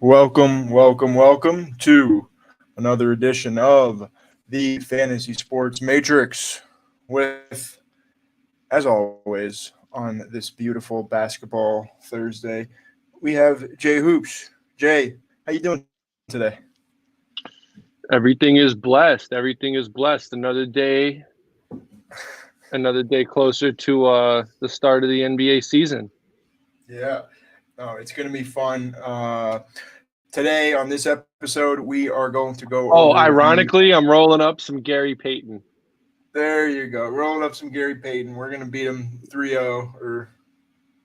Welcome to another edition of the Fantasy Sports Matrix with, as always, on this beautiful basketball Thursday, we have Jay Hoops. Jay, how you doing today? Everything is blessed. Everything is blessed. Another day closer to the start of the NBA season. Yeah, no, it's going to be fun. Today on this episode, we are going to go over Ironically, I'm rolling up some Gary Payton. There you go. Rolling up some Gary Payton. We're going to beat him 3-0. Or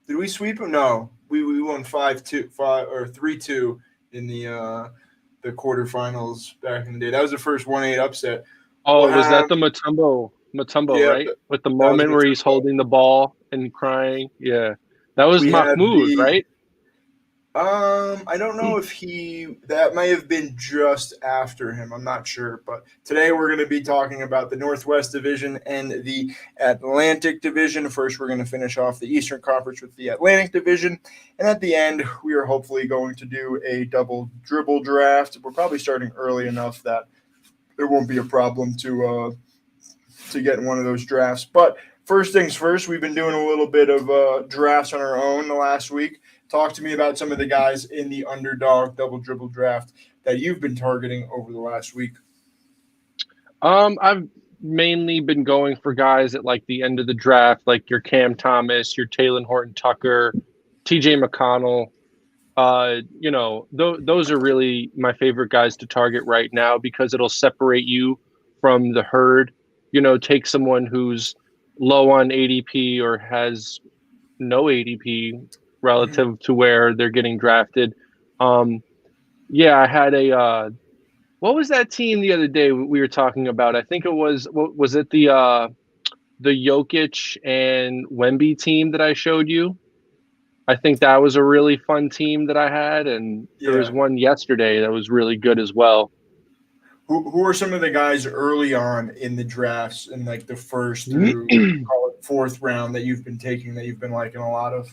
did we sweep him? No. We won 5-2, 3-2 in the quarterfinals back in the day. That was the first 1-8 upset. Was that the Mutombo, yeah, right? With the moment where he's holding the ball and crying? Yeah. That was Mahmoud, right? I don't know if that may have been just after him. I'm not sure. But today we're going to be talking about the Northwest Division and the Atlantic Division. First, we're going to finish off the Eastern Conference with the Atlantic Division. And at the end, we are hopefully going to do a double dribble draft. We're probably starting early enough that there won't be a problem to get in one of those drafts. But first things first, we've been doing a little bit of drafts on our own the last week. Talk to me about some of the guys in the Underdog double dribble draft that you've been targeting over the last week. I've mainly been going for guys at like the end of the draft, like your Cam Thomas, your Talen Horton-Tucker, TJ McConnell. Those are really my favorite guys to target right now because it'll separate you from the herd. Take someone who's low on ADP or has no ADP relative to where they're getting drafted. I had what was that team the other day we were talking about? I think it was it the Jokic and Wemby team that I showed you? I think that was a really fun team that I had, and there was one yesterday that was really good as well. Who are some of the guys early on in the drafts in like the first through fourth round that you've been taking that you've been liking a lot of?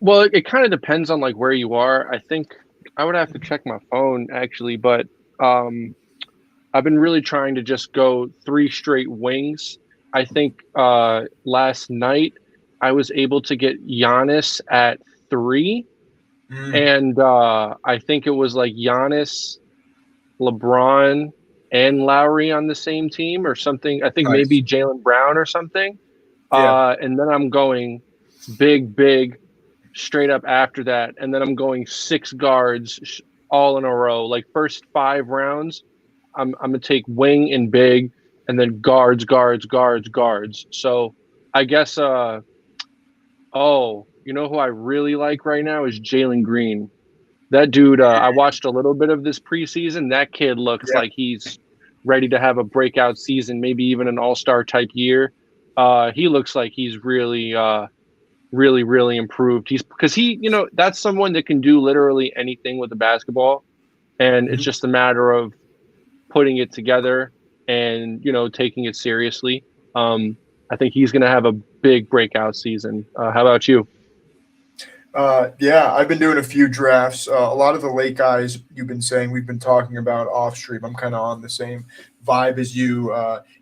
Well, it kind of depends on like where you are. I think I would have to check my phone actually, but I've been really trying to just go 3 straight wings. I think last night I was able to get Giannis at 3, and I think it was like Giannis, LeBron, and Lowry on the same team or something. I think maybe Jaylen Brown or something. And then I'm going big straight up after that, and then I'm going 6 guards all in a row. Like first 5 rounds, I'm gonna take wing and big, and then guards. So I guess who I really like right now is Jalen Green. That dude, I watched a little bit of this preseason. That kid looks like he's ready to have a breakout season, maybe even an all-star type year. He looks like he's really improved. That's someone that can do literally anything with the basketball, and it's just a matter of putting it together and taking it seriously. I think he's going to have a big breakout season. How about you? I've been doing a few drafts. A lot of the late guys you've been saying we've been talking about off stream. I'm kind of on the same vibe as you.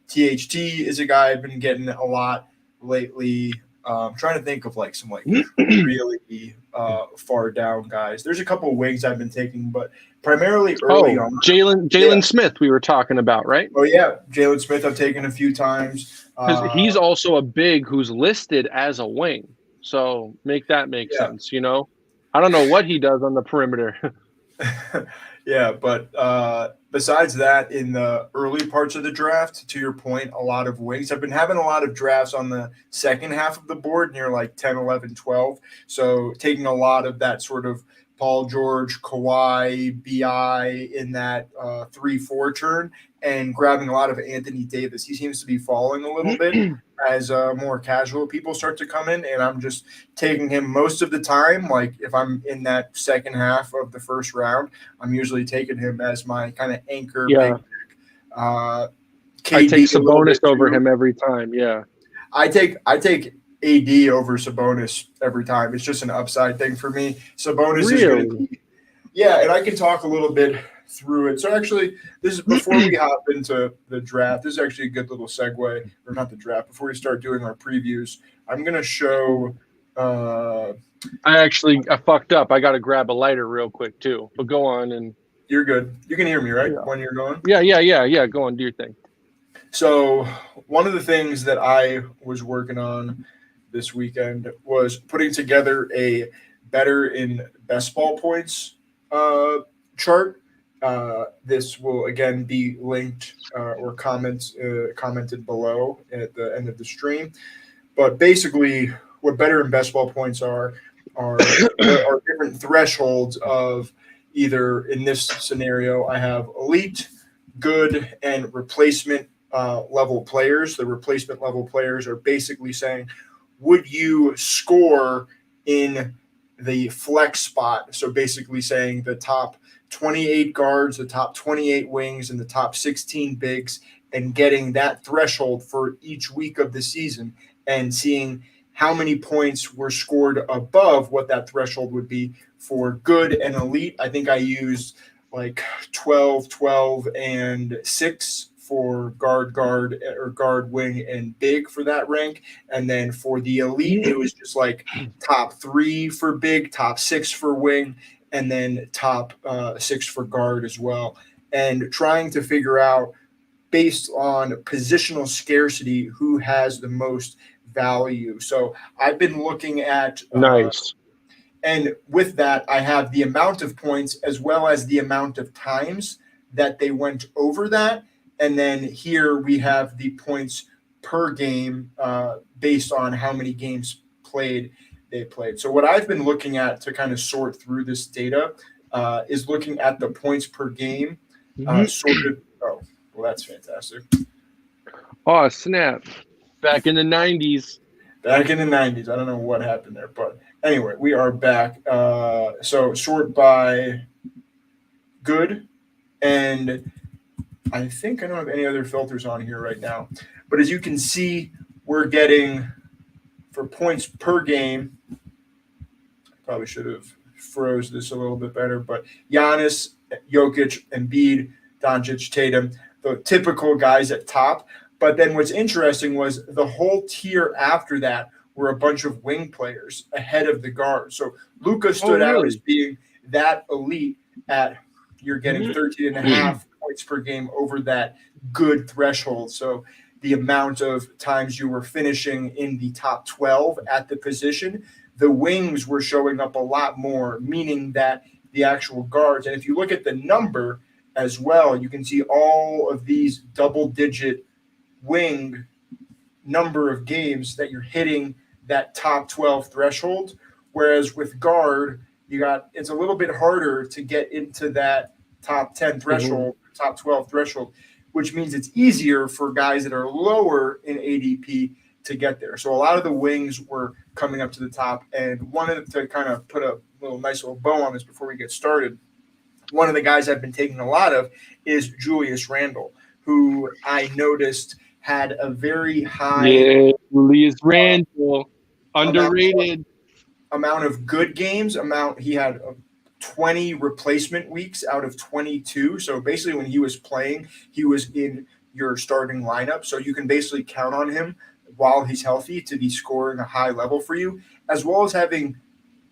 THT is a guy I've been getting a lot lately. I'm trying to think of like some like really far down guys. There's a couple of wings I've been taking, but primarily early on. Jalen Smith we were talking about, right? Oh yeah, Jalen Smith I've taken a few times. He's also a big who's listed as a wing. So make that make sense, I don't know what he does on the perimeter. But besides that, in the early parts of the draft, to your point, a lot of wings. I've been having a lot of drafts on the second half of the board near like 10, 11, 12. So taking a lot of that sort of Paul George, Kawhi, BI in that 3-4 turn and grabbing a lot of Anthony Davis. He seems to be falling a little bit as more casual people start to come in, and I'm just taking him most of the time. Like if I'm in that second half of the first round, I'm usually taking him as my kind of anchor. Yeah. I take Sabonis over him every time. Yeah. I take AD over Sabonis every time. It's just an upside thing for me. Sabonis is going to Really? be, yeah, and I can talk a little bit through it. So actually, this is before we hop into the draft. This is actually a good little segue, or not the draft. Before we start doing our previews, I'm going to show. I fucked up. I got to grab a lighter real quick too. But go on and You're good. You can hear me, right? yeah, When you're going. yeah. Go on, do your thing. So one of the things that I was working on this weekend was putting together a better in best ball points chart. This will again be linked or commented below at the end of the stream. But basically, what better in best ball points are there are different thresholds of either in this scenario I have elite, good, and replacement level players. The replacement level players are basically saying, would you score in the flex spot? So basically saying the top 28 guards, the top 28 wings, and the top 16 bigs, and getting that threshold for each week of the season and seeing how many points were scored above what that threshold would be for good and elite. I think I used like 12, 12, and 6 for guard, or guard, wing, and big for that rank. And then for the elite, it was just like top 3 for big, top 6 for wing, and then top 6 for guard as well. And trying to figure out, based on positional scarcity, who has the most value. So I've been looking at Nice. and with that, I have the amount of points as well as the amount of times that they went over that. And then here we have the points per game based on how many games they played. So what I've been looking at to kind of sort through this data is looking at the points per game sorted. Oh, well, that's fantastic. Oh, snap. Back in the 90s. Back in the 90s. I don't know what happened there, but anyway, we are back. So sort by good, and I think I don't have any other filters on here right now. But as you can see, we're getting for points per game. Probably should have froze this a little bit better, but Giannis, Jokic, Embiid, Doncic, Tatum, the typical guys at top. But then what's interesting was the whole tier after that were a bunch of wing players ahead of the guards. So Luka stood out as being that elite at you're getting 13 and a half points per game over that good threshold. So the amount of times you were finishing in the top 12 at the position, the wings were showing up a lot more, meaning that the actual guards. And if you look at the number as well, you can see all of these double-digit wing number of games that you're hitting that top 12 threshold. Whereas with guard, it's a little bit harder to get into that top 10 threshold, top 12 threshold, which means it's easier for guys that are lower in ADP to get there. So a lot of the wings were coming up to the top, and wanted to kind of put a nice little bow on this before we get started. One of the guys I've been taking a lot of is Julius Randle, who I noticed had a very high Julius Randle, underrated amount of good games. He had 20 replacement weeks out of 22. So basically, when he was playing, he was in your starting lineup. So you can basically count on him while he's healthy to be scoring a high level for you, as well as having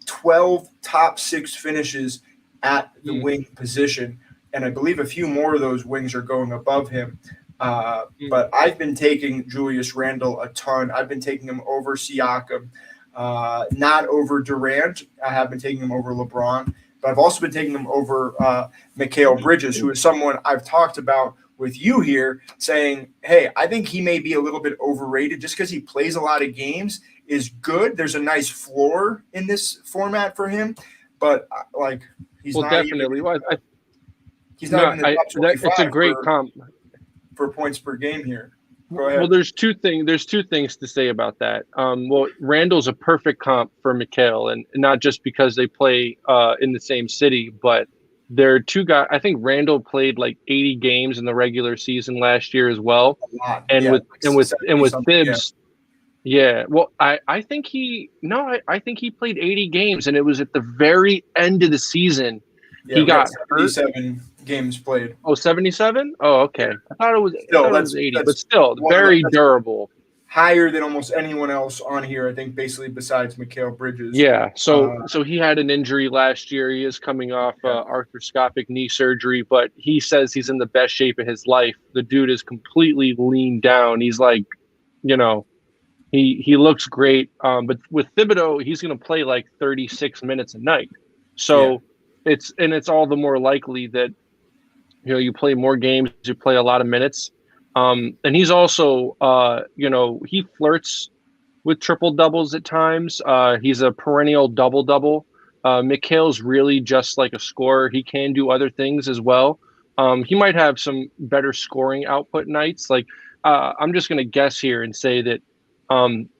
12 top 6 finishes at the wing position. And I believe a few more of those wings are going above him. But I've been taking Julius Randle a ton. I've been taking him over Siakam, not over Durant. I have been taking him over LeBron. But I've also been taking him over Mikal Bridges, who is someone I've talked about with you here, saying, hey, I think he may be a little bit overrated just because he plays a lot of games, is good. There's a nice floor in this format for him. But, he's not definitely. Even, he's not even in the top 25 it's a great comp for points per game here. Go ahead. Well, there's two things to say about that. Randall's a perfect comp for Mikal, and not just because they play in the same city, but there are two guys. I think Randall played like 80 games in the regular season last year as well, and with Thibs, Yeah, well, I think he no, I think he played 80 games, and it was at the very end of the season Yeah, he we got got hurt. 77 games played. Oh, 77? Oh, Yeah, okay. I still thought it was 80, but that's still one of the very that's durable. higher than almost anyone else on here. I think basically besides Mikal Bridges. Yeah, so Uh, so he had an injury last year. He is coming off yeah, arthroscopic knee surgery, but he says he's in the best shape of his life. The dude is completely leaned down. He's like, you know, he looks great. But with Thibodeau, he's going to play like 36 minutes a night. yeah, So it's all the more likely that you play more games, you play a lot of minutes. And he's also he flirts with triple doubles at times. He's a perennial double double. Mikhail's really just like a scorer. He can do other things as well. He might have some better scoring output nights. Like I'm just going to guess here and say that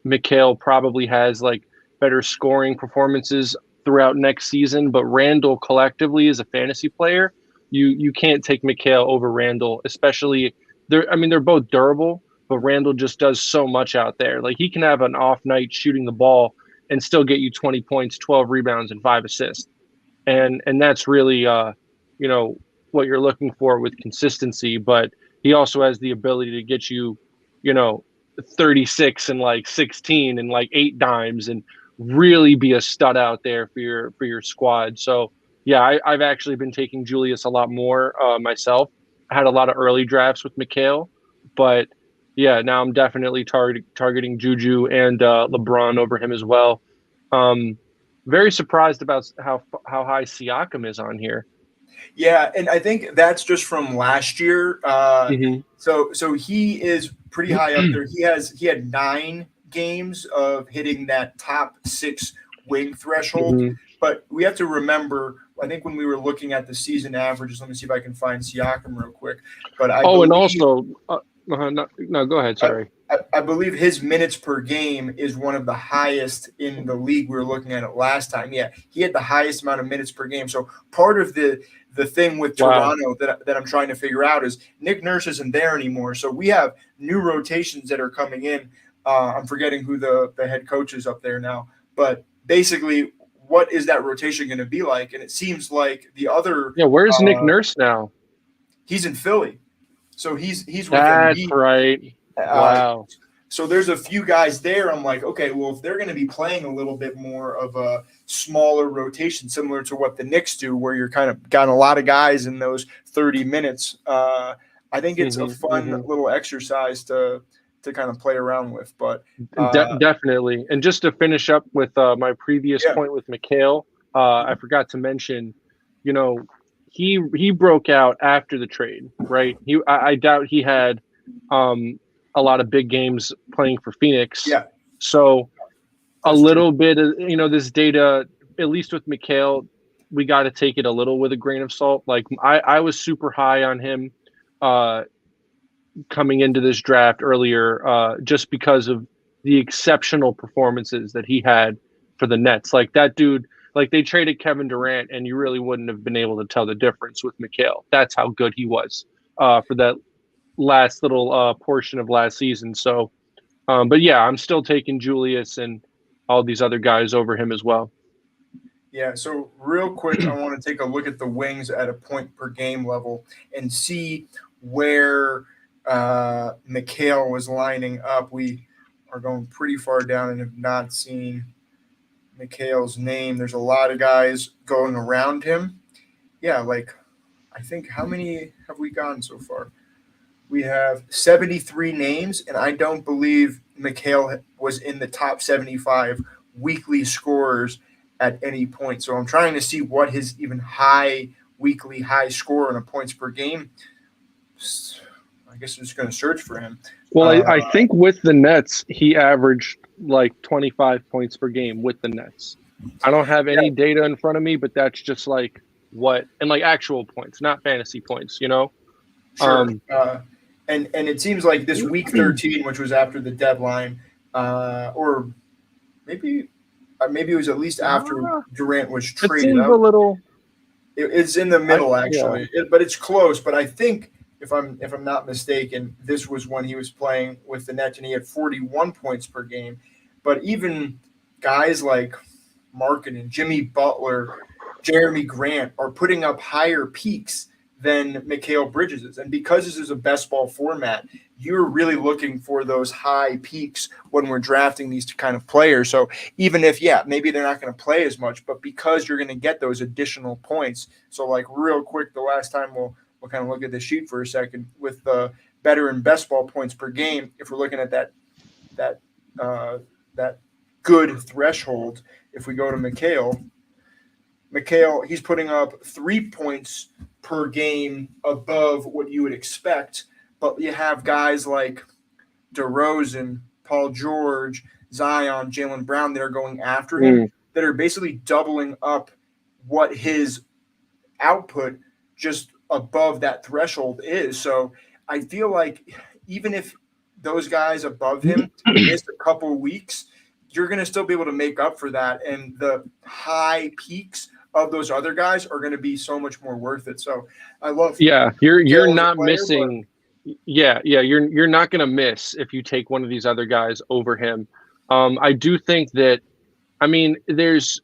Mikhail probably has like better scoring performances throughout next season. But Randall collectively as a fantasy player, you can't take Mikhail over Randall, especially they're. I mean, they're both durable, but Randall just does so much out there. Like he can have an off night shooting the ball and still get you 20 points, 12 rebounds, and 5 assists. And that's really you know, what you're looking for with consistency. But he also has the ability to get you, you know, 36 and like 16 and like 8 dimes and really be a stud out there for your squad. So yeah, I've actually been taking Julius a lot more myself. I had a lot of early drafts with Mikhail, but yeah, now I'm definitely targeting Juju and LeBron over him as well. Um, Very surprised about how high Siakam is on here. yeah, and I think that's just from last year. Hmm. So he is pretty high up there. He had 9 games of hitting that top 6 wing threshold. Hmm. But we have to remember, I think when we were looking at the season averages, let me see if I can find Siakam real quick. But I Oh, and believe also, no, no, go ahead. I, Sorry. I believe his minutes per game is one of the highest in the league. We were looking at it last time. Yeah, he had the highest amount of minutes per game. So part of the thing with Wow. Toronto that I'm trying to figure out is Nick Nurse isn't there anymore. So we have new rotations that are coming in. I'm forgetting who the head coach is up there now, but basically, what is that rotation going to be like? And it seems like the other Yeah, where's Nick uh, Nurse now? he's in Philly, so he's with That's Embiid. right. Uh, Wow. so there's a few guys there. I'm like, okay, well, if they're going to be playing a little bit more of a smaller rotation, similar to what the Knicks do, where you're kind of got a lot of guys in those 30 minutes, I think it's a Hmm. fun Hmm. little exercise to kind of play around with. But uh, Definitely. And just to finish up with my previous yeah, point with Mikhail, I forgot to mention, you know, he broke out after the trade, right? I doubt he had um, a lot of big games playing for Phoenix. yeah, So a that's true. little bit of this data, at least with Mikhail, we got to take it a little with a grain of salt. Like I was super high on him uh, coming into this draft earlier, just because of the exceptional performances that he had for the Nets. Like that dude, like they traded Kevin Durant, and you really wouldn't have been able to tell the difference with Mikhail. That's how good he was for that last little portion of last season. So, but yeah, I'm still taking Julius and all these other guys over him as well. Yeah, so real quick, I want to take a look at the wings at a point per game level and see where Mikhail was lining up. We are going pretty far down and have not seen Mikhail's name. There's a lot of guys going around him. Yeah, like I think how many have we gone so far? We have 73 names, and I don't believe Mikhail was in the top 75 weekly scorers at any point. So I'm trying to see what his even high weekly high score on a points per game. I guess I'm just going to search for him. Well, Uh, I think with the Nets, he averaged like 25 points per game with the Nets. I don't have yeah, any data in front of me, but that's just like what, and like actual points, not fantasy points, you know? sure. Um, And it seems like this week 13, which was after the deadline, or maybe maybe it was at least after Durant was it traded. seems a little, It's in the middle, yeah. actually, but it's close. But I think if I'm not mistaken, this was when he was playing with the Nets and he had 41 points per game. But even guys like Markin and Jimmy Butler, Jeremy Grant are putting up higher peaks than Mikal Bridges is. And because this is a best ball format, you're really looking for those high peaks when we're drafting these kind of players. So even if, yeah, maybe they're not going to play as much, but because you're going to get those additional points. So like real quick, the last time we'll kind of look at the sheet for a second with the better and best ball points per game. If we're looking at that good threshold, if we go to Mikal, he's putting up 3 points per game above what you would expect. But you have guys like DeRozan, Paul George, Zion, Jaylen Brown that are going after him that are basically doubling up what his output just above that threshold is. So I feel like even if those guys above him missed a couple weeks, you're going to still be able to make up for that. And the high peaks of those other guys are going to be so much more worth it. So I love. Yeah, you're not missing. You're not going to miss if you take one of these other guys over him. I do think that. I mean, there's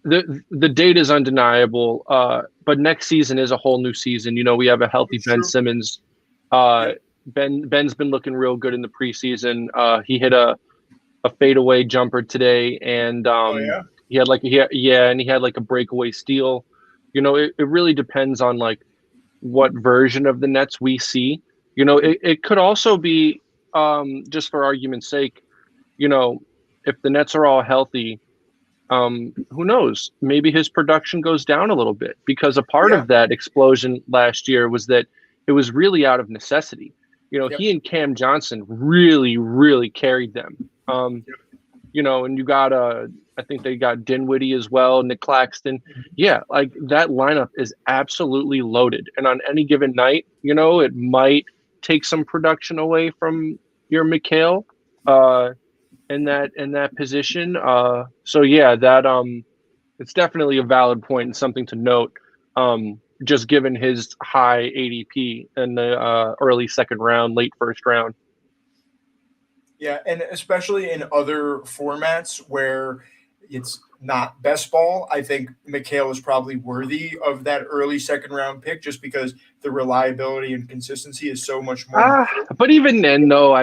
the data is undeniable. But next season is a whole new season. You know, we have a healthy Ben Simmons. Ben's been looking real good in the preseason. He hit a fadeaway jumper today, and he had like a breakaway steal. You know, it really depends on like what version of the Nets we see. You know, it could also be just for argument's sake, you know, if the Nets are all healthy, who knows? Maybe his production goes down a little bit because a part of that explosion last year was that it was really out of necessity. You know, he and Cam Johnson really, really carried them. You know, and you got I think they got Dinwiddie as well, Nick Claxton. Yeah, like that lineup is absolutely loaded. And on any given night, you know, it might take some production away from your Mikal in that position. So yeah, that it's definitely a valid point and something to note. Just given his high ADP in the early second round, late first round. Yeah, and especially in other formats where it's not best ball, I think Mikal is probably worthy of that early second round pick just because the reliability and consistency is so much more. But even then, though,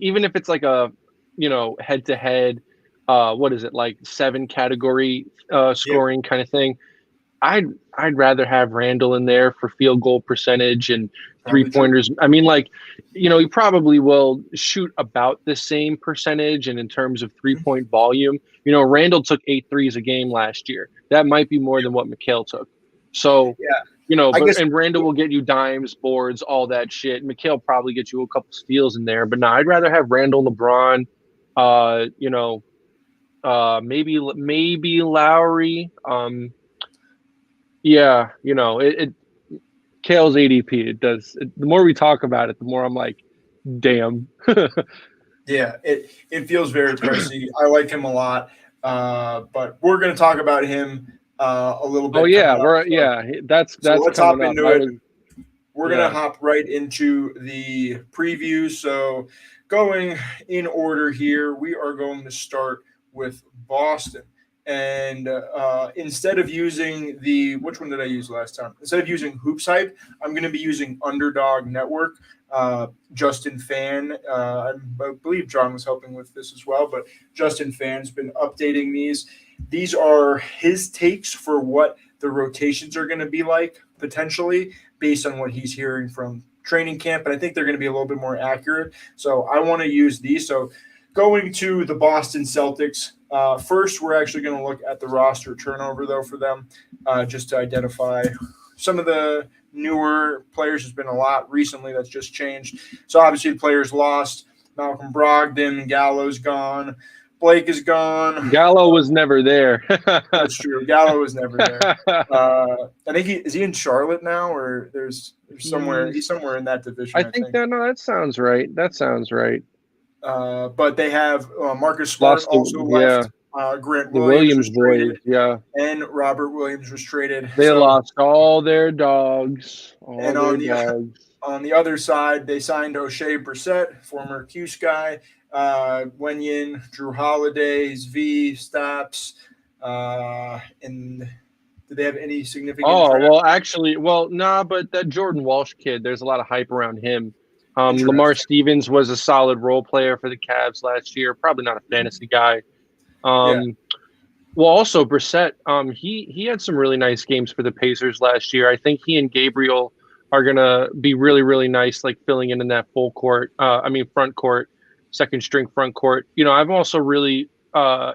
even if it's like a, you know, head to head, what is it, like 7 category scoring kind of thing, I'd rather have Randall in there for field goal percentage and 3-pointers. I mean, like, you know, he probably will shoot about the same percentage, and in terms of 3-point volume, you know, Randall took 8 threes a game last year. That might be more than what Mikal took. So, you know, and Randall will get you dimes, boards, all that shit. Mikal probably get you a couple steals in there, but no, I'd rather have Randall, LeBron, you know, maybe Lowry. Yeah, you know, Kale's ADP. It does. The more we talk about it, the more I'm like, damn. Yeah, it feels very pricey. I like him a lot, but we're going to talk about him a little bit. Oh yeah, that's let's hop into it. We're going to hop right into the preview. So going in order here, we are going to start with Boston. And instead of using which one did I use last time? Instead of using Hoops Hype, I'm going to be using Underdog Network. Justin Fan, I believe John was helping with this as well, but Justin Fan's been updating these. These are his takes for what the rotations are going to be like, potentially, based on what he's hearing from training camp. And I think they're going to be a little bit more accurate. So I want to use these. So going to the Boston Celtics, first, we're actually going to look at the roster turnover, though, for them, just to identify some of the newer players. There's been a lot recently that's just changed. So, obviously, the players lost. Malcolm Brogdon, Gallo's gone. Blake is gone. Gallo was never there. That's true. Gallo was never there. I think is he in Charlotte now, or there's somewhere he's somewhere in that division. I think. That sounds right. That sounds right. But they have Marcus Smart also left. Grant Williams boys, and Robert Williams was traded. They lost all their dogs. Dogs. On the other side, they signed O'Shea Brissett, former Cuse guy, Wenyin, Drew Holiday, V, Staps, and did they have any significant Oh, draft? well, actually, nah, but that Jordan Walsh kid, there's a lot of hype around him. Lamar Interesting. Stevens was a solid role player for the Cavs last year. Probably not a fantasy guy. Yeah. Um, well, also Brissett, he had some really nice games for the Pacers last year. I think he and Gabriel are gonna be really, really nice, like filling in that full court. Front court, second string front court. I'm also really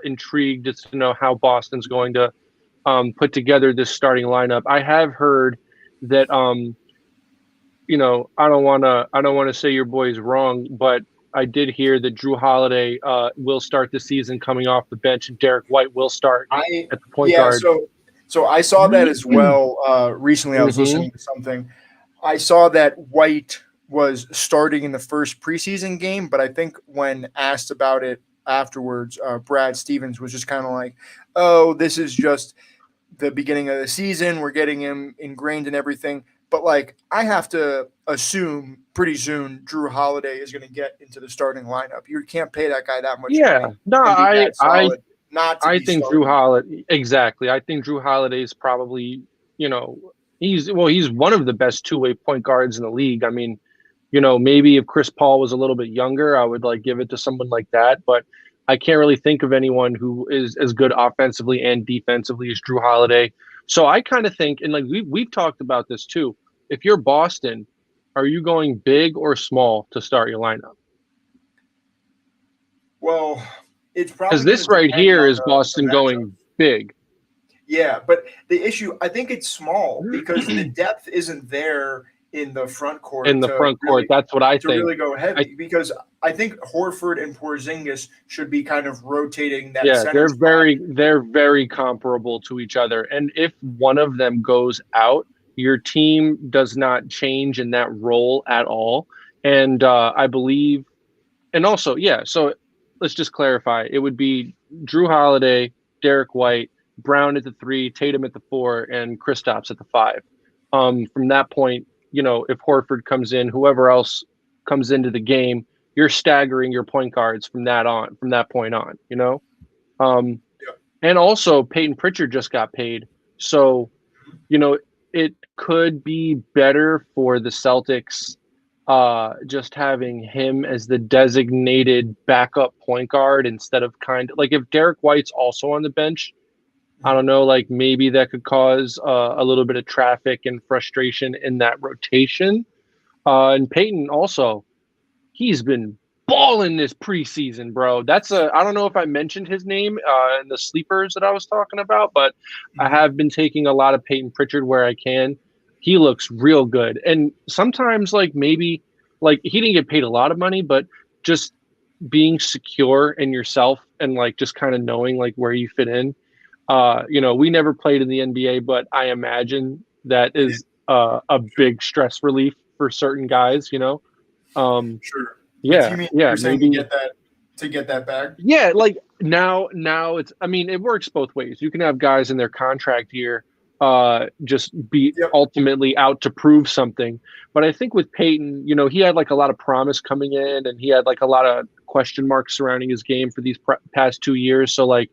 intrigued as to know how Boston's going to put together this starting lineup. I have heard that I don't wanna say your boy's wrong, but I did hear that Drew Holiday will start the season coming off the bench, and Derek White will start I at the point yeah, guard. so I saw that as well. Recently, I was Hmm. listening to something. I saw that White was starting in the first preseason game, but I think when asked about it afterwards, Brad Stevens was just kind of like, "Oh, this is just the beginning of the season. We're getting him ingrained in everything." But like, I have to assume pretty soon Drew Holiday is going to get into the starting lineup. You can't pay that guy that much Yeah, money no, and be I that I solid not to I be think Drew starting. Holiday exactly. I think Drew Holiday is probably you know he's one of the best two-way point guards in the league. I mean, maybe if Chris Paul was a little bit younger, I would like give it to someone like that. But I can't really think of anyone who is as good offensively and defensively as Drew Holiday. So I kind of think, and like we've talked about this too. If you're Boston, are you going big or small to start your lineup? Well, it's Because probably going to this right depend here on is the Boston matchup. going big. Yeah, but the issue, I think it's small because the depth isn't there in the front In court the front court. That's what I to think. really go I heavy. Because I think Horford and Porzingis should be kind of rotating that Yeah, center they're spot. very comparable to each other. And if one of them goes out, your team does not change in that role at all. And I believe, and also, yeah. So let's just clarify: it would be Drew Holiday, Derek White, Brown at the three, Tatum at the four, and Kristaps at the five. From that point, if Horford comes in, whoever else comes into the game, you're staggering your point guards from that point on. Um, Yeah. and also, Peyton Pritchard just got paid. So, you know, it could be better for the Celtics just having him as the designated backup point guard instead of kind of like if Derek White's also on the bench, I Mhm. don't know, like maybe that could cause a little bit of traffic and frustration in that rotation. And Peyton also, he's been balling this preseason, bro. I don't know if I mentioned his name in the sleepers that I was talking about, but I Mhm. have been taking a lot of Peyton Pritchard where I can. He looks real good. And sometimes like maybe like he didn't get paid a lot of money, but just being secure in yourself and like just kind of knowing like where you fit in. We never played in the NBA, but I imagine that is a big stress relief for certain guys. Um, Sure. You yeah, mean yeah, you're saying maybe. to get that bag? Yeah, like now it's. I mean, it works both ways. You can have guys in their contract year, just be Yep. ultimately out to prove something. But I think with Peyton, he had like a lot of promise coming in, and he had like a lot of question marks surrounding his game for these past 2 years. So like,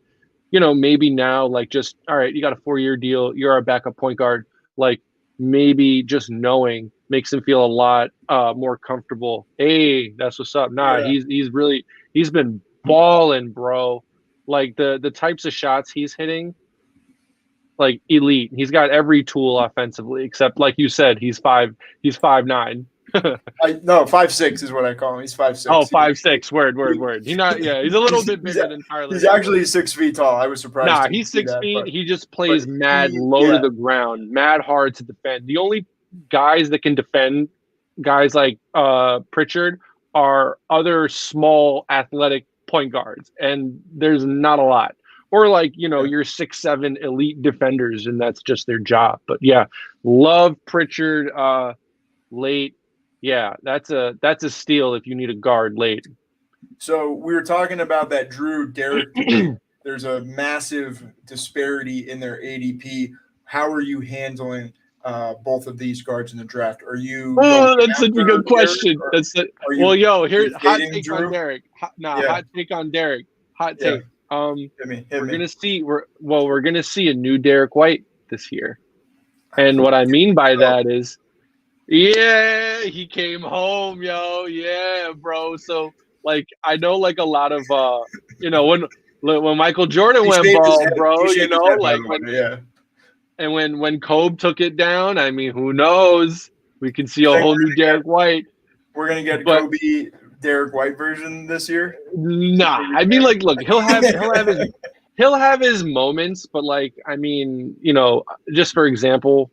maybe now like just all right, you got a 4-year deal. You're our backup point guard. Like maybe just knowing makes him feel a lot more comfortable. Hey, that's what's up. Nah, Yeah. he's been balling, bro. Like the types of shots he's hitting, like elite. He's got every tool offensively, except like you said, he's 5'9". I no 5'6" is what I call him. He's five Oh, six. 5'6". Word, word, He, word. He's a little he's, bit he's bigger than Tyler he's Hero. actually 6 feet tall. I was surprised Nah, to he's see six that, feet. He just but plays mad he low to yeah the ground, mad hard to defend. The only guys that can defend guys like Pritchard are other small athletic point guards, and there's not a lot. Or like yeah. your 6'7" elite defenders, and that's just their job. But yeah, love Pritchard late. Yeah, that's a steal if you need a guard late. So we were talking about that Drew Derek debate. There's a massive disparity in their ADP. How are you handling both of these guards in the draft? Are you going Oh, that's such a after good Derek, question. or That's the, are well, you yo, here, hot fading take on Drew? Derek. Yeah, Hot take on Derek. Hot yeah. take. Hit We're me. gonna see. We're gonna see a new Derek White this year, and what I mean by Oh, that is, yeah, he came home, yo, yeah, bro. So like, I know like a lot of when Michael Jordan he went shaved his bald, head. He bro, shaved his head, by like the way. Yeah. when Kobe took it down, I mean, who knows? We can see You a think whole new Derek White. we're gonna get But Kobe Derek White version this year? nah, I mean, like, look, he'll have his moments, but like, I mean, just for example,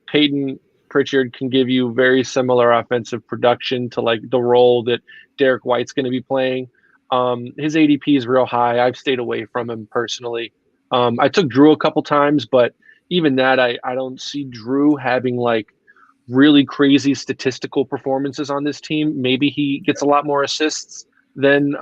Peyton Pritchard can give you very similar offensive production to like the role that Derek White's going to be playing. His ADP is real high. I've stayed away from him personally. I took Drew a couple times, but even that, I don't see Drew having like really crazy statistical performances on this team. Maybe he gets a lot more assists than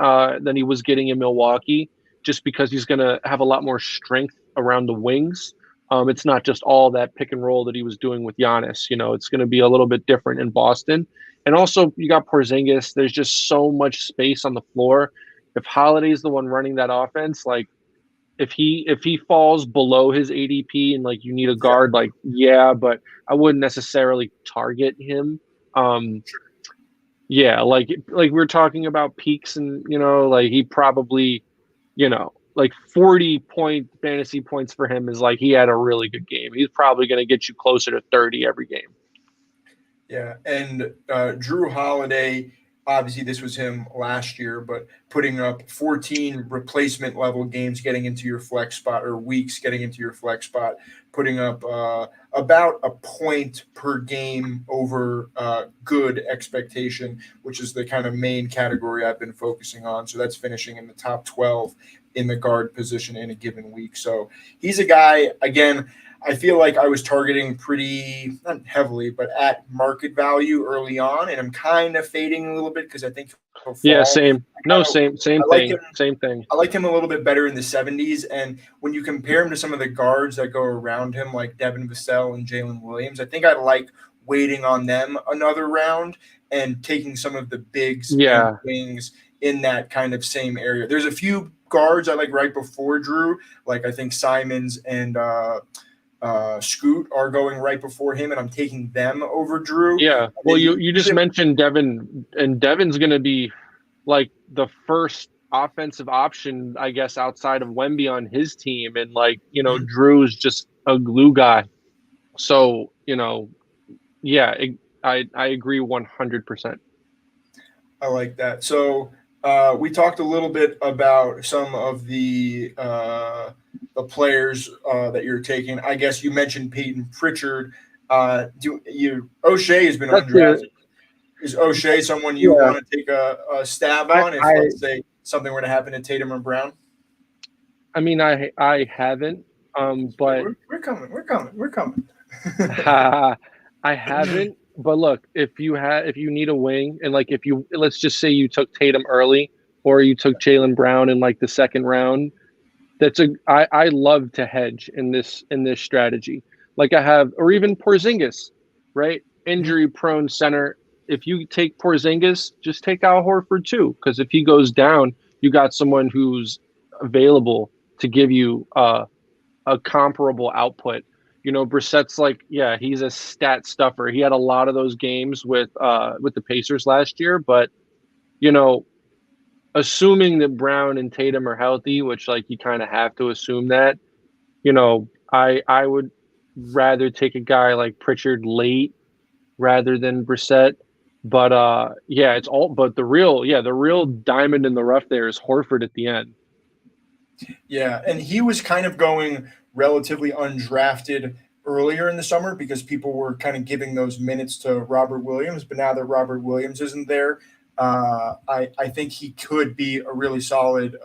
he was getting in Milwaukee, just because he's going to have a lot more strength around the wings. It's not just all that pick and roll that he was doing with Giannis. It's going to be a little bit different in Boston. And also, you got Porzingis. There's just so much space on the floor. If Holiday's the one running that offense, like if he falls below his ADP and like you need a Yeah. guard, like yeah, but I wouldn't necessarily target him. Yeah, like we're talking about peaks, and like he probably, like 40-point fantasy points for him is like he had a really good game. He's probably going to get you closer to 30 every game. Yeah, and Drew Holiday, obviously this was him last year, but putting up 14 replacement level games, getting into your flex spot, or weeks getting into your flex spot, putting up about a point per game over good expectation, which is the kind of main category I've been focusing on. So that's finishing in the top 12 in the guard position in a given week. So he's a guy, again, I feel like I was targeting pretty, not heavily, but at market value early on, and I'm kind of fading a little bit because I think he'll Yeah, fall. same. No, same I like him. same thing. I liked him a little bit better in the 70s, and when you compare him to some of the guards that go around him, like Devin Vassell and Jalen Williams, I think I like waiting on them another round and taking some of the bigs and Yeah, wings in that kind of same area. There's a few guards I like right before Drew, like I think Simons and Scoot are going right before him, and I'm taking them over Drew. yeah. And Well, then you just mentioned Devin, and Devin's going to be like the first offensive option, I guess, outside of Wemby on his team, and like Drew's just a glue guy. So yeah, I agree 100%. I like that. So we talked a little bit about some of the players that you're taking. I guess you mentioned Peyton Pritchard. O'Shea has been That's it. undrafted. Is O'Shea someone you Yeah, want to take a stab I, on if, I, let's say, something were to happen to Tatum or Brown? I mean, I haven't, but We're coming. We're coming. We're coming. I haven't. But look, if you need a wing, and like if you let's just say you took Tatum early, or you took Jaylen Brown in like the second round, I love to hedge in this strategy. Like I have, or even Porzingis, right? Mhm. Injury prone center. If you take Porzingis, just take Al Horford too, because if he goes down, you got someone who's available to give you a comparable output. Brissett's like, yeah, he's a stat stuffer. He had a lot of those games with the Pacers last year, but you know, assuming that Brown and Tatum are healthy, which like you kind of have to assume that, I would rather take a guy like Pritchard late rather than Brissett. But yeah, but the real diamond in the rough there is Horford at the end. Yeah, and he was kind of going relatively undrafted earlier in the summer because people were kind of giving those minutes to Robert Williams. But now that Robert Williams isn't there, I think he could be a really solid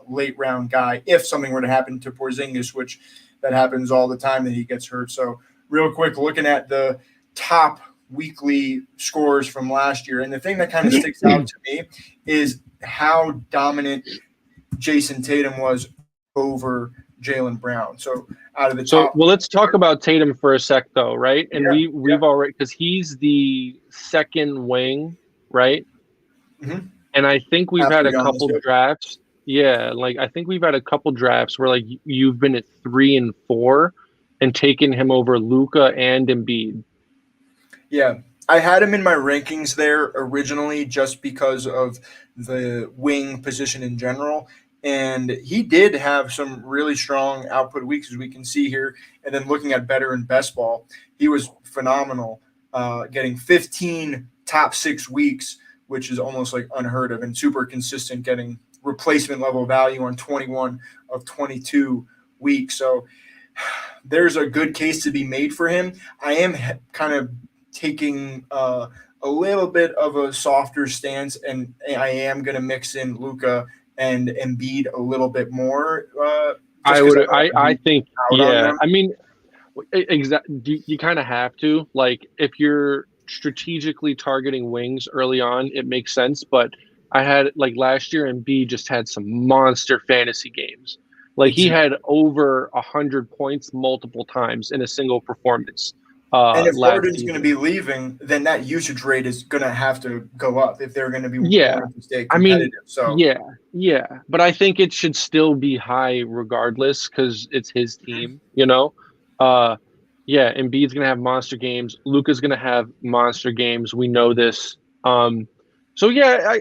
late round guy if something were to happen to Porzingis, which that happens all the time that he gets hurt. So real quick, looking at the top weekly scores from last year, and the thing that kind of sticks out to me is how dominant Jason Tatum was over Jaylen Brown. So out of the So, top. well, let's talk about Tatum for a sec, though, right? And Yeah, we've already, because he's the second wing, right? hmm And I think we've had after a Giannis. couple Yep. drafts. Yeah, like I think we've had a couple drafts where like you've been at 3 and 4 and taken him over Luca and Embiid. Yeah, I had him in my rankings there originally just because of the wing position in general. And he did have some really strong output weeks, as we can see here. And then looking at better and best ball, he was phenomenal, getting 15 top 6 weeks, which is almost like unheard of, and super consistent, getting replacement level value on 21 of 22 weeks. So there's a good case to be made for him. I am kind of taking a little bit of a softer stance, and I am going to mix in Luca and Embiid a little bit more, just I because would, I don't want to I be think, out on yeah. them. I mean, exactly. You kind of have to like if you're strategically targeting wings early on, it makes sense. But I had like last year, Embiid just had some monster fantasy games. Like he Exactly. had over 100 points multiple times in a single performance And if last Harden's going to season. be leaving, then that usage rate is going to have to go up if they're going to be Yeah, wanting to stay I mean, competitive. So, yeah, yeah, but I think it should still be high regardless because it's his mhm. team, you know. Uh, yeah, Embiid's gonna have monster games. Luka's gonna have monster games. We know this. So yeah,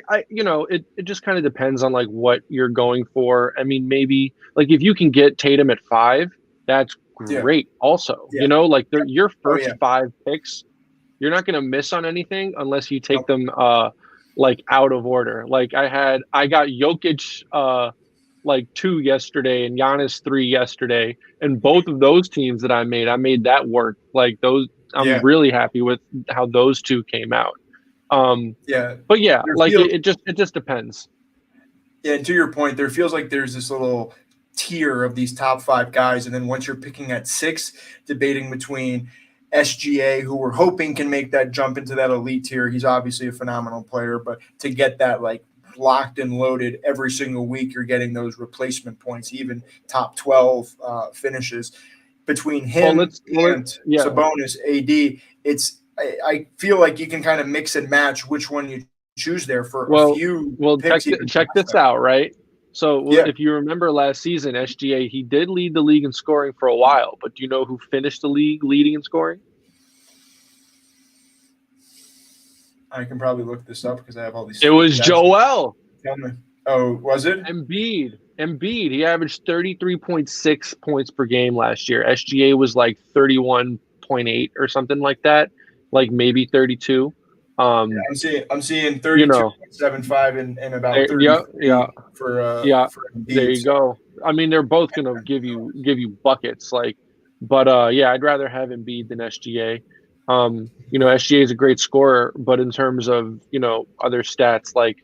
it just kind of depends on like what you're going for. I mean, maybe like if you can get Tatum at 5, that's Yeah, great. Also, yeah, like yeah. your Oh first yeah. 5 picks you're not going to miss on anything unless you take Nope. them like out of order. Like I got Jokic like 2 yesterday and Giannis 3 yesterday, and both of those teams that I made that work. Like those, I'm Yeah, really happy with how those 2 came out. Um, yeah. but yeah, There like feels it just depends. Yeah, and to your point, there feels like there's this little tier of these top 5 guys, and then once you're picking at 6, debating between SGA, who we're hoping can make that jump into that elite tier. He's obviously a phenomenal player, but to get that like locked and loaded every single week, you're getting those replacement points, even top 12 finishes. Between Well, him and yeah. Sabonis, AD, I feel like you can kind of mix and match which one you choose there for a Well, few well, picks even check past this that. out, right? So, Yeah. if you remember last season, SGA he did lead the league in scoring for a while, but do you know who finished the league leading in scoring? I can probably look this up because I have all It these was stats. Joel Tell me. Oh, was it? Embiid. Embiid. He averaged 33.6 points per game last year. SGA was like 31.8 or something like that, like maybe 32. Um, I'm seeing you know, 32.75 and about yeah, yeah, 33 yeah. for There Embiid. you So go. I mean, they're both gonna give you buckets, like, but yeah, I'd rather have Embiid than SGA. SGA is a great scorer, but in terms of other stats, like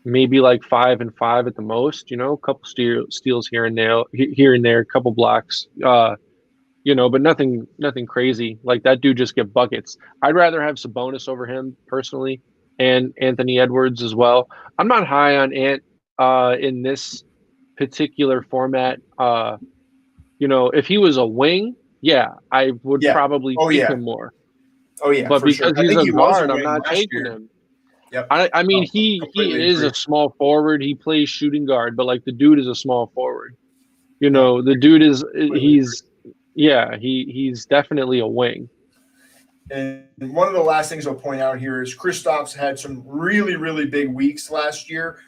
maybe like 5 and 5 at the most. A couple steals here and there, a couple blocks. But nothing crazy. Like that dude just get buckets. I'd rather have Sabonis over him personally, and Anthony Edwards as well. I'm not high on Ant in this particular format. If he was a wing, yeah, I would yeah. probably Oh take yeah. him more. Oh yeah, But for sure. because I he's think a he was a guard, I'm wing not last taking year. him. Yep. I mean No, he completely is agree. a small forward. He plays shooting guard, but like the dude is a small forward. No, The dude is completely agree. he's yeah, he's definitely a wing. And one of the last things I'll point out here is Kristaps had some really, really big weeks last year.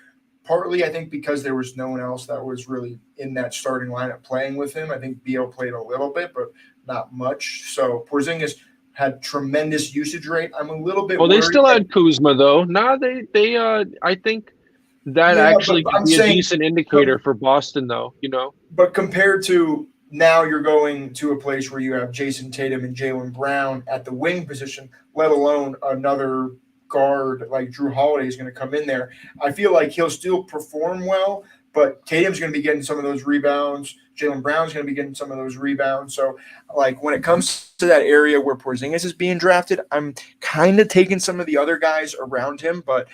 Partly, I think, because there was no one else that was really in that starting lineup playing with him. I think Beal played a little bit, but not much. So Porzingis had tremendous usage rate. I'm a little bit Well, they worried still that, had Kuzma though. Nah, they I think that yeah, actually but could I'm be a saying, decent indicator for Boston though. but compared to now, you're going to a place where you have Jason Tatum and Jalen Brown at the wing position, let alone another guard like Drew Holiday is going to come in there. I feel like he'll still perform well, but Tatum's going to be getting some of those rebounds. Jalen Brown's going to be getting some of those rebounds. So, like when it comes to that area where Porzingis is being drafted, I'm kind of taking some of the other guys around him. But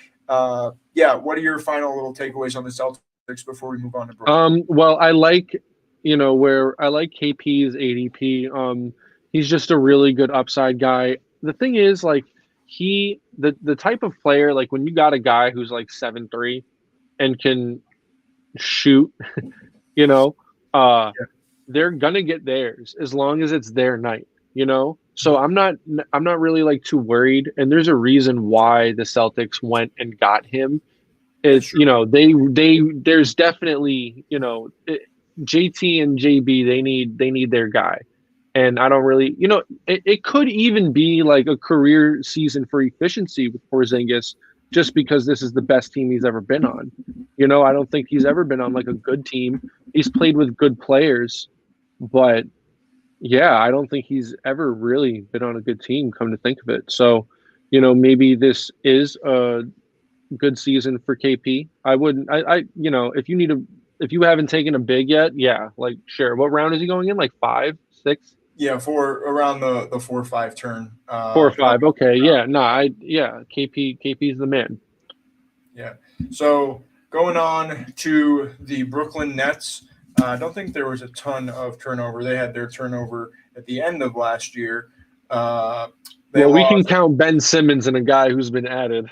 yeah, what are your final little takeaways on the Celtics before we move on to Brooklyn? Well, I like where I like KP's ADP. He's just a really good upside guy. The thing is, like, the type of player, like when you got a guy who's like 7'3" and can shoot, you know, uh, Yeah. they're gonna get theirs as long as it's their night. So I'm not really like too worried. And there's a reason why the Celtics went and got him. That's It true. you know they there's definitely JT and JB, they need their guy. And I don't really, it could even be like a career season for efficiency with Porzingis, just because this is the best team he's ever been on. I don't think he's ever been on like a good team. He's played with good players, but yeah, I don't think he's ever really been on a good team, come to think of it. So, maybe this is a good season for KP. I wouldn't, if you haven't taken a big yet, yeah, like sure. What round is he going in? Like 5, 6? Yeah, for around the 4 or 5 turn. 4 or 5. Probably. Okay, yeah, no, KP's the man. Yeah. So going on to the Brooklyn Nets, I don't think there was a ton of turnover. They had their turnover at the end of last year. Uh, they Well, we can lost. count Ben Simmons and a guy who's been added.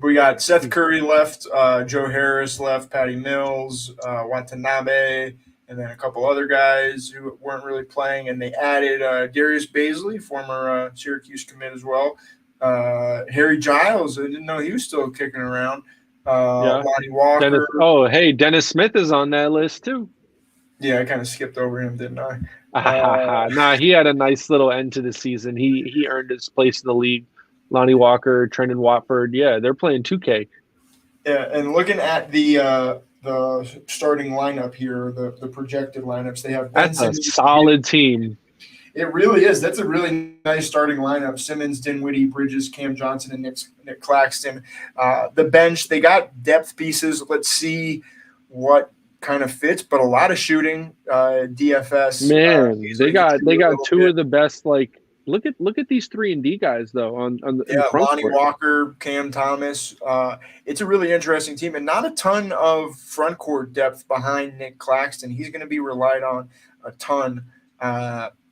We got Seth Curry left, Joe Harris left, Patty Mills, Watanabe, and then a couple other guys who weren't really playing. And they added Darius Baisley, former Syracuse commit as well. Harry Giles, I didn't know he was still kicking around. Yeah, Lonnie Dennis. Walker. Oh, hey, Dennis Smith is on that list too. Yeah, I kind of skipped over him, didn't I? Nah, he had a nice little end to the season. He earned his place in the league. Lonnie Walker, Trendon Watford. Yeah, they're playing 2K. Yeah, and looking at the starting lineup here, the projected lineups, they have Ben That's a Simmons. solid team. It really is. That's a really nice starting lineup. Simmons, Dinwiddie, Bridges, Cam Johnson, and Nick Claxton. The bench, they got depth pieces. Let's see what kind of fits, but a lot of shooting. DFS Man, they easily hit got you they a got little two bit. of the best. Like, look at these 3-and-D guys though in the Yeah, front Lonnie court. Walker, Cam Thomas. It's a really interesting team, and not a ton of front court depth behind Nick Claxton. He's going to be relied on a ton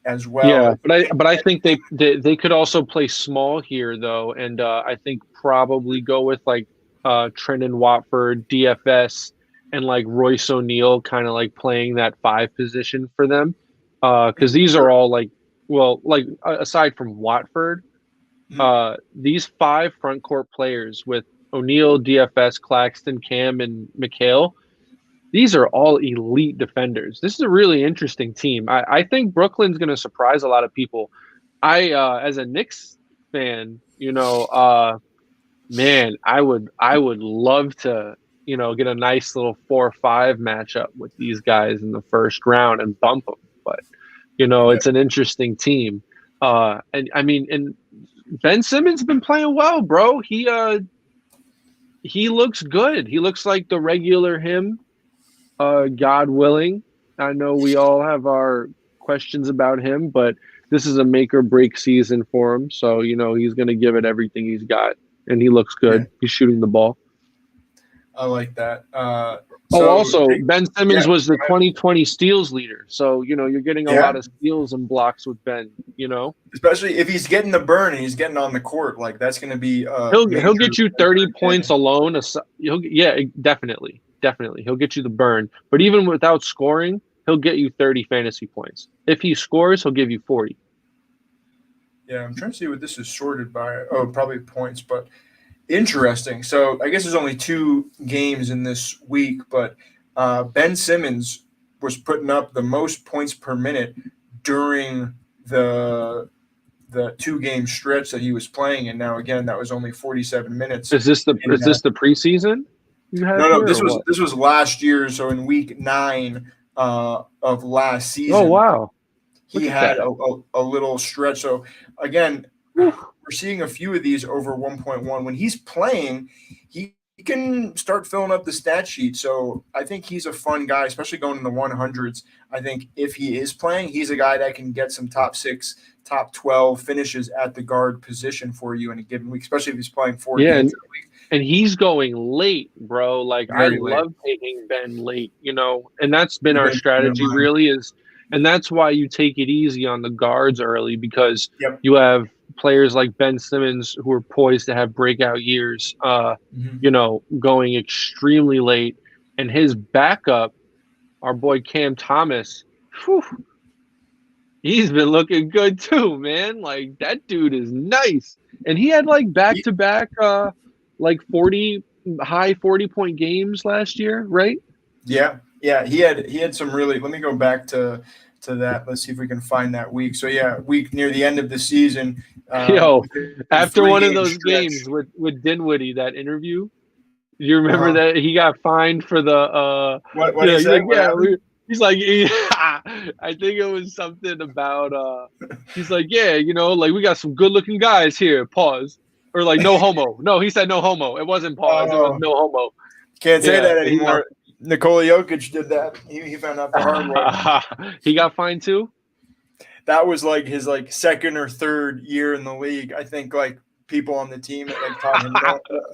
as well. Yeah, but I think they could also play small here though, and I think probably go with like Trendon Watford, DFS, and like Royce O'Neal, kind of like playing that 5 position for them, because these are all like, well, like aside from Watford, Mhm. these 5 front court players with O'Neal, DFS, Claxton, Cam, and McHale, these are all elite defenders. This is a really interesting team. I think Brooklyn's going to surprise a lot of people. As a Knicks fan, man, I would love to, get a nice little 4 or 5 matchup with these guys in the first round and bump them. But Yeah. it's an interesting team. And I mean, and Ben Simmons been playing well, bro. He looks good. He looks like the regular him. God willing. I know we all have our questions about him, but this is a make or break season for him. So, he's going to give it everything he's got. And he looks Yeah, good. He's shooting the ball. I like that. Oh, So, also, Ben yeah, Simmons was go the ahead. 2020 steals leader. So, you're getting a Yeah, lot of steals and blocks with Ben. especially if he's getting the burn and he's getting on the court, like that's going to be a He'll major, get you major 30 points advantage. alone. Yeah, definitely. Definitely. He'll get you the burn. But even without scoring, he'll get you 30 fantasy points. If he scores, he'll give you 40. Yeah, I'm trying to see what this is sorted by. Oh, probably points, but interesting. So I guess there's only 2 games in this week, but Ben Simmons was putting up the most points per minute during the 2 game stretch that he was playing, and now again that was only 47 minutes. Is this the In is this the preseason you have no, here this or was what? this was last year. So in week 9 of last Oh season, wow. he Look at had that. a little stretch. So again, Whew. we're seeing a few of these over 1.1. When he's playing, he can start filling up the stat sheet. So I think he's a fun guy, especially going in the 100s. I think if he is playing, he's a guy that can get some top 6, top 12 finishes at the guard position for you in a given week, especially if he's playing 4 Yeah, games and in a week. And he's going late, bro. Like I Very late. love taking Ben late, and that's been You've our been keeping in strategy mind. really and that's why you take it easy on the guards early because Yep. you have players like Ben Simmons who are poised to have breakout years, Mhm. going extremely late. And his backup, our boy Cam Thomas, whew, he's been looking good too, man. Like that dude is nice. And he had like back He- to back like 40 high 40-point games last year, right? Yeah, yeah, he had some really. Let me go back to that. Let's see if we can find that week. So yeah, week near the end of the season, Yo, within a after one of three-game those stretch. games with Dinwiddie, that interview, you remember Uh-huh. that he got fined for the What do you he's say? like, What yeah, happened? he's like I think it was something about he's like, yeah, like we got some good looking guys here, pause. Or like no homo. No, he said no homo. It wasn't pause, it was Oh, no homo. can't say Yeah, that he got anymore. Nikola Jokic did that. He found out the hard way. he got fined too. That was like his like second or third year in the league. I think like people on the team like taught him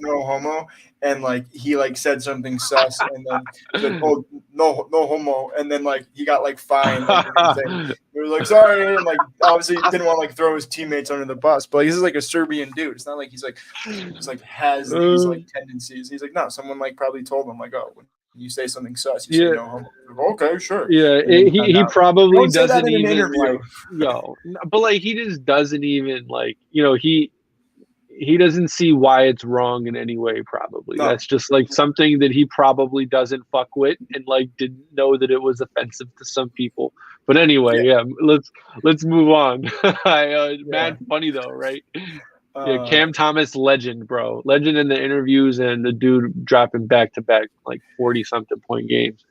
no homo, and like he like said something sus, and then he's like, oh, no homo, and then like he got like fined like the next day. He was like sorry, and like obviously he didn't want to like throw his teammates under the bus, but he's like a Serbian dude. It's not like he's like has these Uh, like tendencies. He's like no, someone like probably told him like oh when you say something sus, you say yeah, no homo. Like, okay, sure, yeah. and then he found He out. probably Don't say that doesn't in an even interview. like but like he just doesn't even like he doesn't see why it's wrong in any way. Probably No, that's just like something that he probably doesn't fuck with and like didn't know that it was offensive to some people. But anyway, yeah, yeah, let's move on. yeah. Mad funny though, right? Yeah, Uh, Cam Thomas, legend, bro. Legend in the interviews and the dude dropping back to back like 40 something point games.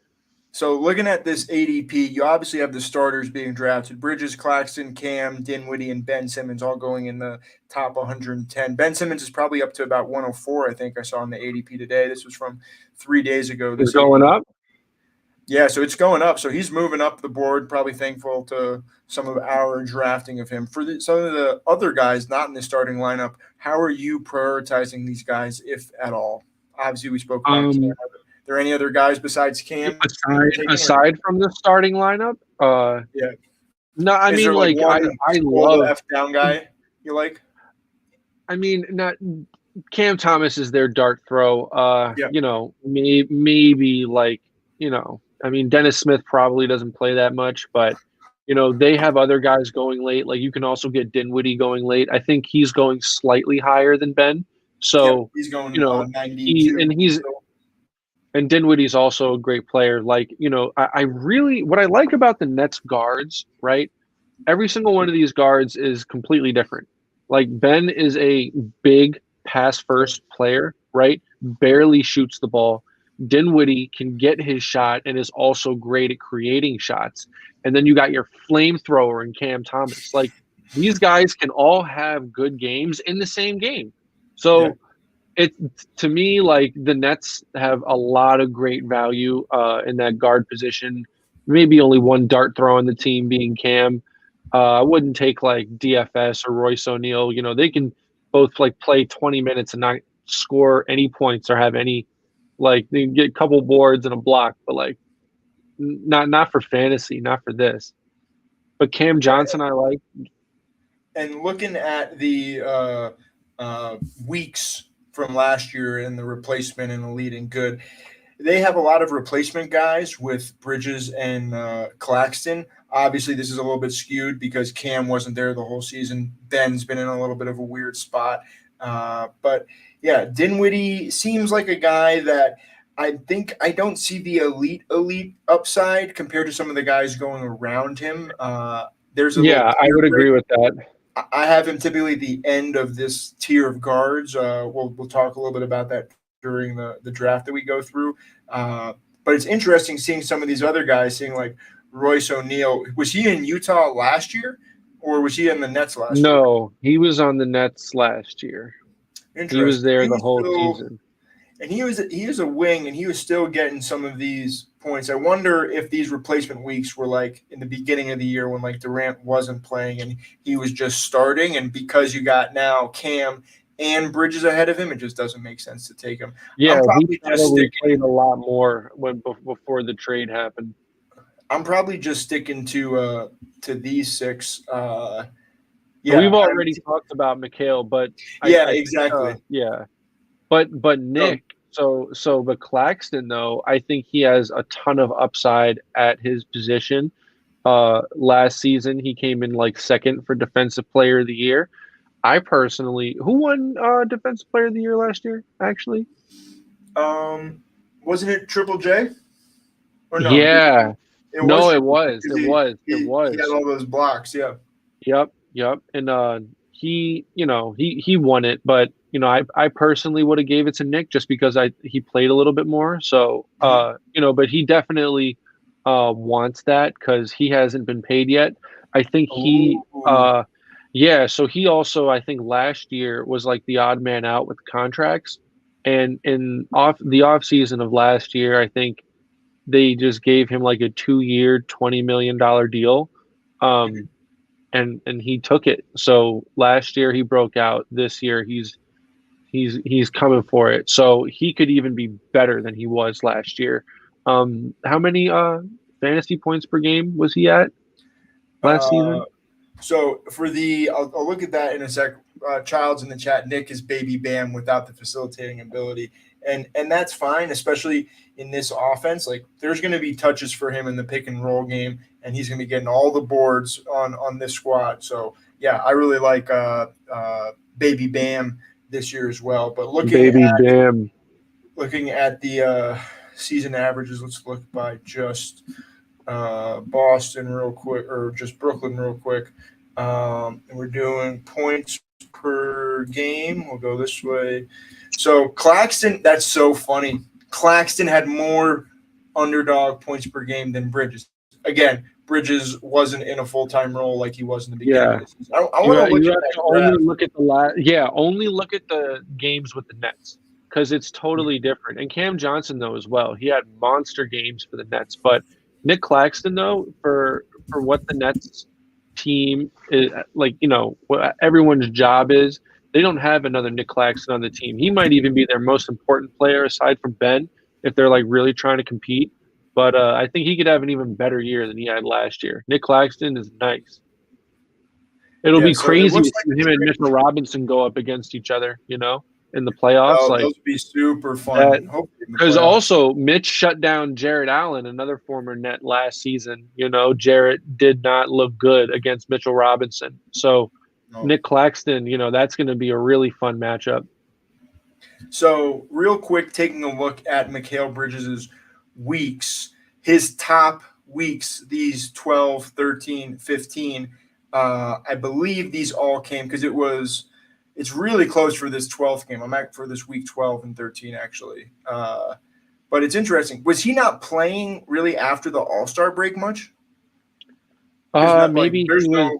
so looking at this ADP, you obviously have the starters being drafted: Bridges, Claxton, Cam, Dinwiddie, and Ben Simmons all going in the top 110. Ben Simmons is probably up to about 104. I think I saw in the ADP today. This was from 3 days ago. Is This going ADP. up. Yeah, so it's going up. So he's moving up the board. Probably thankful to some of our drafting of him. For some of the other guys not in the starting lineup, how are you prioritizing these guys, if at all? Obviously, we spoke about Cam. Um, Are there any other guys besides Cam you're taking? Or aside from the starting lineup, yeah, no, I is mean there like like one I solo love. F down guy you like? I mean, not Cam Thomas is their dart throw. Yeah, Maybe like I mean, Dennis Smith probably doesn't play that much, but they have other guys going late. Like you can also get Dinwiddie going late. I think he's going slightly higher than Ben. yep. So, He's you going know, he 92. and he's So and Dinwiddie's also a great player. Like, I really what I like about the Nets guards, right? Every single one of these guards is completely different. Like Ben is a big pass yeah, first player, right? Barely shoots the ball. Dinwiddie can get his shot and is also great at creating shots. And then you got your flamethrower in Cam Thomas. Like these guys can all have good games in the same game. yeah. So it to me like the Nets have a lot of great value in that guard position. Maybe only one dart throw on the team being Cam. I wouldn't take like DFS or Royce O'Neal. They can both like play 20 minutes and not score any points or have any like they can get a couple boards and a block, but like not for fantasy, not for this. But Cam Yeah. Johnson, I like. And looking at the weeks from last year and the replacement and elite and good, they have a lot of replacement guys with Bridges and Claxton. Obviously, this is a little bit skewed because Cam wasn't there the whole season. Ben's been in a little bit of a weird spot. But yeah, Dinwiddie seems like a guy that I think I don't see the elite upside compared to some of the guys going around him. There's a little Yeah, I tier would break. agree with that. I have him typically at the end of this tier of guards. We'll talk a little bit about that during the draft that we go through. Uh, but it's interesting seeing some of these other guys, seeing like Royce O'Neal. Was he in Utah last year, or was he in the Nets last year? No, he was on the Nets last year. He was Interesting. there He the was whole still season. and he is a wing, and he was still getting some of these points. I wonder if these replacement weeks were like in the beginning of the year when like Durant wasn't playing and he was just starting, and because you got now Cam and Bridges ahead of him, it just doesn't make sense to take him. Yeah, I'm he probably just probably sticking. played a lot more before the trade happened. I'm probably just sticking to these six. And we've Yeah, already talked about Mikhail, but yeah, I think exactly. yeah. But No, Nick, but Claxton though, I think he has a ton of upside at his position. Last season he came in like second for defensive player of the year. I personally, who won defensive player of the year last year, actually? um, wasn't it Triple J or no? Yeah. It was No, it Triple J was. because It he, was. It he had was. all those blocks. Yeah. Yep, yep. And he, he won it, but I personally would have gave it to Nick just because he played a little bit more. So, Hmm. but he definitely wants that because he hasn't been paid yet. I think Ooh. yeah, so he also I think last year was like the odd man out with contracts. And in off season of last year, I think they just gave him like a 2-year, $20 million deal. Um, and he took it. So last year he broke out. This year he's coming for it. So he could even be better than he was last year. How many fantasy points per game was he at last Uh, season? so I'll look at that in a sec. Child's in the chat. Nick is baby Bam without the facilitating ability, and that's fine, especially in this offense. Like there's going to be touches for him in the pick and roll game, and he's going to be getting all the boards on this squad. So yeah, I really like baby Bam this year as well. But Baby Bam. looking at the season averages, let's look by just Boston real quick, or just Brooklyn real quick. And we're doing points per game. We'll go this way. So Claxton, that's so funny. Claxton had more underdog points per game than Bridges. Again, Bridges wasn't in a full time role like he was in the beginning of Yeah. the season. I want to look You at have that to only graph. look at only look at the games with the Nets because it's totally different. And Cam Johnson though as well, he had monster games for the Nets. But Nick Claxton though, for what the Nets team is like, what everyone's job is, they don't have another Nick Claxton on the team. He might even be their most important player aside from Ben if they're like really trying to compete. But I think he could have an even better year than he had last year. Nick Claxton is nice. It'll Yeah, be so it crazy looks to like see the him and trade. Mitchell Robinson go up against each other, in the playoffs. Oh, Like those would be super that. fun. Hopefully in the Because playoffs. also, Mitch shut down Jarrett Allen, another former net last season. Jarrett did not look good against Mitchell Robinson. So, No. Nick Claxton, that's going to be a really fun matchup. So, real quick, taking a look at Mikal Bridges' weeks, his top weeks, these 12, 13, 15, I believe these all came because it's really close for this 12th game. I'm at for this week 12 and 13, actually. But it's interesting. Was he not playing really after the All-Star break much? Maybe he There's was, no.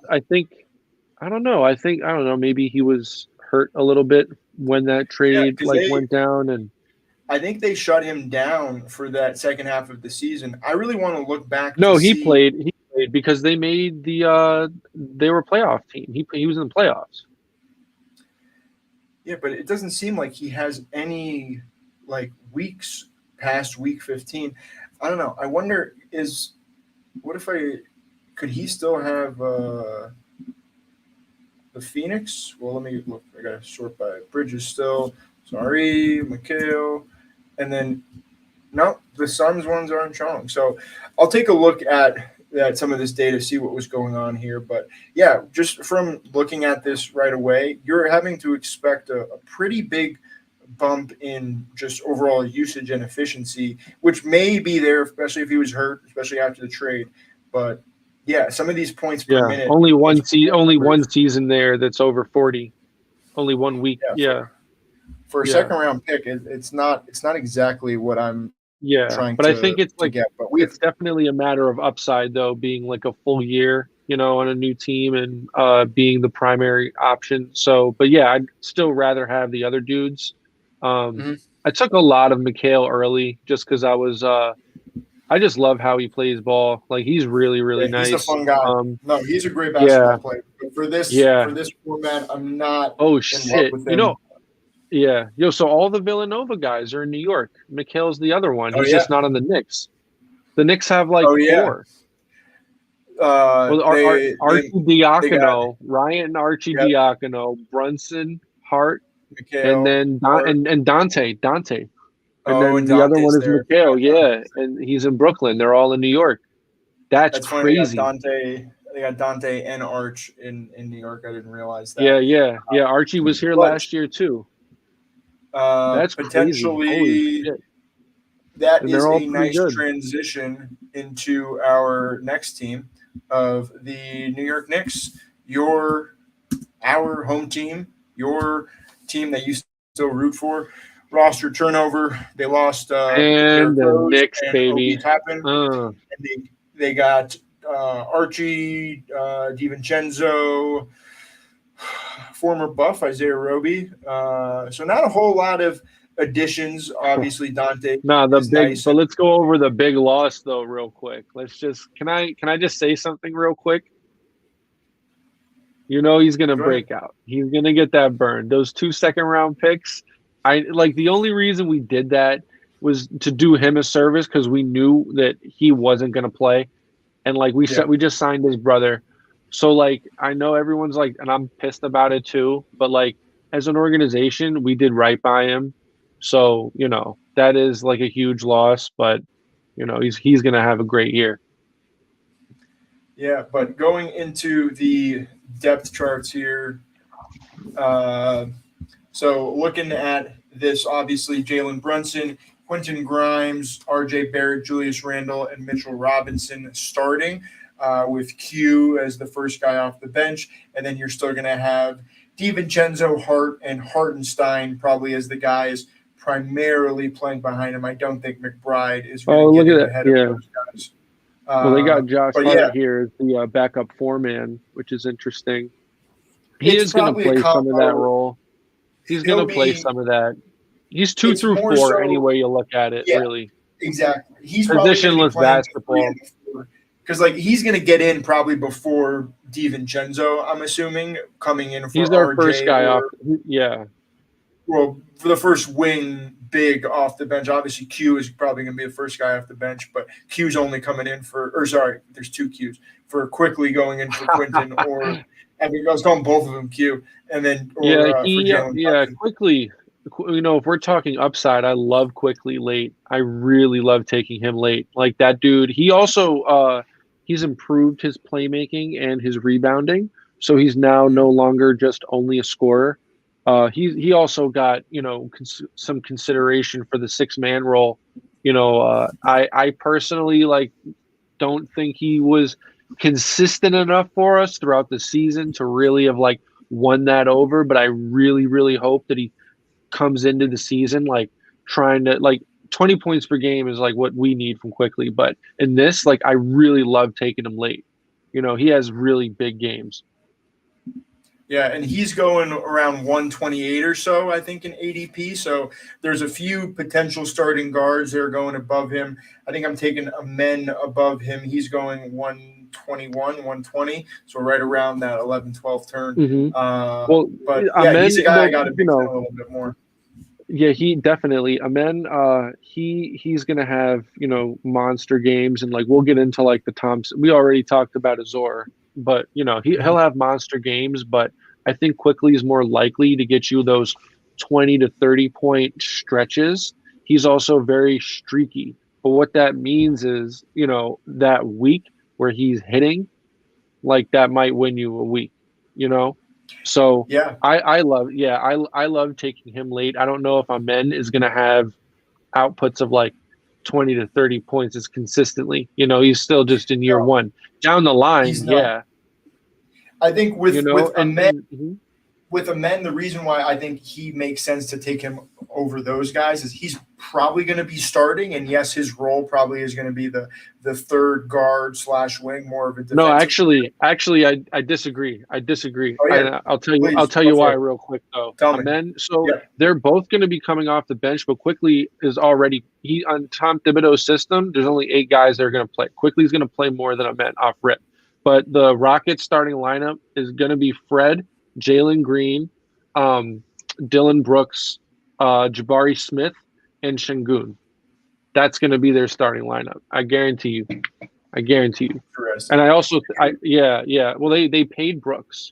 I don't know. I don't know. Maybe he was hurt a little bit when that Yeah, trade because went down. And I think they shut him down for that second half of the season. I really want to look back to no, he see. played. He played because they made they were a playoff team. He was in the playoffs. Yeah, but it doesn't seem like he has any weeks past week 15. I don't know. I wonder what if I could he still have the Phoenix? Well, let me look. I gotta sort by Bridges still. Sorry, Mikhail, and then no, the Suns ones aren't showing. So I'll take a look at some of this data, see what was going on here. But yeah, just from looking at this right away, you're having to expect a pretty big bump in just overall usage and efficiency, which may be there, especially if he was hurt, especially after the trade. But yeah, some of these points per Yeah, minute. only one season there that's over 40. Only 1 week. Yeah, Yeah, for a yeah, second round pick, it's not exactly what I'm yeah. trying But I think it's to like get. But we have it's definitely a matter of upside though, being like a full year, on a new team and being the primary option. So, but yeah, I'd still rather have the other dudes. Um, mhm. I took a lot of Mikhail early just because I just love how he plays ball. Like he's really, really Yeah, he's a nice. fun guy. No, he's a great Yeah, basketball player. But for this yeah. format, I'm not Oh in love shit. with him Yeah. Yo, so all the Villanova guys are in New York. Mikhail's the other one. Oh He's yeah, just not on the Knicks. The Knicks have like oh yeah. four. Well, They Archie they got Diacono, Ryan and Archie yep, Diacono, Brunson, Hart, and Mikhail, then Hart. and Dante, and Oh, and then the other one Dante's is there. Mikhail. Forgot Yeah, Dante's there. and he's in Brooklyn. They're all in New York. That's That's funny. They got crazy. Dante. They got Dante and Arch in New York. I didn't realize that. Yeah. Archie was here But last year too. That's crazy. Holy potentially, shit! that And they're is all a pretty nice good. transition into our next team of the New York Knicks. Our home team, your team that you still root for. Roster turnover. They lost And Derrick the Rose Knicks, and Obi baby. Toppin, Uh, and they got Archie DiVincenzo, former Buff Isaiah Roby. So not a whole lot of additions. Obviously, Dante nah, the is big. nice. But And let's go over the big loss though, real quick. Let's just. Can I just say something real quick? You know he's gonna go ahead. break out. He's gonna get that burn. Those 2 second round picks. I like the only reason we did that was to do him a service because we knew that he wasn't gonna play, and like we Yeah, said, we just signed his brother. So like I know everyone's like, and I'm pissed about it too. But like as an organization, we did right by him. So that is like a huge loss, but he's gonna have a great year. yeah. But going into the depth charts here, uh, so looking at this, obviously Jalen Brunson, Quentin Grimes, R.J. Barrett, Julius Randle, and Mitchell Robinson starting with Q as the first guy off the bench, and then you're still going to have DiVincenzo, Hart, and Hartenstein probably as the guys primarily playing behind him. I don't think McBride is going to Oh, get look at in that! ahead of Yeah. those guys. Well, they got Josh But yeah, Hart here as the backup four-man, which is interesting. He it's is going to probably a play some of that combo. role. He's going He'll to play be. some of that. He's two It's through more four any so. way you look at it, Yeah, really. exactly. He's probably going to be Positionless playing the three and basketball. the four because, like, he's going to get in probably before DiVincenzo. I'm assuming coming in He's for our first RJ guy off. or Yeah. well for the first wing big off the bench. Obviously, Q is probably going to be the first guy off the bench, but Q's only coming in for or sorry, there's two Qs for quickly going in for Quinton or I mean I was calling both of them Q and then Yeah, or for Jalen Brunson. quickly. If we're talking upside, I love quickly late. I really love taking him late. Like that dude, he also he's improved his playmaking and his rebounding. So he's now no longer just only a scorer. He also got, some consideration for the six-man role. I personally like don't think he was consistent enough for us throughout the season to really have like won that over. But I really, really hope that he comes into the season like trying to like 20 points per game is like what we need from quickly. But in this, like I really love taking him late. He has really big games. Yeah, and he's going around 128 or so, I think, in ADP. So there's a few potential starting guards that are going above him. I think I'm taking a men above him. He's going 121, 120. So right around that 11, 12 turn. Hmm. Uh, Well, but yeah, Amen. he's a guy I Well, got to mix in a little bit more. yeah, he definitely. Amen. He's gonna have monster games, and like we'll get into like the Thompson. We already talked about Azor, but he'll have monster games. But I think quickly is more likely to get you those 20 to 30 point stretches. He's also very streaky. But what that means is that week where he's hitting, like that might win you a week. You know, so Yeah. I love, yeah, I love taking him late. I don't know if Amen is going to have outputs of like 20 to 30 points as consistently. He's still just in year No, one. Down the line, he's not. yeah, I think with Ahmed, and mhm. with Amen, the reason why I think he makes sense to take him over those guys is he's probably going to be starting, and yes, his role probably is going to be the third guard slash wing, more of a No, defensive. actually, I disagree. I disagree. Oh yeah, I'll please tell go you for why it. real quick though. Tell me. Amen. So Yeah, they're both going to be coming off the bench, but quickly is already he on Tom Thibodeau's system. There's only 8 guys that are going to play. Quickly is going to play more than Amen off rip. But the Rockets starting lineup is going to be Fred, Jalen Green, um, Dylan Brooks, Jabari Smith, and Şengün. That's going to be their starting lineup. I guarantee you. I guarantee you. And Interesting. I also, yeah. Well, they paid Brooks,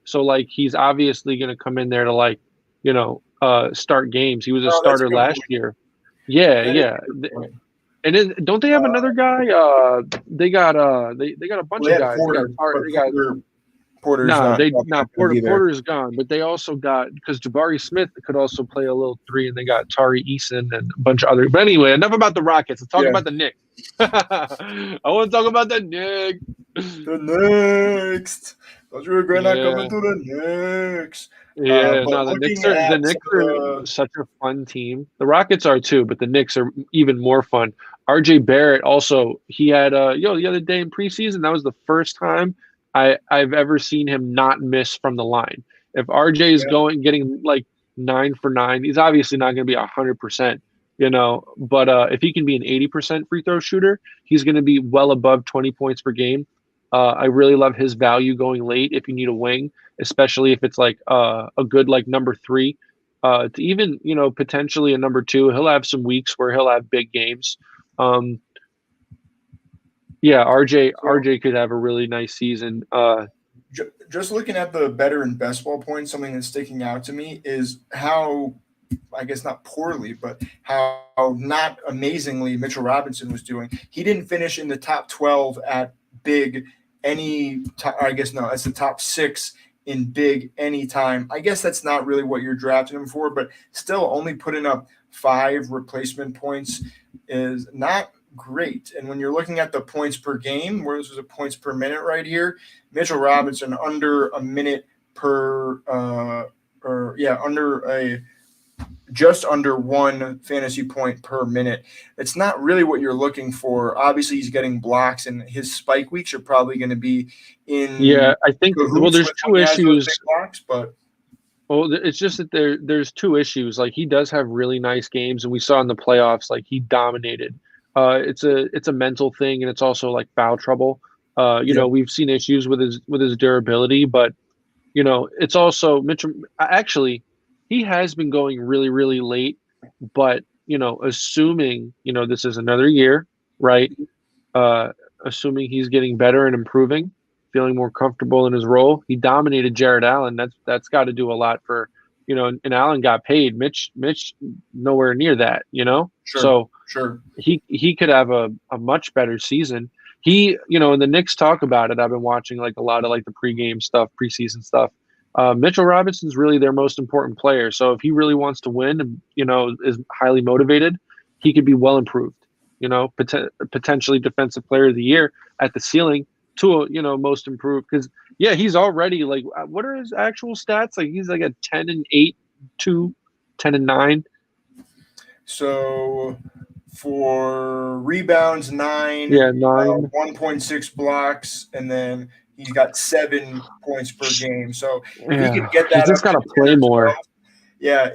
so like he's obviously going to come in there to like, start games. He was a Oh, that's a starter good last point. year. Yeah, That is yeah. a good point. And then don't they have another guy? They got a Well, bunch they of had guys. Porter, but They got Porter's no, not they probably no not going to be there. Porter's gone, but they also got because Jabari Smith could also play a little three, and they got Tari Eason and a bunch of other. But anyway, enough about the Rockets. Let's talk Yeah, about the Knicks. I want to talk about the Knicks. the next. Don't you regret not Yeah, coming to the next? yeah. But No, looking The at some Knicks of are the such a fun team. The Rockets are too, but the Knicks are even more fun. RJ Barrett also he had the other day in preseason. That was the first time I've ever seen him not miss from the line. If RJ is yeah, getting like 9 for 9, he's obviously not going to be 100%, but if he can be an 80% free throw shooter, he's going to be well above 20 points per game. I really love his value going late if you need a wing, especially if it's like a good like number three, to even potentially a number two. He'll have some weeks where he'll have big games. Um, yeah, so RJ could have a really nice season. just looking at the better and best ball points, something that's sticking out to me is how, I guess not poorly, but how not amazingly Mitchell Robinson was doing. He didn't finish in the top 12 at big I guess no, that's the top 6 in big anytime. I guess that's not really what you're drafting him for, but still only putting up 5 replacement points is not great. And when you're looking at the points per game, where this was a points per minute right here, Mitchell Robinson under a minute per under a just under 1 fantasy point per minute. It's not really what you're looking for. Obviously, he's getting blocks, and his spike weeks are probably going to be Yeah, in I think cahoots there's with when two he has those issues. big blocks. But Well, it's just that there's two issues. Like he does have really nice games, and we saw in the playoffs, like he dominated. It's a mental thing, and it's also like foul trouble. yeah, We've seen issues with his durability, but it's also Mitchell. Actually, he has been going really, really late, but assuming this is another year, right? Uh, Assuming he's getting better and improving, feeling more comfortable in his role. He dominated Jared Allen. That's got to do a lot for and Allen got paid. Mitch nowhere near that. sure, So sure. he could have a much better season. He and the Knicks talk about it. I've been watching like a lot of like the pregame stuff, preseason stuff. Mitchell Robinson's really their most important player. So if he really wants to win and is highly motivated, he could be well improved. Potentially defensive player of the year at the ceiling to most improved because yeah, he's already like what are his actual stats? Like he's like a 10-8, 2, 10-9. So for rebounds, 9, Yeah, 9. 1.6 blocks, and then he's got 7 points per game. So if he Yeah, could get he's that just up got to to 10 play or more. 12, yeah,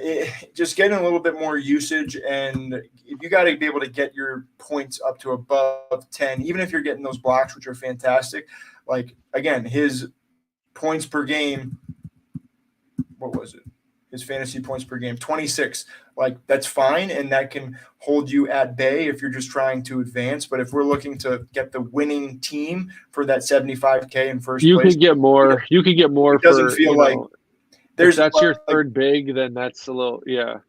just getting a little bit more usage. And if you got to be able to get your points up to above 10, even if you're getting those blocks, which are fantastic, like again, his points per game, what was it? His fantasy points per game, 26. Like that's fine, and that can hold you at bay if you're just trying to advance. But if we're looking to get the winning team for that 75K in first You place, could get more. You could get more it doesn't for feel like if there's that's your like third big, then that's a little yeah.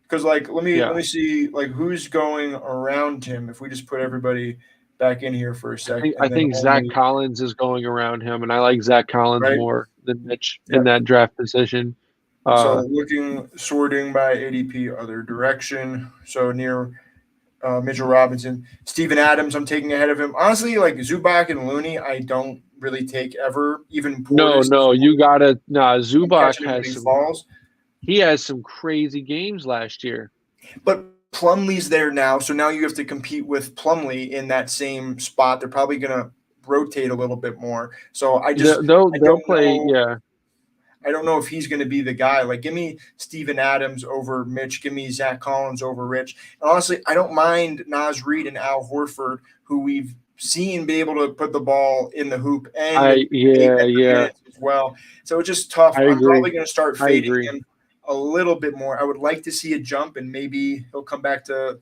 because like let Yeah. me see like who's going around him. If we just put everybody back in here for a sec, I and then think Zach only Collins is going around him, and I like Zach Collins right, more than Mitch yeah. in that draft position. So Uh, looking sorting by ADP other direction. So near Mitchell Robinson, Steven Adams, I'm taking ahead of him. Honestly, like Zubac and Looney, I don't really take ever. Even no, Portis, no, you gotta. Nah, I'm Zubac catching him when he has some. falls. He has some crazy games last year. But Plumlee's there now, so now you have to compete with Plumlee in that same spot. They're probably going to rotate a little bit more. So I They'll don't play. know. Yeah, I don't know if he's going to be the guy. Like, give me Steven Adams over Mitch. Give me Zach Collins over Rich. And honestly, I don't mind Naz Reid and Al Horford, who we've seen be able to put the ball in the hoop and I get yeah the yeah. minutes as well. So it's just tough. I I'm agree. probably going to start I fading agree. him a little bit more. I would like to see a jump, and maybe he'll come back to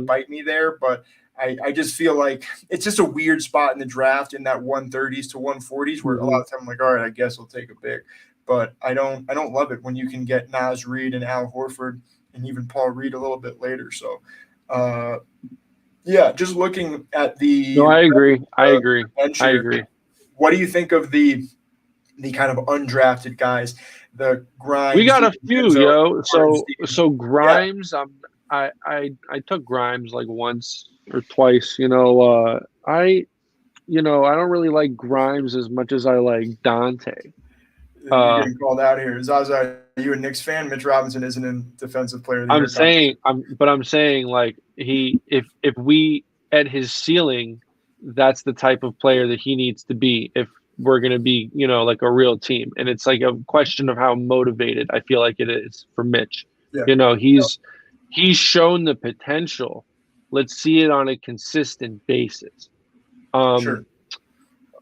bite me there. But I just feel like it's just a weird spot in the draft in that 130s to 140s where a lot of time I'm like, all right, I guess I'll take a pick. But I don't love it when you can get Naz Reid and Al Horford and even Paul Reed a little bit later. So yeah, just looking at the No, I agree. I agree. bench I here, agree. what do you think of the kind of undrafted guys, the Grimes? We got a few, yo. Hardenstein? So Grimes, I took Grimes like once or twice. I don't really like Grimes as much as I like Dante. You're getting called out here. Zaza, are you a Knicks fan? Mitch Robinson isn't in Defensive Player of the Year. I'm saying like if we at his ceiling, that's the type of player that he needs to be if we're going to be, like a real team. And it's like a question of how motivated I feel like it is for Mitch. Yeah. He's shown the potential. Let's see it on a consistent basis. Sure.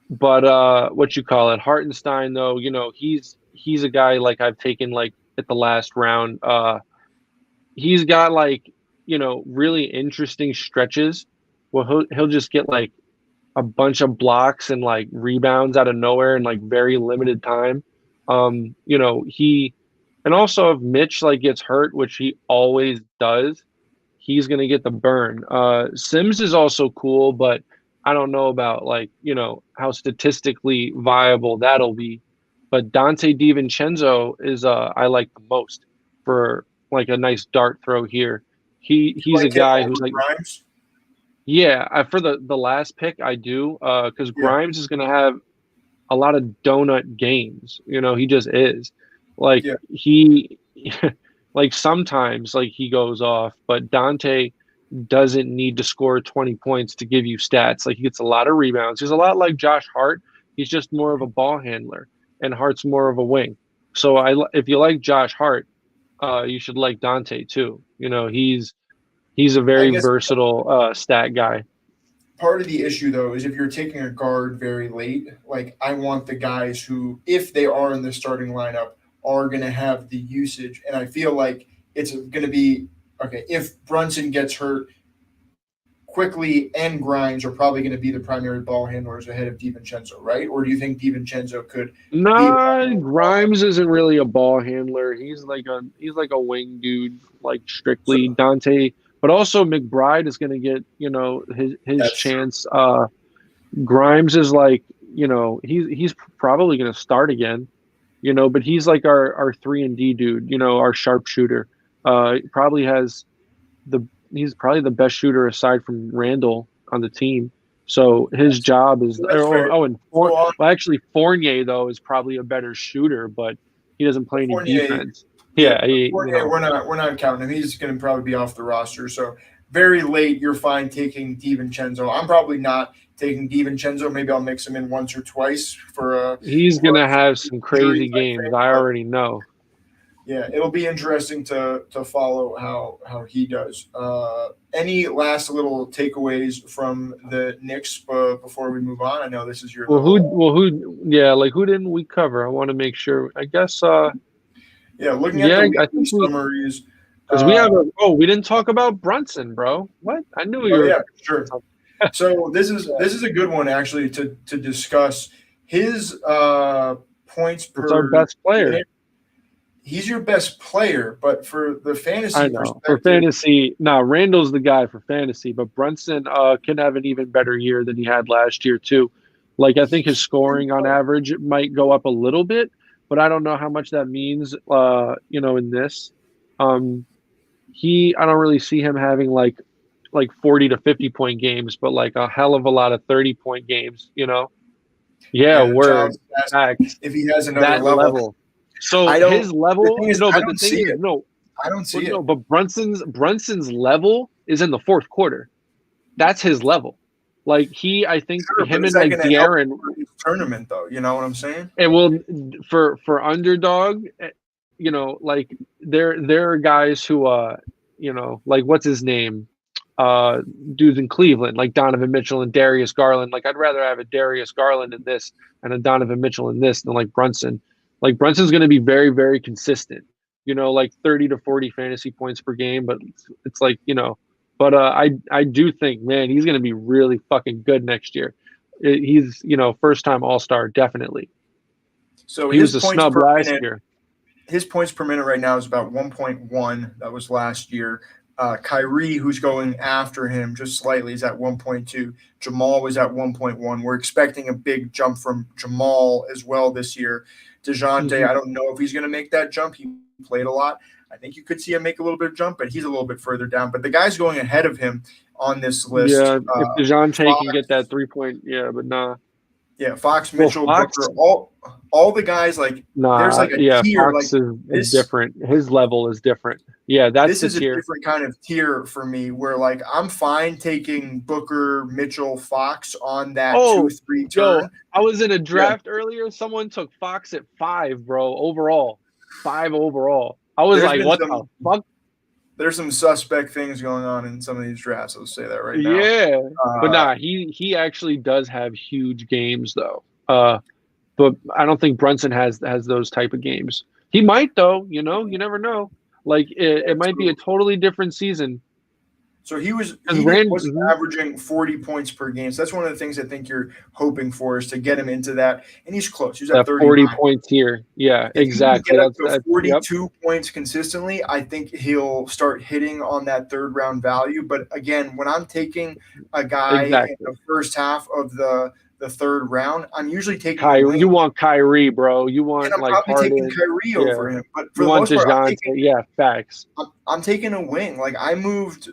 But what you call it, Hartenstein, though, he's a guy like I've taken like at the last round. He's got like, really interesting stretches where he'll just get like a bunch of blocks and like rebounds out of nowhere in like very limited time. And also if Mitch like gets hurt, which he always does, he's gonna get the burn. Sims is also cool, but I don't know about like, how statistically viable that'll be. But Dante DiVincenzo is I like the most for like a nice dart throw here. He's like a guy who's like Grimes? Yeah, for the last pick I do, because Grimes is gonna have a lot of donut games. He just is. Like he like sometimes like he goes off, but Dante doesn't need to score 20 points to give you stats. Like he gets a lot of rebounds. He's a lot like Josh Hart. He's just more of a ball handler, and Hart's more of a wing. So if you like Josh Hart, you should like Dante too. He's a very versatile stat guy. Part of the issue, though, is if you're taking a guard very late, like I want the guys who, if they are in the starting lineup, are going to have the usage. And I feel like it's going to be, okay, if Brunson gets hurt, Quickly and Grimes are probably going to be the primary ball handlers ahead of DiVincenzo, right? Or do you think DiVincenzo could? Grimes isn't really a ball handler. He's like a wing dude, like strictly Dante. But also McBride is going to get his chance. Grimes is like he's probably going to start again, but he's like our 3-and-D dude, our sharpshooter. He's probably the best shooter aside from Randall on the team. So his job is actually Fournier though is probably a better shooter, but he doesn't play any defense. Fournier, we're not counting him. He's going to probably be off the roster. So very late, you're fine taking DiVincenzo. I'm probably not taking DiVincenzo. Maybe I'll mix him in once or twice for He's going to have some crazy games. I already know. Yeah, it'll be interesting to follow how he does. Any last little takeaways from the Knicks before we move on? I know this is your who didn't we cover? I want to make sure. I guess looking at the summaries because we didn't talk about Brunson, bro. What? I knew you were. Yeah, sure. So this is a good one actually to discuss. His points per. It's our best player. He's your best player, but for the fantasy, I know for fantasy. No, Randall's the guy for fantasy, but Brunson can have an even better year than he had last year too. Like I think his scoring on average might go up a little bit, but I don't know how much that means. In this, I don't really see him having like 40 to 50 point games, but like a hell of a lot of 30-point games. Yeah, word. If he has another level. So his level, I don't see it. But Brunson's level is in the fourth quarter. That's his level. Like I think him and like De'Aaron tournament though. You know what I'm saying? And well, for Underdog, like there are guys who like what's his name, dudes in Cleveland like Donovan Mitchell and Darius Garland. Like I'd rather have a Darius Garland in this and a Donovan Mitchell in this than like Brunson. Like Brunson's going to be very, very consistent. like 30 to 40 fantasy points per game, but it's like, but I do think, man, he's going to be really fucking good next year. He's, first time All-Star, definitely. So He was a snub last year. his points per minute right now is about 1.1. That was last year. Kyrie, who's going after him just slightly, is at 1.2. Jamal was at 1.1. We're expecting a big jump from Jamal as well this year. DeJounte, I don't know if he's going to make that jump. He played a lot. I think you could see him make a little bit of jump, but he's a little bit further down. But the guys going ahead of him on this list. Yeah, if DeJounte can get that 3-point, yeah, but nah. Yeah, Fox, Mitchell, Fox, Booker, all the guys like there's like a tier. Fox like is different. His level is different. Yeah, that's this is tier. A different kind of tier for me. Where like I'm fine taking Booker, Mitchell, Fox on that 2-3 turn. Yo, I was in a draft earlier. Someone took Fox at 5, bro. Overall, 5 overall. I was like, what the fuck? There's some suspect things going on in some of these drafts. I'll say that right now. Yeah, but nah, he actually does have huge games though. But I don't think Brunson has those type of games. He might though. You never know. Like it might be a totally different season. So he was averaging 40 points per game. So that's one of the things I think you're hoping for is to get him into that. And he's close. He's at 40 points here. Yeah, if exactly. He can get up to 42 points consistently, I think he'll start hitting on that third round value. But again, when I'm taking a guy in the first half of the third round, I'm usually taking Kyrie. You want Kyrie, bro. You want and I'm probably taking Kyrie over him. But for the most part, facts. I'm taking a wing. Like I moved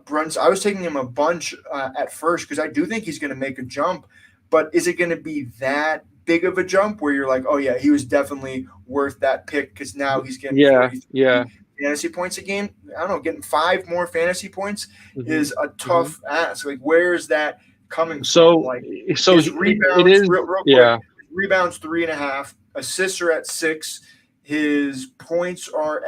Brunson. I was taking him a bunch at first because I do think he's going to make a jump. But is it going to be that big of a jump where you're like, oh yeah, he was definitely worth that pick because now he's getting fantasy points a game? I don't know, getting 5 more fantasy points is a tough ask. Like where is that coming from? Like his rebounds, it is, real quick, rebounds 3.5, assists are at 6, his points are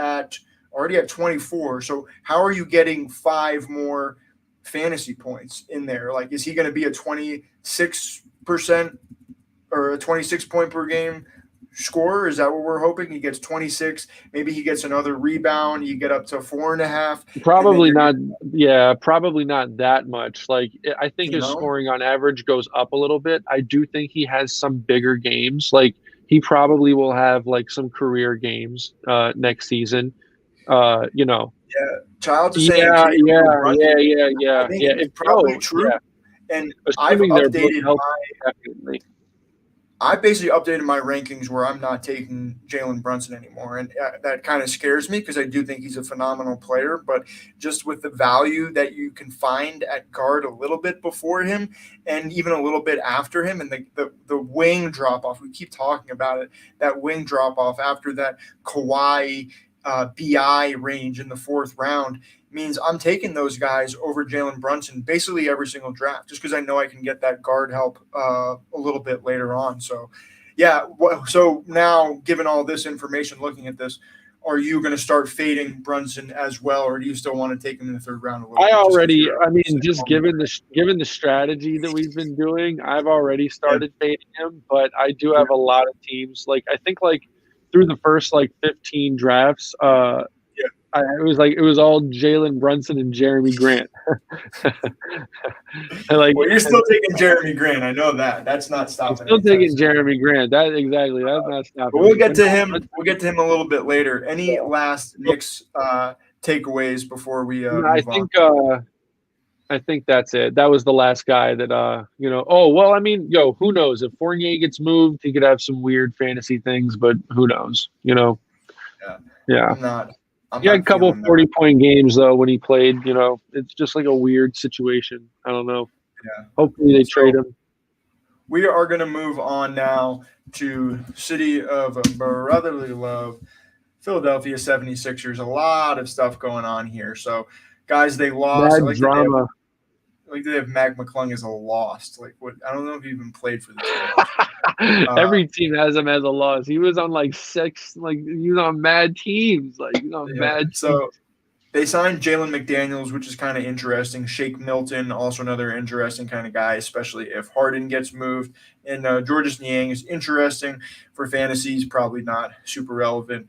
already at 24. So how are you getting 5 more fantasy points in there? Like, is he going to be a 26% or a 26 point per game scorer? Is that what we're hoping? He gets 26. Maybe he gets another rebound. You get up to 4.5. Probably not. Yeah, probably not that much. Like I think his scoring on average goes up a little bit. I do think he has some bigger games. Like he probably will have like some career games next season. Yeah, Child's the same. Yeah. I think it's probably true. Yeah. And I've basically updated my rankings where I'm not taking Jalen Brunson anymore. And that kind of scares me because I do think he's a phenomenal player. But just with the value that you can find at guard a little bit before him and even a little bit after him and the wing drop-off, we keep talking about it, that wing drop-off after that Kawhi BI range in the 4th round means I'm taking those guys over Jalen Brunson basically every single draft just because I know I can get that guard help a little bit later on. So, yeah. So now, given all this information, looking at this, are you going to start fading Brunson as well, or do you still want to take him in the 3rd round? Just given the strategy that we've been doing, I've already started fading him, but I do have a lot of teams. Like I think through the first 15 drafts, it was all Jalen Brunson and Jeremy Grant. You're still taking Jeremy Grant. I know that. That's not stopping. Still taking Jeremy Grant. That's not stopping. But we'll get to him. We'll get to him a little bit later. Any last Knicks takeaways before we move on? I think that's it. That was the last guy that who knows? If Fournier gets moved, he could have some weird fantasy things, but who knows? Yeah. He had a couple 40-point games though when he played. It's just like a weird situation. I don't know. Yeah. Hopefully they trade him. We are going to move on now to City of Brotherly Love, Philadelphia 76ers. A lot of stuff going on here. So, guys, they lost. Drama. They have Mac McClung as a lost. What? I don't know if he even played for the team. Every team has him as a loss. He was on 6. He was on mad teams. So They signed Jalen McDaniels, which is kind of interesting. Shake Milton, also another interesting kind of guy, especially if Harden gets moved. And Georges Niang is interesting for fantasies, probably not super relevant.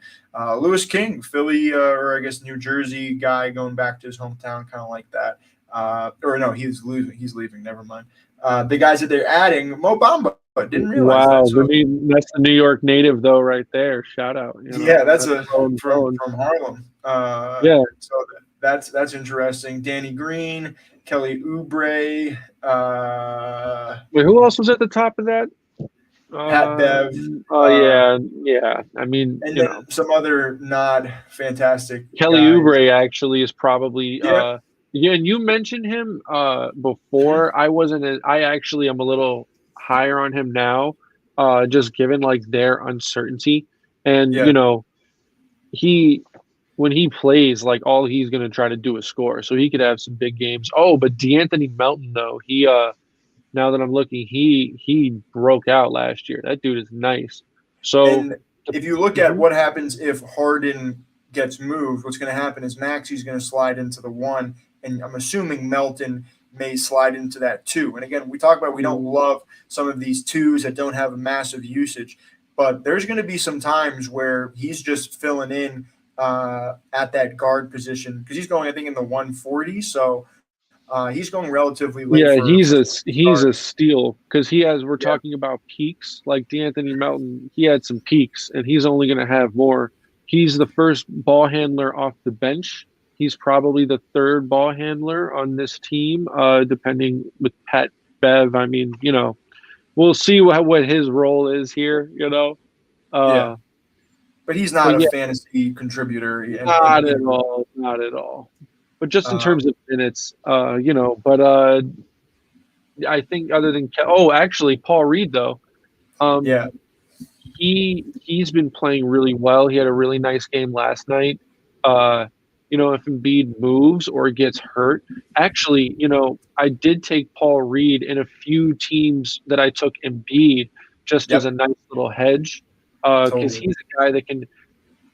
Lewis King, Philly, or I guess New Jersey guy going back to his hometown, kind of like that. Or no, he's leaving. He's leaving. Never mind. The guys that they're adding, Mo Bamba. Didn't realize that. Wow, So that's the New York native though, right there. Shout out. yeah, that's Phone. from Harlem. Yeah. So that's interesting. Danny Green, Kelly Oubre, Wait, who else was at the top of that? Pat Bev, Oh yeah. I mean, and then some other not fantastic Kelly guys. Oubre actually is probably Yeah. yeah, and you mentioned him before. I actually am a little higher on him now, just given like their uncertainty. And Yeah. he when he plays, like all he's gonna try to do is score. So he could have some big games. Oh, but DeAnthony Melton though, he now that I'm looking, he broke out last year. That dude is nice. So And if you look at what happens if Harden gets moved, what's going to happen is Maxi's going to slide into the 1, and I'm assuming Melton may slide into that 2. And again, we talk about we don't love some of these 2s that don't have a massive usage, but there's going to be some times where he's just filling in at that guard position because he's going, I think, in the 140. So he's going relatively late. Yeah, he's a guard. steal because we're talking about peaks. Like DeAnthony Melton, he had some peaks, and he's only going to have more. He's the first ball handler off the bench. He's probably the third ball handler on this team, depending with Pat Bev. I mean, we'll see what his role is here. Yeah. But he's not a yeah, fantasy contributor. not at all. Not at all. But just in terms of minutes, but I think other than actually Paul Reed though, yeah, he's been playing really well. He had a really nice game last night. If Embiid moves or gets hurt, actually, I did take Paul Reed in a few teams that I took Embiid just as a nice little hedge because he's a guy that can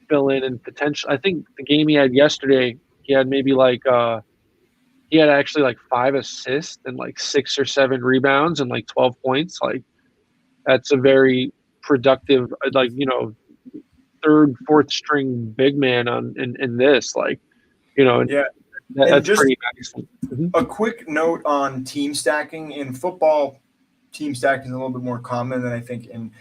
fill in and potential. I think the game he had yesterday, he had maybe he had actually like 5 assists and like 6 or 7 rebounds and like 12 points. Like that's a very productive, third, fourth string big man in this. That's just pretty nice. A quick note on team stacking in football. Team stacking is a little bit more common than I think in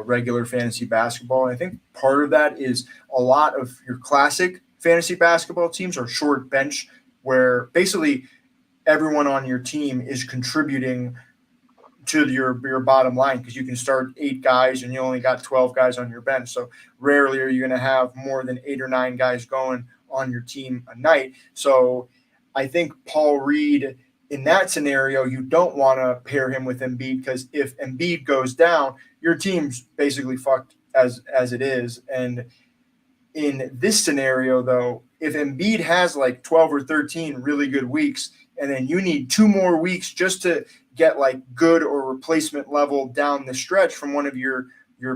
regular fantasy basketball. And I think part of that is a lot of your classic fantasy basketball teams are short bench, where basically everyone on your team is contributing to your bottom line because you can start 8 guys and you only got 12 guys on your bench. So rarely are you going to have more than 8 or 9 guys going on your team a night. So I think Paul Reed, in that scenario, you don't want to pair him with Embiid because if Embiid goes down, your team's basically fucked as it is. And in this scenario, though, if Embiid has like 12 or 13 really good weeks, and then you need 2 more weeks just to get like good or replacement level down the stretch from one of your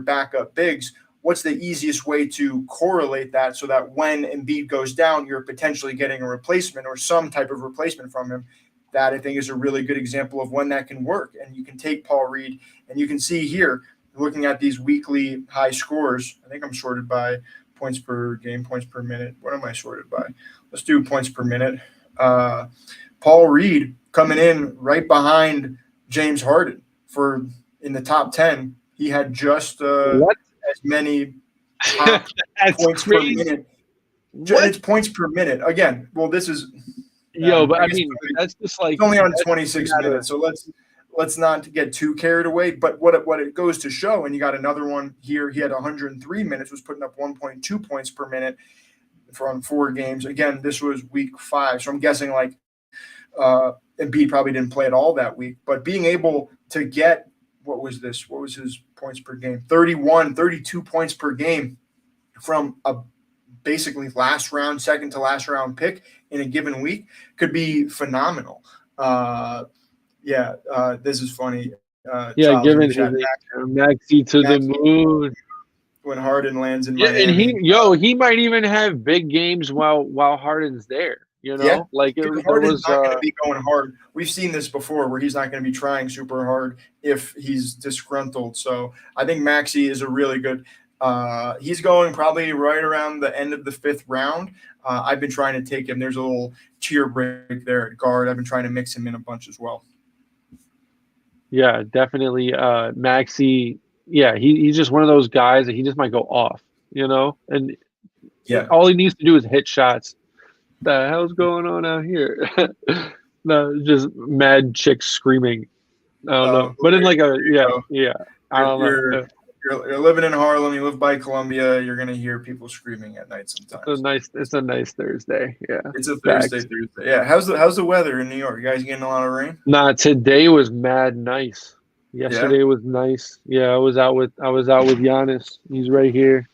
backup bigs, what's the easiest way to correlate that so that when Embiid goes down, you're potentially getting a replacement or some type of replacement from him? That I think is a really good example of when that can work. And you can take Paul Reed, and you can see here, looking at these weekly high scores, I think I'm sorted by points per game, points per minute. What am I sorted by? Let's do points per minute. Paul Reed coming in right behind James Harden in the top 10. He had just as many top points crazy. per minute. It's points per minute. Again, well, this is but I mean, that's just like it's only on 26 minutes. So let's not get too carried away. But what it goes to show, and you got another one here. He had 103 minutes, was putting up 1.2 points per minute from 4 games. Again, this was week 5, so I'm guessing like Embiid probably didn't play at all that week. But being able to get what was his points per game? 32 points per game from a basically second to last round pick in a given week could be phenomenal. This is funny. Given his Maxi to the moon. when Harden lands in Yeah, and Miami. he might even have big games while Harden's there. You Yeah, know, like dude, there Harden's was not going to be going hard. We've seen this before where he's not going to be trying super hard if he's disgruntled. So I think Maxey is a really good. He's going probably right around the end of the 5th round. I've been trying to take him. There's a little tier break there at guard. I've been trying to mix him in a bunch as well. yeah, definitely Maxey. Yeah, he's just one of those guys that he just might go off. You know, and Yeah. all he needs to do is hit shots. The hell's going on out here? No, just mad chicks screaming. I don't know, but in like a There you go. yeah. I You're, don't you're know. you're living in Harlem. You live by Columbia. You're gonna hear people screaming at night sometimes. It's a nice Thursday. Yeah, It's a facts. Thursday. Yeah. How's the weather in New York? You guys getting a lot of rain? Nah, today was mad nice. Yeah. Yesterday was nice. Yeah, I was out with Giannis. He's right here.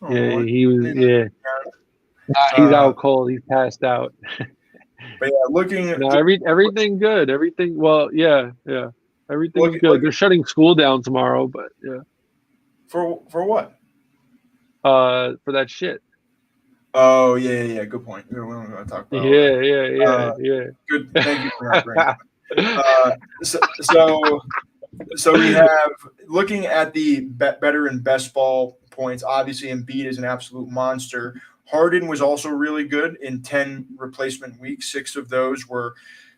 Yeah, Oh, he was. Yeah, he's uh, out cold. He's passed out. but yeah, No, everything good. Everything. Well, yeah. Everything's good. look They're shutting school down tomorrow, but yeah. for what? For that shit. Oh yeah. Good point. We don't want to talk about all that. Yeah. Good. Thank you for not bringing it up. So we have looking at the better and best ball points. Obviously, Embiid is an absolute monster. Harden was also really good in 10 replacement weeks. 6 of those were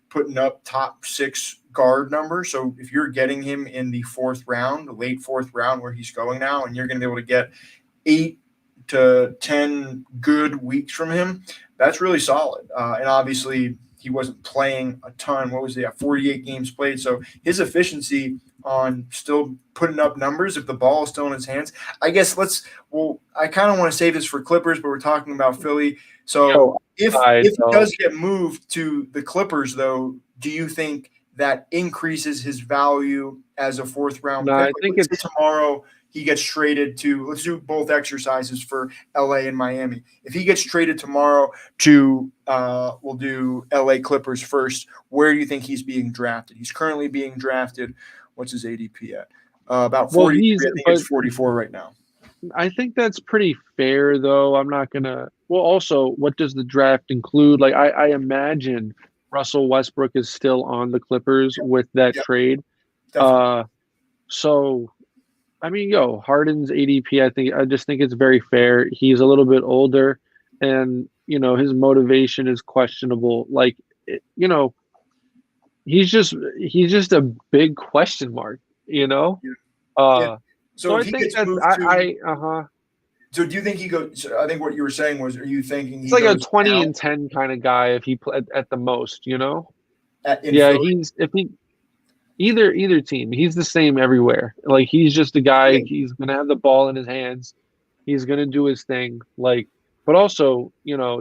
putting up top 6 guard numbers. So if you're getting him in the 4th round, the late 4th round where he's going now, and you're going to be able to get 8 to 10 good weeks from him, that's really solid. And obviously, he wasn't playing a ton. What was he at? 48 games played. So his efficiency on still putting up numbers if the ball is still in his hands. I guess I kind of want to save this for Clippers, but we're talking about Philly. So if he does get moved to the Clippers, though, do you think that increases his value as a 4th round No, pick? I think Let's it's say tomorrow he gets traded to, let's do both exercises for LA and Miami. If he gets traded tomorrow to, we'll do LA Clippers first, where do you think he's being drafted? He's currently being drafted. What's his ADP at? About 43. I think it's 44 right now. I think that's pretty fair, though. I'm not gonna. Well, also, what does the draft include? Like, I imagine Russell Westbrook is still on the Clippers with that trade. Definitely. So, I mean, Harden's ADP. I just think it's very fair. He's a little bit older, and his motivation is questionable. Like, he's just a big question mark. Yeah. So I if he think gets that's moved to, So do you think he goes? I think what you were saying was, are you thinking he's like a 20 and 10 kind of guy if he played at the most, in Philly? Either team, he's the same everywhere. Like, he's just a guy. He's gonna have the ball in his hands. He's gonna do his thing. Like, but also,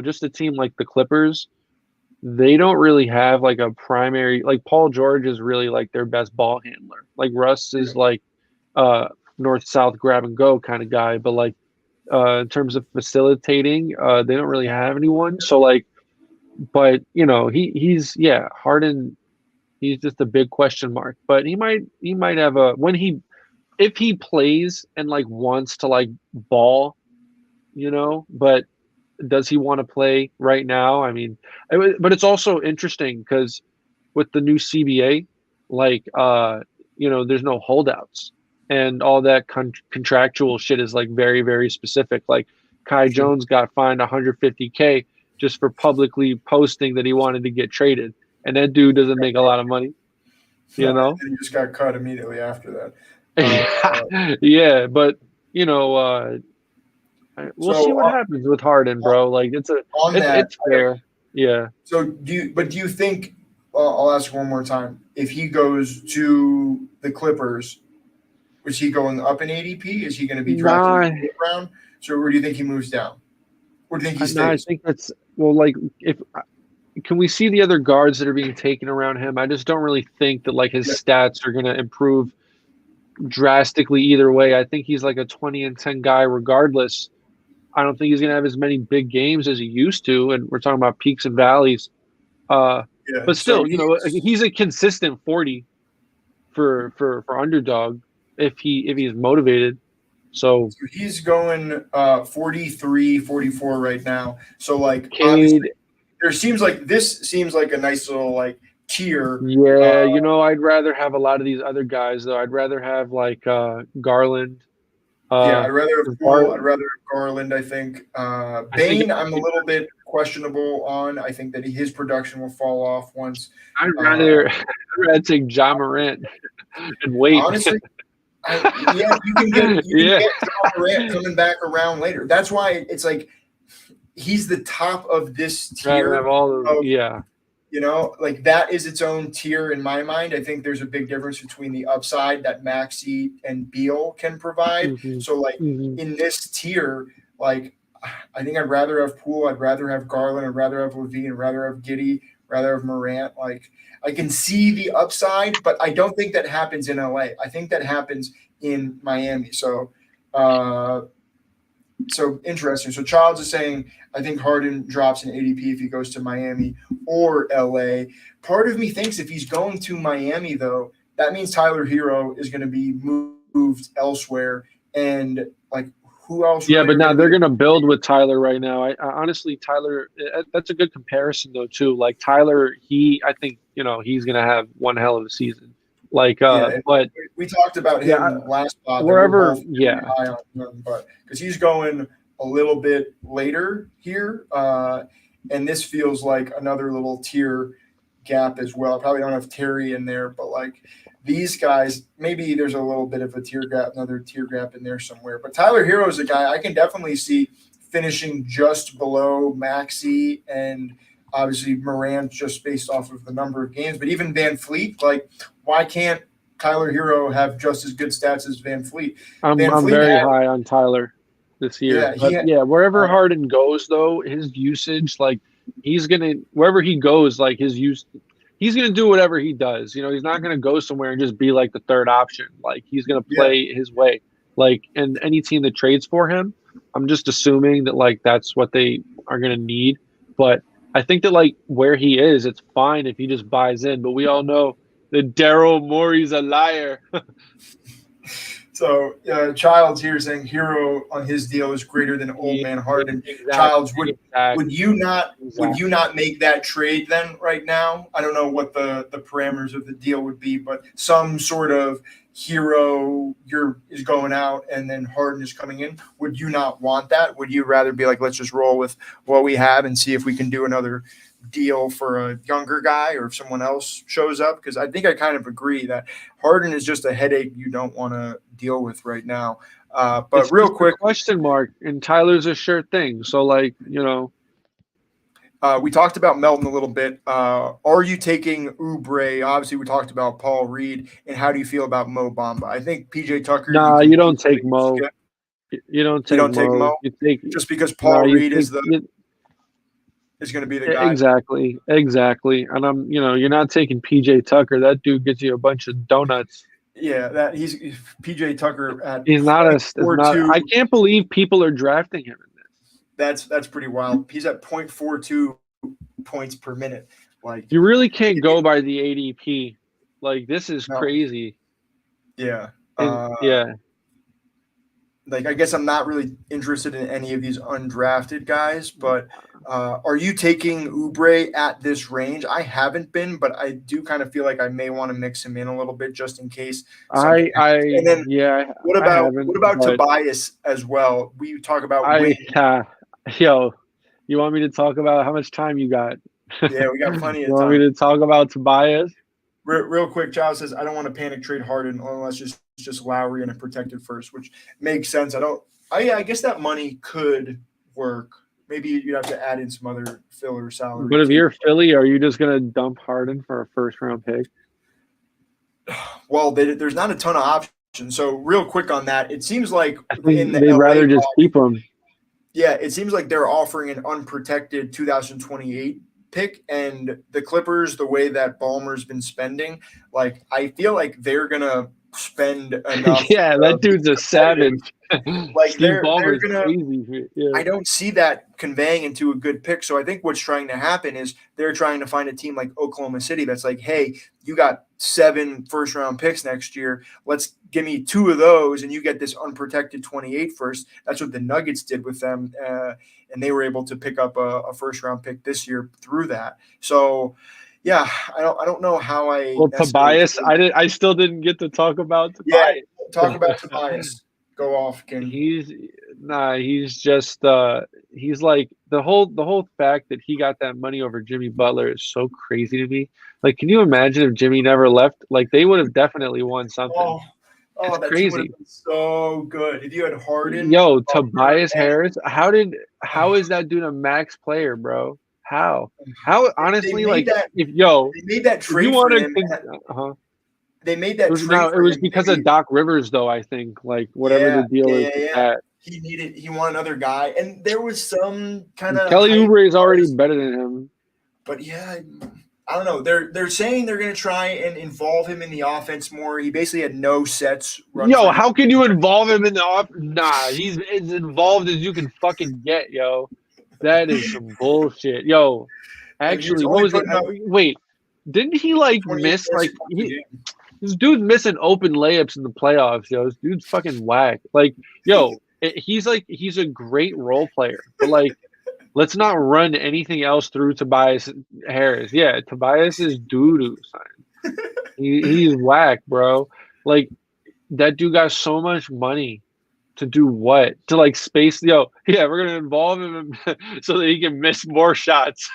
just a team like the Clippers, they don't really have like a primary. Like, Paul George is really like their best ball handler. Like, Russ is like north south grab and go kind of guy, but like in terms of facilitating, they don't really have anyone. So like, but he's Harden. He's just a big question mark. But he might have if he plays and like wants to like ball, But does he want to play right now? I mean, but it's also interesting because with the new CBA, like there's no holdouts and all that contractual shit is like very, very specific. Like, Kai Jones got fined 150K just for publicly posting that he wanted to get traded, and that dude doesn't make a lot of money. And he just got cut immediately after that. Yeah, but we'll see what happens with Harden, bro. Like, it's fair. Yeah. So do you think? I'll ask one more time. If he goes to the Clippers, is he going up in ADP? Is he going to be drafted in the 8th round? So, or do you think he moves down? Or do you think he stays? I think that's like can we see the other guards that are being taken around him? I just don't really think that like his stats are going to improve drastically either way. I think he's like a 20 and 10 guy regardless. I don't think he's going to have as many big games as he used to, and we're talking about peaks and valleys. But still, he's a consistent 40 for Underdog if he's motivated. So he's going 43, 44 right now. So like Cade, obviously this seems like a nice little like tier. yeah, I'd rather have a lot of these other guys though. I'd rather have like Garland. Yeah, Uh, I'd rather have Poole. Gar- I'd rather have Garland. I think I think Bane. I'm a little bit questionable on. I think that his production will fall off once. I'd Uh, rather I'd rather take John Morant and wait. honestly, yeah, you can Yeah, get John Morant coming back around later. That's why it's like he's the top of this rather have tier all the of yeah. like that is its own tier in my mind. I think there's a big difference between the upside that Maxey and Beal can provide. Hmm. So like Hmm. in this tier, like I think I'd rather have Poole, I'd rather have Garland, I'd rather have Levine, I'd rather have Giddy, rather have Morant. Like I can see the upside, but I don't think that happens in LA. I think that happens in Miami. So interesting. So Childs is saying, I think Harden drops in ADP if he goes to Miami or LA. Part of me thinks if he's going to Miami, though, that means Tyler Hero is going to be moved elsewhere. And like, who else Yeah, really but are going now to they're be? going to build with Tyler right now. I honestly, Tyler, that's a good comparison though too. Like Tyler, I think he's going to have one hell of a season. Like, Yeah, but we talked about yeah, him last spot that we're wherever, both very yeah, high on him, but because he's going a little bit later here, and this feels like another little tier gap as well. I probably don't have Terry in there, but like these guys, maybe there's a little bit of a tier gap, another tier gap in there somewhere. But Tyler Hero is a guy I can definitely see finishing just below Maxey and obviously Morant just based off of the number of games. But even Van Fleet, like why can't Tyler Hero have just as good stats as Van Fleet? Van I'm Fleet very had, high on Tyler this year. yeah, he But had, yeah, wherever uh, Harden goes though, his usage, like he's gonna wherever he goes, like he's gonna do whatever he does. He's not gonna go somewhere and just be like the third option. Like he's gonna yeah. play his way. Like and any team that trades for him, I'm just assuming that like that's what they are gonna need. But I think that like where he is, it's fine if he just buys in. But we all know that Daryl Morey's a liar. So Childs here saying Hero on his deal is greater than Old Yeah, Man Harden. exactly, Childs, would exactly, you not exactly. make that trade then right now? I don't know what the parameters of the deal would be, but some sort of Hero is going out and then Harden is coming in. Would you not want that? Would you rather be like, let's just roll with what we have and see if we can do another deal for a younger guy or if someone else shows up? Because I think I kind of agree that Harden is just a headache you don't want to deal with right now. It's But real just a quick, question mark, and Tyler's a sure thing. So, like, we talked about Melton a little bit. Are you taking Oubre? Obviously, we talked about Paul Reed. And how do you feel about Mo Bamba? I think PJ Tucker, you nah, can you don't take easily Mo. skip. You don't You take don't take Mo. Mo You take just because no. Paul You Reed take is going to be the guy. exactly. And you're not taking PJ Tucker. That dude gets you a bunch of donuts. Yeah, that he's PJ Tucker at He's not a. It's not. 0.42. I can't believe people are drafting him in this. That's pretty wild. He's at 0.42 points per minute. Like, You really can't go by the ADP. Like this is no, crazy. yeah. And yeah, Like I guess I'm not really interested in any of these undrafted guys, but are you taking Oubre at this range? I haven't been, but I do kind of feel like I may want to mix him in a little bit just in case something happens. And then yeah, what I about haven't, but Tobias as well? We talk about I, wing. yo, you want me to talk about how much time you got? Yeah, we got plenty You of want me time. to talk about Tobias? Real quick, Giles says I don't want to panic trade Harden unless it's just Lowry and a protected first, which makes sense. I guess that money could work. Maybe you'd have to add in some other filler salary But if too. you're Philly, are you just gonna dump Harden for a first round pick? Well, there's not a ton of options. So real quick on that, it seems like I in think the they'd LA rather just talk, keep him. yeah, it seems like they're offering an unprotected 2028 pick, and the Clippers, the way that Ballmer's been spending, like I feel like they're gonna spend enough. Yeah, To that be dude's a competitive. savage. Like Steve they're Ballmer's gonna. crazy. Yeah. I don't see that conveying into a good pick. So I think what's trying to happen is they're trying to find a team like Oklahoma City that's like, hey, you got 7 first-round picks next year. Let's give me 2 of those, and you get this unprotected 28 first. That's what the Nuggets did with them, and they were able to pick up a first-round pick this year through that. So, yeah, I don't know how I Well, necessarily Tobias, feel. I still didn't get to talk about Yeah, Tobias. talk about Tobias. Go off, King. He's just he's like the whole fact that he got that money over Jimmy Butler is so crazy to me. Like, can you imagine if Jimmy never left? Like, they would have definitely won something. Oh, It's that team would have crazy. been so good if you had Harden, Yo, Butler, Tobias and Harris, how is that dude a max player, bro? How? How they honestly, made like, that if they made that you trade for want him. to uh They made that trade it for was him. because of Maybe, Doc Rivers though, I think, like, whatever yeah, the deal yeah, is yeah, with yeah. that. He wanted another guy, and there was some kind of Kelly hype Oubre is already buzz, better than him. but yeah, I don't know. They're saying they're going to try and involve him in the offense more. He basically had no sets run Yo, for him. how can you involve him in the off? Nah, he's as involved as you can fucking get, yo. That is some bullshit. Yo, And he was actually, what only was it? putting up Wait, didn't he like 28 miss fantasy points a game. this dude's missing open layups in the playoffs, yo. This dude's fucking whack. Like, yo, he's a great role player, but like, let's not run anything else through Tobias Harris. Yeah, Tobias is doo doo, son. He's whack, bro. Like, that dude got so much money to do what? To like space, yo, yeah, we're gonna involve him so that he can miss more shots.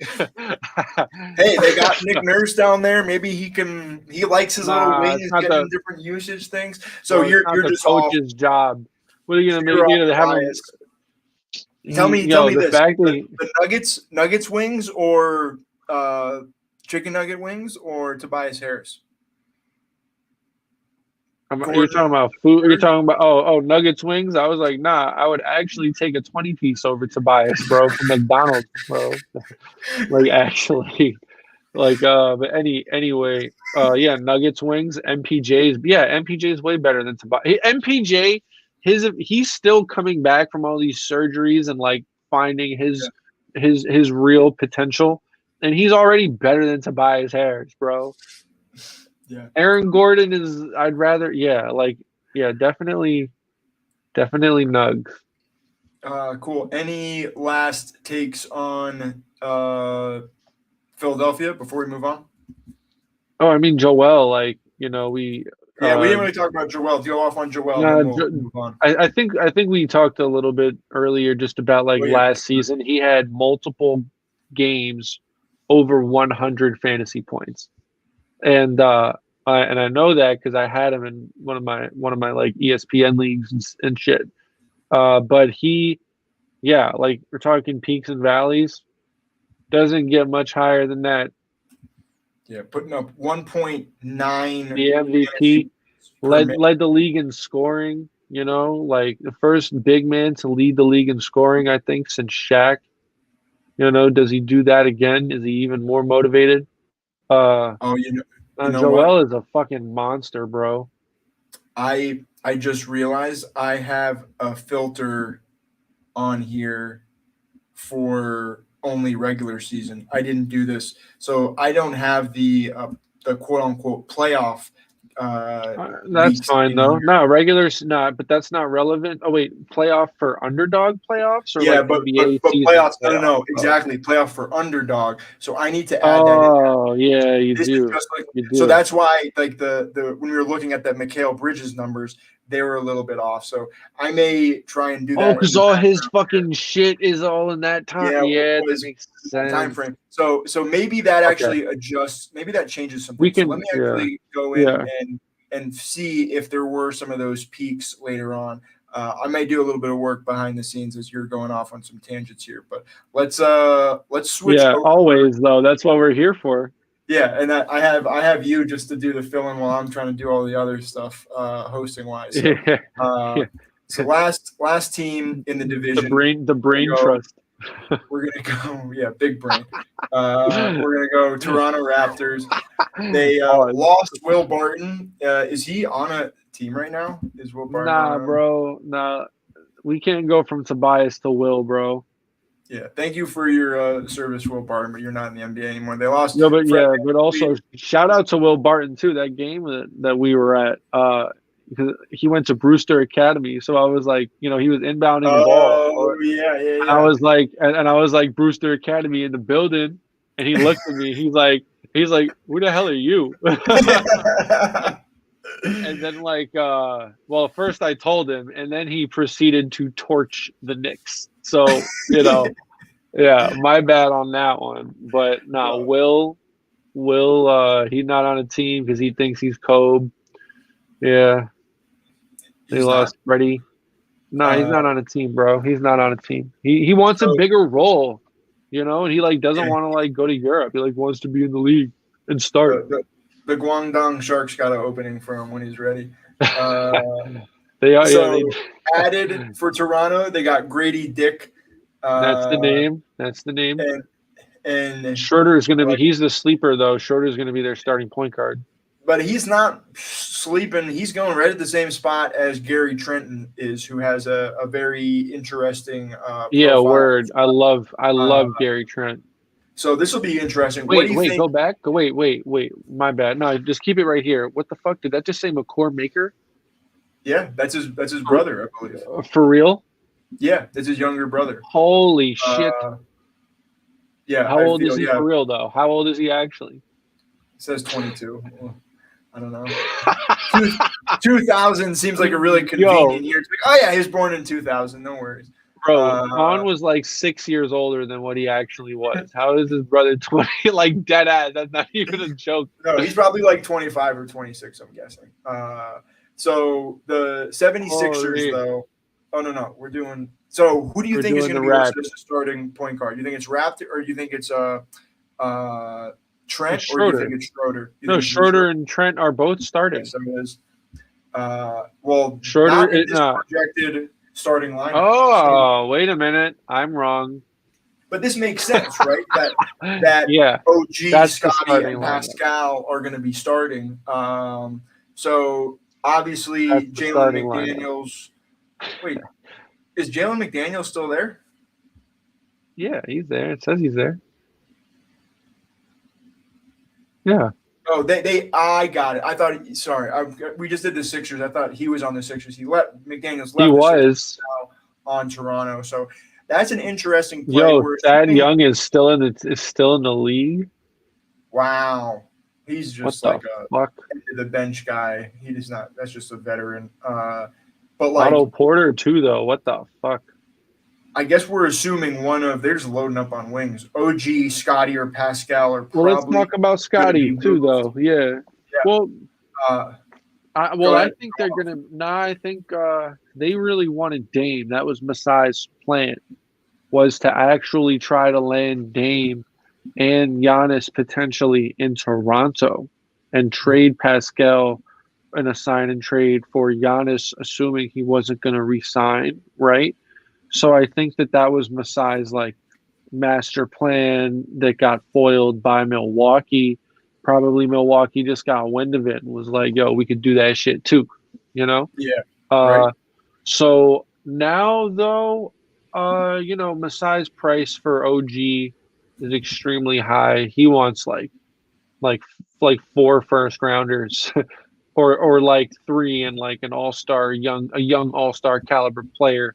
Hey, they got Nick Nurse down there. Maybe he likes his little Nah, it's wings not getting the different usage things. So bro. It's not you're the just off. coach's job. What are you gonna make? You're You're off gonna have him? bias. Tell me The this: fact that the Nuggets wings or chicken nugget wings or Tobias Harris? you're Gordon, talking about food. You're talking about Nuggets wings. I was like, nah. I would actually take a 20 piece over Tobias, bro, from McDonald's, bro. Like, actually. Like, but anyway, yeah, Nuggets wings, MPJ's, yeah, MPJ's way better than Tobias. MPJ, he's still coming back from all these surgeries and like finding yeah, his real potential, and he's already better than Tobias Harris, bro. yeah. Aaron Gordon is, I'd rather, yeah, like, yeah, definitely Nugs. Cool. Any last takes on Philadelphia before we move on? Oh, I mean, Joel, like, we Yeah, we didn't really talk about Joel. Go off on Joel, and no, then we'll move on. I think we talked a little bit earlier just about like Oh yeah, last season. He had multiple games over 100 fantasy points, and I know that because I had him in one of my like ESPN leagues and shit. But yeah, like, we're talking peaks and valleys. Doesn't get much higher than that. yeah, putting up 1.9 The MVP fantasy per minute. led the league in scoring. Like, the first big man to lead the league in scoring, I think, since Shaq. Does he do that again? Is he even more motivated? Oh, you know what? Joel is a fucking monster, bro. I just realized I have a filter on here for only regular season. I didn't do this, so I don't have the quote unquote playoff That's weeks fine in though. here. No, regular's not, but that's not relevant. Oh wait, playoff for underdog playoffs or Yeah, like but NBA season playoffs. No, no, playoff? no. Exactly, playoff for underdog. So I need to add that in. Oh yeah, you This is do. just like You so. do. That's why like the when we were looking at that Mikal Bridges numbers, they were a little bit off. So I may try and do Oh, that in because the all his background. fucking shit is all in that time. Yeah, Yeah, that was makes that time sense. frame. So maybe that Okay, actually adjusts. Maybe that changes some we things. So let can. me Yeah, actually go in yeah, and see if there were some of those peaks later on. I may do a little bit of work behind the scenes as you're going off on some tangents here, but let's switch yeah. over. Always though. That's what we're here for. Yeah, and I have you just to do the fill in while I'm trying to do all the other stuff hosting wise. So Yeah, uh, yeah. so last team in the division. The brain Go trust. We're gonna go, yeah, big brain. We're gonna go Toronto Raptors. They Oh, lost Will Barton. Is he on a team right now? Is Will Barton on nah, a? bro. Nah, we can't go from Tobias to Will, bro. Yeah. Thank you for your service, Will Barton, but you're not in the NBA anymore. They lost No, but Fred yeah, but VanVleet. also shout out to Will Barton too. That game that we were at, because he went to Brewster Academy, so I was like, he was inbounding the ball, Oh yeah, yeah, and I yeah. was like, and I was like Brewster Academy in the building, and he looked at me. He's like, who the hell are you? And then well, first I told him, and then he proceeded to torch the Knicks. So yeah, my bad on that one. But nah, Well, Will, he's not on a team because he thinks he's Kobe. Yeah, they he's not. lost Freddie. No, he's Uh, not on a team, bro. He's not on a team. He wants a so bigger role, and he doesn't yeah, want to go to Europe. He wants to be in the league and start. the Guangdong Sharks got an opening for him when he's ready. Uh, They are, yeah. so added for Toronto, they got Grady Dick. That's the Uh, name. That's the name. and Schroeder is going to be. like, He's the sleeper though. Schroeder is going to be their starting point guard. but he's not sleeping. He's going right at the same spot as Gary Trenton is, who has a very interesting Yeah, profile. word. I love Uh, Gary Trent. so this will be interesting. What do you think? Go back. Go wait. My bad. No, just keep it right here. What the fuck did that just say? McCord Maker? Yeah, that's his brother, I believe. For real? Yeah, that's his younger brother. Holy shit! Yeah, How old is he for real though? How old is he actually? It says 22. I don't know. 2000 seems like a really convenient year. It's like, oh yeah, he was born in 2000. No worries. Bro, Vaughn was 6 years older than what he actually was. How is his brother 20? Dead ass. That's not even a joke. No, he's probably 25 or 26, I'm guessing. So the 76ers, though. Oh, no. We're doing. So who do you think is going to be listed as a starting point guard? You think it's Raptor or you think it's Trent or you think it's Schroeder? No, Schroeder and Trent are both starting. So it is. Well, Schroeder not in this projected starting lineup. Oh, wait a minute. I'm wrong. But this makes sense, right? That yeah, OG, Scotty, and Pascal are going to be starting. So obviously Jalen McDaniels. Wait, is Jalen McDaniels still there? Yeah, he's there. It says he's there. Yeah. Oh, I got it. I thought. We just did the Sixers. I thought he was on the Sixers. McDaniels left. He was on Toronto. So that's an interesting play. Yo, Thad Young is still in the league. Wow, he's just what the bench guy. He does not. That's just a veteran. But Otto Porter too, though. What the fuck? I guess we're assuming they're just loading up on wings. OG, Scotty, or Pascal are probably. Well, let's talk about Scotty too, though. Yeah. Well, I think they're gonna. Nah, I think they really wanted Dame. That was Masai's plan, was to actually try to land Dame and Giannis potentially in Toronto, and trade Pascal in a sign and trade for Giannis, assuming he wasn't going to re-sign, right? So I think that was Masai's master plan that got foiled by Milwaukee. Probably Milwaukee just got wind of it and was like, yo, we could do that shit too, Yeah. Right. So now though, Masai's price for OG is extremely high. He wants like 4 first rounders or 3 and an all-star a young all-star caliber player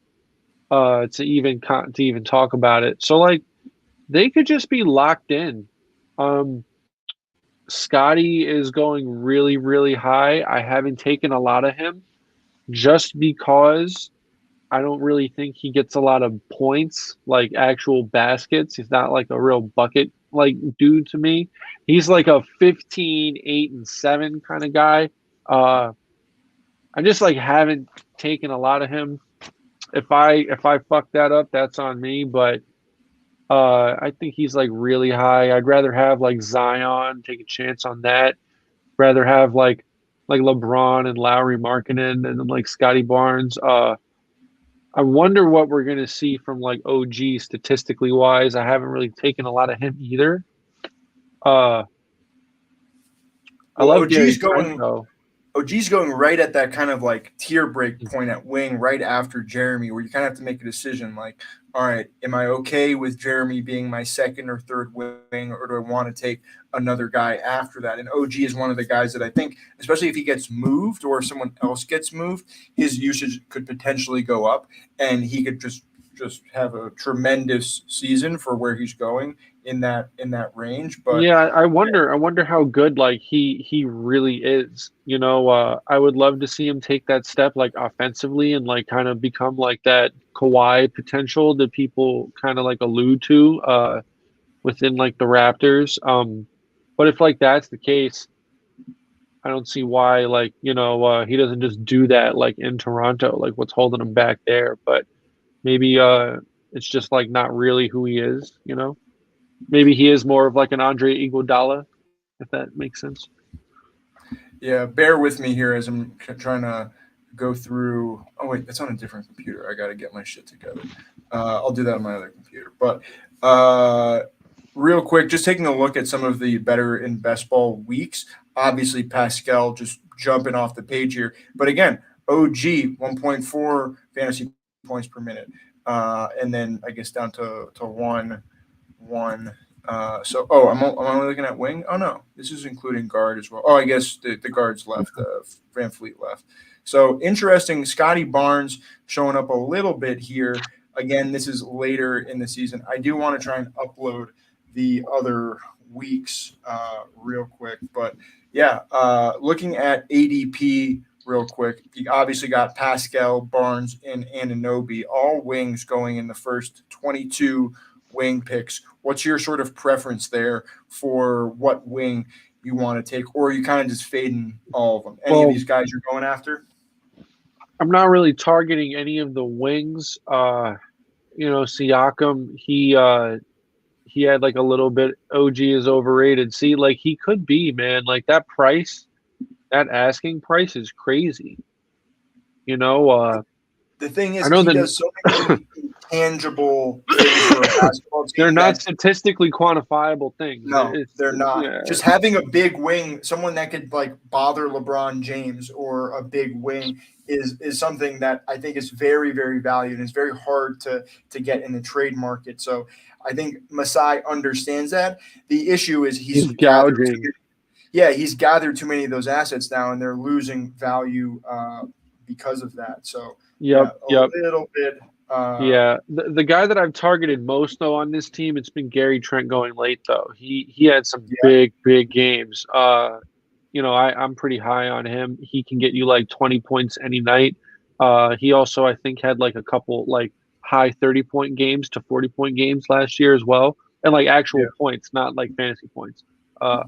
to even talk about it. So they could just be locked in. Scotty is going really, really high. I haven't taken a lot of him just because I don't really think he gets a lot of points, actual baskets. He's not a real bucket dude to me. He's a 15, 8, and 7 kind of guy. I just haven't taken a lot of him. If I fuck that up, that's on me. But I think he's really high. I'd rather have Zion, take a chance on that. Rather have like LeBron and Lowry Markkinen and then Scotty Barnes. I wonder what we're gonna see from like OG statistically wise. I haven't really taken a lot of him either. Uh, I Well, love Gary Trent though. OG's going right at that kind of like tier break point at wing right after Jeremy, where you kind of have to make a decision like, all right, am I okay with Jeremy being my second or third wing, or do I want to take another guy after that? And OG is one of the guys that I think, especially if he gets moved or if someone else gets moved, his usage could potentially go up and he could just have a tremendous season for where he's going in that range. But Yeah, I wonder how good like he really is. I would love to see him take that step like offensively and like kind of become like that Kawhi potential that people kind of like allude to within like the Raptors. But if like that's the case, I don't see why like, he doesn't just do that like in Toronto, like what's holding him back there. But maybe it's just like not really who he is. Maybe he is more of like an Andre Iguodala, if that makes sense. yeah, bear with me here as I'm trying to go through. Oh wait, that's on a different computer. I got to get my shit together. I'll do that on my other computer. But real quick, just taking a look at some of the better in best ball weeks. Obviously, Pascal just jumping off the page here. But again, OG 1.4 fantasy points per minute, and then I guess down to one. I'm only looking at wing. Oh no, this is including guard as well. Oh, I guess the guards left. Van Fleet left. So interesting. Scotty Barnes showing up a little bit here. Again, this is later in the season. I do want to try and upload the other weeks real quick, but yeah, looking at ADP real quick. You obviously got Pascal, Barnes, and Anunoby, all wings going in the first 22 wing picks. What's your sort of preference there for what wing you want to take, or are you kind of just fading all of them? Any of Well, these guys you're going after? I'm not really targeting any of the wings. Siakam, he had like a little bit OG is overrated. See, like he could be, man. Like that price, that asking price is crazy. You know, The thing I is, know he that does so many intangible things for a basketball they're team not that statistically quantifiable things. no, they're not. Yeah, Just having a big wing, someone that could like bother LeBron James or a big wing is something that I think is very, very valued and it's very hard to get in the trade market. So I think Masai understands that. The issue is he's gouging. he's gathered too many of those assets now and they're losing value because of that. So yeah, Yep, a yep. little bit Yeah, the guy that I've targeted most though on this team, it's been Gary Trent going late though. He had some yeah, big games. I'm pretty high on him. He can get you like 20 points any night. He also I think had like a couple like high 30-point games to 40-point games last year as well, and like yeah. actual points, not like fantasy points. Uh,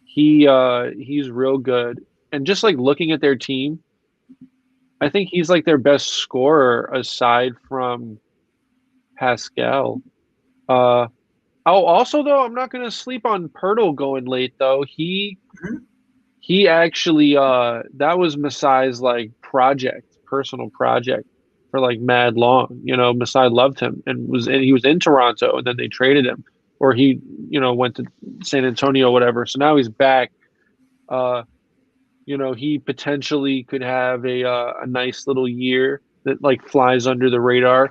he's real good, and just like looking at their team, I think he's like their best scorer aside from Pascal. Uh, also though, I'm not gonna sleep on Pirtle going late though. Mhm. He actually that was Masai's like personal project for like mad long. Masai loved him and he was in Toronto and then they traded him or he, went to San Antonio, whatever. So now he's back. Uh, he potentially could have a nice little year that like flies under the radar.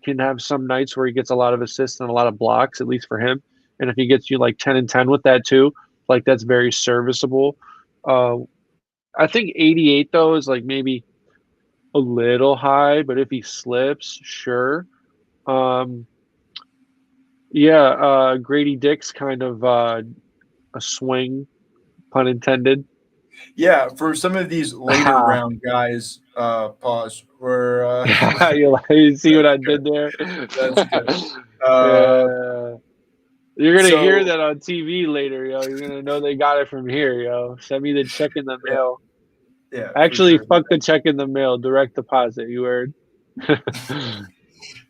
Can have some nights where he gets a lot of assists and a lot of blocks, at least for him. And if he gets you like 10 and 10 with that too, like that's very serviceable. Uh, I think 88 though is like maybe a little high, but if he slips, sure. Um, yeah, Grady Dick's kind of a swing, pun intended. Yeah, for some of these later round guys, pause. We're You see what that's I good. did there? That's good. Uh, Yeah. You're gonna hear so that on TV later, yo. You're gonna know they got it from here, yo. Send me the check in the yeah, mail. yeah, for Actually, sure. fuck the check in the mail. Direct deposit. You heard?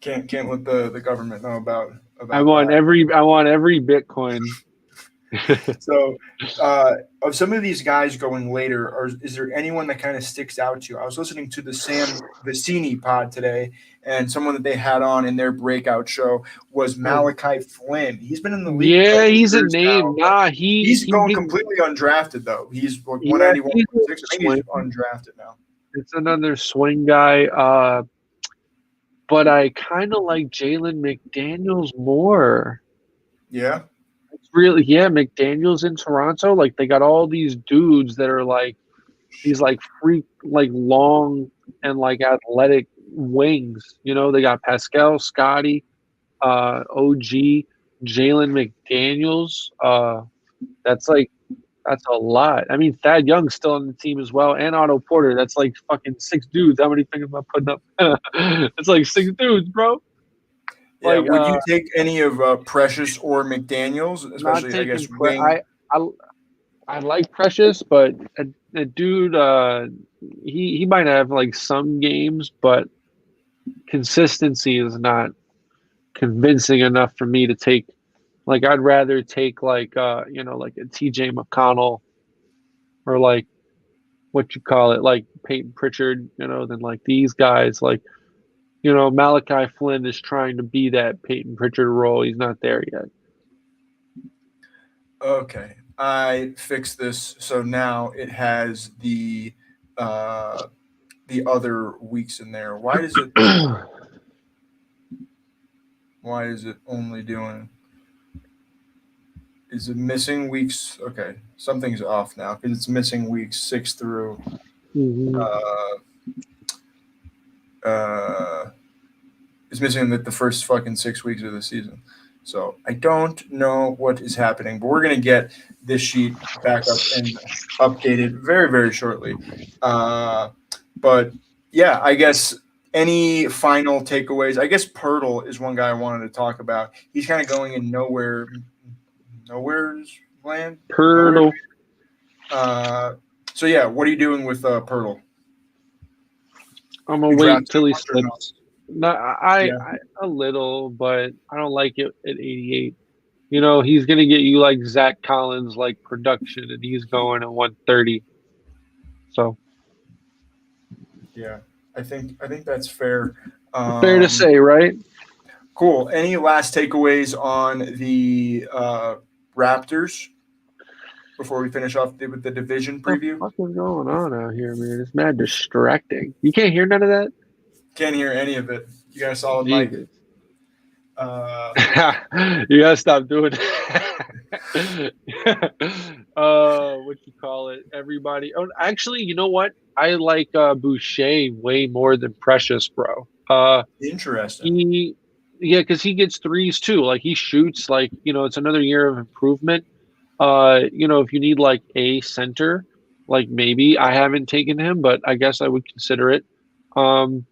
Can't let the government know I about want that. every Bitcoin. So, of some of these guys going later, is there anyone that kind of sticks out to you? I was listening to the Sam Vicini pod today, and someone that they had on in their breakout show was Malachi Flynn. He's been in the league a Yeah, couple he's a years name. now, but Nah, he's he going can. completely undrafted though. He's like Yeah, 191, he's a 196. I think he's swing. undrafted now. It's another swing guy. But I kind of like Jalen McDaniels more. Yeah. It's really, yeah, McDaniels in Toronto. Like they got all these dudes that are like these like freak, like long and like athletic wings. You know, they got Pascal, Scotty, OG, Jalen McDaniels. That's like that's a lot. I mean, Thad Young's still on the team as well, and Otto Porter. That's like fucking six dudes. How many things am I putting up? It's like six dudes, bro. Yeah. Like, Would you take any of Precious or McDaniels, not especially I taking. guess wing? I I like Precious, but a dude, he might have like some games, but consistency is not convincing enough for me to take. Like, I'd rather take like like a TJ McConnell or like what you call it, like Peyton Pritchard, than like these guys. Like, Malachi Flynn is trying to be that Peyton Pritchard role. He's not there yet. Okay, I fixed this so now it has the other weeks in there. Why is it only doing? Is it missing weeks? Okay, something's off now because it's missing weeks 6 through. Mhm. Uh, uh, it's missing the first fucking 6 weeks of the season. So I don't know what is happening, but we're gonna get this sheet back up and updated very, very shortly. Uh, but yeah, I guess any final takeaways? I guess Pirtle is one guy I wanted to talk about. He's kind of going in nowhere's land, nowhere. Pirtle. So yeah, what are you doing with Pirtle? I'm gonna You wait drafted till him he much or no? slips. Not, Yeah, I a little, but I don't like it at 88. He's gonna get you like Zach Collins like production, and he's going at 130. So yeah. I think that's fair. fair to Um, say, right? cool. Any last takeaways on the Raptors before we finish off with the division What the preview? fuck is going on out here, man? It's mad distracting. You can't hear none of that. Can't hear any of it. You got a solid mic. Jesus. Uh, You gotta stop doing it. What you call it? Everybody. Oh, actually, you know what? I like Boucher way more than Precious, bro. interesting. He, yeah, because he gets threes too. Like he shoots. Like it's another year of improvement. If you need like a center, like maybe I haven't taken him, but I guess I would consider it. Um,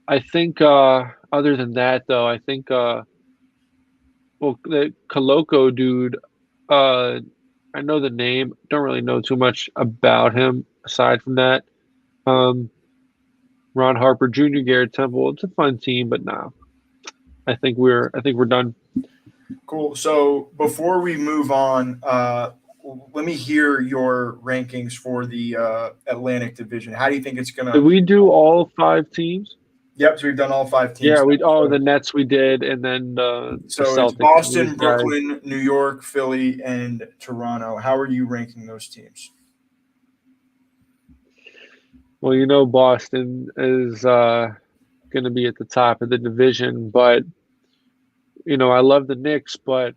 I think other than that, though, I think well, the Coloco dude, uh, I know the name. Don't really know too much about him aside from that. Um, Ron Harper Jr., Garrett Temple. It's a fun team, but nah, I think we're done. Cool. So before we move on, let me hear your rankings for the Atlantic Division. How do you think it's Did gonna? we do all five teams? Yep. So we've done all five Yeah, teams we. now. Oh, So the Nets we did, and then the so it's Celtics and these Boston, guys. Brooklyn, New York, Philly, and Toronto. How are you ranking those teams? Well, Boston is going to be at the top of the division, but I love the Knicks, but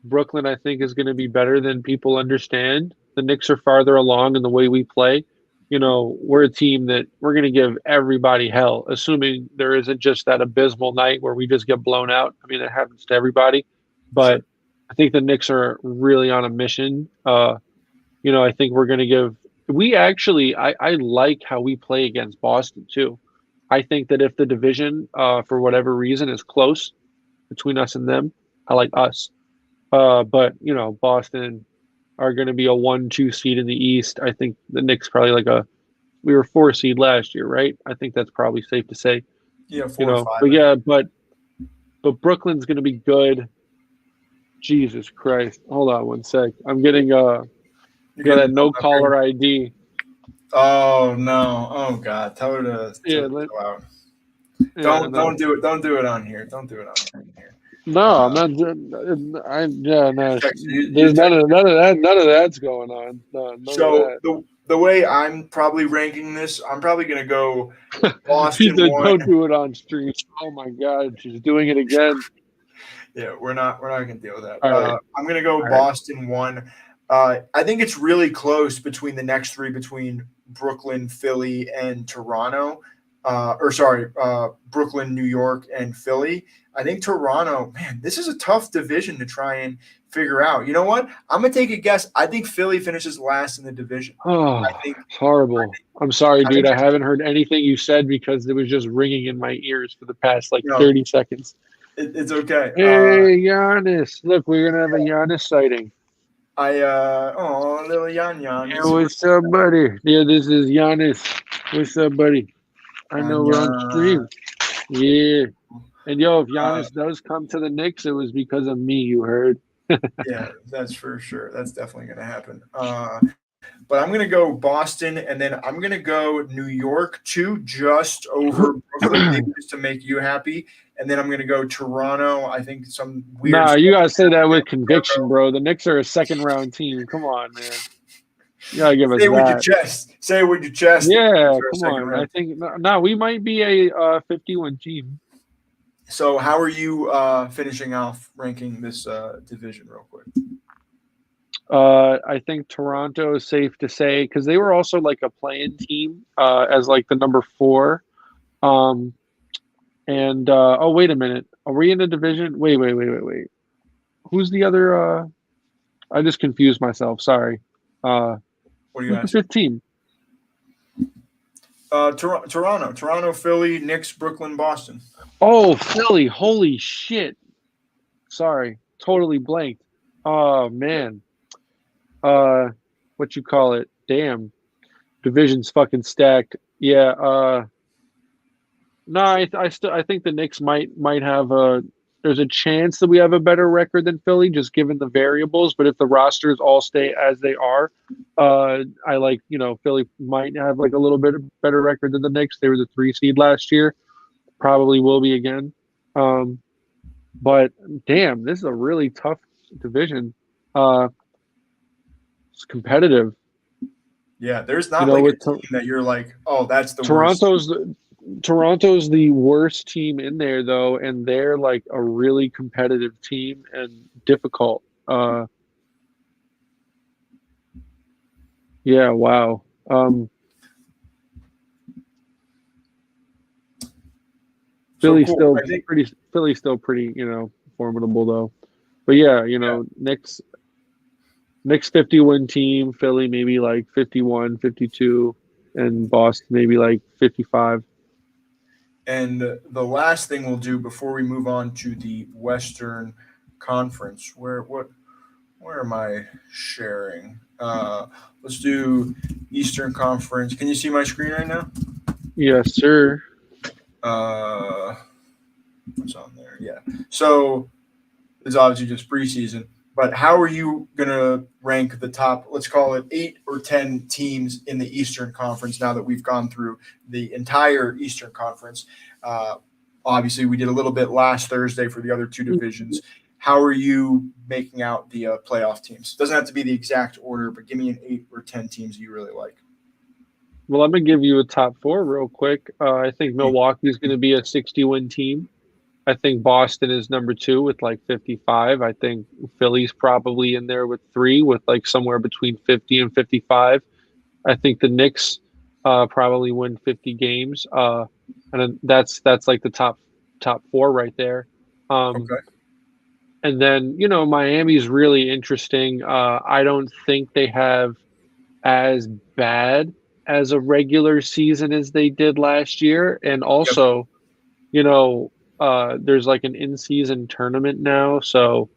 Brooklyn, I think, is going to be better than people understand. The Knicks are farther along in the way we play. We're a team that we're going to give everybody hell, assuming there isn't just that abysmal night where we just get blown out. I mean, it happens to everybody, but Sure. I think the Knicks are really on a mission. I think we're going to give. We actually, I like how we play against Boston too. I think that if the division, for whatever reason, is close between us and them, I like us. But Boston are going to be a 1-2 seed in the East. I think the Knicks probably we were 4 seed last year, right? I think that's probably safe to say. Yeah, 4 or 5. But yeah, but Brooklyn's going to be good. Jesus Christ. Hold on one sec. I'm getting You're that getting no up here. caller ID. Oh no! Oh God! Tell her to Yeah, chill out. yeah, no. Don't do it. Don't do it on here. Don't do it on here. No, I'm not doing yeah, no. You There's text. none of that's going on. No, none of So that. the way I'm probably ranking this, I'm probably gonna go She Boston said, one. "Don't do it on stream." Oh my God, she's doing it again. Yeah, we're not gonna deal with that. All right, I'm gonna go all right. Boston one. I think it's really close between the next three, between Brooklyn, Philly, and Toronto. Brooklyn, New York, and Philly. I think Toronto, man, this is a tough division to try and figure out. You know what? I'm gonna take a guess. I think Philly finishes last in the division. I Oh, think. it's horrible. I'm sorry, I dude. think I haven't heard anything you said because it was just ringing in my ears for the past like no, 30 seconds. it's okay. Hey, Giannis! Look, we're gonna have a Giannis sighting. Little Yan Yan. Yeah, what's up, buddy? Yeah, this is Giannis. What's up, buddy? I Yan know we're on Yan. stream. Yeah. And yo, if Uh, Giannis does come to the Knicks, it was because of me, you heard. yeah, that's for sure. That's definitely going to happen. But I'm going to go Boston, and then I'm going to go New York too, just over Brooklyn, maybe just to make you happy. And then I'm going to go Toronto. I think some weird Nah, stuff. you gotta say that with conviction, bro. The Knicks are a second round team. Come on, man. You gotta give us Say it with your that. chest. Say it with your chest. Yeah, For a come second on. I round. think no, we might be a 51 team. So, how are you finishing off ranking this division, real quick? I think Toronto is safe to say because they were also like a playing team as like the number 4. And oh, wait a minute. Are we in a division? Wait. Who's the other? I just confused myself. Sorry. What are you Who's the asking? 5th team? Toronto, Philly, Knicks, Brooklyn, Boston. Oh, Philly. Holy shit. Sorry. Totally blanked. Oh, man. What you call it? Damn. Division's fucking stacked. Yeah. No, I think the Knicks might have there's a chance that we have a better record than Philly, just given the variables. But if the rosters all stay as they are, I like Philly might have like a little bit better record than the Knicks. They were the 3 seed last year, probably will be again. But damn, this is a really tough division. It's competitive. Yeah, there's not like a team that you're like, oh, that's the worst. Toronto's the worst team in there though, and they're like a really competitive team and difficult. Yeah, wow. Philly's cool. still pretty, formidable though. But yeah, Knicks 50-win team, Philly maybe like 51, 52, and Boston maybe like 55. And the last thing we'll do before we move on to the Western Conference, where am I sharing? Let's do Eastern Conference. Can you see my screen right now? Yes, sir. What's on there? Yeah. So it's obviously just preseason. But how are you going to rank the top, let's call it 8 or 10 teams in the Eastern Conference now that we've gone through the entire Eastern Conference? Obviously, we did a little bit last Thursday for the other 2 divisions. How are you making out the playoff teams? Doesn't have to be the exact order, but give me an 8 or 10 teams you really like. Well, I'm going to give you a top 4 real quick. I think Milwaukee is going to be a 60-win team. I think Boston is number 2 with like 55. I think Philly's probably in there with 3 with like somewhere between 50 and 55. I think the Knicks probably win 50 games. And that's like the top 4 right there. Okay. And then, Miami's really interesting. I don't think they have as bad as a regular season as they did last year. And also, there's like an in-season tournament now, so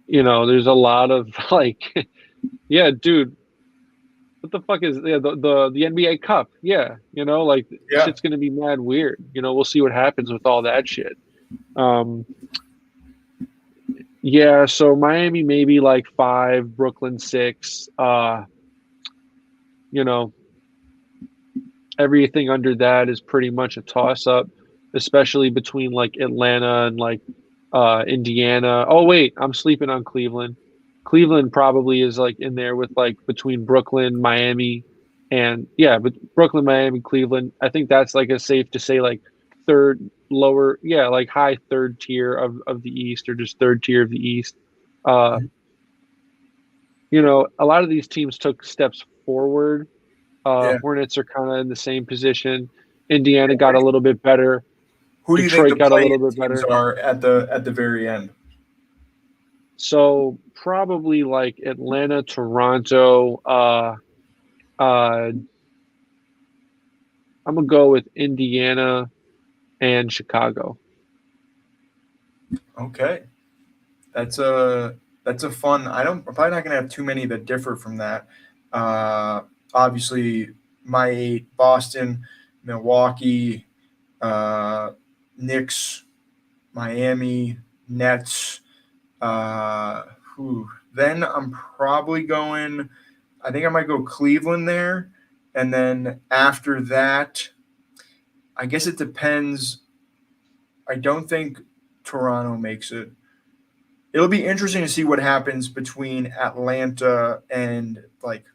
there's a lot of like, yeah, dude, what the fuck is the NBA Cup? Yeah, shit's gonna be mad weird. We'll see what happens with all that shit. Yeah, so Miami maybe like 5, Brooklyn 6. You know, everything under that is pretty much a toss up, especially between like Atlanta and like Indiana. Oh wait, I'm sleeping on Cleveland. Cleveland probably is like in there with like between Brooklyn, Miami, and yeah, but Brooklyn, Miami, Cleveland. I think that's like a safe to say like third, lower, yeah, like high third tier of the East or just third tier of the East. Uh, a lot of these teams took steps forward. Yeah. Hornets are kind of in the same position. Indiana got a little bit better. Who do you think the Detroit got a play-in little bit teams better. are at the very end? So probably like Atlanta, Toronto. I'm gonna go with Indiana and Chicago. Okay, that's a fun. I'm probably not gonna have too many that differ from that. Uh, Obviously, my 8: Boston, Milwaukee, uh, Knicks, Miami, Nets. Uh, then I'm probably going. I think I might go Cleveland there, and then after that, I guess it depends. I don't think Toronto makes it. It'll be interesting to see what happens between Atlanta and like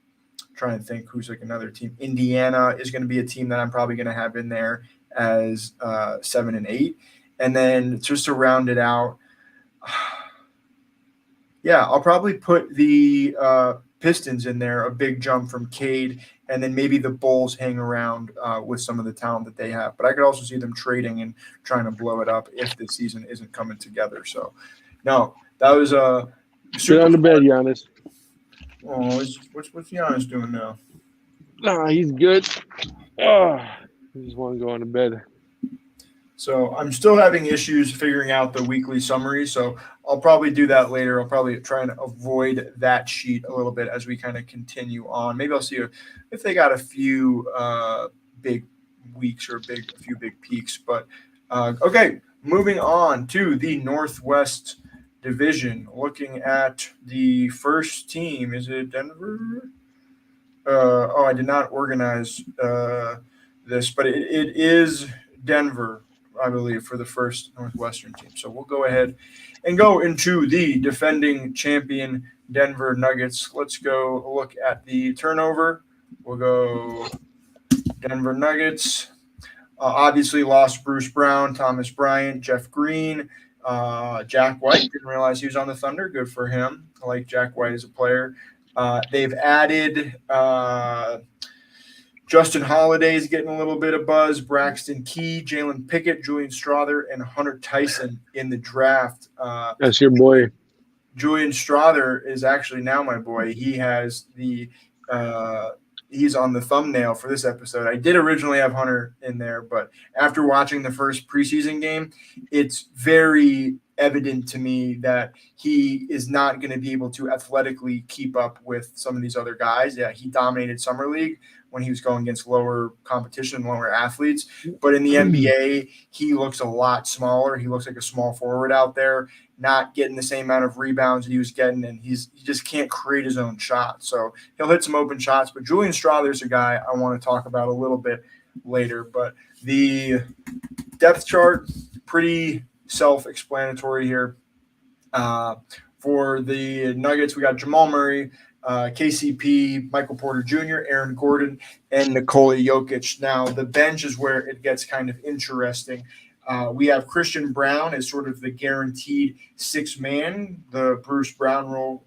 trying to think who's like another team. Indiana is going to be a team that I'm probably going to have in there as 7 and 8, and then just to round it out, yeah, I'll probably put the Pistons in there, a big jump from Cade, and then maybe the Bulls hang around with some of the talent that they have. But I could also see them trading and trying to blow it up if the season isn't coming together. So, no, that was Get super on the bed, fun. Giannis. Oh, what's Giannis doing now? He's good. I just want to go on to bed. So I'm still having issues figuring out the weekly summary. So I'll probably do that later. I'll probably try and avoid that sheet a little bit as we kind of continue on. Maybe I'll see if they got a few big weeks or a few big peaks. But okay, moving on to the Northwest Division. Looking at the first team, is it Denver? I did not organize this, but it is Denver, I believe, for the first Northwestern team. So we'll go ahead and go into the defending champion Denver Nuggets. Let's go look at the turnover. We'll go Denver Nuggets. Obviously lost Bruce Brown, Thomas Bryant, Jeff Green, Jack White. Didn't realize he was on the Thunder. Good for him. I like Jack White as a player. They've added Justin Holiday's getting a little bit of buzz. Braxton Key, Jalen Pickett, Julian Strother, and Hunter Tyson in the draft. That's your boy. Julian Strother is actually now my boy. He has he's on the thumbnail for this episode. I did originally have Hunter in there, but after watching the first preseason game, it's very evident to me that he is not going to be able to athletically keep up with some of these other guys. Yeah, he dominated Summer League when he was going against lower competition, lower athletes. But in the NBA, he looks a lot smaller. He looks like a small forward out there, not getting the same amount of rebounds that he was getting, and he just can't create his own shot. So he'll hit some open shots. But Julian Strother's a guy I want to talk about a little bit later. But the depth chart, pretty self-explanatory here. For the Nuggets, we got Jamal Murray, KCP, Michael Porter Jr., Aaron Gordon, and Nikola Jokic. Now, the bench is where it gets kind of interesting. We have Christian Brown as sort of the guaranteed sixth man, the Bruce Brown role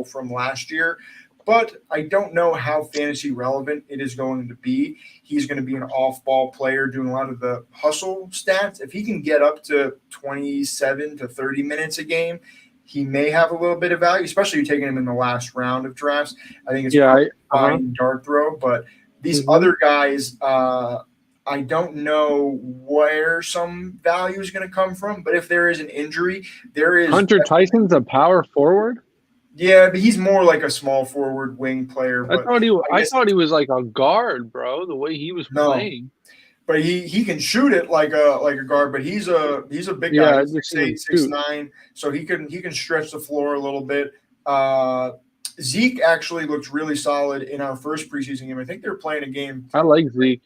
from last year. But I don't know how fantasy relevant it is going to be. He's going to be an off-ball player doing a lot of the hustle stats. If he can get up to 27 to 30 minutes a game, he may have a little bit of value, especially if you're taking him in the last round of drafts. I think it's a fine dart throw. But these other guys, I don't know where some value is going to come from. But if there is an injury, there is. Hunter Tyson's a power forward? Yeah, but he's more like a small forward wing player. I But thought he was like a guard, bro, the way he was playing. but he can shoot it like a guard, but he's a big guy. Yeah, He's just 6'8", even shoot. 6'9", so he can stretch the floor a little bit. Zeke actually looked really solid in our first preseason game. I think they're playing a game I like Zeke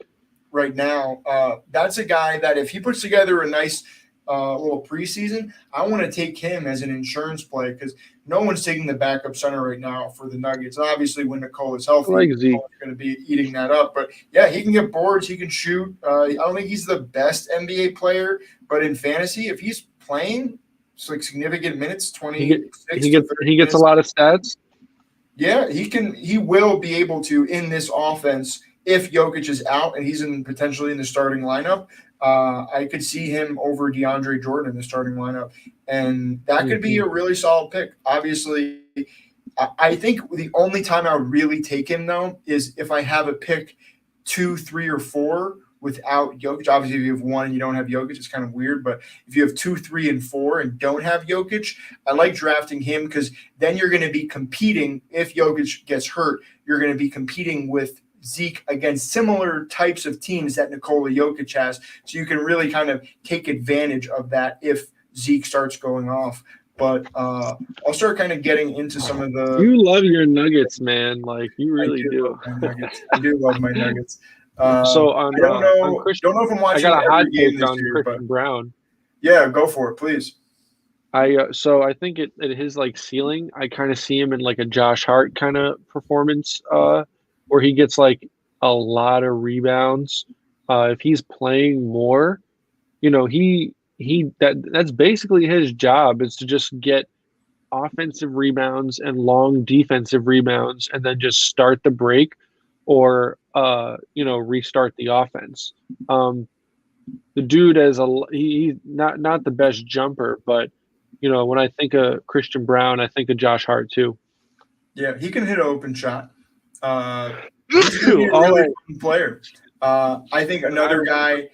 right now. That's a guy that if he puts together a nice little preseason, I want to take him as an insurance play because no one's taking the backup center right now for the Nuggets. Obviously, when Nicole is I healthy, like Zeke. Nicole's going to be eating that up. But yeah, he can get boards. He can shoot. I don't think he's the best NBA player, but in fantasy, if he's playing it's like significant minutes, 26 He to gets 30 he gets a minutes. lot of stats. Yeah, he will be able to in this offense if Jokic is out and he's potentially in the starting lineup. I could see him over DeAndre Jordan in the starting lineup, and that could be a really solid pick. Obviously, I think the only time I would really take him though is if I have a pick 2, 3, or 4 without Jokic. Obviously, if you have 1 and you don't have Jokic, it's kind of weird. But if you have 2, 3, and 4 and don't have Jokic, I like drafting him because then you're going to be competing. If Jokic gets hurt, you're going to be competing with Zeke against similar types of teams that Nikola Jokic has. So you can really kind of take advantage of that if Zeke starts going off. But I'll start kind of getting into some of the. You love your Nuggets, man. Like you really do. Love my Nuggets. I do love my Nuggets. So on I don't on know. Christian, Don't know if I'm I watching got a hot every game take this on year, but Christian Brown. yeah, go for it, please. So I think at his like ceiling, I kind of see him in like a Josh Hart kind of performance, where he gets like a lot of rebounds. If he's playing more, that's basically his job is to just get offensive rebounds and long defensive rebounds and then just start the break or restart the offense. The dude he's not the best jumper, but when I think of Christian Brown, I think of Josh Hart too. Yeah, he can hit an open shot. He's going to be a All really right. fun player. I think another guy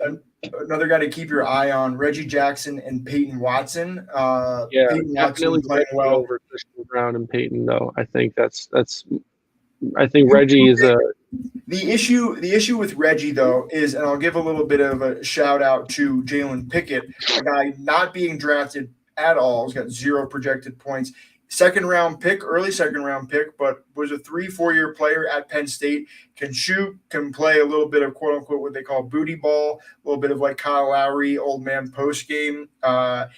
to keep your eye on, Reggie Jackson and Peyton Watson. Yeah, Peyton definitely Watson playing Reggie well. over Christian Brown and Peyton though. I think I think Reggie is a The issue with Reggie though is, and I'll give a little bit of a shout out to Jalen Pickett, a guy not being drafted at all. He's got 0 projected points. Early second round pick, but was a 3-4 year player at Penn State. Can shoot, can play a little bit of quote unquote what they call booty ball, a little bit of like Kyle Lowry, old man post game. And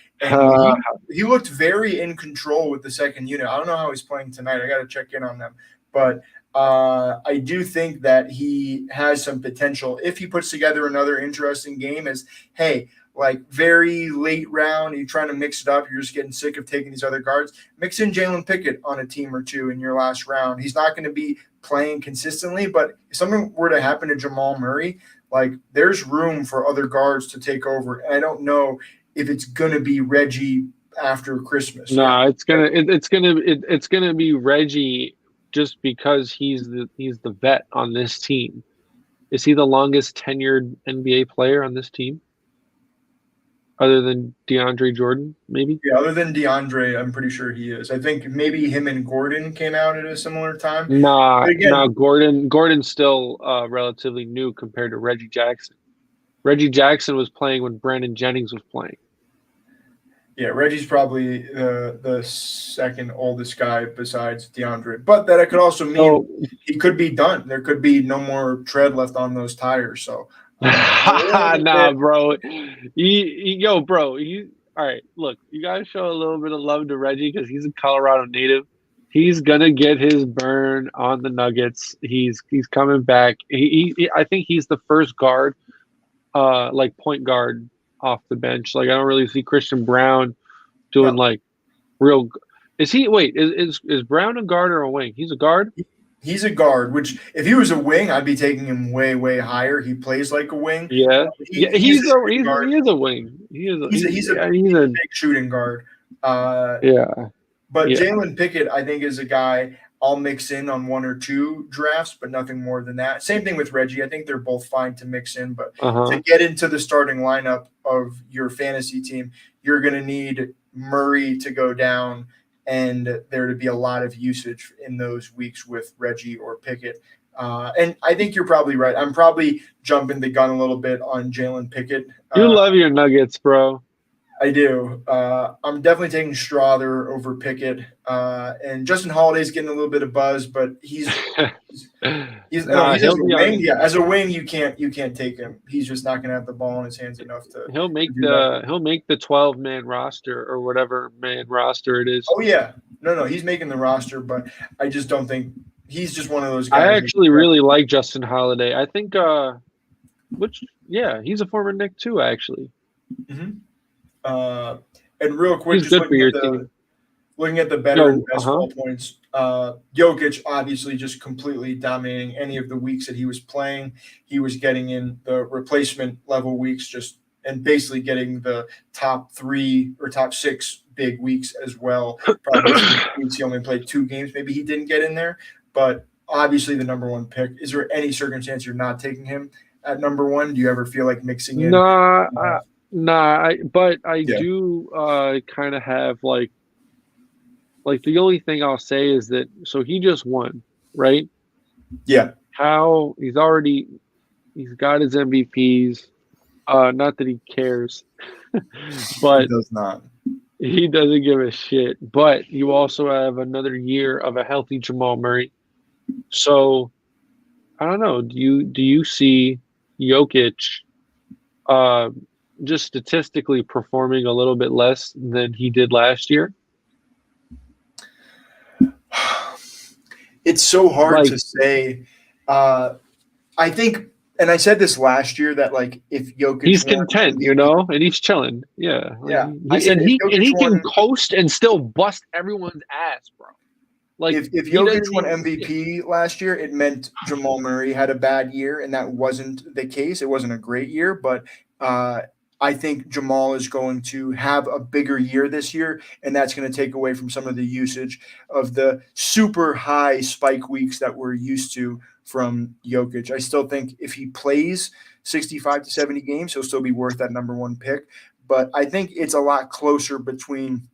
he looked very in control with the second unit. I don't know how he's playing tonight. I got to check in on them, but I do think that he has some potential if he puts together another interesting game. As hey, like very late round, you're trying to mix it up. You're just getting sick of taking these other guards. Mix in Jalen Pickett on a team or two in your last round. He's not going to be playing consistently, but if something were to happen to Jamal Murray, like there's room for other guards to take over. And I don't know if it's going to be Reggie after Christmas. No, it's gonna be Reggie just because he's the vet on this team. Is he the longest tenured NBA player on this team? Other than DeAndre Jordan, maybe? Yeah, other than DeAndre, I'm pretty sure he is. I think maybe him and Gordon came out at a similar time. Nah, But again, Gordon's still relatively new compared to Reggie Jackson. Reggie Jackson was playing when Brandon Jennings was playing. yeah, Reggie's probably the second oldest guy besides DeAndre. But that could also mean he could be done. There could be no more tread left on those tires. So nah, bro. Bro. All right. Look, you gotta show a little bit of love to Reggie because he's a Colorado native. He's gonna get his burn on the Nuggets. He's coming back. I think he's the first guard, like point guard off the bench. Like I don't really see Christian Brown doing like real. Is he? Wait, is Brown a guard or a wing? He's a guard. He's a guard, which if he was a wing, I'd be taking him way, way higher. He plays like a wing. Yeah, he is a wing. He's a big shooting guard. Yeah. But Jalen Pickett, I think, is a guy I'll mix in on 1 or 2 drafts, but nothing more than that. Same thing with Reggie. I think they're both fine to mix in, but to get into the starting lineup of your fantasy team, you're going to need Murray to go down and there to be a lot of usage in those weeks with Reggie or Pickett. And I think you're probably right. I'm probably jumping the gun a little bit on Jalen Pickett. You love your Nuggets, bro. I do. I'm definitely taking Strother over Pickett. And Justin Holiday's getting a little bit of buzz, but he's as He'll a be wing. on. Yeah, as a wing, you can't take him. He's just not going to have the ball in his hands enough to He'll make do that. the 12-man roster or whatever man roster it is. Oh yeah, no, he's making the roster, but I just don't think he's just one of those I guys. actually really like Justin Holiday. I think he's a former Knick too, actually. Mm-hmm. And real quick, He's just good for your team. looking at the better and best ball points. Jokic obviously just completely dominating any of the weeks that he was playing. He was getting in the replacement level weeks and basically getting the top 3 or top 6 big weeks as well. Probably weeks he only played 2 games. Maybe he didn't get in there, but obviously the number 1 pick. Is there any circumstance you're not taking him at number 1? Do you ever feel like mixing in? But I do kind of have like the only thing I'll say is that so he just won, right? Yeah. How he's got his MVPs. Not that he cares, but he does not. He doesn't give a shit. But you also have another year of a healthy Jamal Murray. So I don't know. Do you see Jokic just statistically performing a little bit less than he did last year? It's so hard to say. I think, and I said this last year, that if Jokic, he's content, and he's chilling. Yeah, he can coast and still bust everyone's ass, bro. If Jokic won MVP last year, it meant Jamal Murray had a bad year, and that wasn't the case. It wasn't a great year, but I think Jamal is going to have a bigger year this year, and that's going to take away from some of the usage of the super high spike weeks that we're used to from Jokic. I still think if he plays 65 to 70 games, he'll still be worth that number 1 pick. But I think it's a lot closer between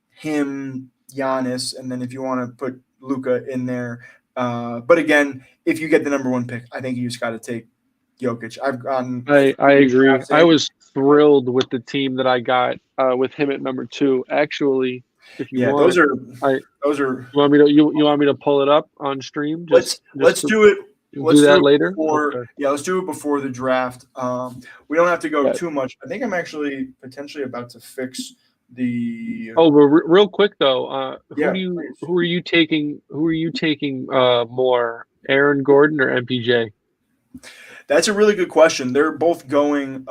him, Giannis, and then if you want to put Luka in there. But again, if you get the number 1 pick, I think you just got to take Jokic. I agree. I was thrilled with the team that I got with him at number 2. Actually, if you want, those are. You want me to pull it up on stream? Let's do it. Let's do that later. Let's do it before the draft. We don't have to go too much. I think I'm actually potentially about to fix the. Oh, but real quick though, who are you taking more, Aaron Gordon or MPJ? That's a really good question. They're both going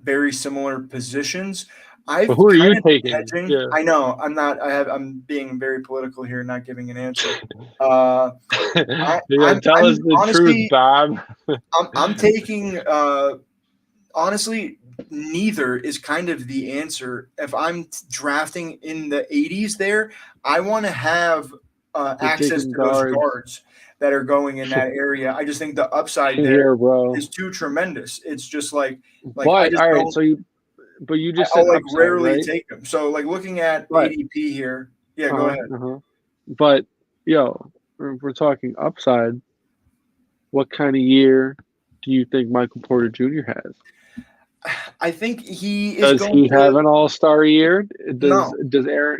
very similar positions. Who are you taking? Yeah. I know. I'm not. I'm being very political here, not giving an answer. Tell us the truth, Bob. I'm taking. Honestly, neither is kind of the answer. If I'm drafting in the 80s, I want to have access to those guards that are going in that area. I just think the upside there is too tremendous. It's just like but all right, but you just said upside, rarely right? take them. So looking at ADP here, go ahead. But if we're talking upside, what kind of year do you think Michael Porter Jr. has? I think he is. Does he have an all-star year? Does Aaron?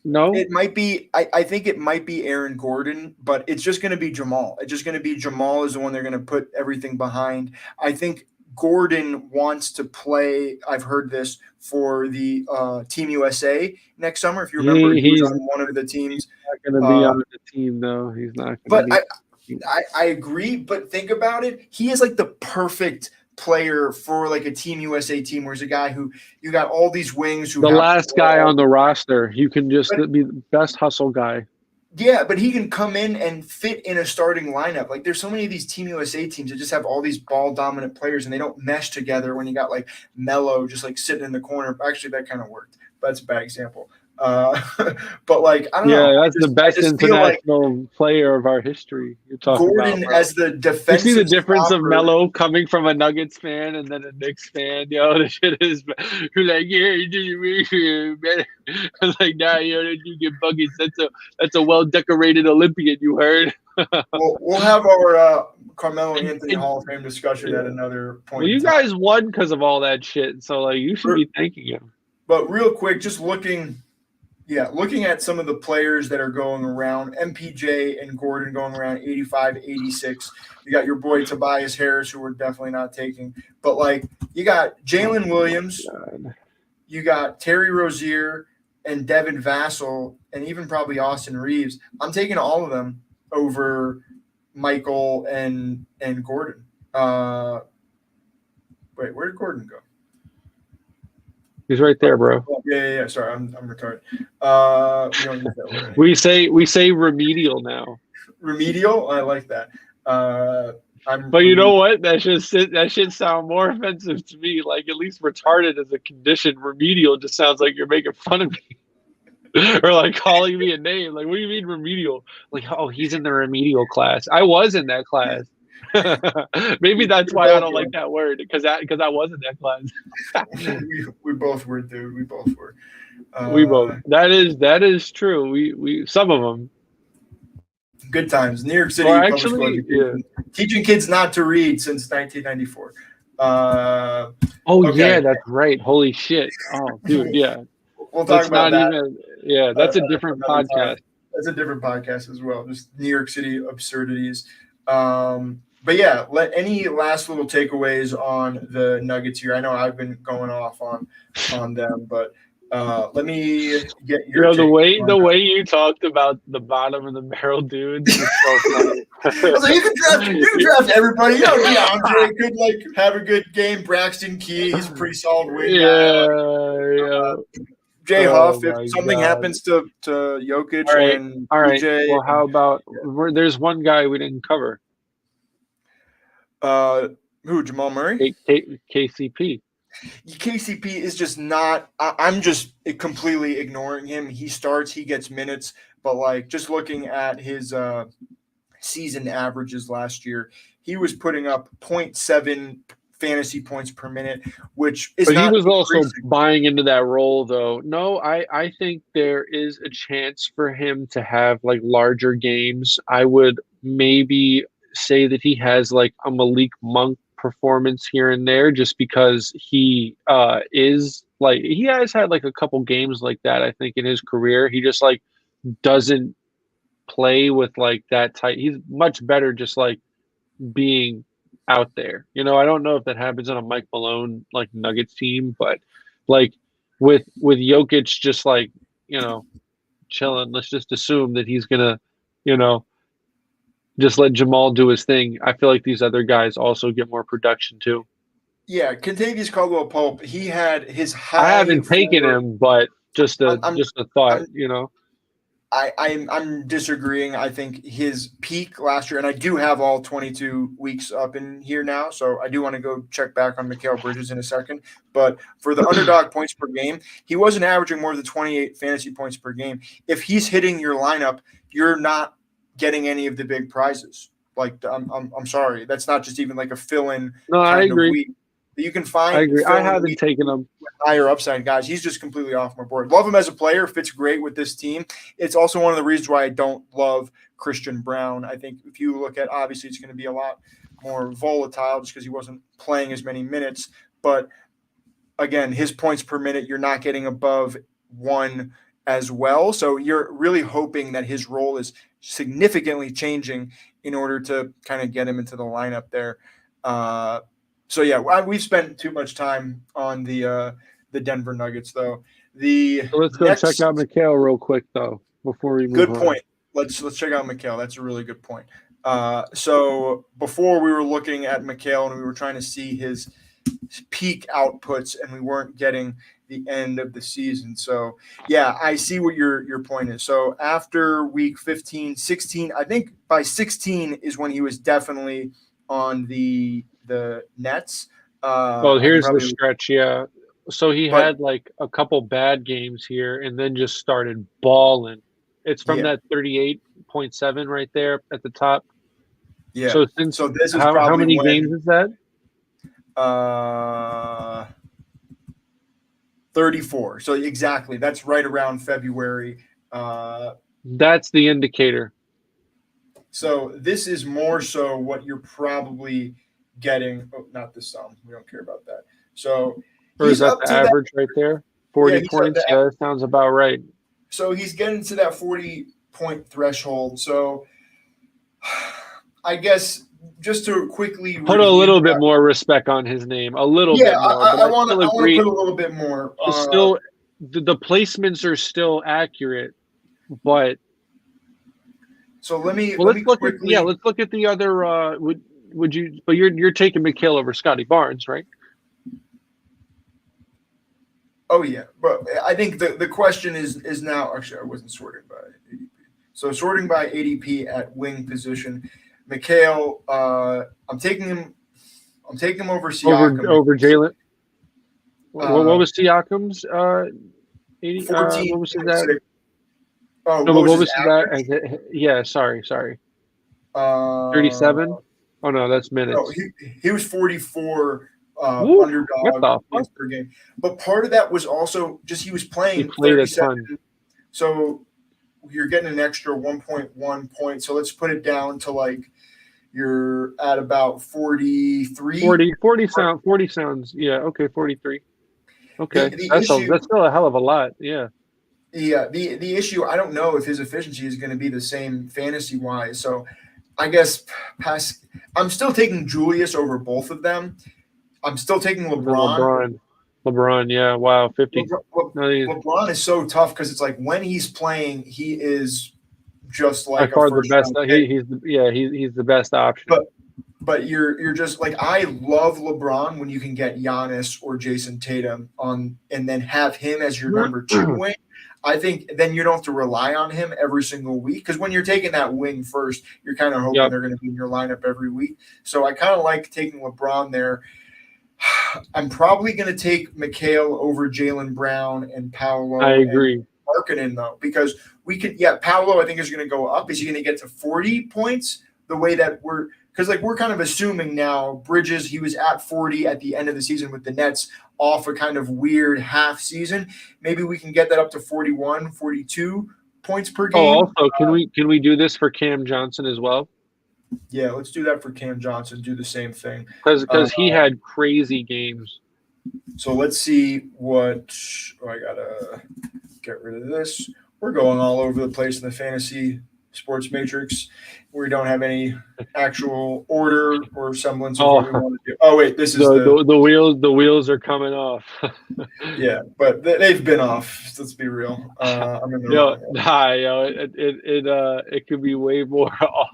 No. It might be. I think it might be Aaron Gordon, but it's just going to be Jamal. It's just going to be Jamal is the one they're going to put everything behind. I think Gordon wants to play. I've heard this for the Team USA next summer. If you remember, he was on one of the teams. He's not going to be on the team, though. He's not. But I agree. But think about it. He is like the perfect player for a Team USA team, where he's a guy who you got all these wings. The last guy on the roster, you can just be the best hustle guy. Yeah, but he can come in and fit in a starting lineup. There's so many of these Team USA teams that just have all these ball dominant players and they don't mesh together when you got Melo just sitting in the corner. Actually, that kind of worked. But that's a bad example. But like I don't know. Yeah, that's the I best just feel like international player of our history you're talking about, Gordon bro. as the You see the defensive difference of stopper. Melo coming from a Nuggets fan and then a Knicks fan? Yo, the shit is you're like, yeah, you did it right here, man. I was like, nah, yo, that you get buckets. That's a well decorated Olympian, you heard? We'll have our Carmelo Anthony And Hall of Fame discussion at yeah. another Well, point in you time. guys won because of all that shit, so like you should Re- be thanking him. But real quick, just looking at some of the players that are going around, MPJ and Gordon going around 85, 86. You got your boy Tobias Harris, who we're definitely not taking. But like you got Jalen Williams, God. you got Terry Rozier and Devin Vassell, and even probably Austin Reeves. I'm taking all of them over Michael and Gordon. Wait, where did Gordon go? He's right there, bro. Oh, yeah. Sorry, I'm retarded. We don't use that word. We say remedial now. Remedial, I like that. But you know what? That should sound more offensive to me. Like at least retarded as a condition. Remedial just sounds like you're making fun of me. Or like calling me a name. Like, what do you mean remedial? Like, oh, he's in the remedial class. I was in that class. Maybe that's why I don't like that word because I was in that class. we both were, dude. We both were. We both. That is true. We some of them. Good times. New York City Well, public actually, school education. yeah. Teaching kids not to read since 1994. Oh okay. yeah, that's right. Holy shit. Oh, dude, yeah. We'll talk about that. That's a different podcast. Time. That's a different podcast as well. Just New York City absurdities. But yeah, any last little takeaways on the Nuggets here. I know I've been going off on them, but let me get your the way you talked about the bottom of the barrel dudes is so funny. I was like, you can draft everybody. You know, DeAndre could like have a good game. Braxton Key, he's a pretty solid wing guy. Jay Huff, if something happens to Jokic and all right. PJ. Well, how about there's one guy we didn't cover. Who? Jamal Murray? KCP. KCP is just not. I'm just completely ignoring him. He starts, he gets minutes, but like just looking at his season averages last year, he was putting up 0.7 fantasy points per minute, which is. But he was also buying into that role, though. No, I think there is a chance for him to have like larger games. I would maybe say that he has like a Malik Monk performance here and there, just because he is like he has had like a couple games like that. I think in his career, he just like doesn't play with like that type. He's much better just like being out there. I don't know if that happens on a Mike Malone like Nuggets team, but like with Jokic just like, chilling, let's just assume that he's gonna, just let Jamal do his thing. I feel like these other guys also get more production too. Yeah, Kentavious Caldwell-Pope, he had his high. I haven't taken him, but just a thought, I'm disagreeing. I think his peak last year, and I do have all 22 weeks up in here now, so I do want to go check back on Mikal Bridges in a second. But for the underdog points per game, he wasn't averaging more than 28 fantasy points per game. If he's hitting your lineup, you're not getting any of the big prizes. Like I'm sorry, that's not just even like a fill-in. No, I agree. Week. You can find. I agree. I haven't taken him. Higher upside guys. He's just completely off my board. Love him as a player. Fits great with this team. It's also one of the reasons why I don't love Christian Brown. I think if you look at, obviously it's going to be a lot more volatile just because he wasn't playing as many minutes. But again, his points per minute, you're not getting above 1 as well. So you're really hoping that his role is significantly changing in order to kind of get him into the lineup there. So yeah, we've spent too much time on the Denver Nuggets, though. So let's go check out Mikal real quick, though, before we move on. Good point. Let's check out Mikal. That's a really good point. So before we were looking at Mikal and we were trying to see his peak outputs, and we weren't getting the end of the season. So yeah, I see what your point is. So after week 15, 16, I think by 16 is when he was definitely on the Nets. Well, here's the stretch. Yeah. So he But had like a couple bad games here and then just started balling. It's from yeah, that 38.7 right there at the top. yeah. So since So this is how probably many games when is that? uh 34. So exactly, that's right around February. Uh, That's the indicator. so this is more so what you're probably getting. Oh, not the sum. We don't care about that. So Or is he's that up the to that. average right there? Yeah, 40 he's up points? to Yeah, that sounds about right. so he's getting to that 40-point threshold. So I guess just to quickly Put a review little bit that. more respect on his name, a little Yeah, bit more, but I I want to still I want to agree. put a little bit more. He's still the placements are still accurate, but So well, let me let's look at quickly. let's look at the other. Would you? But you're taking McHale over Scotty Barnes, right? Oh yeah, but I think the question is now. Actually, I wasn't sorting by ADP. So sorting by ADP at wing position, Mikhail. I'm taking him. I'm taking him over Siakam. Over Jalen. What Uh, was Siakam's 80? What was his at? 14.6. Oh, No, what but was what his was his average? at? Yeah, sorry. Uh, 37. Oh no, that's no, minutes. he was 44 Woo! What underdog the fuck? points per game. But part of that was also just he was He playing played a 37. ton. So you're getting an extra 1.1 point. So let's put it down to like you're at about 43. 40 sounds. Yeah, okay, 43. Okay, The issue, that's still a hell of a lot. Yeah. yeah, the issue. I don't know if his efficiency is going to be the same fantasy wise. So I guess pass. I'm still taking Julius over both of them. I'm still taking And then LeBron. LeBron, yeah, wow, 50. No, LeBron is so tough because it's like when he's playing, he is just by like a far the first best. round pick. He's the best option. But you're just like I love LeBron when you can get Giannis or Jason Tatum on and then have him as your number two wing. I think then you don't have to rely on him every single week because when you're taking that wing first, you're kind of hoping Yep, they're going to be in your lineup every week. So I kind of like taking LeBron there. I'm probably going to take Mikhail over Jalen Brown and I Paolo and agree. Markkanen though because we could Paolo I think is going to go up. Is he going to get to 40 points the way that we're because like we're kind of assuming now Bridges he was at 40 at the end of the season with the Nets off a kind of weird half season. Maybe we can get that up to 41, 42 points per Oh, game. also, can we do this for Cam Johnson as well? Yeah, let's do that for Cam Johnson. Do the same thing. Because he had crazy games. So let's see what I gotta get rid of this. We're going all over the place in the fantasy sports matrix. We don't have any actual order or semblance of what we Oh, want to do. Oh wait, this is the wheels are coming off. yeah, but they've been off. Let's be real. I'm in the Yo, wrong one. it could be way more off.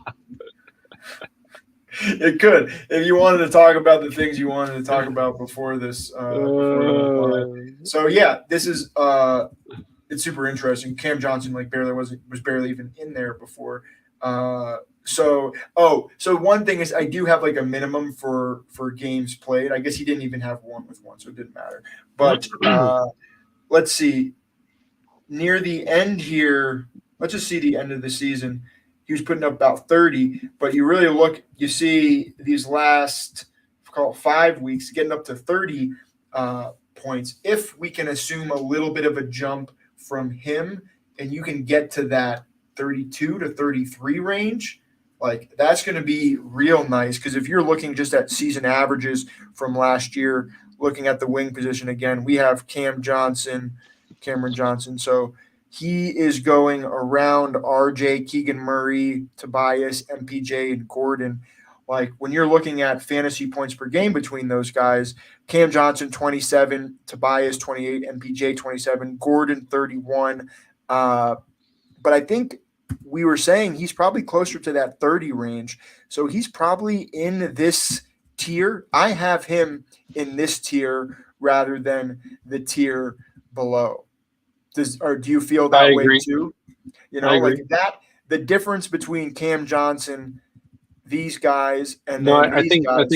It could if you wanted to talk about the things you wanted to talk about before this before we went live. So yeah, this is it's super interesting. Cam Johnson like was barely even in there before. So one thing is I do have like a minimum for games played. I guess he didn't even have one with one, so it didn't matter. But let's see. Near the end here, let's just see the end of the season. He was putting up about 30, but you really look, you see these last call it 5 weeks getting up to 30 points. If we can assume a little bit of a jump from him and you can get to that 32 to 33 range, like that's going to be real nice because if you're looking just at season averages from last year, looking at the wing position again, we have Cameron Johnson. So he is going around RJ, Keegan Murray, Tobias, MPJ, and Gordon. Like when you're looking at fantasy points per game between those guys, Cam Johnson 27, Tobias 28, MPJ 27, Gordon 31. But I think we were saying he's probably closer to that 30 range. So he's probably in this tier. I have him in this tier rather than the tier below. Do you feel I that way agree. too? I Like agree. that, the difference between Cam Johnson these guys, and No, then I these think guys.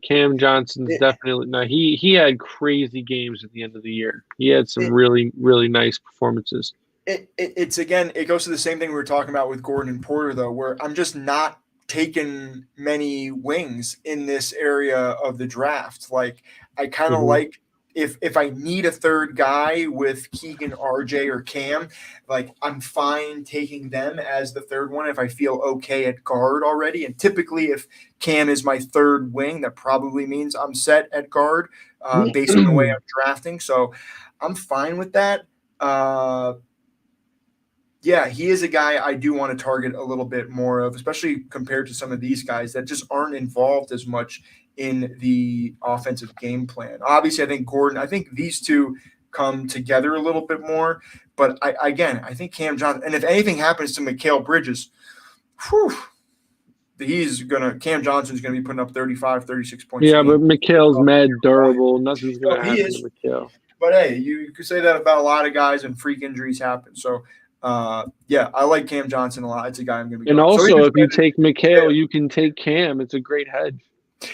Cam Johnson's It, definitely no. He had crazy games at the end of the year. He had some it, really nice performances. it's again, it goes to the same thing we were talking about with Gordon and Porter, though, where I'm just not taking many wings in this area of the draft. Like, I kind of Mhm. like if I need a third guy with Keegan, RJ, or Cam, like I'm fine taking them as the third one if I feel okay at guard already. And typically, if Cam is my third wing, that probably means I'm set at guard based on the way I'm drafting. So I'm fine with that. Uh, yeah, he is a guy I do want to target a little bit more of, especially compared to some of these guys that just aren't involved as much in the offensive game plan. Obviously, I think these two come together a little bit more. But I think Cam Johnson, and if anything happens to Mikal Bridges, whew, Cam Johnson's gonna be putting up 35, 36 points a Yeah, but game. Mikhail's mad durable. Nothing's So gonna he happen to is. Mikhail. But hey, you could say that about a lot of guys, and freak injuries happen. So, yeah, I like Cam Johnson a lot. It's a guy I'm going to be And going. So he also, just if you take Mikhail, said, you can take Cam. It's a great hedge.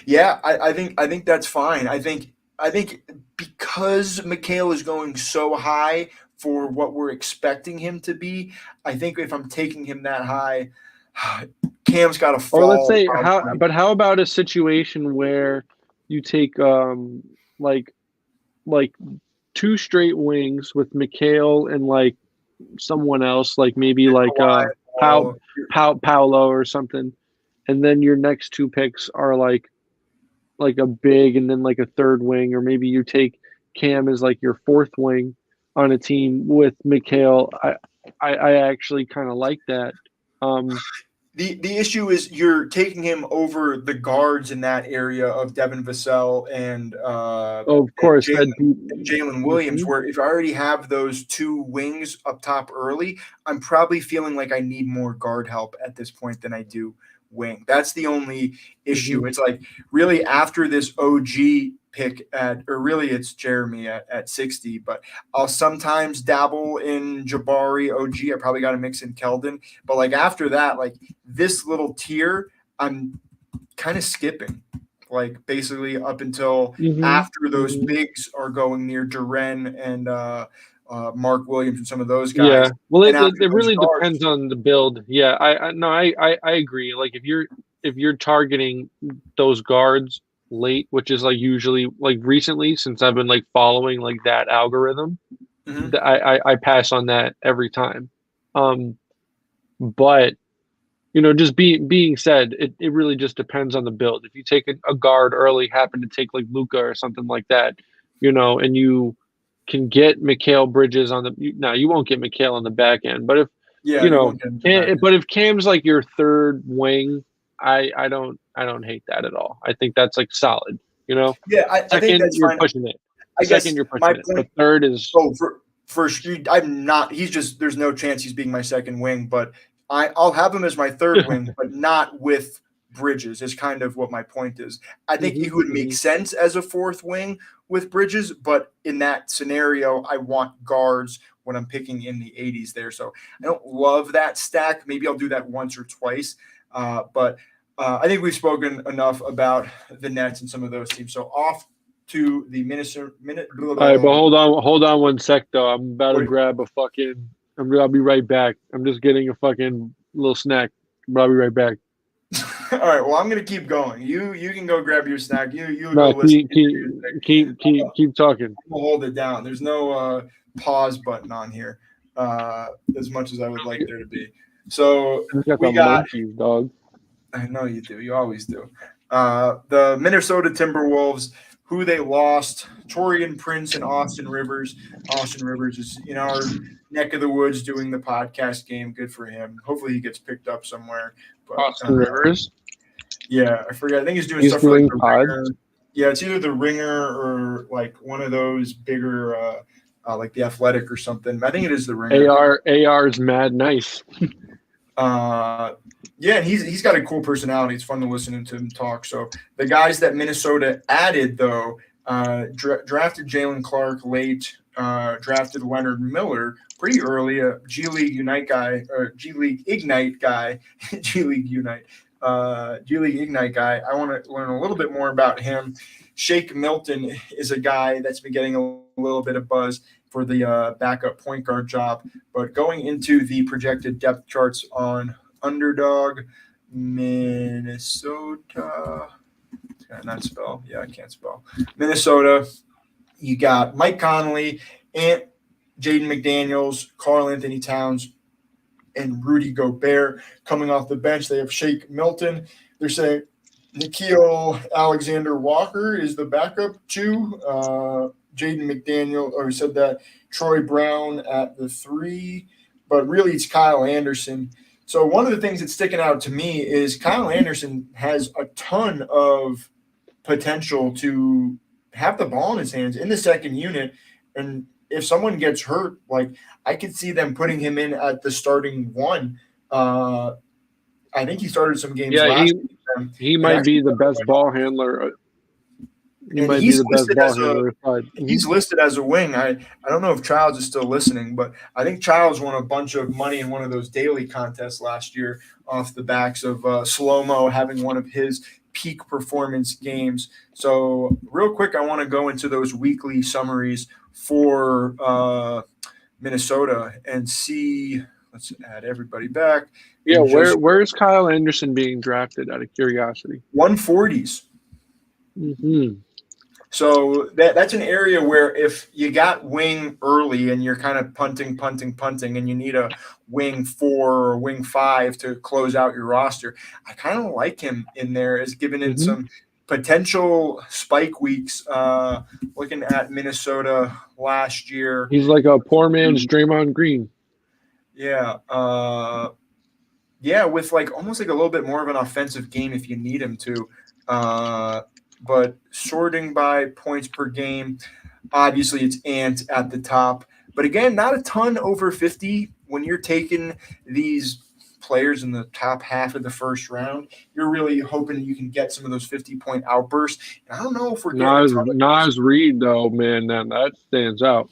yeah, I think that's fine. I think because Mikhail is going so high for what we're expecting him to be, I think if I'm taking him that high, Cam's got to Or let's fall say probably. how about a situation where you take like like two straight wings with Mikhail and like someone else, like maybe like Kawhi, Paul, Paolo or something, and then your next two picks are like a big and then like a third wing, or maybe you take Cam as like your fourth wing on a team with Mikhail. I actually kind of like that. Um, The issue is you're taking him over the guards in that area of Devin Vassell of and course, that beat. Jalen Williams. Mhm. Where if I already have those two wings up top early, I'm probably feeling like I need more guard help at this point than I do wing. That's the only issue. Mhm. It's like really after this OG pick or really it's Jeremy at 60, but I'll sometimes dabble in Jabari OG. I probably got to mix in Keldon, but like after that, like this little tier, I'm kind of skipping, like basically up until Mhm. after those Mhm. bigs are going near Duren and Mark Williams and some of those guys. Yeah. Well, And after it those really guards, depends on the build. Yeah. I no, I agree. Like if you're targeting those guards late, which is like usually like recently since I've been like following like that algorithm, mhm. I pass on that every time. Um, but just being said, it really just depends on the build. If you take a guard early, happen to take like Luca or something like that, and you can get Mikal Bridges on now you won't get Mikal on the back end, but if Yeah, you you know, won't get into the back end. but if Cam's like your third wing, I don't hate that at all. I think that's like solid. You know, Yeah, I think second that's you're fine. pushing it. I Second guess you're my pushing it, but point. third is Oh, I'm not. He's just. There's no chance he's being my second wing, but I'll have him as my third wing, but not with Bridges. Is kind of what my point is. I think he hmm would make hmm sense as a fourth wing with Bridges, but in that scenario, I want guards when I'm picking in the 80s there. So I don't love that stack. Maybe I'll do that once or twice, but I think we've spoken enough about the Nets and some of those teams. So off to the Minnesota. All right, but hold on one sec though. I'm about to What, grab a fucking. I'll be right back. I'm just getting a fucking little snack, but I'll be right back. all right. Well, I'm gonna keep going. You can go grab your snack. You go No, listen to music. keep talking. We'll hold it down. There's no pause button on here, as much as I would like there to be. So I just got the we got. munchies, dog. I know you do. You always do. The Minnesota Timberwolves, who they lost, Torian Prince and Austin Rivers. Austin Rivers is in our neck of the woods doing the podcast game. Good for him. Hopefully he gets picked up somewhere. But Austin Rivers. yeah, I forget. I think he's doing He's stuff for like doing the pod. Ringer. Yeah, it's either the Ringer or like one of those bigger, like the Athletic or something. I think it is the Ringer. AR's mad nice. Yeah, and he's got a cool personality. It's fun to listen to him talk. So the guys that Minnesota added, though, drafted Jalen Clark late, drafted Leonard Miller pretty early, a G League Unite guy, or G League Ignite guy, G League Unite, G League Ignite guy. I want to learn a little bit more about him. Shake Milton is a guy that's been getting a little bit of buzz for the backup point guard job. But going into the projected depth charts on Underdog, Minnesota. Can I not spell? Yeah, I can't spell. Minnesota. You got Mike Conley, Ant, Jaden McDaniels, Karl Anthony Towns, and Rudy Gobert coming off the bench. They have Shake Milton. They're saying Nikhil Alexander Walker is the backup too. Jaden McDaniel, or said that Troy Brown at the 3, but really it's Kyle Anderson. So one of the things that's sticking out to me is Kyle Anderson has a ton of potential to have the ball in his hands in the second unit. And if someone gets hurt, like I could see them putting him in at the starting 1. I think he started some games last week. He might be the best ball handler. He's listed as a wing. I don't know if Childs is still listening, but I think Childs won a bunch of money in one of those daily contests last year off the backs of Slow-Mo having one of his peak performance games. So real quick, I want to go into those weekly summaries for Minnesota and see. Let's add everybody back. Yeah, where's Kyle Anderson being drafted out of curiosity? 140s. Mm-hmm. So that's an area where if you got wing early and you're kind of punting, and you need a wing 4 or wing 5 to close out your roster, I kind of like him in there as giving it some potential spike weeks. Looking at Minnesota last year. He's like a poor man's Draymond Green. Yeah. With like almost like a little bit more of an offensive game if you need him to. But sorting by points per game, obviously it's Ant at the top. But again, not a ton over 50 when you're taking these players in the top half of the first round. You're really hoping you can get some of those 50-point outbursts. And I don't know if we're getting Nas Reed, though, man, that stands out.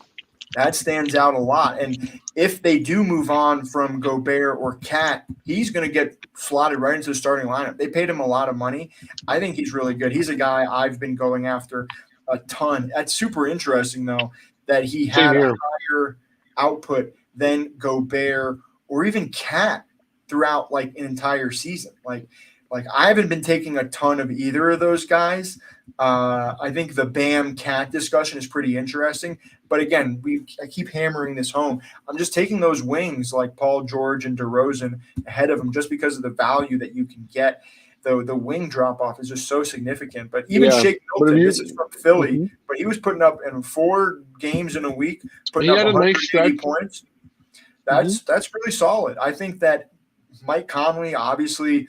That stands out a lot. And if they do move on from Gobert or Cat, he's going to get slotted right into the starting lineup. They paid him a lot of money. I think he's really good. He's a guy I've been going after a ton. That's super interesting, though, that he had a higher output than Gobert or even Cat throughout like an entire season. Like I haven't been taking a ton of either of those guys. I think the Bam Cat discussion is pretty interesting. But again, I keep hammering this home. I'm just taking those wings like Paul George and DeRozan ahead of them just because of the value that you can get. The wing drop-off is just so significant. But even Shake Milton, this is from Philly, but he was putting up in 4 games in a week, putting up 180 points. That's really solid. I think that Mike Conley, obviously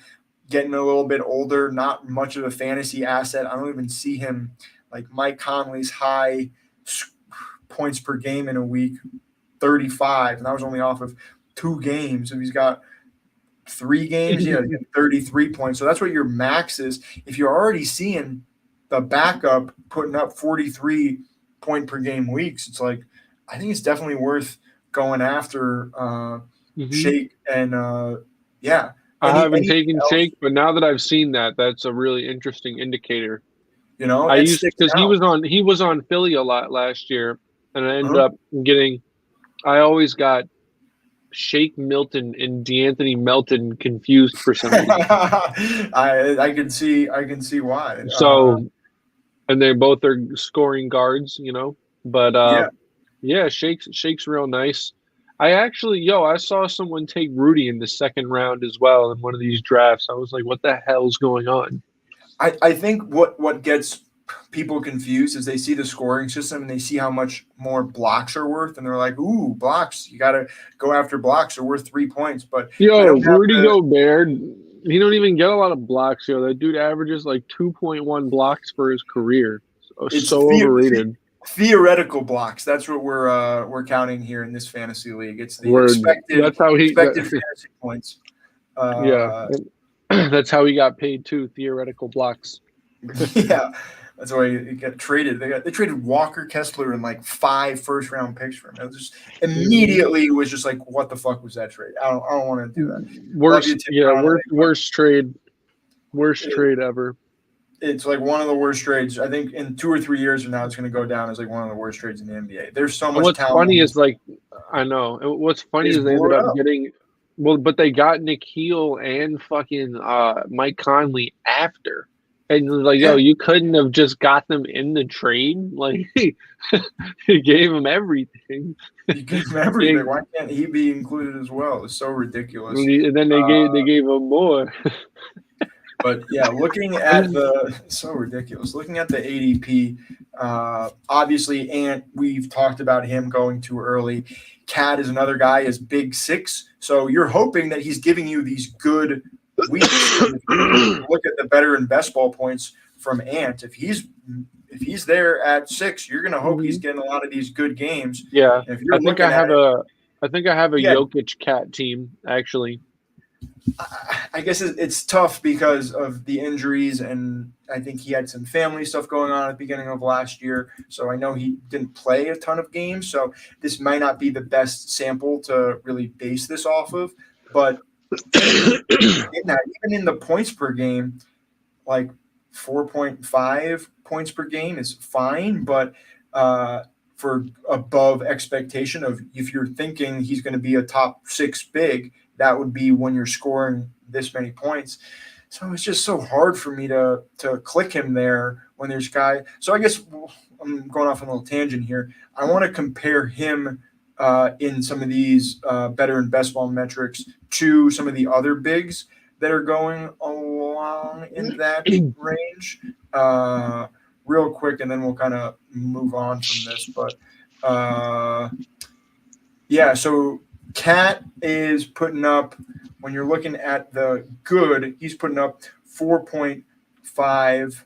getting a little bit older, not much of a fantasy asset. I don't even see him like Mike Conley's high points per game in a week, 35, and that was only off of 2 games. So he's got 3 games, 33 points. So that's what your max is. If you're already seeing the backup putting up 43 point per game weeks, it's like I think it's definitely worth going after Shake and I haven't taken Shake, but now that I've seen that, that's a really interesting indicator. Because he was on Philly a lot last year, and I ended up getting. I always got Shake Milton and DeAnthony Melton confused for some reason. I can see why. So, and they both are scoring guards, But Shake's real nice. I saw someone take Rudy in the second round as well in one of these drafts. I was like, what the hell's going on? I think what gets people confused is they see the scoring system and they see how much more blocks are worth, and they're like, ooh, blocks. You got to go after blocks. They're worth 3 points. But Rudy Gobert, he don't even get a lot of blocks. That dude averages like 2.1 blocks for his career. It's so overrated. Theoretical blocks. That's what we're counting here in this fantasy league. It's the expected fantasy points. That's how he got paid too. Theoretical blocks. Yeah, that's why he got traded. They traded Walker Kessler and like 5 first-round picks for him. It was just immediately was just like, what the fuck was that trade? I don't want to do that. Worst trade Worst trade ever. It's like one of the worst trades. I think in 2 or 3 years from now, it's going to go down as like one of the worst trades in the NBA. There's so And much what's talent funny on this. is like, I know. And what's They funny is just they blew ended it up up. getting, well, but they got Nikhil and fucking Mike Conley after. And it was like, yo, Yeah, you couldn't have just got them in the trade. Like, you gave them everything. you gave him everything. Why can't he be included as well? It's so ridiculous. And then they gave them more. But yeah, looking at the so ridiculous. Looking at the ADP, obviously, Ant. We've talked about him going too early. Cat is another guy, is big six. So you're hoping that he's giving you these good weeks. And if you look at the better and best ball points from Ant, if he's there at 6, you're gonna hope he's Mhm. getting a lot of these good games. Yeah, And if I you're think I looking at have it, a yeah, Jokic cat team actually. I guess it's tough because of the injuries, and I think he had some family stuff going on at the beginning of last year. So I know he didn't play a ton of games. So this might not be the best sample to really base this off of. But even in the points per game, like 4.5 points per game is fine, but for above expectation of if you're thinking he's going to be a top 6 big, that would be when you're scoring this many points. So it's just so hard for me to click him there when there's guy. So I guess I'm going off on a little tangent here. I want to compare him in some of these better and best ball metrics to some of the other bigs that are going along in that range. Real quick, and then we'll kind of move on from this. But yeah, so Cat is putting up, when you're looking at the good, he's putting up 4.5.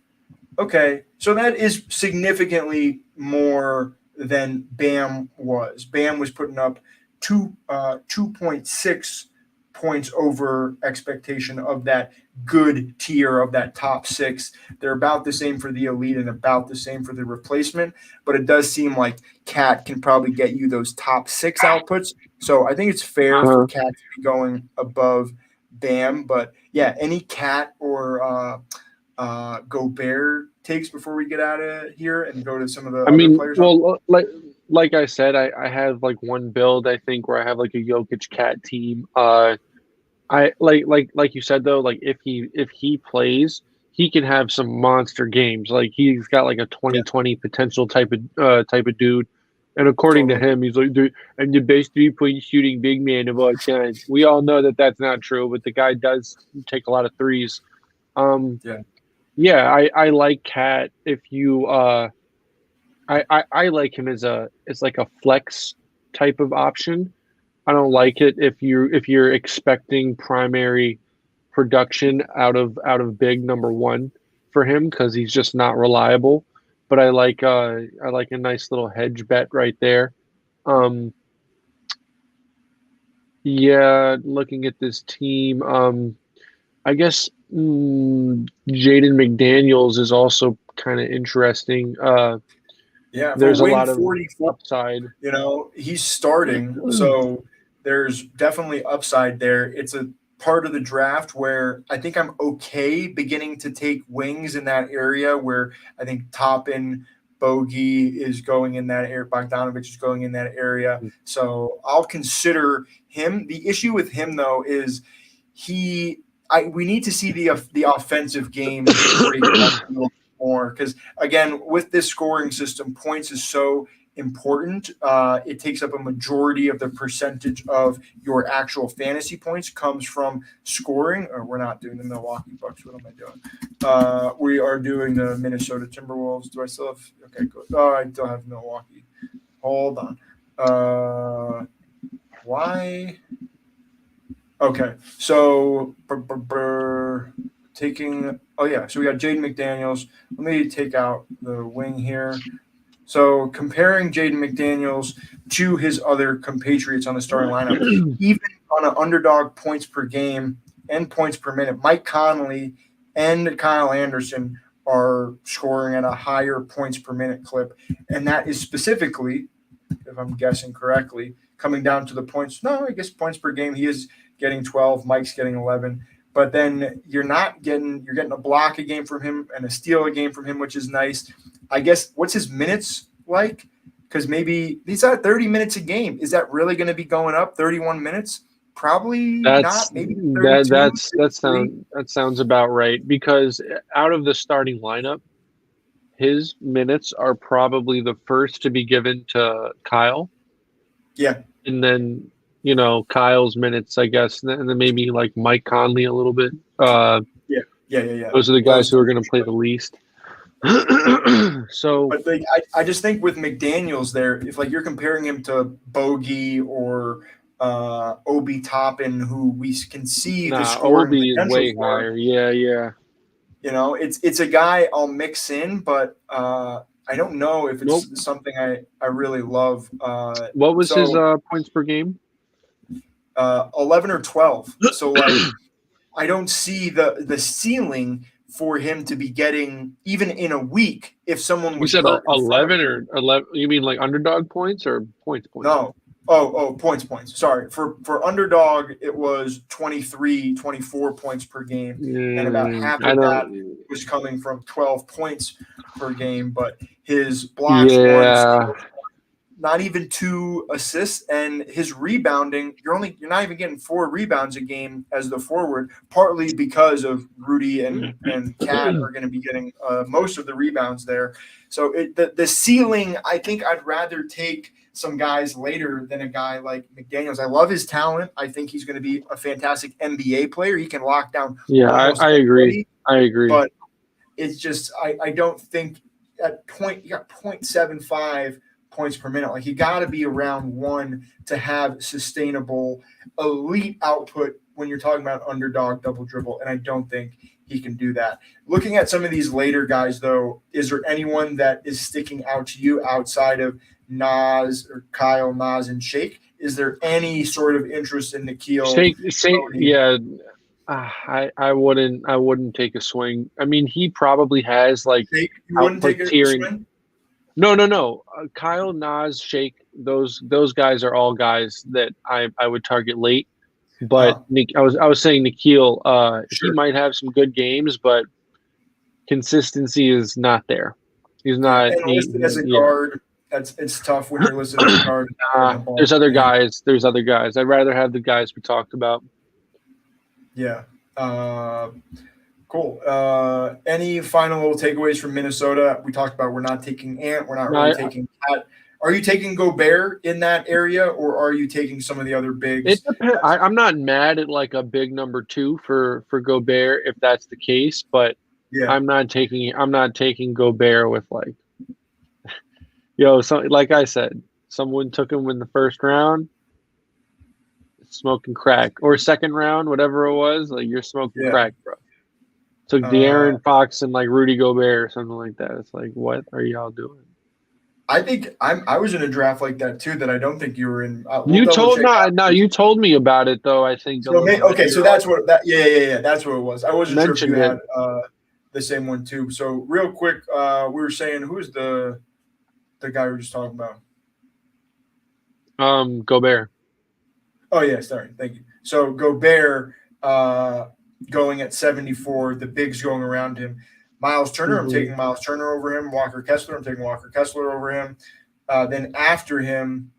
Okay, so that is significantly more than Bam was. Bam was putting up 2.6 points over expectation of that good tier of that top 6. They're about the same for the elite and about the same for the replacement, but it does seem like Cat can probably get you those top 6 outputs. So I think it's fair for Uh, Cat to be going above Bam, but yeah, any Cat or Gobert takes before we get out of here and go to some of the I other mean, players on? well, like I said, I have like one build I think where I have like a Jokic cat team. I like you said though, like if he plays, he can have some monster games. Like he's got like a Yeah, 2020 potential type of dude. And according to totally. him, he's like, dude, I'm the best 3-point shooting big man of all time. We all know that that's not true, but the guy does take a lot of threes. Um, Yeah. yeah, I like Cat. If you I like him as like a flex type of option. I don't like it if you're expecting primary production out of big number one for him because he's just not reliable. But I like a nice little hedge bet right there. Um, yeah, looking at this team, I guess Jaden McDaniels is also kind of interesting. Yeah, for There's a wing lot of 44, upside. he's starting, so there's definitely upside there. It's a part of the draft where I think I'm okay beginning to take wings in that area where I think Toppin, Bogey is going in that area, Bogdanovich is going in that area. So I'll consider him. The issue with him though is he we need to see the offensive game break down a little more because again, with this scoring system, points is so important. It takes up a majority of the percentage of your actual fantasy points comes from scoring. Or we're not doing the Milwaukee Bucks. What am I doing? We are doing the Minnesota Timberwolves. Do I still have? Okay, good. Oh, I still have Milwaukee. Hold on. Why? Okay, so taking. Oh yeah, so we got Jaden McDaniels. Let me take out the wing here. So comparing Jaden McDaniels to his other compatriots on the starting lineup, even on an underdog points per game and points per minute, Mike Conley and Kyle Anderson are scoring at a higher points per minute clip, and that is specifically, if I'm guessing correctly, coming down to the points. No, I guess points per game. He is getting 12. Mike's getting 11. but then you're getting a block a game from him and a steal a game from him, which is nice. I guess what's his minutes like? Because maybe he's at 30 minutes a game. Is that really going to be going up 31 minutes? Probably That's not. Maybe 32. that sounds about right because out of the starting lineup, his minutes are probably the first to be given to Kyle, Yeah, and then Kyle's minutes, I guess, and then maybe like Mike Conley a little bit. yeah. Those are the guys Those, who are going to play the least. So but like I just think with McDaniels there, if like you're comparing him to Bogey or Obi Toppin, who we can see the nah, scoring Obi is potential way for, higher. Yeah. it's a guy I'll mix in, but I don't know if Nope. it's something I really love. What was his So points per game? 11 or 12. So like I don't see the ceiling for him to be getting even in a week if someone You was said hurt in front of 11 him. or 11? You mean like underdog points or points? No. Oh, points. Sorry. For underdog, it was 23, 24 points per game. And about half I of that don't. was coming from 12 points per game. But his blocks, one, Yeah, steals, not even 2 assists, and his rebounding, you're not even getting 4 rebounds a game as the forward, partly because of Rudy and Cat are going to be getting most of the rebounds there. So the ceiling, I think I'd rather take some guys later than a guy like McDaniels. I love his talent. I think he's going to be a fantastic NBA player. He can lock down yeah, almost I agree. anybody, I agree. but it's just I don't think at point you got 0.75 points per minute. Like you got to be around 1 to have sustainable elite output when you're talking about underdog double dribble, and I don't think he can do that. Looking at some of these later guys, though, is there anyone that is sticking out to you outside of Nas or Kyle, Nas, and Shake? Is there any sort of interest in Nikhil? Shake, yeah. I wouldn't take a swing. I mean, he probably has like Shake, you wouldn't output take a tiering. swing? No. Kyle, Nas, Shake, those guys are all guys that I would target late. But I was saying Nikhil, he Sure. might have some good games, but consistency is not there. He's Yeah, not. and listed as a guard, it's tough when you're listed as a guard. There's other guys. There's other guys. I'd rather have the guys we talked about. Yeah. Cool. Any final little takeaways from Minnesota? We talked about we're not taking Ant. We're not really taking Cat. Are you taking Gobert in that area, or are you taking some of the other bigs? It depends. I'm not mad at like a big number 2 for Gobert if that's the case, but yeah, I'm not taking Gobert with like, so like I said, someone took him in the first round, smoking crack, or second round, whatever it was. Like you're smoking crack, bro. Took De'Aaron Fox and like Rudy Gobert or something like that. It's like, what are y'all doing? I think I was in a draft like that too. That I don't think you were in. You told me about it though. I think. So so that's what that. Yeah. That's what it was. I wasn't sure if you had the same one too. So real quick, we were saying who's the guy we were just talking about? Gobert. Oh yeah, sorry, thank you. So Gobert going at 74, the bigs going around him. Miles Turner, I'm taking Miles Turner over him. Walker Kessler, I'm taking Walker Kessler over him. Then after him,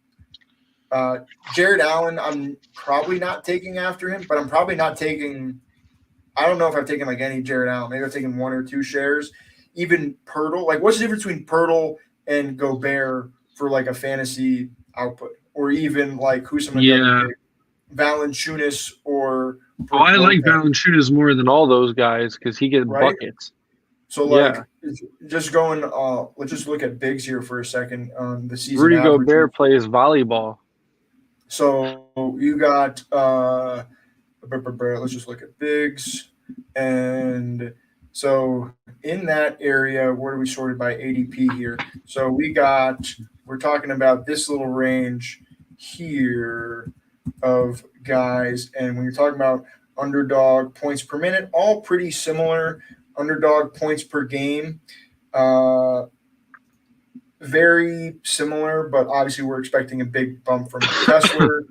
Jared Allen, I'm probably not taking after him, but I'm probably not taking – I don't know if I've taken like any Jared Allen. Maybe I've taken 1 or 2 shares. Even Pirtle. Like what's the difference between Pirtle and Gobert for like a fantasy output? Or even like who's some of the other big? Valanciunas or – I like Valanciunas more than all those guys because he gets buckets. So, just going let's just look at bigs here for a second on the season. Rudy Gobert plays volleyball. So, you got let's just look at bigs. And so, in that area, where are we sorted by ADP here? So, we're talking about this little range here of guys. And when you're talking about underdog points per minute, all pretty similar. Underdog points per game, very similar, but obviously we're expecting a big bump from Kessler.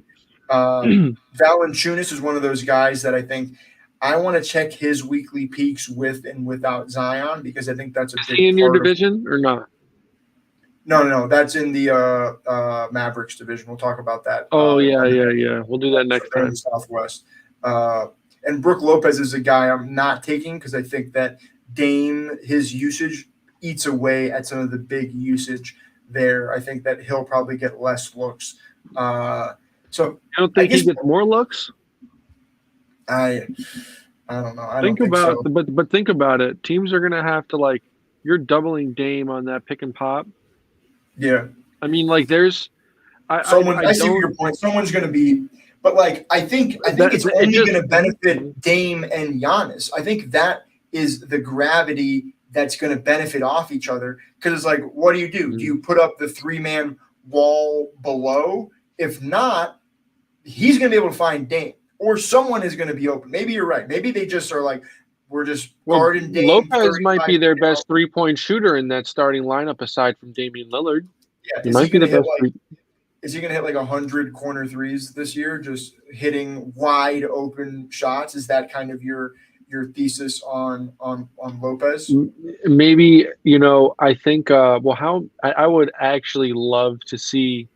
Valanciunas is one of those guys that I think I want to check his weekly peaks with and without Zion because I think that's a Is he big in your part of. division or not? No, that's in the Mavericks division. We'll talk about that. Oh, yeah. We'll do that next They're in time. the Southwest. And Brook Lopez is a guy I'm not taking because I think that Dame, his usage eats away at some of the big usage there. I think that he'll probably get less looks. So I don't I think guess he gets more looks. I don't know. I Think don't think about, so. but think about it. Teams are gonna have to you're doubling Dame on that pick and pop. Yeah. I mean, there's, I I see don't. your point. Someone's going to be, but I think it's It only just going to benefit Dame and Giannis. I think that is the gravity that's going to benefit off each other. Because it's like, what do? Do you put up the 3-man wall below? If not, he's going to be able to find Dame, or someone is going to be open. Maybe you're right. Maybe they just are like, we're just guarding Dame. Lopez might be their best 3-point shooter in that starting lineup aside from Damian Lillard. Yeah, He might be the best. Is he going to hit 100 corner threes this year, just hitting wide open shots? Is that kind of your thesis on Lopez? Maybe, I think how I would actually love to see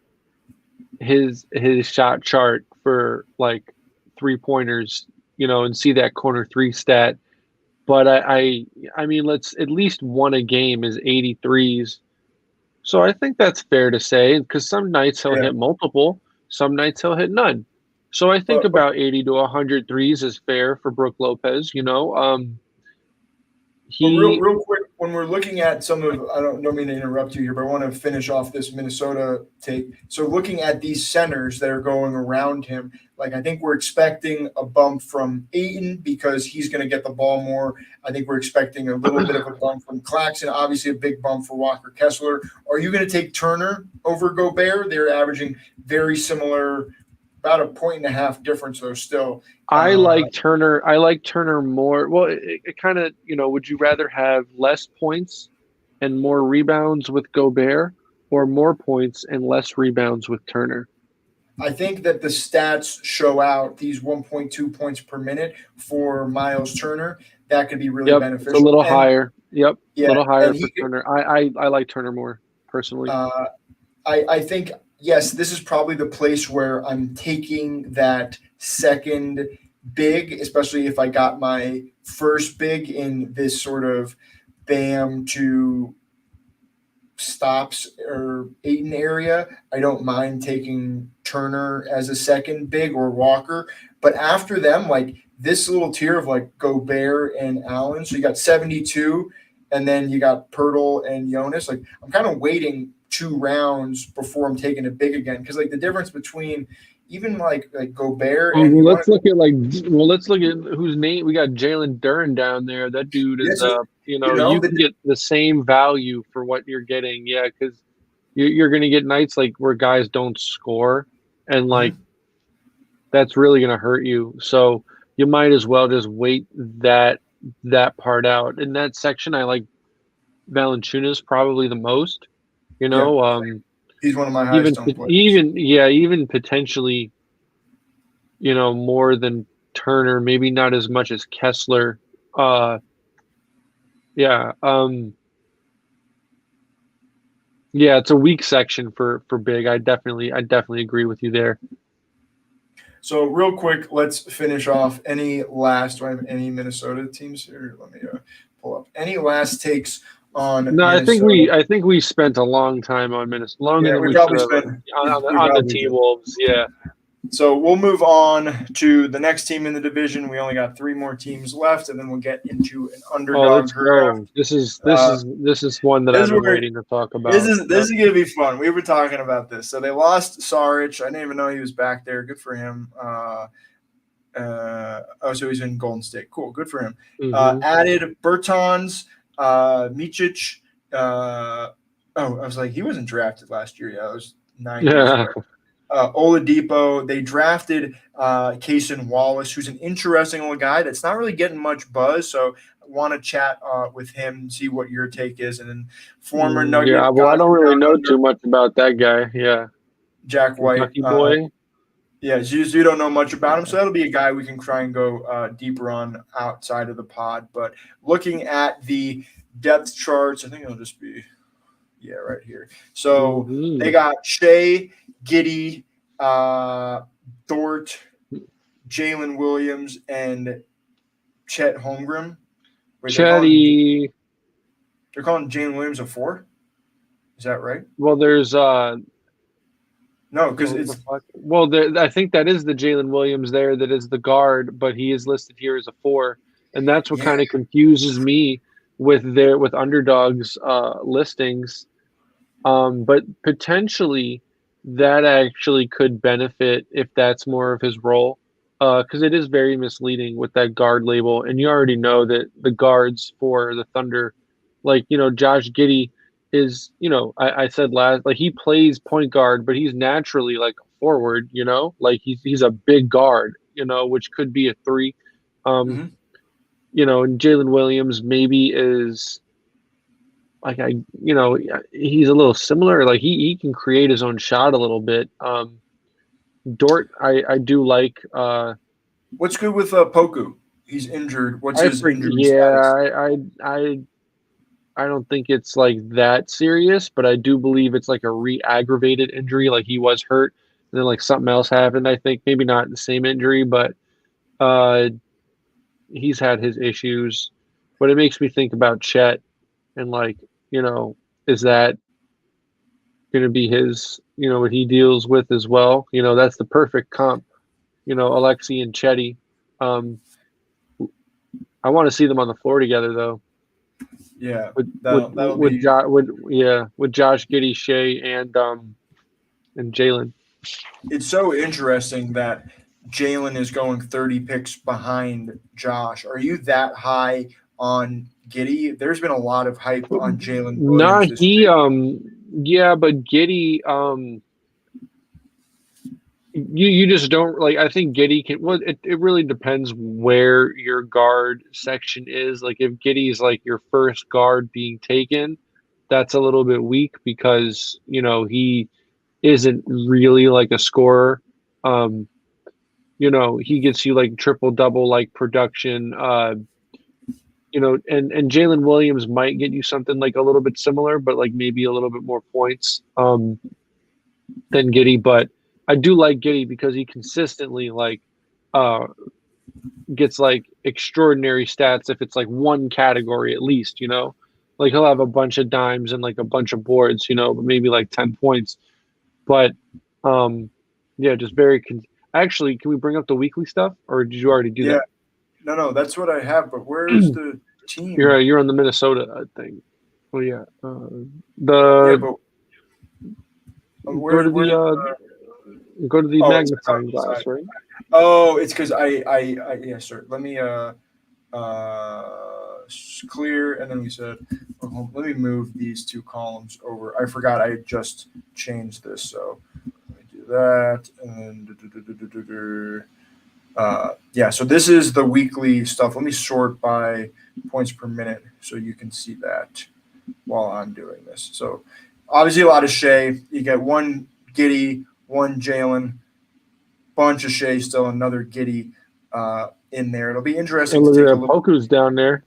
his shot chart for 3-pointers, and see that corner 3 stat. But I mean, let's at least one a game is 83s. So I think that's fair to say because some nights he'll hit multiple, some nights he'll hit none. So I think about 80 to 100 threes is fair for Brook Lopez. Real quick, when we're looking at some of, I don't mean to interrupt you here, but I want to finish off this Minnesota take. So looking at these centers that are going around him, I think we're expecting a bump from Ayton because he's going to get the ball more. I think we're expecting a little bit of a bump from Claxton, obviously a big bump for Walker Kessler. Are you going to take Turner over Gobert? They're averaging very similar, about a 1.5 difference though still. I like Turner. I like Turner more. Well, it kind of, would you rather have less points and more rebounds with Gobert or more points and less rebounds with Turner? I think that the stats show out these 1.2 points per minute for Miles Turner. That could be really beneficial. It's a little higher. Yep. Yeah, a little higher for Turner. I like Turner more personally. I think, yes, this is probably the place where I'm taking that second big, especially if I got my first big in this sort of Bam to stops or Ayton area. I don't mind taking Turner as a second big or Walker. But after them, this little tier of Gobert and Allen, so you got 72, and then you got Pirtle and Jonas. I'm kind of waiting 2 rounds before I'm taking a big again because the difference between even Gobert and let's look at whose name we got. Jalen Duren down there. That dude is you can get the same value for what you're getting. Yeah, because you're going to get nights where guys don't score, and that's really going to hurt you. So you might as well just wait that part out. In that section, I like Valanciunas probably the most. He's one of my highest owned players. Even potentially, more than Turner, maybe not as much as Kessler. It's a weak section for big. I definitely agree with you there. So real quick, let's finish off. Do I have any Minnesota teams here? Let me pull up any last takes on. No, Minnesota. I think we spent a long time on Minnesota, longer than we probably should have on the T-Wolves. Yeah. So we'll move on to the next team in the division. We only got 3 more teams left, and then we'll get into an underdog draft. This is one that I've been waiting to talk about. This is gonna be fun. We were talking about this. So they lost Saric. I didn't even know he was back there. Good for him. So he's in Golden State. Cool. Good for him. Added Bertans, Micic. I was like, he wasn't drafted last year. Yeah, it was 9 years ago. Oladipo. They drafted Cason Wallace, who's an interesting little guy that's not really getting much buzz. So I want to chat with him, see what your take is. And then former Nugget. Yeah, well, I don't really know too much about that guy. Yeah. Jack White. Kentucky boy. Yeah, you don't know much about him, so that'll be a guy we can try and go deeper on outside of the pod. But looking at the depth charts, I think it'll just be right here. So they got Shea, Giddy, Dort, Jalen Williams, and Chet Holmgren. Wait, Chetty. They're calling Jalen Williams a 4. Is that right? Well, there's no, because it's I think that is the Jalen Williams there that is the guard, but he is listed here as a 4, and that's what kind of confuses me with Underdog's listings. But potentially that actually could benefit if that's more of his role, because it is very misleading with that guard label, and you already know that the guards for the Thunder, like Josh Giddey is, I said last, like he plays point guard, but he's naturally like a forward, like he's a big guard, which could be a 3. And Jalen Williams maybe is like he's a little similar. Like he can create his own shot a little bit. Dort, I do like. What's good with Poku? He's injured. What's his injury status? Yeah, I don't think it's like that serious, but I do believe it's like a re-aggravated injury. Like he was hurt, and then like something else happened. I think maybe not the same injury, but he's had his issues. But it makes me think about Chet and like, is that going to be his, what he deals with as well? That's the perfect comp, Alexi and Chetty. I want to see them on the floor together though. Yeah, with Josh Giddey, Shea, and Jalen. It's so interesting that Jalen is going 30 picks behind Josh. Are you that high on Giddey? There's been a lot of hype on Jalen Williams. Yeah, but Giddey, you just don't like. I think Giddey can. Well, it really depends where your guard section is. Like if Giddey's like your first guard being taken, that's a little bit weak because he isn't really like a scorer. He gets you like triple double like production. And Jalen Williams might get you something like a little bit similar, but like maybe a little bit more points than Giddey. But I do like Giddey because he consistently like gets like extraordinary stats if it's like one category at least, like he'll have a bunch of dimes and like a bunch of boards, but maybe like 10 points. But yeah, just very actually, can we bring up the weekly stuff or did you already do that? No, that's what I have, but where's the team? You're on the Minnesota thing. Well, yeah. Go to the magnifying glass, right? Oh, it's because I sir. Let me clear, and then we said, let me move these 2 columns over. I forgot I had just changed this, so let me do that, and then so this is the weekly stuff. Let me sort by points per minute so you can see that while I'm doing this. So obviously a lot of Shea. You get 1 Giddey, 1 Jalen, bunch of Shea still, another Giddey in there. It'll be interesting to take a look. Poku's down there.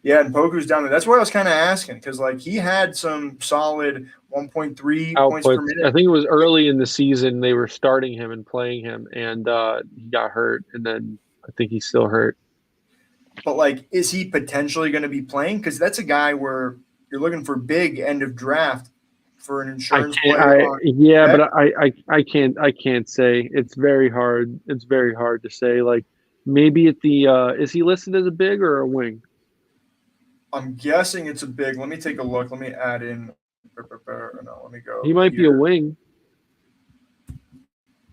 Yeah, and Poku's down there. That's what I was kind of asking because like he had some solid 1.3 points per minute. I think it was early in the season they were starting him and playing him, and he got hurt, and then I think he's still hurt. But like, is he potentially going to be playing? Because that's a guy where you're looking for big end of draft for an insurance player. But I can't say. It's very hard. It's very hard to say. Like maybe at the is he listed as a big or a wing? I'm guessing it's a big. Let me take a look. Let me add in. No, let me go. He might be a wing.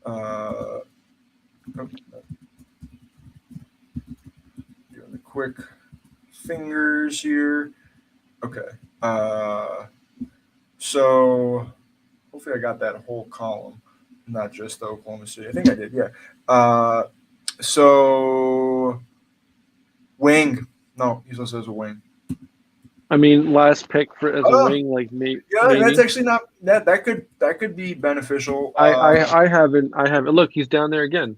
Doing the quick fingers here. Okay. So hopefully I got that whole column, not just the Oklahoma City. I think I did. Yeah. So wing. No, he's listed as a wing. I mean, last pick for as a Oh, wing, like yeah, that's maybe. actually not that could be beneficial. I haven't. Look, he's down there again.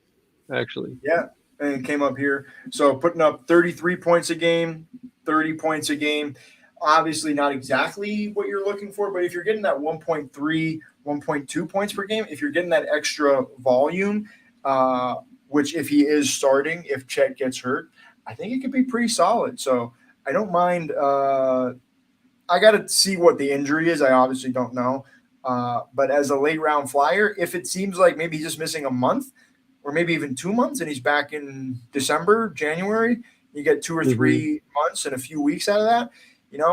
Actually, Yeah, and came up here. So putting up 33 points a game, 30 points a game. Obviously, not exactly what you're looking for, but if you're getting that 1.3, 1.2 points per game, if you're getting that extra volume, which if he is starting, if Chet gets hurt, I think it could be pretty solid. So I don't mind. I got to see what the injury is. I obviously don't know. But as a late round flyer, if it seems like maybe he's just missing a month, or maybe even 2 months, and he's back in December, January. You get 2 or hmm 3 months and a few weeks out of that.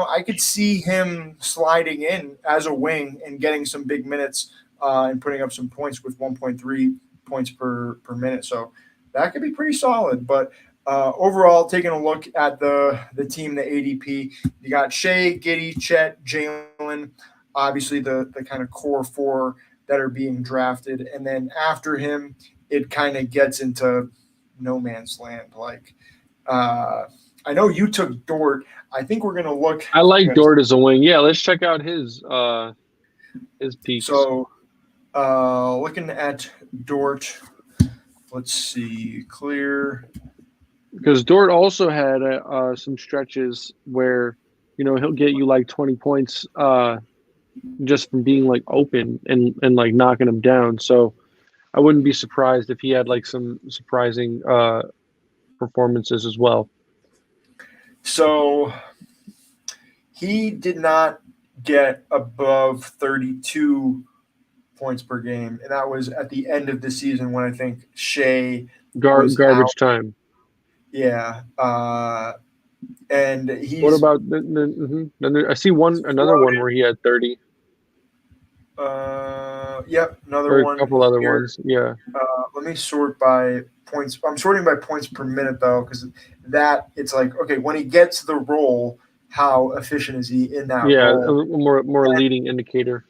I could see him sliding in as a wing and getting some big minutes and putting up some points with 1.3 points per minute. So that could be pretty solid. But overall, taking a look at the team, the ADP, you got Shea, Giddy, Chet, Jalen, obviously the kind of core four that are being drafted, and then after him, it kind of gets into no man's land. Like, I know you took Dort. I think we're gonna look. I like Yes. Dort as a wing. Yeah, let's check out his peaks So, looking at Dort, let's see. Clear. because Dort also had some stretches where he'll get you like 20 points just from being like open and like knocking him down. So I wouldn't be surprised if he had like some surprising performances as well. So he did not get above 32 points per game, and that was at the end of the season when I think Shea was out. Garbage time. Yeah, and What he's about then I see another one floated. where he had 30 Yep, another or a one couple other here. ones. Yeah. Let me sort by points. I'm sorting by points per minute though, because that it's like okay, when he gets the role, how efficient is he in that Yeah, role? a more leading indicator.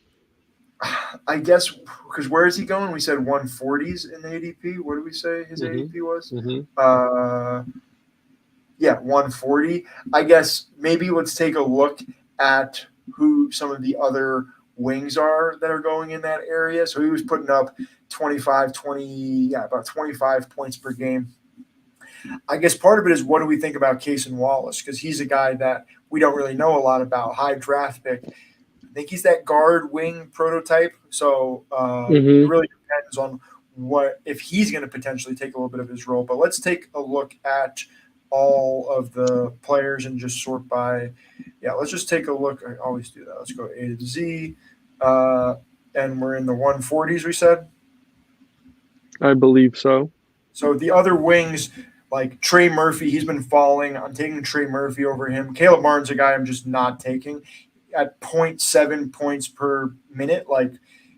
I guess because where is he going? We said 140s in the ADP. What did we say his hmm ADP was? hmm Uh, yeah, 140. I guess maybe let's take a look at who some of the other wings are that are going in that area. So he was putting up 25, 20, yeah, about 25 points per game. I guess part of it is what do we think about Cason Wallace? Because he's a guy that we don't really know a lot about. High draft pick. I think he's that guard wing prototype. So it hmm really depends on what if he's going to potentially take a little bit of his role. But let's take a look at all of the players and just sort by. Yeah, let's just take a look. I always do that. Let's go A to Z, and we're in the 140s. We said. I believe so. So the other wings, like Trey Murphy, he's been falling. I'm taking Trey Murphy over him. Caleb Martin's a guy I'm just not taking at zero point 0.7 points per minute. Like,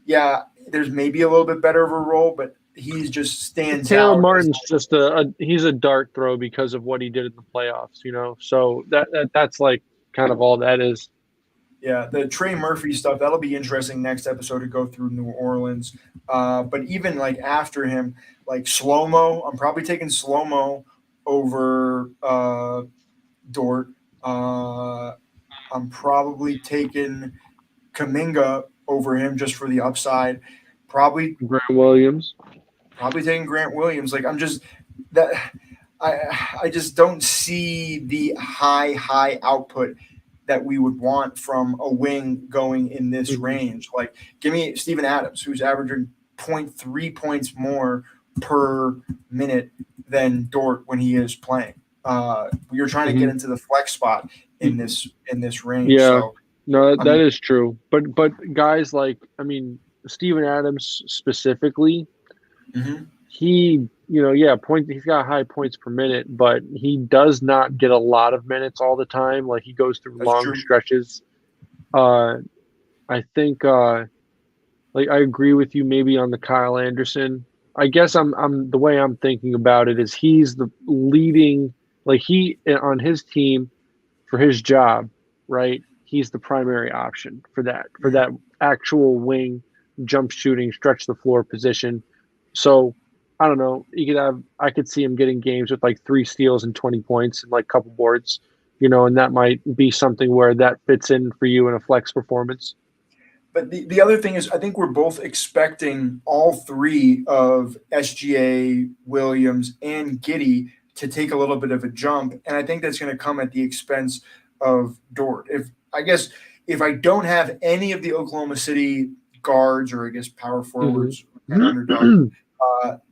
yeah, there's maybe a little bit better of a role, but he's just stands Caleb out as Martin's just he's a dart throw because of what he did in the playoffs. So that's like kind of all that is. yeah, the Trey Murphy stuff, that'll be interesting next episode to go through New Orleans. But even like after him, like slow mo, I'm probably taking slow mo over Dort. Uh, I'm probably taking Kaminga over him just for the upside. Probably Grant Williams. probably taking Grant Williams. Like I'm just that I just don't see the high output that we would want from a wing going in this hmm range. Like give me Steven Adams, who's averaging zero point 0.3 points more per minute than Dort when he is playing. You're trying to get hmm into the flex spot in this range. Yeah, So no, that I'm is true. But guys like I mean Steven Adams specifically, mhm, yeah, he's got high points per minute, but he does not get a lot of minutes all the time. Like he goes through that's long true. stretches. Uh, I think like I agree with you maybe on the Kyle Anderson. I guess I'm the way I'm thinking about it is he's the leading like he on his team for his job, right? He's the primary option for that Mhm. actual wing jump shooting stretch the floor position. So I don't know. I could see him getting games with like 3 steals and 20 points and like couple boards. and that might be something where that fits in for you in a flex performance. But the other thing is, I think we're both expecting all three of SGA, Williams, and Giddey to take a little bit of a jump, and I think that's going to come at the expense of Dort. If I don't have any of the Oklahoma City guards, or I guess power forwards and underdog,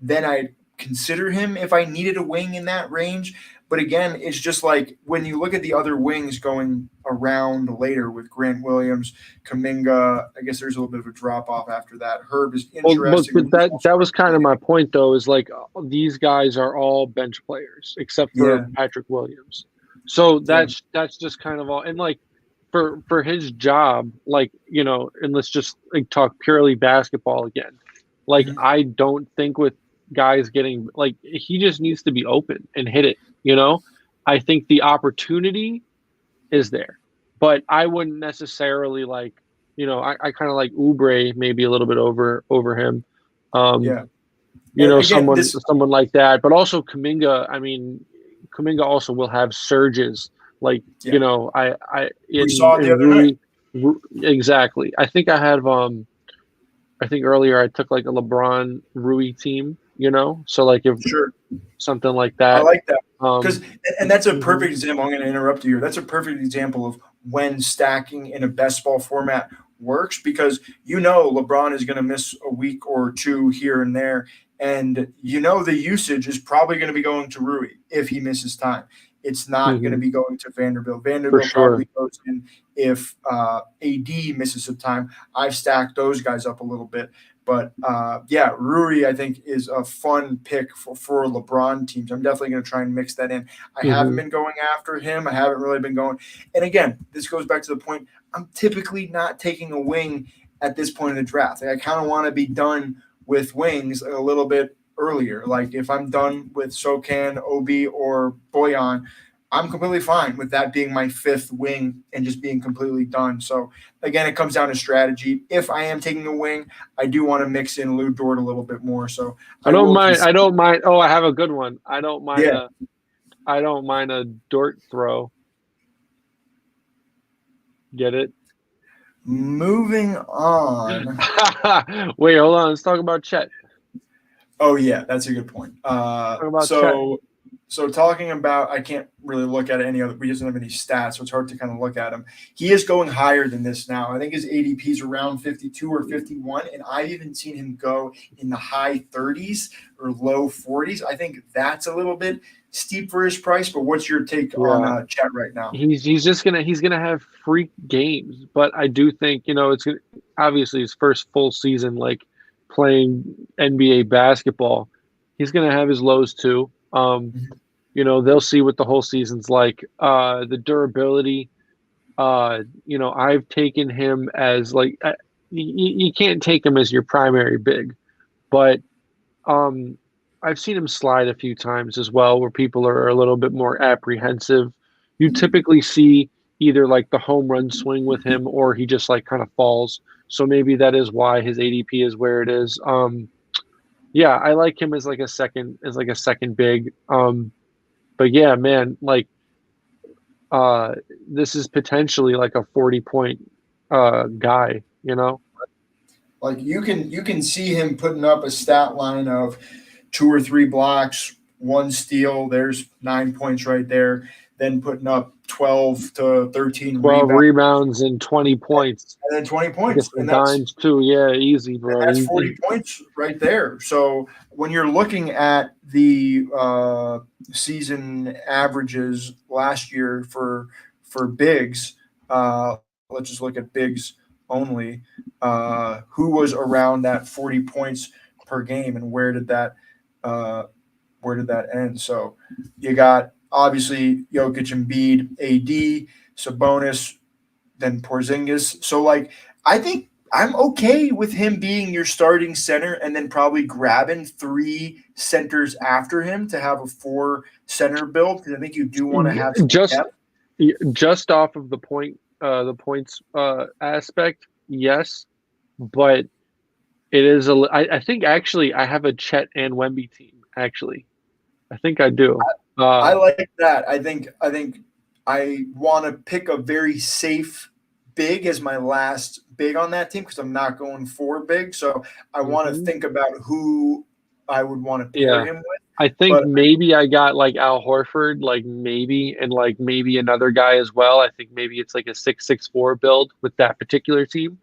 then I'd consider him if I needed a wing in that range. But again, it's just like when you look at the other wings going around later with Grant Williams, Kuminga, I guess there's a little bit of a drop off after that. Herb is interesting. But that was kind of my point, though, is like these guys are all bench players except for Patrick Williams. So that's just kind of all. And like for his job, like, and let's just talk purely basketball again. Like, I don't think with guys getting, like, he just needs to be open and hit it. I think the opportunity is there, but I wouldn't necessarily I kind of like Oubre maybe a little bit over him. Someone like that, but also Kuminga. I mean, Kuminga also will have surges. Like, we saw it the other night. Exactly. I think I had I think earlier I took like a LeBron Rui team, so like if something like that. I like that because and that's a perfect example. I'm going to interrupt you here. That's a perfect example of when stacking in a best ball format works, because LeBron is going to miss a week or two here and there, and the usage is probably going to be going to Rui if he misses time. It's not going to be going to Vanderbilt. Vanderbilt probably goes in if AD misses some time. I've stacked those guys up a little bit. But, Rui, I think, is a fun pick for LeBron teams. I'm definitely going to try and mix that in. I haven't been going after him. I haven't really been going. And, again, this goes back to the point. I'm typically not taking a wing at this point in the draft. I kind of want to be done with wings a little bit earlier. Like if I'm done with Sokan, Obi, or Boyan, I'm completely fine with that being my fifth wing and just being completely done. So again, it comes down to strategy. If I am taking a wing, I do want to mix in Lou Dort a little bit more. So I don't mind. Oh, I have a good one. I don't mind. I don't mind a Dort throw. Get it? Moving on. Wait, hold on. Let's talk about Chet. Oh yeah, that's a good point. So talking about, I can't really look at any other. We doesn't have any stats, so it's hard to kind of look at him. He is going higher than this now. I think his ADP is around 52 or 51, and I've even seen him go in the high 30s or low 40s. I think that's a little bit steep for his price. But what's your take on Chet right now? He's gonna have freak games, but I do think it's obviously his first full season like playing NBA basketball. He's gonna have his lows too. They'll see what the whole season's like. The durability, I've taken him as like you can't take him as your primary big, but I've seen him slide a few times as well where people are a little bit more apprehensive. You typically see either like the home run swing with him or he just like kind of falls. So maybe that is why his ADP is where it is. I like him as like a second big. But yeah, man, like this is potentially like a 40-point guy, Like you can see him putting up a stat line of 2 or 3 blocks, 1 steal. There's 9 points right there. Then putting up 12 to 13 rebounds and 20 points. And then 20 points. And dimes too. Yeah, easy, bro. And that's 40 points right there. So when you're looking at the season averages last year for bigs, let's just look at bigs only. Who was around that 40 points per game, and where did that end? So you got obviously Jokic, Embiid, AD, Sabonis, then Porzingis. So like I think I'm okay with him being your starting center and then probably grabbing 3 centers after him to have a 4 center build, because I think you do want to have some just off of the points aspect, yes, but it is I think actually I have a Chet and Wemby team. Actually, I think I do. I like that. I think I want to pick a very safe big as my last big on that team because I'm not going for big. So I want to Hmm. think about who I would want to pair Yeah. him with. I think But maybe I got like Al Horford, like maybe, and like maybe another guy as well. I think maybe it's like a 6-6-4 build with that particular team.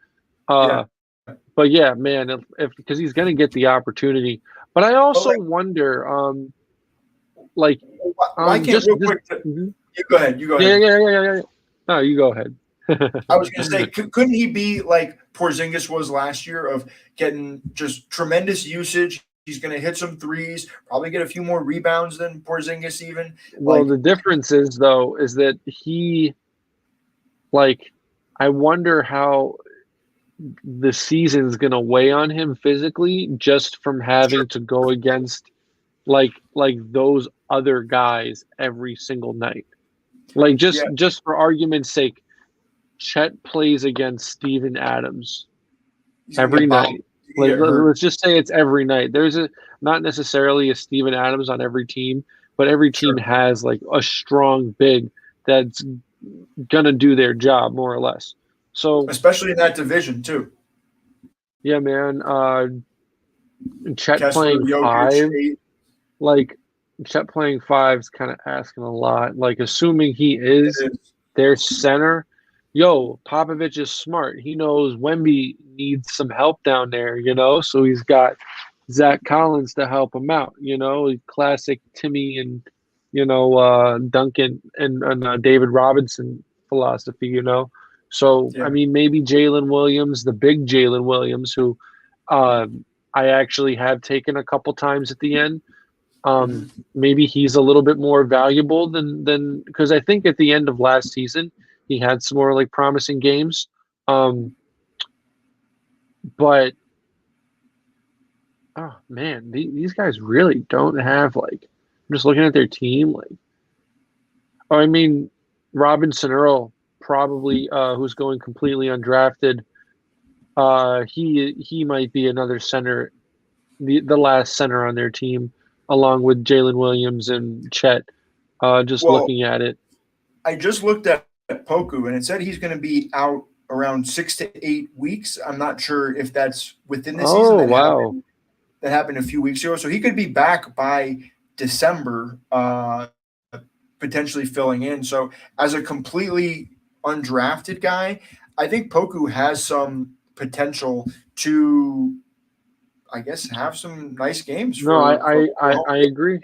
yeah, Uh, but yeah, man, if because he's gonna get the opportunity. But I but also like, wonder, like, why can't just real just quick? mhm. You go ahead. You go Yeah, ahead. yeah, yeah, yeah, yeah. No, you go ahead. I was going to say, couldn't he be like Porzingis was last year of getting just tremendous usage? He's going to hit some threes, probably get a few more rebounds than Porzingis even. Well, Like, the difference is though, is that he like I wonder how the season's gonna weigh on him physically just from sure, having to go against like those other guys every single night. Like yeah, just for argument's sake, Chet plays against Steven Adams he's going to every get bombed. night. He's going Like to get hurt. let's just say it's every night. There's a not necessarily a Steven Adams on every team, but every team Sure, has like a strong big that's gonna do their job more or less. So especially in that division too. yeah, man. Chet Kessler, playing Jokic, five, eight. like Chet playing five is kind of asking a lot. Like assuming he is It is. their center, yo, Popovich is smart. He knows Wemby needs some help down there, so he's got Zach Collins to help him out, classic Timmy and Duncan and David Robinson philosophy. So I Yeah. mean, maybe Jalen Williams, the big Jalen Williams, who I actually have taken a couple times at the end. Mm-hmm. Maybe he's a little bit more valuable than because I think at the end of last season he had some more like promising games. Um, but oh man, these guys really don't have like. I'm just looking at their team. Like, oh, I mean, Robinson Earl probably who's going completely undrafted. He might be another center, the last center on their team, along with Jalen Williams and Chet. Just Well, looking at it. I just looked at Poku and it said he's going to be out around 6 to 8 weeks. I'm not sure if that's within the season Oh wow. that happened a few weeks ago. So he could be back by December, potentially filling in. So as a completely undrafted guy, I think Poku has some potential to, I guess, have some nice games No, for I Oklahoma. agree.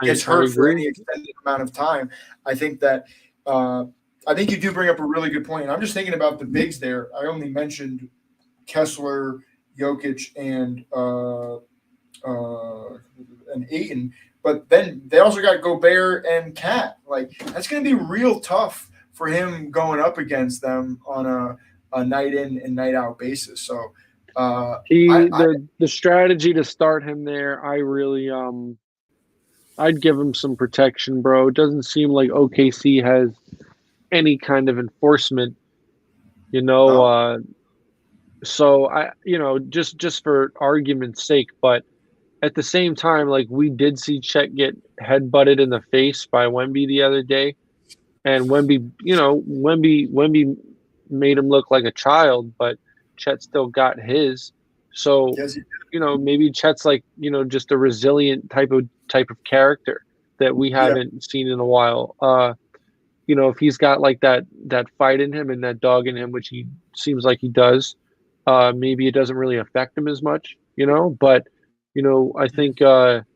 Gets I hurt for agree. any extended amount of time. I think that uh, I think you do bring up a really good point. And I'm just thinking about the bigs there. I only mentioned Kessler, Jokic, and Aiton, but then they also got Gobert and Cat. Like that's going to be real tough for him going up against them on a night in and night out basis. So He I the strategy to start him there, I really I'd give him some protection, bro. It doesn't seem like OKC has any kind of enforcement, you know. no, So just for argument's sake, but at the same time, like we did see Chet get headbutted in the face by Wemby the other day, and Wemby made him look like a child, but Chet still got his. So, yes, maybe Chet's like, just a resilient type of character that we yeah, haven't seen in a while. If he's got like that fight in him and that dog in him, which he seems like he does, maybe it doesn't really affect him as much, but I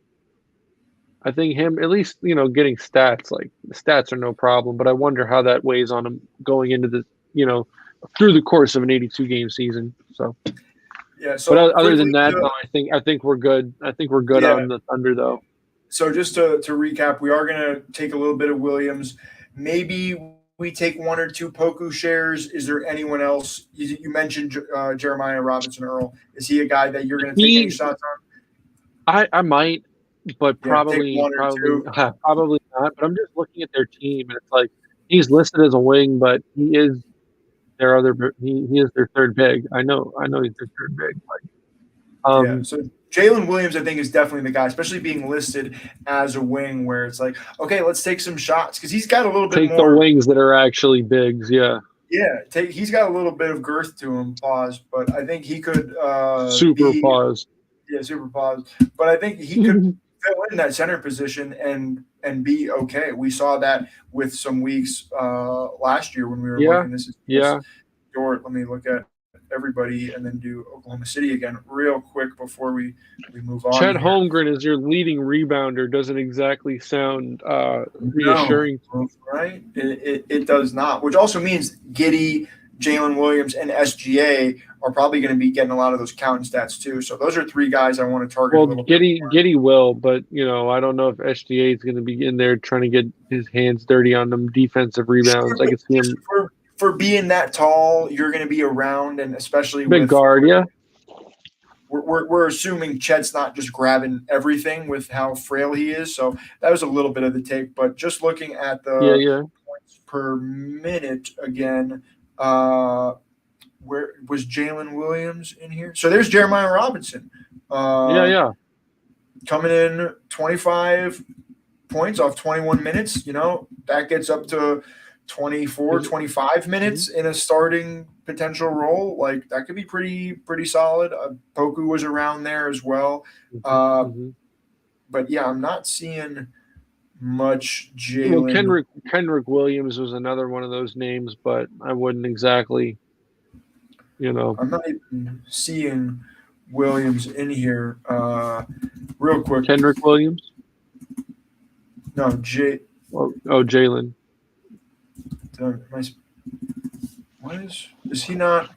think him at least, getting stats, like the stats are no problem, but I wonder how that weighs on him going into the, you know, through the course of an 82 game season. So, yeah. but So other quickly than that, to though, I think we're good. I think we're good yeah. on the Thunder, though. So just to recap, we are going to take a little bit of Williams. Maybe we take one or two Poku shares. Is there anyone else? You mentioned Jeremiah Robinson Earl. Is he a guy that you're going to take any He, shots on? I might, but Yeah, take probably, one or probably, two. probably not. But I'm just looking at their team, and it's like he's listed as a wing, but he is their other. He is their third big. I know he's their third big. Like, Yeah. um, So Jalen Williams, I think, is definitely the guy, especially being listed as a wing, where it's like, okay, let's take some shots because he's got a little bit Take the more. wings that are actually bigs. Yeah. Yeah, he's got a little bit of girth to him. Pause, but I think he could Super be pause. super pause. But I think he could fill in that center position and be okay. We saw that with some weeks last year when we were Yeah. looking. This is Yeah. short. Let me look at everybody and then do Oklahoma City again real quick before we move on Chet here. Holmgren is your leading rebounder. Doesn't exactly sound No, reassuring. right? It does not, which also means Giddy, Jalen Williams, and SGA are probably going to be getting a lot of those counting stats too. So those are three guys I want to target a Well, little bit more. Giddy will, but I don't know if SGA is going to be in there trying to get his hands dirty on them defensive rebounds. Sure, I but could see just him for being that tall, you're going to be around, and especially big with guard. Yeah. we're assuming Chet's not just grabbing everything with how frail he is. So that was a little bit of the take. But just looking at Yeah. the Yeah. points per minute again, where was Jalen Williams in here? So there's Jeremiah Robinson Yeah. Yeah. coming in 25 points off 21 minutes. That gets up to 24, 25 minutes in a starting potential role. Like that could be pretty solid. Poku was around there as well. But yeah, I'm not seeing much Well, Jalen. Kendrick Williams was another one of those names, but I wouldn't exactly. I'm not even seeing Williams in here. Real quick. Kendrick Williams. No, Jalen. What is he not?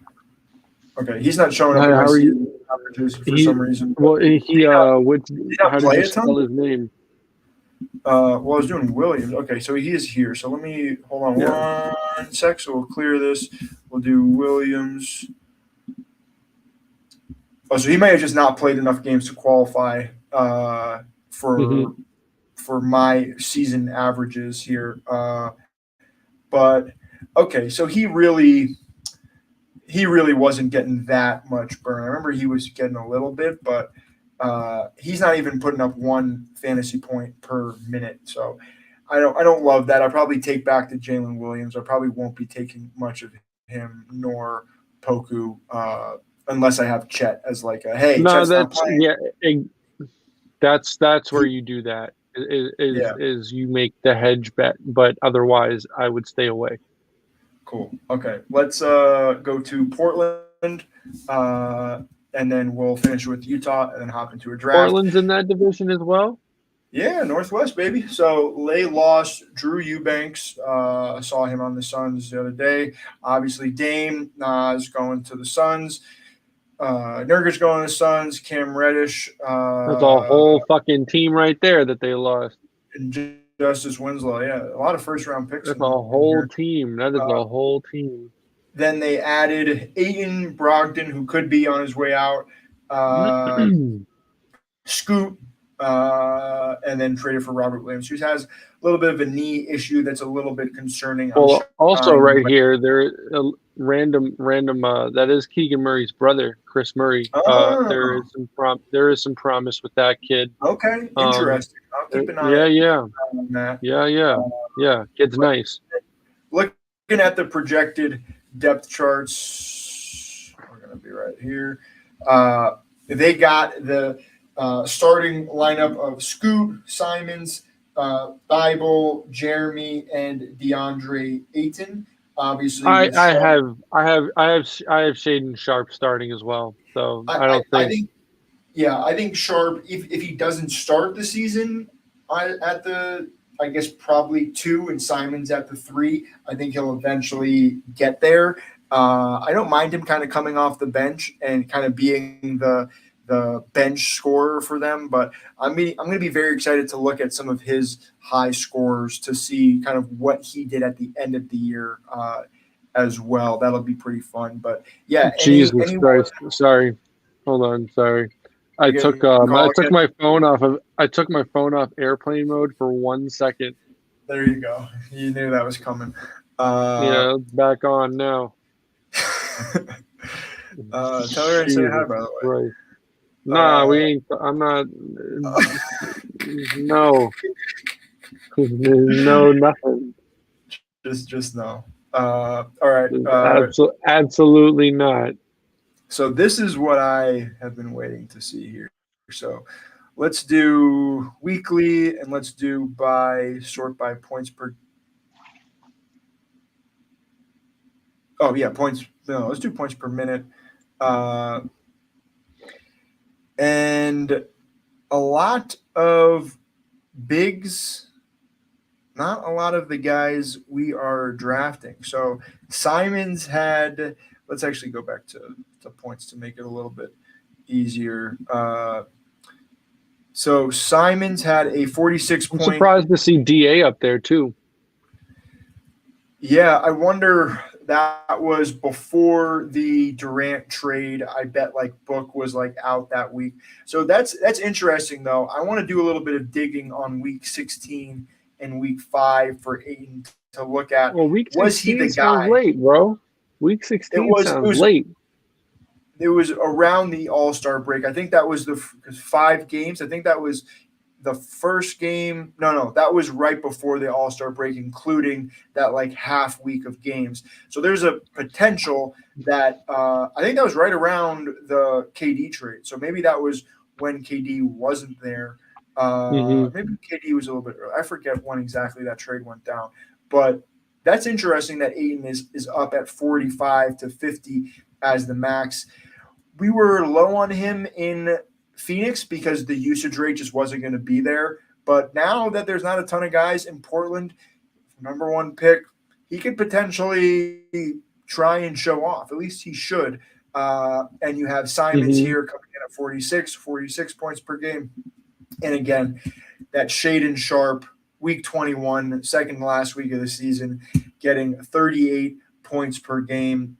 Okay, he's not showing up in my How are season you? averages for some reason. Well, how did play you a spell ton? his name? Well, I was doing Williams. Okay, so he is here. So let me hold on one sec. So we'll clear this. We'll do Williams. Oh, so he may have just not played enough games to qualify for my season averages here. But okay, so he really wasn't getting that much burn. I remember he was getting a little bit, but he's not even putting up one fantasy point per minute. So I don't love that. I'll probably take back to Jalen Williams. I probably won't be taking much of him nor Poku unless I have Chet as like a hey. No, Chet's not playing. That's where you do that. Is you make the hedge bet, but otherwise I would stay away. Cool. Okay, let's go to Portland, and then we'll finish with Utah, and then hop into a draft. Portland's in that division as well. Yeah, Northwest, baby. So they lost Drew Eubanks. I saw him on the Suns the other day. Obviously, Dame is going to the Suns. Nurkic going to the Suns. Cam Reddish. That's a whole fucking team right there that they lost. And Justice Winslow. Yeah, a lot of first-round picks. That's a whole team. That is a whole team. Then they added Aiton Brogdon, who could be on his way out. Scoot. And then traded for Robert Williams, who has a little bit of a knee issue that's a little bit concerning. Well, also right here, there a random that is Keegan Murray's brother, Chris Murray. There is some promise with that kid. Okay, interesting. I'll keep an eye on that. Yeah. Kid's nice. Looking at the projected depth charts, we're gonna be right here. They got the starting lineup of Scoot, Simons, Thibault, Jeremy, and DeAndre Ayton. Obviously, I have Shaden Sharp starting as well. So I think Sharp, if he doesn't start the season at the, I guess probably 2 and Simons at the 3, I think he'll eventually get there. I don't mind him kind of coming off the bench and kind of being the bench scorer for them, but I'm going to be very excited to look at some of his high scores to see kind of what he did at the end of the year as well. That'll be pretty fun. But yeah, Jesus Christ! Sorry, hold on. Sorry, I took my phone off airplane mode for 1 second. There you go. You knew that was coming. Yeah, it's back on now. Tell her I say hi, by the way. Right. Nah, we ain't. I'm not. No, no, nothing. just no. All right. Absolutely not. So this is what I have been waiting to see here. So let's do weekly and let's do sort by points per. Oh yeah, points. No, let's do points per minute. Uh, and a lot of bigs, not a lot of the guys we are drafting. So Simons had. Let's actually go back to points to make it a little bit easier. So Simons had a 46 I'm point. surprised to see DA up there too. Yeah, I wonder that was before the Durant trade. I bet like Book was like out that week. So that's interesting though. I want to do a little bit of digging on week 16 and week 5 for Aiden to look at. Well, week Was he 16 the sounds guy? late, bro. Week It 16 was it sounds was late. it was around the All-Star break. I think that was the 5 games. I think that was the first game. No, that was right before the All-Star break, including that like half week of games. So there's a potential that I think that was right around the KD trade. So maybe that was when KD wasn't there. Mm-hmm. Maybe KD was a little bit early. I forget when exactly that trade went down, but that's interesting that Ayton is up at 45 to 50 as the max. We were low on him in Phoenix because the usage rate just wasn't going to be there. But now that there's not a ton of guys in Portland, number 1 pick, he could potentially try and show off. At least he should. And you have Simons Mm-hmm. here coming in at 46 points per game. And again, that Shaedon Sharpe, week 21, second to last week of the season, getting 38 points per game.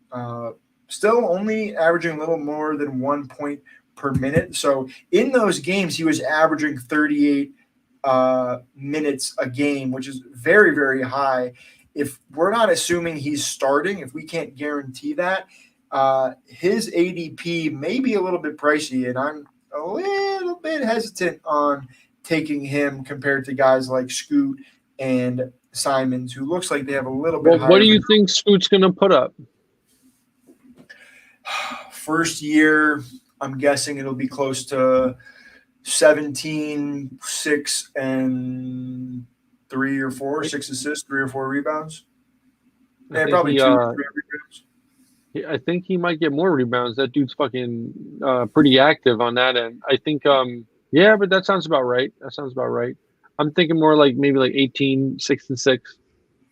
Still only averaging a little more than 1 point per minute. So in those games, he was averaging 38 minutes a game, which is very, very high. If we're not assuming he's starting, if we can't guarantee that, his ADP may be a little bit pricey, and I'm a little bit hesitant on taking him compared to guys like Scoot and Simons, who looks like they have a little bit Well, what higher. do you think Scoot's going to put up? First year, I'm guessing it'll be close to 17, 6, and 3 or 4, 6 assists, 3 or 4 rebounds. I Yeah, think probably 2 or 3 rebounds. I think he might get more rebounds. That dude's fucking pretty active on that end. I think yeah, but that sounds about right. That sounds about right. I'm thinking more like maybe like 18, 6 and 6.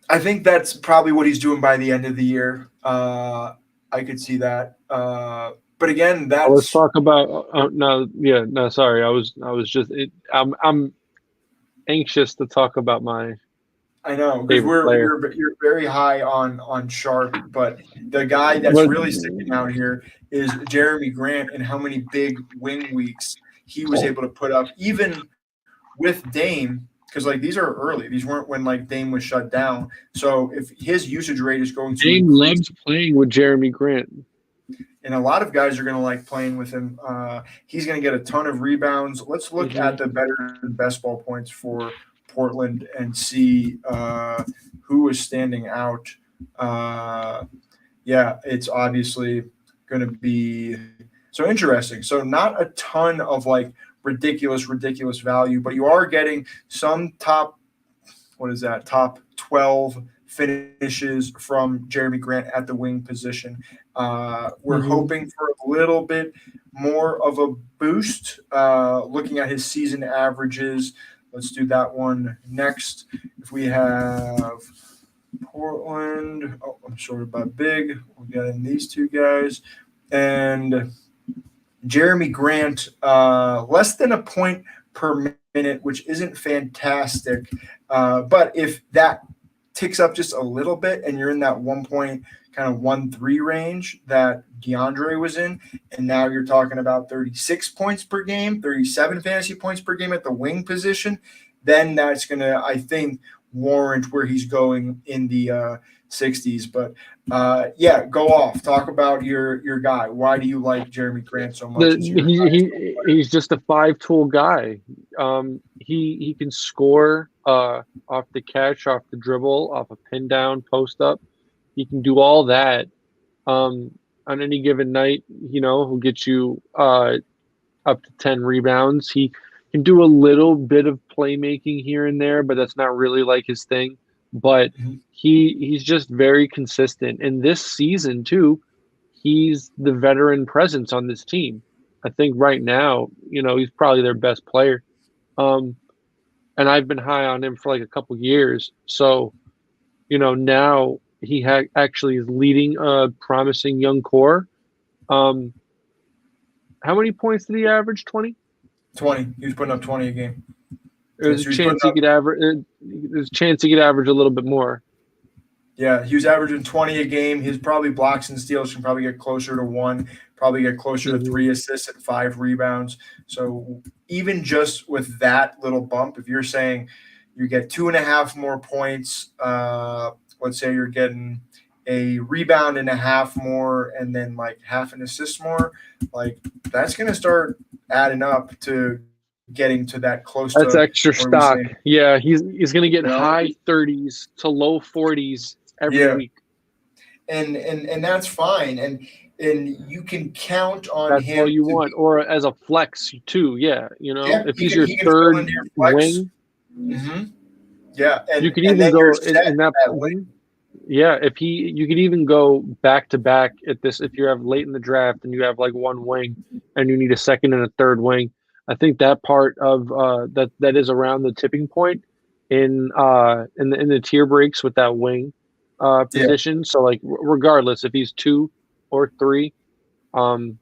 I think that's probably what he's doing by the end of the year. I could see that. But again, Let's that's talk about no, yeah, no, sorry. I was just I'm anxious to talk about my I know because favorite player. you're very high on Sharp, but the guy that's But really sticking out here is Jeremy Grant and how many big wing weeks he was able to put up, even with Dame, because like these are early. These weren't when like Dame was shut down. So if his usage rate is going to Dame increase, loves playing with Jeremy Grant. and a lot of guys are going to like playing with him. He's going to get a ton of rebounds. Let's look Mm-hmm. at the better and best ball points for Portland and see who is standing out. Yeah, it's obviously going to be so interesting. So not a ton of like ridiculous value, but you are getting some top, what is that, top 12 finishes from Jeremy Grant at the wing position. We're hoping for a little bit more of a boost. Looking at his season averages, let's do that one next. If we have Portland, I'm sorted by big. We're getting these 2 guys. And Jeremy Grant, less than a point per minute, which isn't fantastic. But if that ticks up just a little bit and you're in that 1 point kind of 1-3 range that DeAndre was in, and now you're talking about 36 points per game, 37 fantasy points per game at the wing position, then that's going to, I think, warrant where he's going in the 60s. But yeah, go off. Talk about your guy. Why do you like Jeremy Grant so much The as your highest he's just a five-tool guy. He can score off the catch, off the dribble, off a pin down, post up. He can do all that on any given night. He'll get you up to 10 rebounds. He can do a little bit of playmaking here and there, but that's not really like his thing. But player? he's just very consistent. And this season too, he's the veteran presence on this team. I think right now, he's probably their best player. Um, and I've been high on him for like a couple years. So, now he actually is leading a promising young core. Um, how many points did he average? 20? 20. He was putting up 20 a game. There's Yes, a he was putting chance he up. could average. There's a chance he could average a little bit more. Yeah, he was averaging 20 a game. His probably blocks and steals can probably get closer to one, probably get closer to Hmm. 3 assists and 5 rebounds. So even just with that little bump, if you're saying you get 2.5 more points, let's say you're getting a rebound and a half more, and then like half an assist more, like that's going to start adding up to getting to that close That's to extra where we stock. say, Yeah, he's going to get you know, high 30s to low 40s every yeah, week. and that's fine, and you can count on That's all him you to want, be. or as a flex too. Yeah, Yeah, if he he's can your he can fill third into your flex. wing, Hmm. Yeah, you and could and even then you're go set in that. that way. Yeah, if you could even go back to back at this. If you have late in the draft and you have like one wing, and you need a second and a third wing, I think that part of that is around the tipping point in the tier breaks with that wing Yeah, position. So like regardless if he's two or three, um,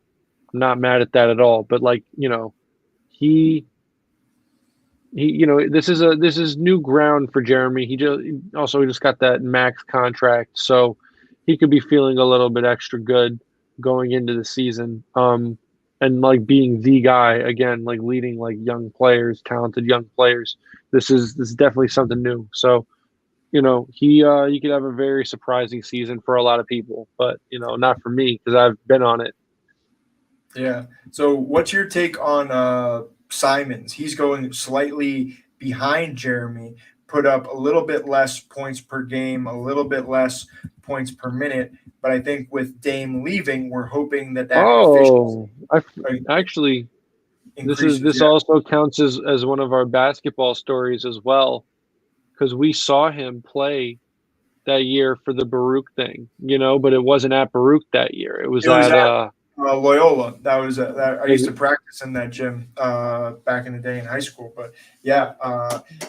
I'm not mad at that at all. But like he this is new ground for Jeremy. He just got that max contract, so he could be feeling a little bit extra good going into the season. And like being the guy again, like leading like young players, talented young players. This is definitely something new. So he could have a very surprising season for a lot of people, but not for me because I've been on it. yeah. So what's your take on Simons? He's going slightly behind Jeremy, put up a little bit less points per game, a little bit less points per minute. But I think with Dame leaving, we're hoping that efficiency Oh, I actually increases. this Yeah. also counts as one of our basketball stories as well because we saw him play that year for the Baruch thing, but it wasn't at Baruch that year. It was It was at at Loyola. That was that I used to ex- practice in that gym back in the day in high school. But yeah,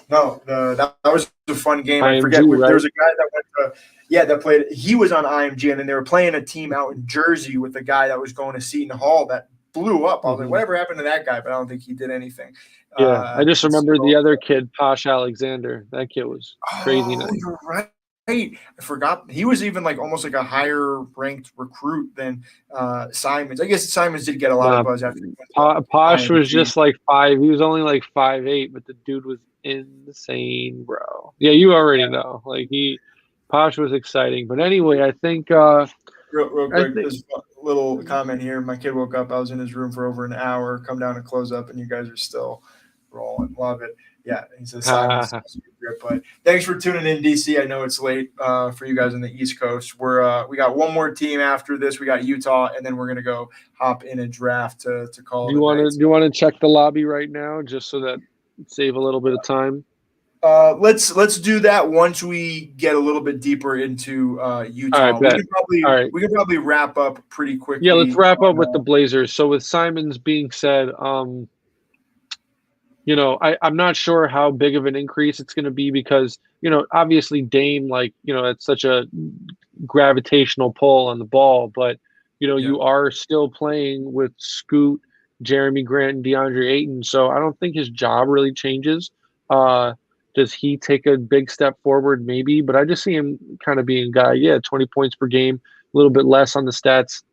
no, that was a fun game. I forget IMG, there right? was a guy that went to that played. He was on IMG, and then they were playing a team out in Jersey with a guy that was going to Seton Hall that blew up. I was like, Hmm. whatever happened to that guy? But I don't think he did anything. Yeah, I just Instead remember the of, other kid, Posh Alexander. That kid was crazy oh, nice. you're right. I forgot he was even like almost like a higher ranked recruit than Simons. I guess Simons did get a lot of Nah, buzz after he went to Posh was IMG. just like five. He was only like 5'8", but the dude was insane, bro. Yeah, you already know. Like Posh was exciting. But anyway, I think Real I quick, think just a little comment here. My kid woke up. I was in his room for over an hour. Come down and close up, and you guys are still rolling. Love it. Yeah, he says Simon's grip. But thanks for tuning in, DC. I know it's late for you guys on the East Coast. We got one more team after this. We got Utah, and then we're gonna go hop in a draft to call do it you a want to night. do you want to check the lobby right now just so that save a little bit of time? Let's do that once we get a little bit deeper into All right, Utah. We bet. can probably All right. we can probably wrap up pretty Yeah, let's quickly wrap up with the on. Blazers. So with Simons being said, I'm not sure how big of an increase it's going to be because, obviously Dame, like, it's such a gravitational pull on the ball, but, Yeah, you are still playing with Scoot, Jeremy Grant, and DeAndre Ayton. So I don't think his job really changes. Uh, does he take a big step forward? Maybe, but I just see him kind of being a guy, yeah, 20 points per game, a little bit less on the stats,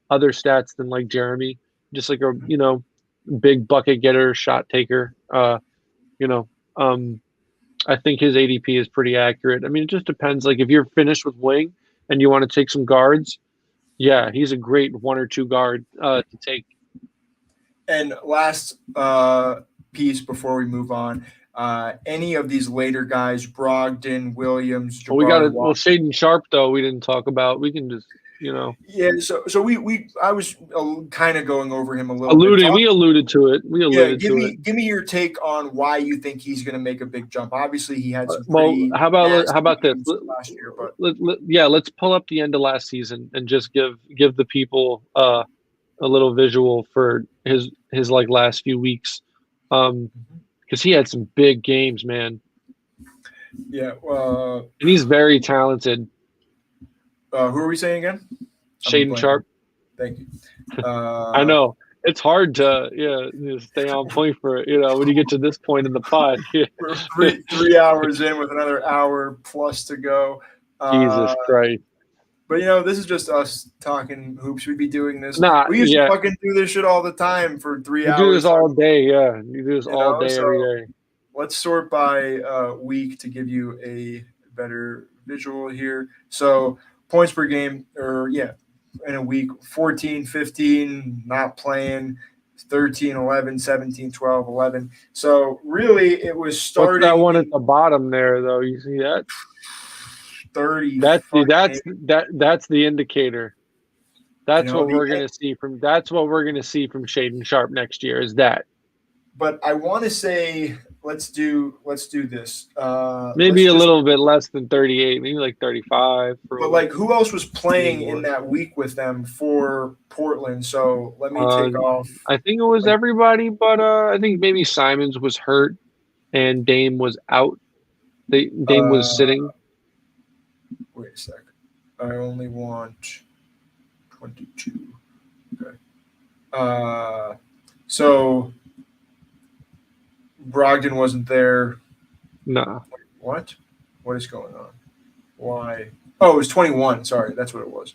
other stats than like Jeremy, just like a, big bucket getter, shot taker. You know, um, I think his ADP is pretty accurate. I mean, it just depends. Like if you're finished with wing and you want to take some guards, yeah, he's a great 1 or 2 guard to take. And last piece before we move on, any of these later guys, Brogdon, Williams, Well, we got Jabari it. Well, Walker. Shaden Sharp though, we didn't talk about. We can just, you know, Yeah, so I was kind of going over him a little bit. alluding. We alluded to it. We Yeah, alluded to it. give me your take on why you think he's going to make a big jump. Obviously, he had some Well, pretty how nasty about this? games last year, but Yeah, let's pull up the end of last season and just give the people a little visual for his like last few weeks, because he had some big games, man, yeah. and he's very talented. Who are we saying again? Shaden Sharp. Thank you. I know it's hard to stay on point for when you get to this point in the pod. We're 3 hours in with another hour plus to go. Jesus Christ. But this is just us talking hoops. We'd be doing this. We used to fucking do this shit all the time for 3 hours. You do this all day, yeah. You do this all day, every day. Let's sort by week to give you a better visual here. So points per game, in a week, 14, 15, not playing, 13, 11, 17, 12, 11. So really it was starting. What's that one at the bottom there, though? You see that? 30. That's the indicator. That's what we're gonna see from Shaden Sharp next year. Is that? But I want to say let's do this. Maybe a little bit less than 38, maybe like 35. But like, who else was playing in that week with them for Portland? So let me take off. I think it was everybody, but I think maybe Simons was hurt and Dame was out. Dame was sitting. Wait a sec. I only want 22. Okay. So Brogdon wasn't there. No. What? What is going on? Why? Oh, it was 21. Sorry, that's what it was.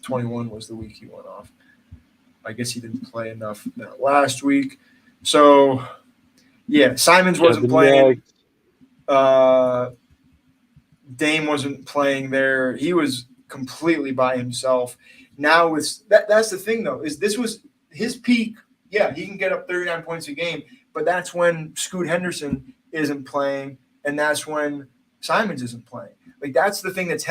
21 was the week he went off. I guess he didn't play enough that last week. So, yeah, Simons wasn't playing. Dame wasn't playing there. He was completely by himself. Now that's the thing though, is this was his peak. Yeah, he can get up 39 points a game, but that's when Scoot Henderson isn't playing, and that's when Simons isn't playing. Like, that's the thing that's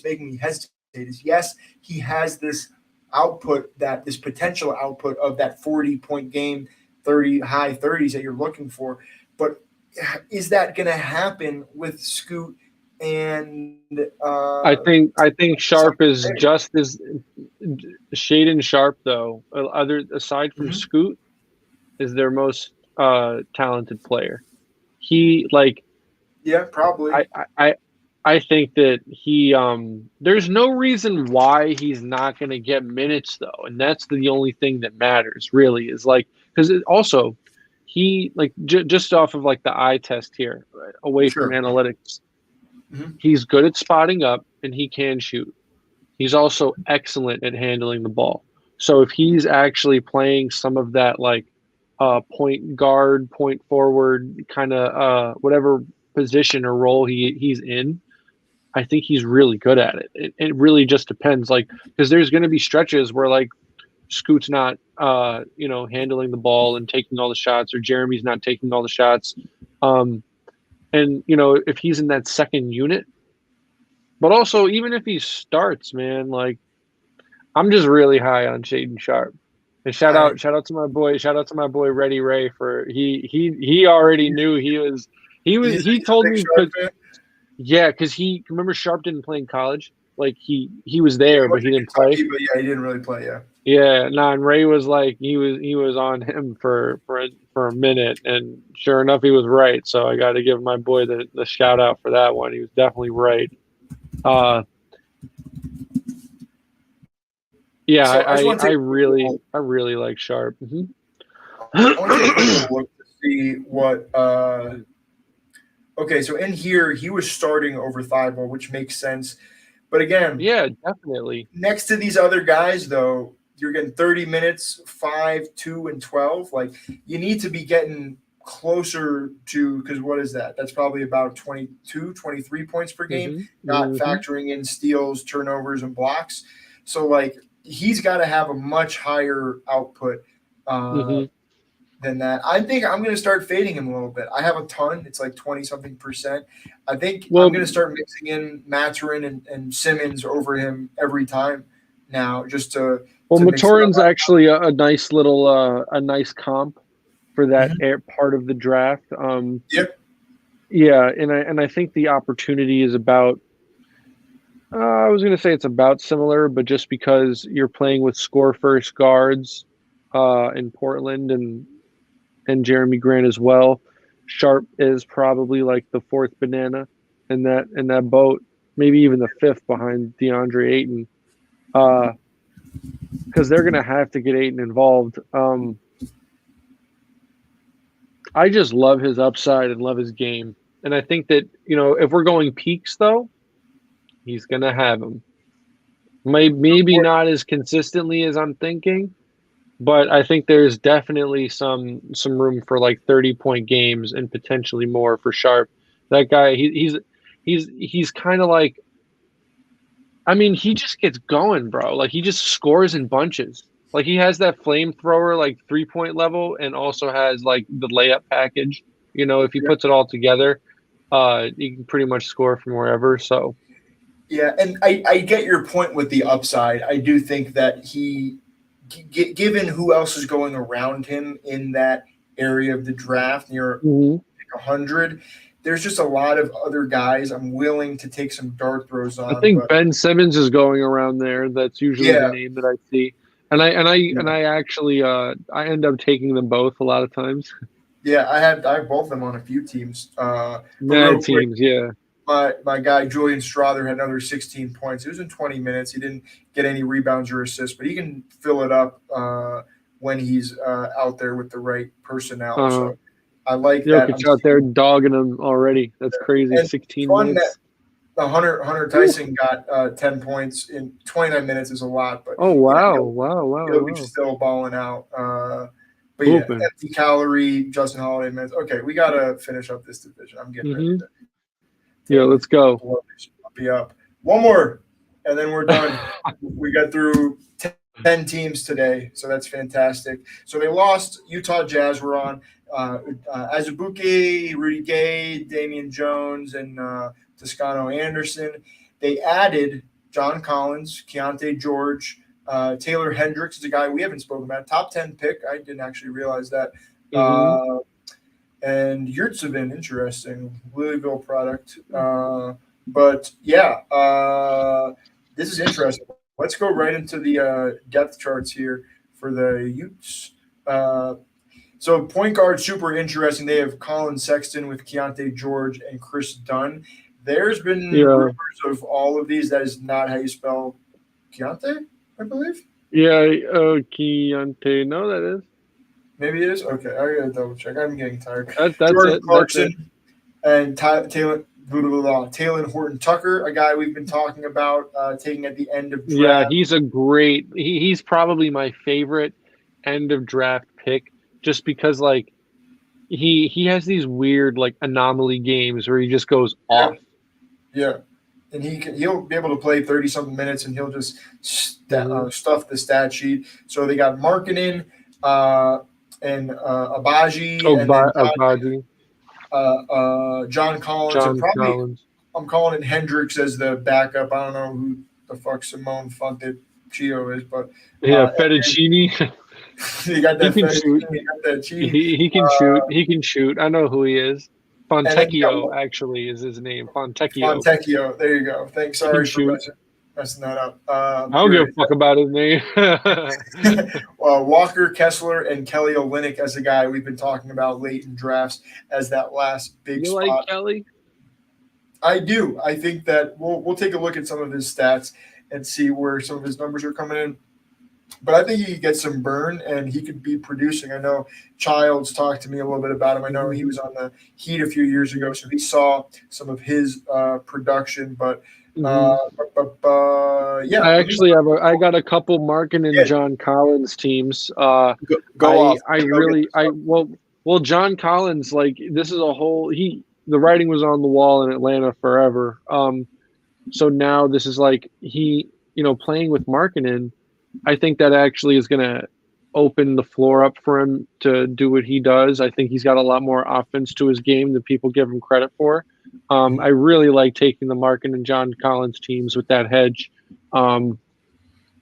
making me hesitate is, yes, he has this potential output of that 40-point game, high 30s that you're looking for, but is that going to happen with Scoot? And I think Sharp is just as Shaden Sharp though. Aside from Scoot, is their most talented player. He probably. I think that he there's no reason why he's not going to get minutes though, and that's the only thing that matters really is because also he just off of the eye test here, away from analytics. He's good at spotting up and he can shoot. He's also excellent at handling the ball. So if he's actually playing some of that point guard, point forward kind of whatever position or role he's in, I think he's really good at it. It really just depends, because there's going to be stretches where Scoot's not handling the ball and taking all the shots, or Jeremy's not taking all the shots. And, if he's in that second unit, but also even if he starts, man, I'm just really high on Shaden Sharp. And shout out to my boy Reddy Ray for he already knew he told me because remember Sharp didn't play in college. He was there, but he didn't play. But yeah, he didn't really play. Yeah. Yeah, and Ray was he was on him for a minute, and sure enough, he was right. So I got to give my boy the shout out for that one. He was definitely right. Yeah, so I really like Sharp. Mm-hmm. I want to take a look to see what. Okay, so in here he was starting over Thibault, which makes sense. But again, yeah, definitely. Next to these other guys, though, you're getting 30 minutes, 5, 2, and 12. You need to be getting closer to, because what is that? That's probably about 22, 23 points per game, not Mm-hmm. factoring in steals, turnovers, and blocks. So, like, he's got to have a much higher output uh, Mm-hmm. than that. I think I'm going to start fading him a little bit. I have a ton. It's like 20 something percent. I think I'm Well, going to start mixing in Maturin and Simmons over him every time now, just to mix it up. Maturin's actually a nice comp for that part of the draft. Yep. Yeah, and I think the opportunity is about. I was going to say it's about similar, but just because you're playing with score first guards in Portland and Jeremy Grant as well, Sharp is probably like the fourth banana in that boat, maybe even the fifth behind DeAndre Ayton, because they're going to have to get Ayton involved. I just love his upside and love his game, and I think that if we're going peaks though, he's going to have them. Maybe not as consistently as I'm thinking, but I think there's definitely some room for like 30-point games and potentially more for Sharp. That guy, he's kind of like, I mean, he just gets going, bro. Like he just scores in bunches. Like he has that flamethrower like 3-point level and also has like the layup package. If he puts it all together, he can pretty much score from wherever. So Yeah, and I get your point with the upside. I do think that given who else is going around him in that area of the draft near mhm. 100, there's just a lot of other guys I'm willing to take some dart throws I on. think But Ben Simmons is going around there. That's usually the yeah, name that I see. And I yeah, actually I end up taking them both a lot of times. yeah, I have both of them on a few teams. But Mad real quick, teams, yeah. my guy Julian Strother had another 16 points. It was in 20 minutes. He didn't get any rebounds or assists, but he can fill it up when he's out there with the right personnel. Uh So I like that. Jokic out there dogging them already. That's crazy. And 16 fun that minutes. Hunter Whew. Tyson got 10 points in 29 minutes is a lot, but Oh you wow, know wow, wow, Jokic is wow. still balling out. But yeah, Hooping. empty calorie, Justin Holiday minutes. Okay, we gotta finish up this division. I'm getting ready Hmm. Yeah, to let's go. be up. One more, and then we're done. We got through 10 teams today, so that's fantastic. So they lost. Utah Jazz were on. Azubuike, Rudy Gay, Damian Jones, and Toscano Anderson. They added John Collins, Keontae George, Taylor Hendricks is a guy we haven't spoken about. Top 10 pick. I didn't actually realize that. Hmm. And Yurtsevin, interesting. Louisville product. But yeah, this is interesting. Let's go right into the depth charts here for the Utes. So point guard, super interesting. They have Colin Sexton with Keontae George and Chris Dunn. There's been Yeah. rumors of all of these. That is not how you spell Keontae, I believe. Yeah, Keontae. No, that is. Maybe it is. Okay, I gotta double check. I'm getting tired. That's Jordan it. That's it. Clarkson and Taylor Horton Tucker, a guy we've been talking about taking at the end of Yeah, draft. he's probably my favorite end of draft pick just because like he has these weird like anomaly games where he just goes Yeah, off. yeah, and he'll be able to play 30 something minutes, and he'll just Hmm. stuff the stat sheet. So they got Markkinen and Abaji, and then Agbaji, John Collins, and John probably Collins. I'm calling it Hendricks as the backup. I don't know who the fuck Simone Fonte Chio is, but Yeah, Fettuccine. you got He that can shoot. fettuccine, you got that cheese. He can shoot. He can shoot. I know who he is. And then you Fontecchio got actually is his name. Fontecchio. Fontecchio. There you go. Thanks. He can Sorry for shoot. messing that up. I don't give a fuck about his name. Walker Kessler and Kelly Olynyk as a guy we've been talking about late in drafts as that last big You like spot. Kelly? I do. I think that we'll take a look at some of his stats and see where some of his numbers are coming in. But I think he could get some burn and he could be producing. I know Childs talked to me a little bit about him. I know he was on the Heat a few years ago, so he saw some of his production. But Mhm. yeah, I got a couple Markin and yeah, John Collins teams. go off. I really, I well, Well, John Collins, like this is a whole the writing was on the wall in Atlanta forever. So now this is like playing with Markkinen, I think that actually is gonna open the floor up for him to do what he does. I think he's got a lot more offense to his game than people give him credit for. I really like taking the Markkinen and John Collins teams with that hedge. Um,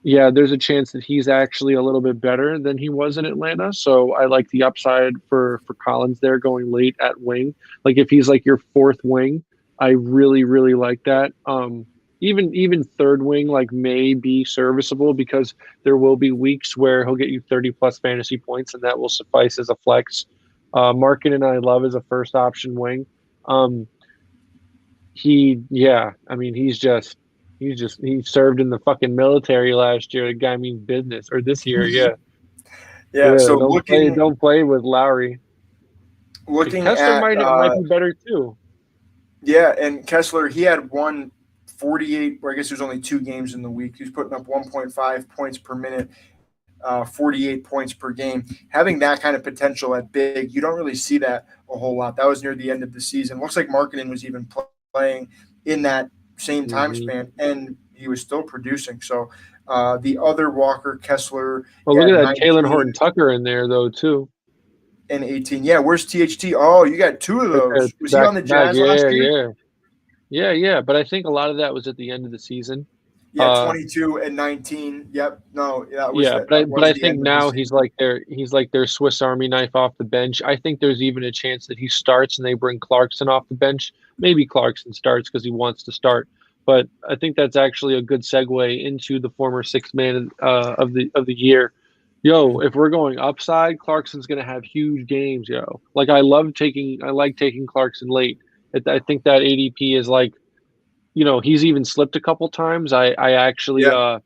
yeah, there's a chance that he's actually a little bit better than he was in Atlanta. So I like the upside for Collins there going late at wing. Like if he's like your fourth wing, I really really like that. Even third wing like may be serviceable because there will be weeks where he'll get you 30 plus fantasy points and that will suffice as a flex. Markin and I love as a first option wing. Um, I mean he served in the fucking military last year. The guy means business, or this year, yeah. Yeah. Yeah, So don't play with Lowry. looking Kessler at might be better too. yeah, and Kessler, he had 148, or I guess there's only 2 games in the week. He's putting up 1.5 points per minute, 48 points per game. Having that kind of potential at big, you don't really see that a whole lot. That was near the end of the season. Looks like Markkinen was even playing in that same time Hmm. span, and he was still producing. So the other Walker, Kessler, Well, look at at that Taylor 19 Horton Tucker in there though too. and 18. Yeah, where's THT? Oh, you got 2 of Right there, those. Was he back on the to back. Jazz last Yeah, year? yeah, yeah. But I think a lot of that was at the end of the season. Yeah, Uh, 22 and 19. Yep. No, Yeah, that but was I the think end of the now season. he's like their Swiss Army knife off the bench. I think there's even a chance that he starts and they bring Clarkson off the bench. Maybe Clarkson starts because he wants to start, but I think that's actually a good segue into the former sixth man of the year. Yo, if we're going upside, Clarkson's gonna have huge games, yo. Like I like taking Clarkson late. I think that ADP is like, he's even slipped a couple times. I actually Yeah.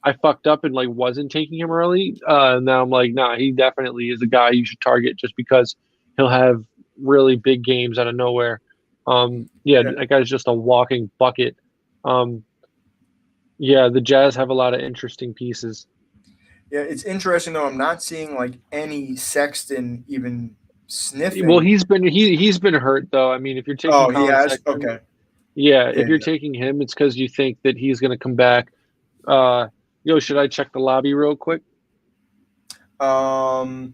I fucked up and like wasn't taking him early. Now I'm like, nah, he definitely is a guy you should target just because he'll have really big games out of nowhere. Yeah, Yeah. that guy's just a walking bucket. Um, yeah, the Jazz have a lot of interesting pieces. Yeah. It's interesting though. I'm not seeing like any Sexton even Well, sniffing. he's been hurt though. I mean, if you're taking Oh, he Colin has. Sexton, Okay. yeah, if Yeah. you're taking him, it's because you think that he's going to come back. Uh, should I check the lobby real quick? Um.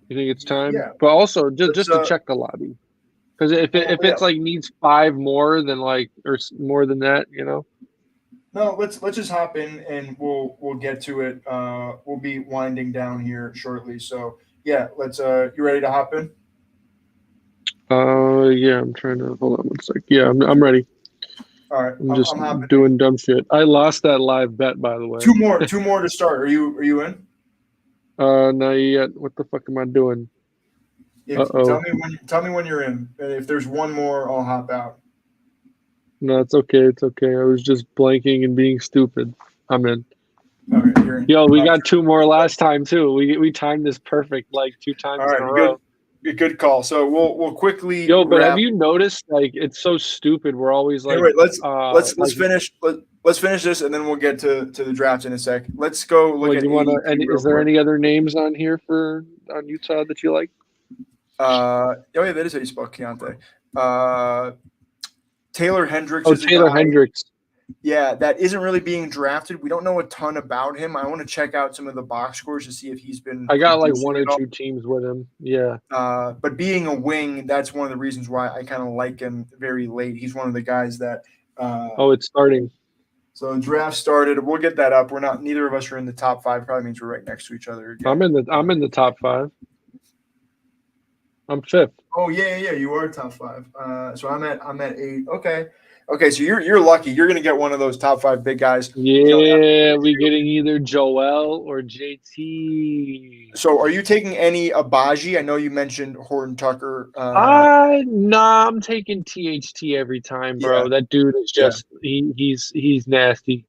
You think it's time? Yeah. But also Let's. just to check the lobby. Because Well, if yeah. it's like needs five more than like more than that. No. Let's just hop in and we'll get to it. We'll be winding down here shortly. So yeah. Let's. You ready to hop in? Yeah, I'm trying to hold on one sec. Yeah, I'm ready. All right. I'm I'm just hopping in. doing dumb shit. I lost that live bet, by the way. 2 more. 2 more to start. Are you in? Not yet. What the fuck am I doing? If Uh-oh. tell me when you're in. And if there's one more, I'll hop out. No, it's okay. It's okay. I was just blanking and being stupid. I'm in. Okay, you're in. Yo, we Okay. got two more last time too. We timed this perfect like two All times in a right, good, row. good call. So we'll quickly Yo, but have wrap. you noticed like it's so stupid? We're always Hey, like wait, let's like finish. Let's finish this, and then we'll get to the draft in a sec. Let's go look well, at you want to? ADP And real is there quick. any other names on here on Utah that you like? Oh yeah, that is how you spell Keontae. Uh, Taylor Hendricks Oh, is a Taylor guy. Hendricks. Yeah, that isn't really being drafted. We don't know a ton about him. I want to check out some of the box scores to see if he's been I got like producing one or at all. two teams with him. Yeah. But being a wing, that's one of the reasons why I kind of like him very late. He's one of the guys that. Oh, it's starting. So the draft started. We'll get that up. We're not. Neither of us are in the top five. Probably means we're right next to each other again. I'm in the top five. I'm fifth. Oh yeah. You are top five. So I'm at 8. Okay. Okay. So you're lucky. You're gonna get one of those top 5 big guys. You know. Yeah, we getting either Joel or JT. So are you taking any Abaji? I know you mentioned Horton Tucker. Nah, I'm taking THT every time, Yeah. bro. That dude is Yeah. just he's nasty.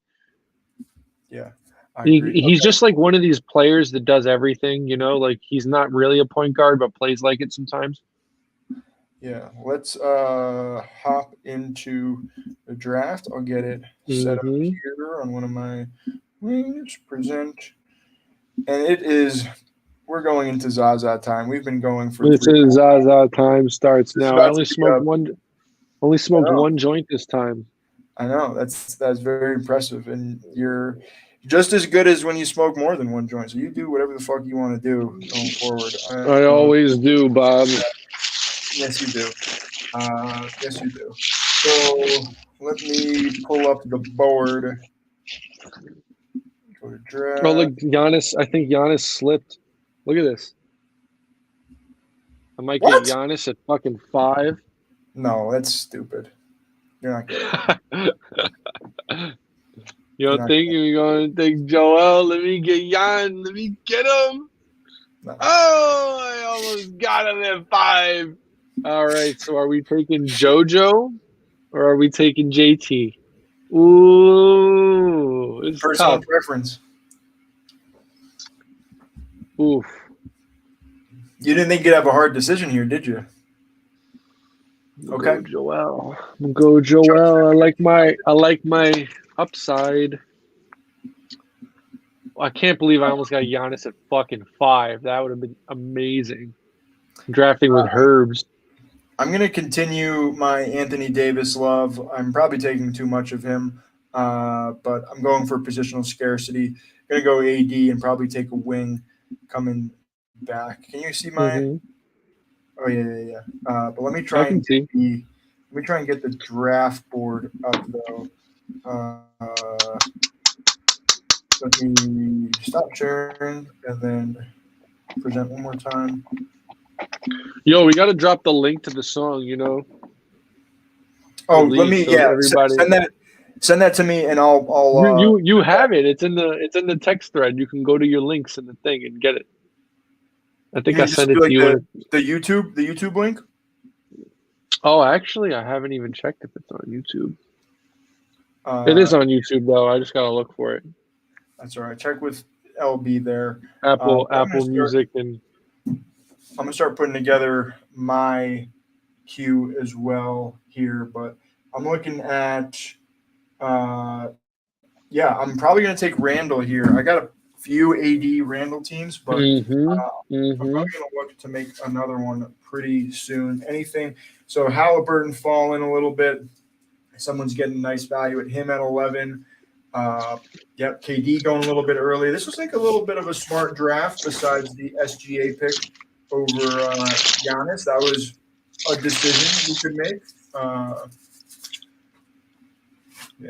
Yeah. I agree. He's Okay. just like one of these players that does everything. Like he's not really a point guard, but plays like it sometimes. Yeah. Let's hop into the draft. I'll get it set up Hmm. here on one of my wings. Present. And it is we're going into Zaza time. We've been going for This 3 is Zaza time starts It's now. I about to only be smoked up. one. Only I smoked know. one joint this time. I know. That's very impressive. And you're just as good as when you smoke more than one joint. So you do whatever the fuck you want to do going forward. I always do, Bob. Yes, you do. Yes, you do. So let me pull up the board. Go to Oh, draft. look, Giannis. I think Giannis slipped. Look at this. I might get What? Giannis at fucking 5. No, that's stupid. You're not getting. You You're don't not think you're going to think, Joel, let me get Jan. Let me get him. no. Oh, I almost got him at 5. All right, so are we taking JoJo or are we taking JT? Ooh, it's Personal tough. preference. Oof. You didn't think you'd have a hard decision here, did you? Okay. Go Joel. Go Joel. I like my upside. I can't believe I almost got Giannis at fucking 5. That would have been amazing. Drafting with Herbs. I'm going to continue my Anthony Davis love. I'm probably taking too much of him, but I'm going for positional scarcity. Going to go AD and probably take a wing coming back. Can you see my? Mm-hmm. Oh yeah. But let me I try can and see. get the draft board up though. Let me stop sharing and then present one more time. Yo, we got to drop the link to the song, you know? Oh, At let me least, so everybody. send that to me and I'll You have it. It's in the text thread. You can go to your links in the thing and get it. I think you I just sent do it to like you. the YouTube link. Oh, actually, I haven't even checked if it's on YouTube. It is on YouTube though. I just gotta look for it. That's all right. Check with LB there. Apple I'm Music and gonna start putting together my queue as well here, but I'm looking at I'm probably gonna take Randall here. I got a few AD Randall teams, but mm-hmm. I'm probably gonna look to make another one pretty soon. Anything. So Halliburton falling a little bit. Someone's getting nice value at him at 11. KD going a little bit early. This was like a little bit of a smart draft besides the SGA pick over Giannis. That was a decision you could make.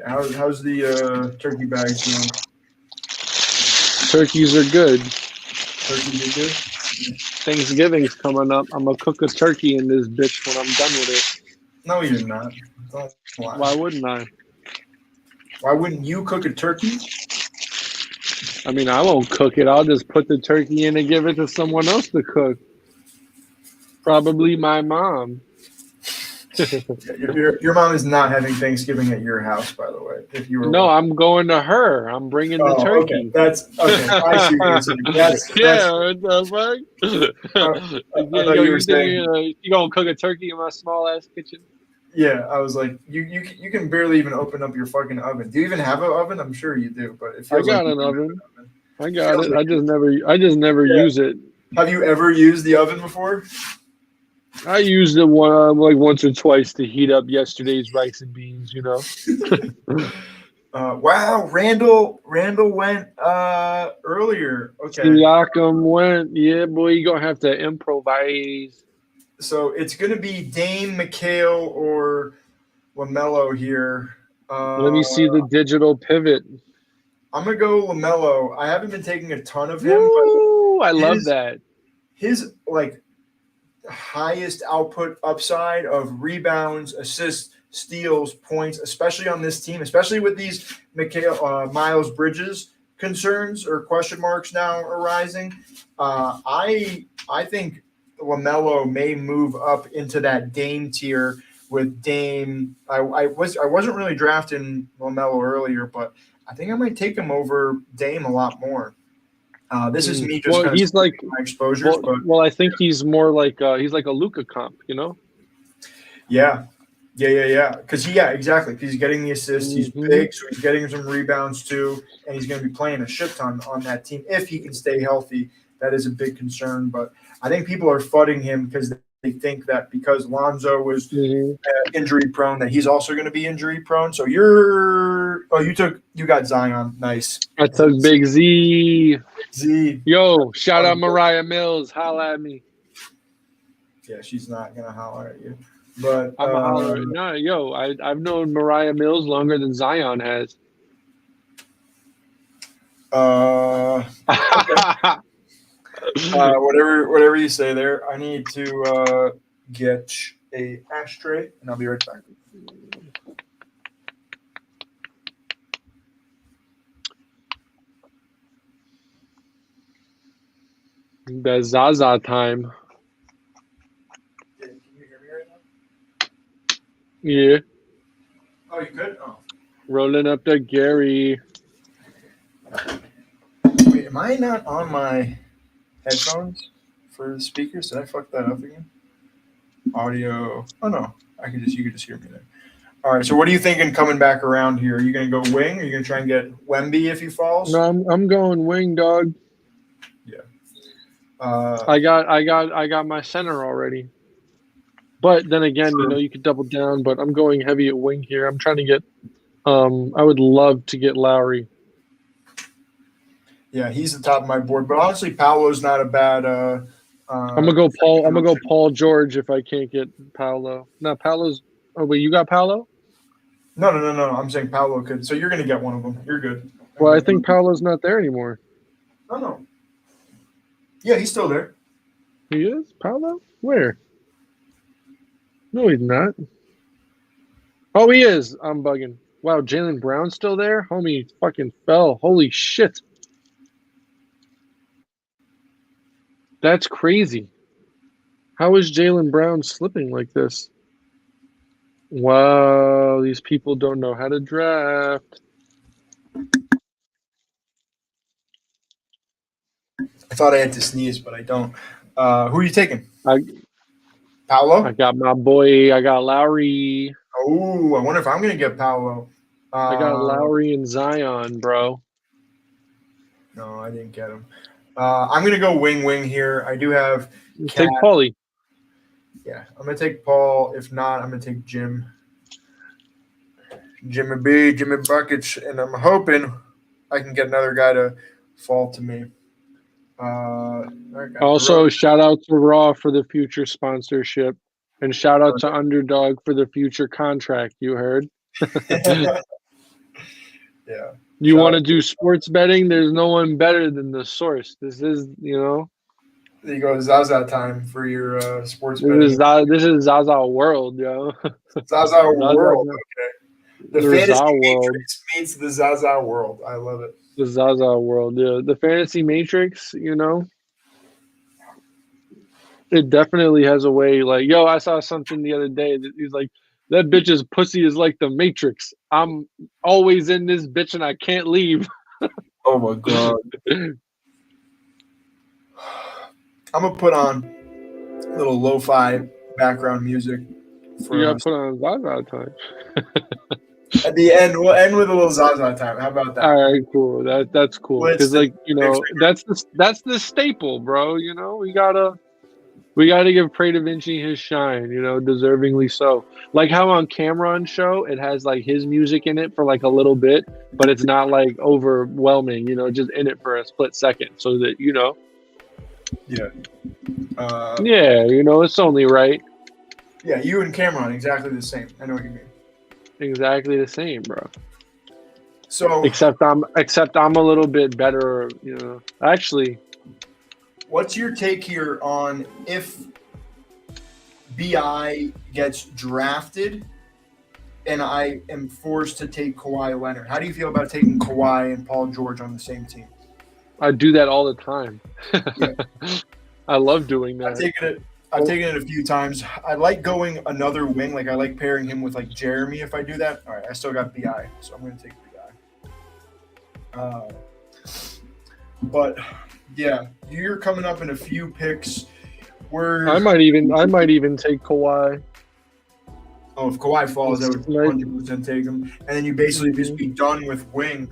How's the turkey bags going? Turkeys are good. Turkeys are good? Thanksgiving's coming up. I'm gonna cook a turkey in this bitch when I'm done with it. No, you're not. Don't lie. Why wouldn't I? Why wouldn't you cook a turkey? I mean, I won't cook it. I'll just put the turkey in and give it to someone else to cook. Probably my mom. Your mom is not having Thanksgiving at your house, by the way. If you were No, I'm going to her. I'm bringing the turkey. Okay. That's okay. I see what you're saying. What the fuck? You were saying you gonna cook a turkey in my small ass kitchen? Yeah, I was like, you can barely even open up your fucking oven. Do you even have an oven? I'm sure you do, but it feels I got like an oven. I got feels it. like I just never use it. Have you ever used the oven before? I used it once or twice to heat up yesterday's rice and beans. You know. Wow, Randall went earlier. Okay, Siakam went. Yeah, boy, you gonna have to improvise. so it's gonna be Dame, McHale, or LaMelo here. Let me see the digital pivot. I'm gonna go LaMelo. I haven't been taking a ton of him, Woo! I but love that. His highest output upside of rebounds, assists, steals, points, especially on this team, especially with these Miles Bridges concerns or question marks now arising. I think LaMelo may move up into that Dame tier with Dame. I wasn't really drafting LaMelo earlier, but I think I might take him over Dame a lot more. This is me just kind of my exposures, but I think he's more like he's like a Luka comp, you know? Yeah. Because exactly. Because he's getting the assists. He's big, so he's getting some rebounds too, and he's going to be playing a shit ton on that team if he can stay healthy that is a big concern. But I think people are fudding him because they think that because Lonzo was injury prone, that he's also going to be injury prone. So you got Zion. Nice. I took Big Z. Z. Yo, shout out Mariah Mills. Holla at me. Yeah, she's not gonna holler at you. But I'm a holler. No, yo, I've known Mariah Mills longer than Zion has. Whatever you say there. I need to get a ashtray, and I'll be right back. The Zaza time. Can you hear me right now? Yeah. Oh, you good? Oh. Rolling up the Gary. Wait, am I not on my headphones for the speakers? Did I fuck that up again? Audio. Oh no, you could just hear me there. All right. So what are you thinking coming back around here? Are you gonna go wing? Or are you gonna try and get Wemby if he falls? No, I'm going wing, dog. Yeah. I got my center already. But then again, you could double down. But I'm going heavy at wing here. I'm trying to get. I would love to get Lowry. Yeah, he's the top of my board. But honestly, Paolo's not a bad. I'm gonna go Paul. I'm gonna go Paul George if I can't get Paolo. No, Paolo's. Oh wait, you got Paolo? No. I'm saying Paolo could. So you're gonna get one of them. You're good. Well, I think Paolo's not there anymore. No. Yeah, he's still there. He is? Paolo? Where? No, he's not. Oh, he is. I'm bugging. Wow, Jaylen Brown's still there? Homie fucking fell. Holy shit. That's crazy. How is Jaylen Brown slipping like this? Wow, these people don't know how to draft. I thought I had to sneeze, but I don't. Who are you taking? Paolo? I got my boy. I got Lowry. Oh, I wonder if I'm going to get Paolo. I got Lowry and Zion, bro. No, I didn't get him. I'm going to go wing here. I do have Take Paulie. Yeah, I'm going to take Paul. If not, I'm going to take Jimmy B, Jimmy Buckets, and I'm hoping I can get another guy to fall to me. Also, shout out to Raw for the future sponsorship, and shout out to Underdog for the future contract. You heard? Yeah. You want to do sports betting? There's no one better than the source. This is, There you go, Zaza time for your sports betting. This is Zaza World, yo. Zaza World. Okay. The Fantasy World meets the Zaza World. I love it. The Zaza World, yeah. The Fantasy Matrix, it definitely has a way. Like, yo, I saw something the other day that he's like, that bitch's pussy is like the Matrix. I'm always in this bitch and I can't leave. Oh my god. I'm gonna put on a little lo-fi background music. You gotta put on Zaza time. At the end, we'll end with a little Zaza time. How about that? All right, cool. That's cool. Because that's the staple, bro. We gotta give Pray Da Vinci his shine, deservingly so. Like how on Cameron's show, it has like his music in it for like a little bit, but it's not like overwhelming, just in it for a split second, so that Yeah. It's only right. Yeah, you and Cameron exactly the same. I know what you mean. Exactly the same, bro. So except I'm a little bit better, Actually, what's your take here on if BI gets drafted and I am forced to take Kawhi Leonard? How do you feel about taking Kawhi and Paul George on the same team? I do that all the time. Yeah. I love doing that. I've taken it a few times. I like going another wing. Like I like pairing him with like Jeremy if I do that. All right, I still got BI, so I'm going to take BI. But yeah, you're coming up in a few picks. I might even take Kawhi. Oh, if Kawhi falls, I would 100% take him. And then you basically just be done with wing.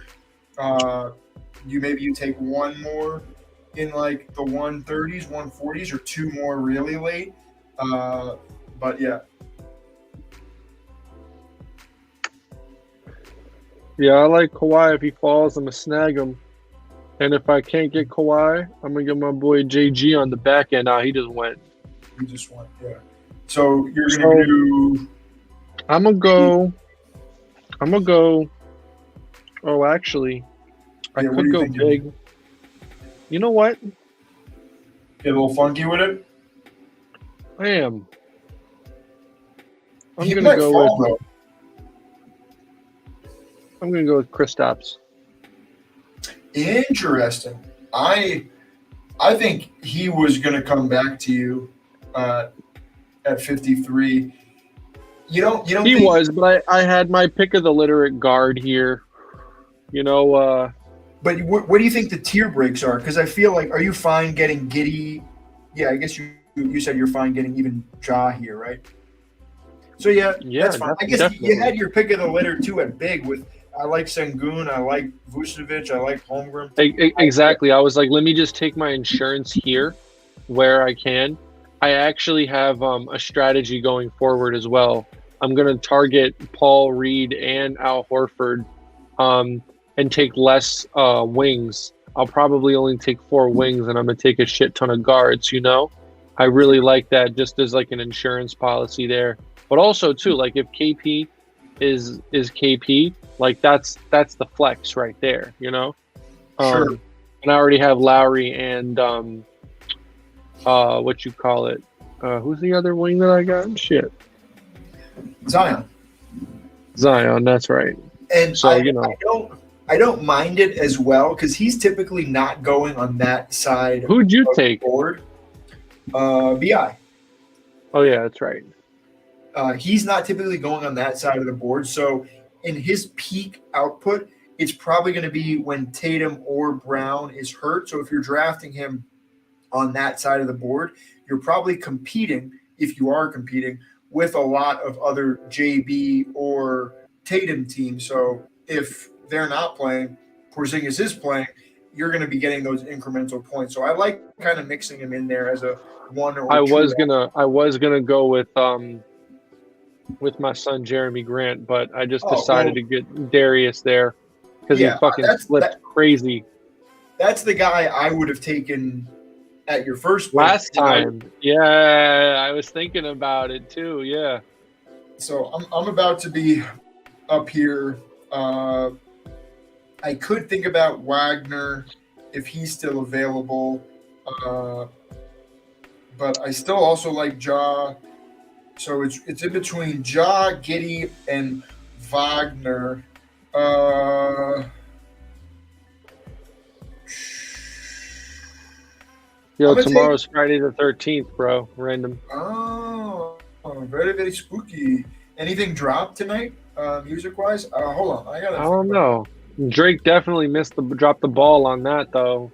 You take one more in like the 130s, 140s, or two more really late. But yeah. Yeah, I like Kawhi. If he falls, I'm going to snag him. And if I can't get Kawhi, I'm going to get my boy JG on the back end. Nah, he just went. You just went, yeah. So you're So, going to do. I'm going to go. Oh, actually, I Yeah, what are could you go thinking? big. You know what? Get a little funky with it. I am. I'm He going to might go fall, with. though. I'm going to go with Chris Stabs. Interesting. I think he was going to come back to you at 53. You don't He think was, but I had my pick of the litter at guard here. You know, But what do you think the tier breaks are? Because I feel like, are you fine getting Giddy? Yeah, I guess you said you're fine getting even Ja here, right? So yeah, that's fine. I guess definitely. you had your pick of the litter too at big with I like Sengun, I like Vucevic, I like Holmgren. Exactly. I was like, let me just take my insurance here where I can. I actually have a strategy going forward as well. I'm going to target Paul Reed and Al Horford and take less wings. I'll probably only take 4 wings, and I'm going to take a shit ton of guards, you know? I really like that just as like an insurance policy there. But also, too, like if KP is KP, like that's the flex right there, you know? Sure. And I already have Lowry and what you call it? Who's the other wing that I got? Shit. Zion, that's right. and So I don't mind it as well because he's typically not going on that side. Who'd you of take? The board. Bi. Oh yeah, that's right. He's not typically going on that side of the board, so in his peak output, it's probably going to be when Tatum or Brown is hurt. So if you're drafting him on that side of the board, you're probably competing, if you are competing, with a lot of other JB or Tatum teams. So if they're not playing, Porzingis is playing, you're going to be getting those incremental points. So I like kind of mixing him in there as a one or I two. I was gonna go with my son Jeremy Grant, but I just decided to get Darius there because he fucking flipped crazy. That's the guy I would have taken at your first pick. Last time. Yeah, I was thinking about it too. Yeah. So I'm about to be up here. I could think about Wagner if he's still available. But I still also like Ja. So it's in between Ja, Giddey, and Wagner. Yo, tomorrow's Friday the 13th, bro. Random. Oh, very, very spooky. Anything dropped tonight, music-wise? Hold on. I don't know. Drake definitely dropped the ball on that, though.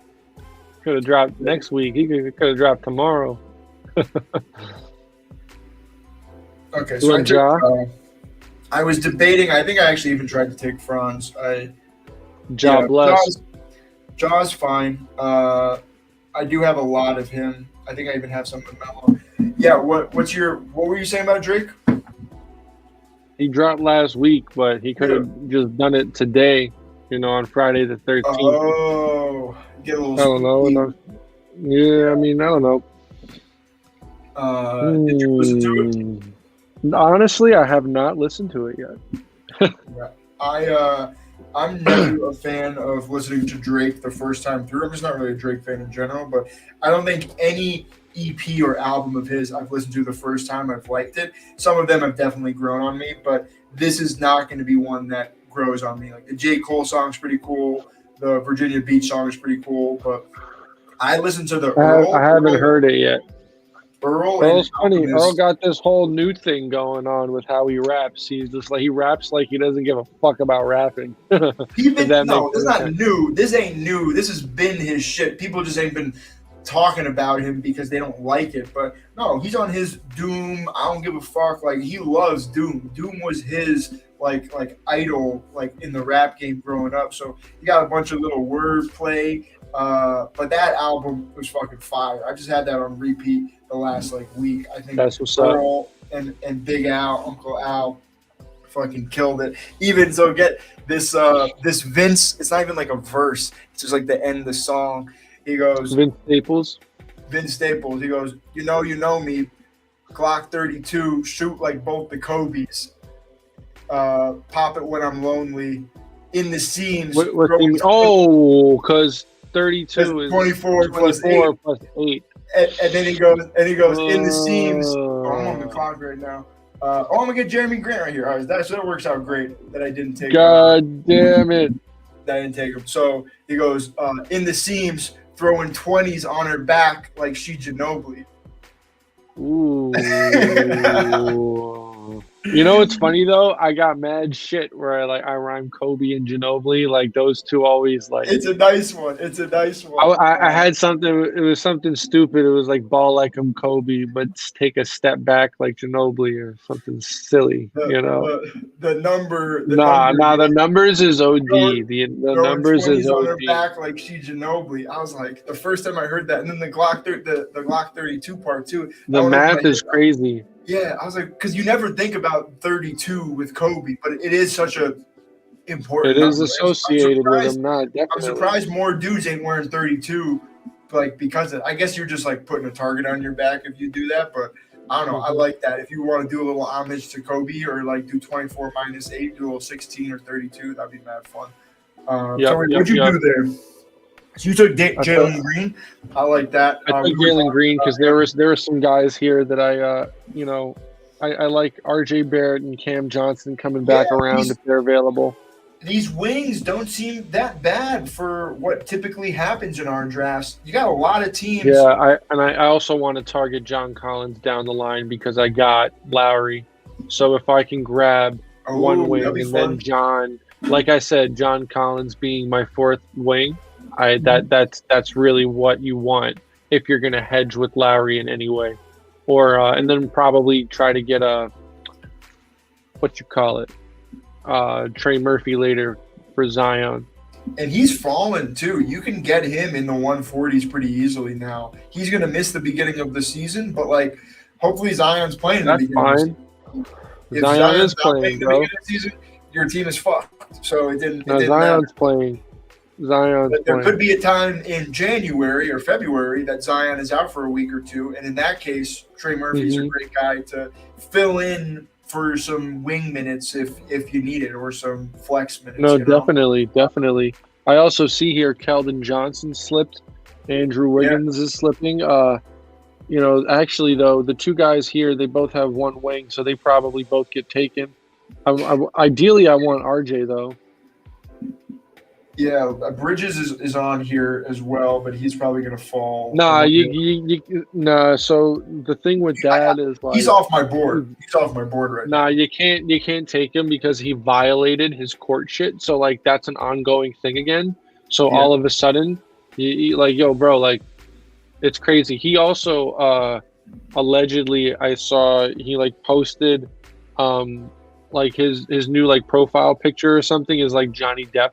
Could have dropped next week. He could have dropped tomorrow. Okay, so I was debating. I think I actually even tried to take Franz. Bless. Ja's fine. I do have a lot of him. I think I even have some of Melo. Yeah, what were you saying about Drake? He dropped last week, but he could have just done it today, on Friday the 13th. Oh, get a little I don't know. Yeah, I mean, I don't know. Did you listen to it? Honestly, I have not listened to it yet. Yeah. I'm never a fan of listening to Drake the first time through. I'm just not really a Drake fan in general, but I don't think any EP or album of his I've listened to the first time I've liked it. Some of them have definitely grown on me, but this is not going to be one that grows on me. Like the J. Cole song is pretty cool. The Virginia Beach song is pretty cool, but I listened to the Earl. I haven't heard it yet. Earl's funny. Earl got this whole new thing going on with how he raps. He's just like he raps like he doesn't give a fuck about rapping. No, it's not new. This ain't new. This has been his shit. People just ain't been talking about him because they don't like it. But no, he's on his Doom. I don't give a fuck. Like he loves Doom. Doom was his like idol like in the rap game growing up. So he got a bunch of little wordplay. But that album was fucking fire. I just had that on repeat the last like week. I think That's what's up. Earl and Big Al, Uncle Al, fucking killed it. Even so, get this this Vince. It's not even like a verse. It's just like the end of the song. He goes, Vince Staples. Vince Staples. He goes, you know me, Glock 32, shoot like both the Kobe's. Pop it when I'm lonely. In the seams. Because 32 is 24 plus 8. Plus 8. And then he goes in the seams. Oh, I'm on the clock right now. I'm gonna get Jeremy Grant right here. All right, that works out great that I didn't take. God damn it! That I didn't take him. So he goes in the seams, throwing 20s on her back like she Ginobili. Ooh. You know what's funny though? I got mad shit where I rhyme Kobe and Ginobili. Like those two always like. It's a nice one. I had something. It was something stupid. It was like ball like I'm Kobe, but take a step back like Ginobili or something silly. The number. The numbers is OD. The numbers is on her OD. back like she Ginobili. I was like, the first time I heard that, and then the Glock 32 part too. The math is crazy. Yeah, I was like, because you never think about 32 with Kobe, but it is such a important. It is associated with him. Definitely. I'm surprised more dudes ain't wearing 32, like because I guess you're just like putting a target on your back if you do that. But I don't know. I like that. If you want to do a little homage to Kobe or like do 24 minus 8, do a little 16 or 32, that'd be mad fun. What'd you do there? So you took Jalen Green. I like that. I took Jalen Green because there were some guys here that I like RJ Barrett and Cam Johnson coming back around if they're available. These wings don't seem that bad for what typically happens in our drafts. You got a lot of teams. Yeah, I also want to target John Collins down the line because I got Lowry. So if I can grab one wing and then John, like I said, John Collins being my fourth wing. That's really what you want if you're going to hedge with Lowry in any way, or and then probably try to get Trey Murphy later for Zion. And he's fallen too. You can get him in the 140s pretty easily now. He's going to miss the beginning of the season, but like hopefully Zion's playing. That's fine. If Zion is playing, bro. The season, your team is fucked. So it didn't. Zion's playing. But there could be a time in January or February that Zion is out for a week or two, and in that case, Trey Murphy's a great guy to fill in for some wing minutes if you need it, or some flex minutes. No, definitely. I also see here Keldon Johnson slipped. Andrew Wiggins is slipping. Actually though, the two guys here, they both have one wing, so they probably both get taken. Ideally, I want RJ though. Yeah, Bridges is on here as well, but he's probably going to fall. So the thing with that is like he's off my board. He's off my board right now. You can't take him because he violated his court shit. So like that's an ongoing thing again. So all of a sudden, you like, yo, bro, like it's crazy. He also allegedly, I saw he like posted like his new like profile picture or something is like Johnny Depp.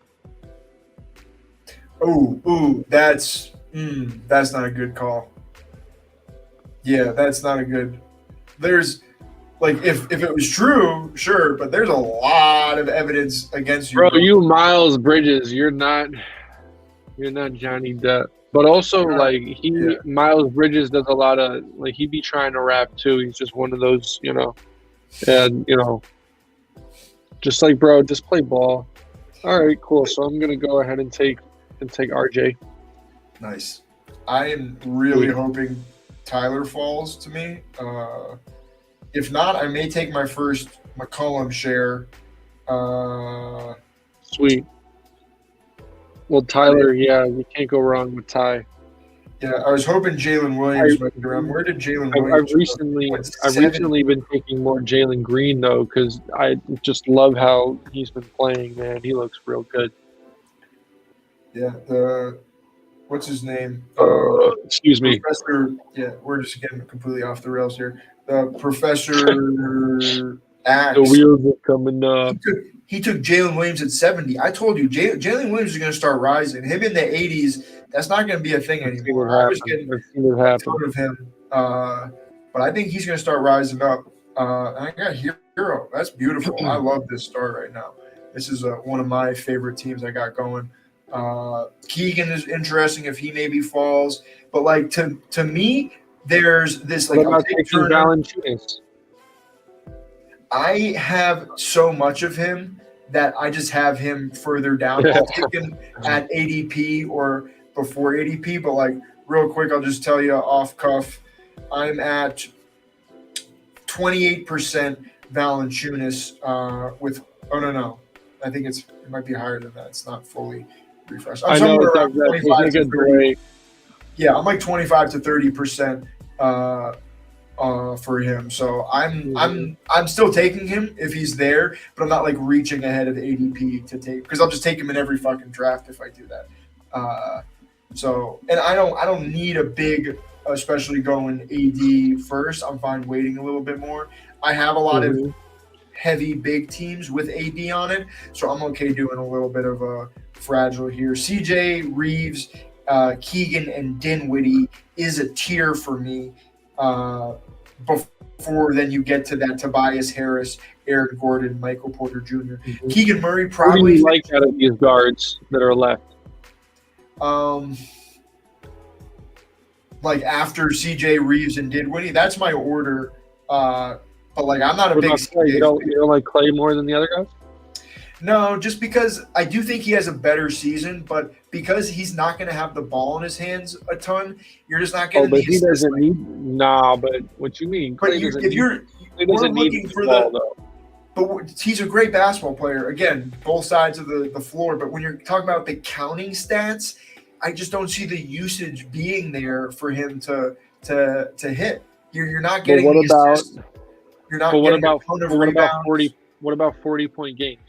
Ooh, that's not a good call. Yeah, that's not a good. There's like if it was true, sure, but there's a lot of evidence against you. Bro, you Miles Bridges, you're not Johnny Depp. But also Miles Bridges does a lot of like he be trying to rap too. He's just one of those, just like, bro, just play ball. All right, cool. So I'm gonna go ahead and take RJ. Nice. I am really hoping Tyler falls to me. If not, I may take my first McCollum share. Sweet. Well, Tyler, you can't go wrong with Ty. Yeah, I was hoping Jalen Williams might be around. Where did Jalen Williams I've recently been taking more Jalen Green, though, because I just love how he's been playing, man. He looks real good. Yeah, what's his name? Excuse me. Professor, we're just getting completely off the rails here. Professor Axe. The wheels are coming up. He took Jalen Williams at 70. I told you, Jalen Williams is going to start rising. Him in the 80s That's not going to be a thing I've seen anymore. it I was happen. getting I've seen it a happen. ton of him, but I think he's going to start rising up. And I got Hero. That's beautiful. I love this start right now. This is one of my favorite teams I got going. Keegan is interesting if he maybe falls, but like to me, there's this like What I'll about take taking Turner. Valanciunas? I have so much of him that I just have him further down. I'll take him at ADP or before ADP, but like real quick, I'll just tell you off cuff, I'm at 28% Valanciunas with no. I think it might be higher than that. It's not fully refreshed. I'm I know somewhere it around does that. 25 There's to like a 30. delay. Yeah, I'm like 25 to 30% for him. So I'm still taking him if he's there, but I'm not like reaching ahead of ADP to take because I'll just take him in every fucking draft if I do that. And I don't need a big, especially going AD first. I'm fine waiting a little bit more. I have a lot of heavy big teams with AD on it, so I'm okay doing a little bit of a fragile here. CJ Reeves, Keegan, and Dinwiddie is a tier for me. Before then you get to that Tobias Harris, Aaron Gordon, Michael Porter Jr. Keegan Murray Who do probably you like out of these guards that are left? Like after CJ Reeves and Dinwiddie, that's my order. But like I'm not a What big about Clay? You don't like Clay more than the other guys? No, just because I do think he has a better season, but because he's not going to have the ball in his hands a ton, you're just not getting but the he assist. doesn't need. Nah, but what you mean? But Clay doesn't if need. you're Clay we're doesn't need looking the for ball, the, though. but he's a great basketball player. Again, both sides of the floor. But when you're talking about the counting stats, I just don't see the usage being there for him to hit. You're not getting But what the about? assist. You're not But what getting about? a ton of What about rebounds. 40? What about 40-point games?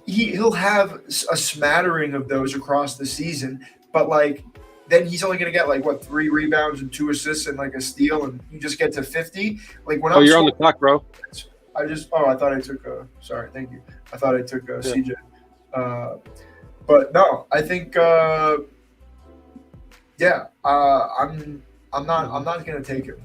He'll have a smattering of those across the season, but like then he's only going to get like what 3 rebounds and 2 assists and like a steal, and you just get to 50. Like when you're on the clock, bro. I thought I took sorry, thank you. I thought I took CJ. But no, I think I'm not going to take him.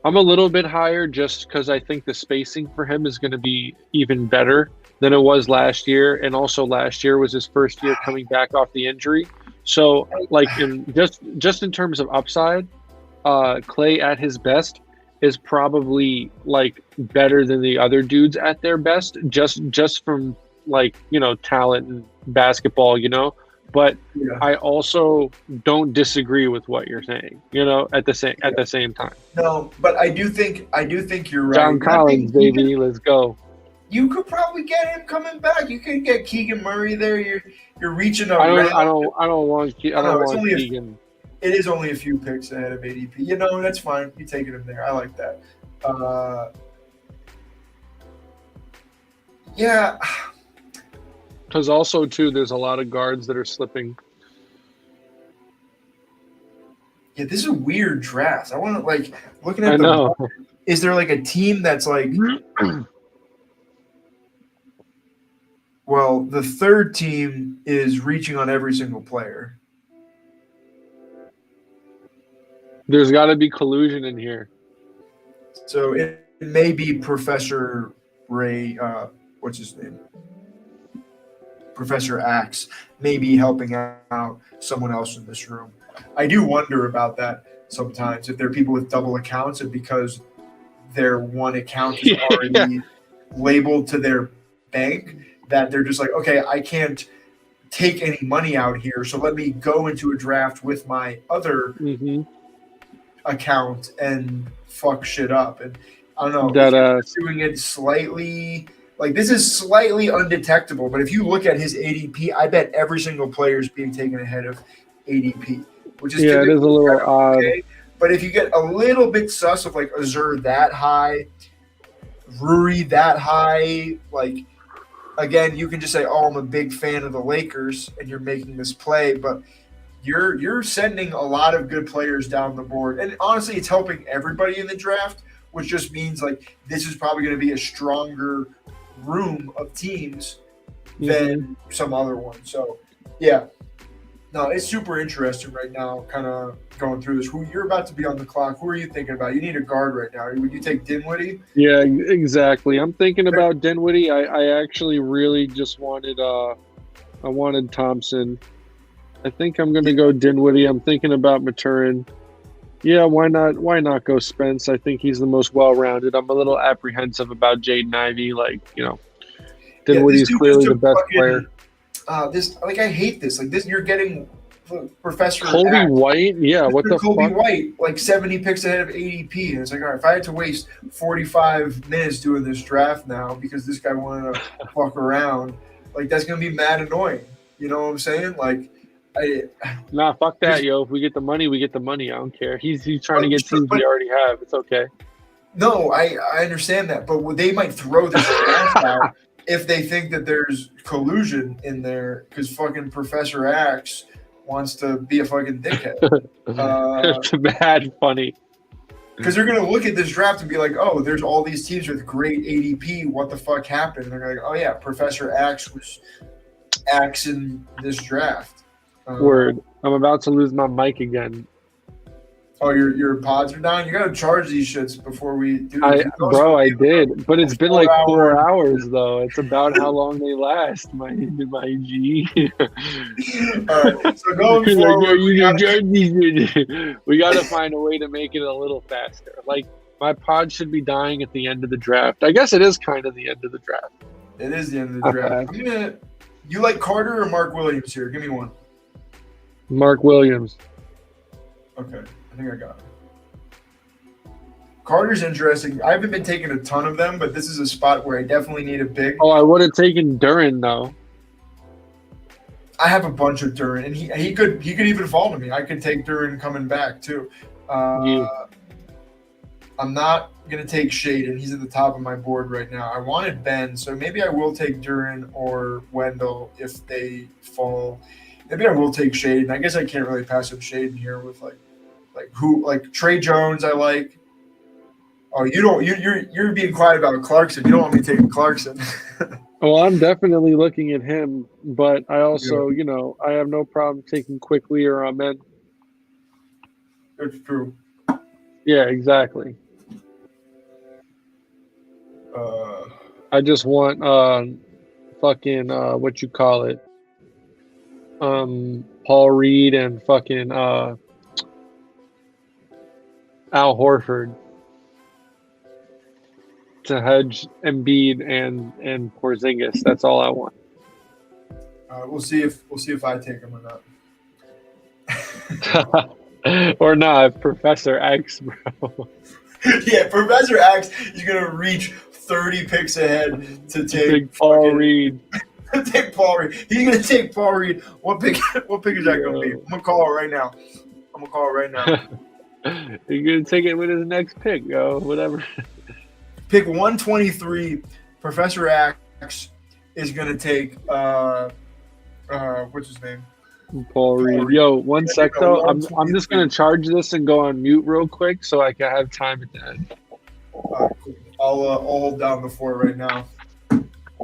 I'm a little bit higher just because I think the spacing for him is going to be even better than it was last year, and also last year was his first year coming back off the injury. So, like, just in terms of upside, Clay at his best is probably like better than the other dudes at their best, just from like talent and basketball, But I also don't disagree with what you're saying, at the same time. No, but I do think you're right. John Collins, baby, let's go. You could probably get him coming back. You could get Keegan Murray there. You're reaching a I don't want Keegan. It is only a few picks ahead of ADP. That's fine. You taking him there. I like that. Yeah. Because also too, there's a lot of guards that are slipping. Yeah, this is a weird draft. I want to looking at I know. Is there like a team that's like? Well, the third team is reaching on every single player. There's got to be collusion in here. So it may be Professor Ray. What's his name? Professor Axe may be helping out someone else in this room. I do wonder about that sometimes. If there are people with double accounts, and because their one account is already labeled to their bank, that they're just like, okay, I can't take any money out here, so let me go into a draft with my other account and fuck shit up. And I don't know, doing it slightly, this is slightly undetectable, but if you look at his ADP, I bet every single player is being taken ahead of ADP, which is it is a little odd. Okay. But if you get a little bit sus of Azur that high, Rui that high, again, you can just say, "Oh, I'm a big fan of the Lakers," and you're making this play, but you're sending a lot of good players down the board, and honestly, it's helping everybody in the draft, which just means this is probably going to be a stronger room of teams than some other ones. So Yeah. No, it's super interesting right now, kind of going through this. Who you're about to be on the clock? Who are you thinking about? You need a guard right now. Would you take Dinwiddie? Yeah, exactly. I'm thinking about Dinwiddie. I actually really just wanted I wanted Thompson. I think I'm gonna go Dinwiddie. I'm thinking about Maturin. Yeah, why not? Why not go Spence? I think he's the most well-rounded. I'm a little apprehensive about Jaden Ivey. Like, Yeah, this Dinwiddie's dude just clearly the took best player. fucking this. Like, I hate this. Like this, you're getting Professor Kobe Axe. White. Yeah, what the Kobe fuck? White, like 70 picks ahead of ADP. And it's like, all right, if I had to waste 45 minutes doing this draft now because this guy wanted to fuck around, like that's gonna be mad annoying. You know what I'm saying? Like, I Nah, fuck there's that, yo. If we get the money, we get the money. I don't care. He's trying to get sure, teams but we already have. It's okay. no, I understand that, but they might throw this draft out if they think that there's collusion in there because fucking Professor Axe wants to be a fucking dickhead. It's mad funny. Because they're gonna look at this draft and be like, "Oh, there's all these teams with great ADP. What the fuck happened?" And they're like, "Oh yeah, Professor Axe was axing this draft." Word. I'm about to lose my mic again. Oh, your pods are down. You gotta charge these shits before we do I this. I did, but it's been like 4 4 hours though. It's about how long they last. My G. All right, so going Like, forward, we gotta find a way to make it a little faster. Like my pod should be dying at the end of the draft. I guess it is kind of the end of the draft. it is the end of the draft. You like Carter or Mark Williams here? Give me one. Mark Williams. Okay, I think I got it. Carter's interesting. I haven't been taking a ton of them, but this is a spot where I definitely need a big. Oh, I would have taken Duran though. I have a bunch of Duran, and he could even fall to me. I could take Duran coming back too. I'm not gonna take Shaden. He's at the top of my board right now. I wanted Ben, so maybe I will take Duran or Wendell if they fall. Maybe I will take Shaden. I guess I can't really pass up Shaden here with like Trey Jones. I like. Oh, you don't. You're being quiet about Clarkson. You don't want me taking Clarkson. Well, I'm definitely looking at him, but I also, I have no problem taking Quickly or Amen. It's true. Yeah, exactly. I just want fucking what you call it, Paul Reed and fucking Al Horford to hedge Embiid and Porzingis. That's all I want. We'll see if I take him or not. Or not, Professor X, bro. Yeah, Professor X is gonna reach 30 picks ahead to take Big Paul Reed. Take Paul Reed. He's gonna take Paul Reed. What pick is that gonna be? I'm gonna call it right now. He's gonna take it with his next pick, yo. Whatever. Pick 123. Professor X is gonna take what's his name? Paul Reed. Yo, one sec though. I'm just gonna charge this and go on mute real quick so I can have time at the end. Cool. I'll hold down the fort right now.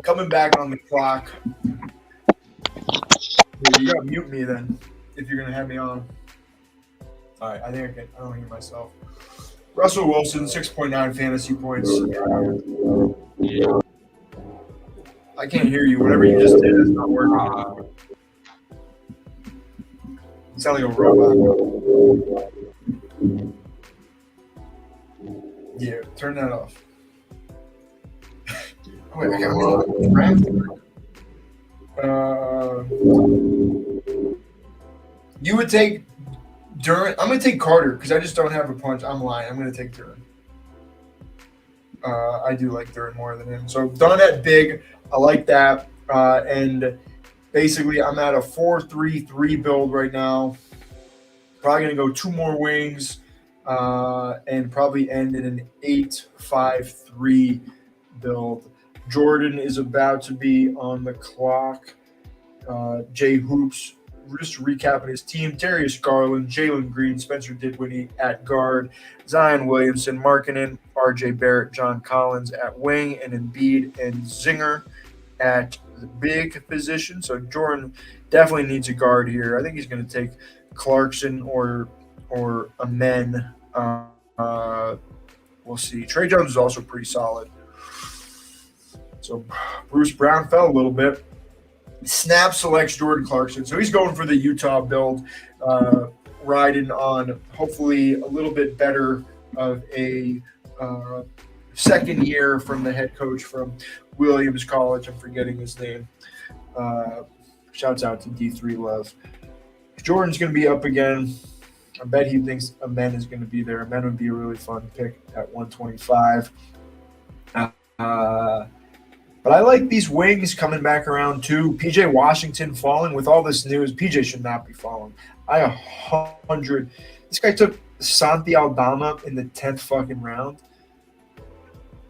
Coming back on the clock. You gotta mute me then if you're gonna have me on. All right, I think I don't hear myself. Russell Wilson, 6.9 fantasy points. I can't hear you. Whatever you just did is not working. You sound like a robot. Yeah, turn that off. Oh, wait, I got a draft. You would take Duran. I'm going to take Carter because I just don't have a punch. I'm lying. I'm going to take Duran. I do like Duran more than him. So done at big. I like that. And basically, I'm at a 4-3-3 build right now. Probably going to go 2 more wings and probably end in an 8-5-3 build. Jordan is about to be on the clock. Jay Hoops, just recapping his team: Darius Garland, Jalen Green, Spencer Dinwiddie at guard, Zion Williamson, Markkanen, RJ Barrett, John Collins at wing, and Embiid and Zinger at the big position. So Jordan definitely needs a guard here. I think he's going to take Clarkson or Amen. We'll see. Trey Jones is also pretty solid. So Bruce Brown fell a little bit. Snap selects Jordan Clarkson. So he's going for the Utah build, riding on hopefully a little bit better of a second year from the head coach from Williams College. I'm forgetting his name. Shouts out to D3 Love. Jordan's going to be up again. I bet he thinks Amen is going to be there. Amen would be a really fun pick at 125. But I like these wings coming back around too. PJ Washington falling with all this news. PJ should not be falling. This guy took Santi Aldama in the 10th fucking round.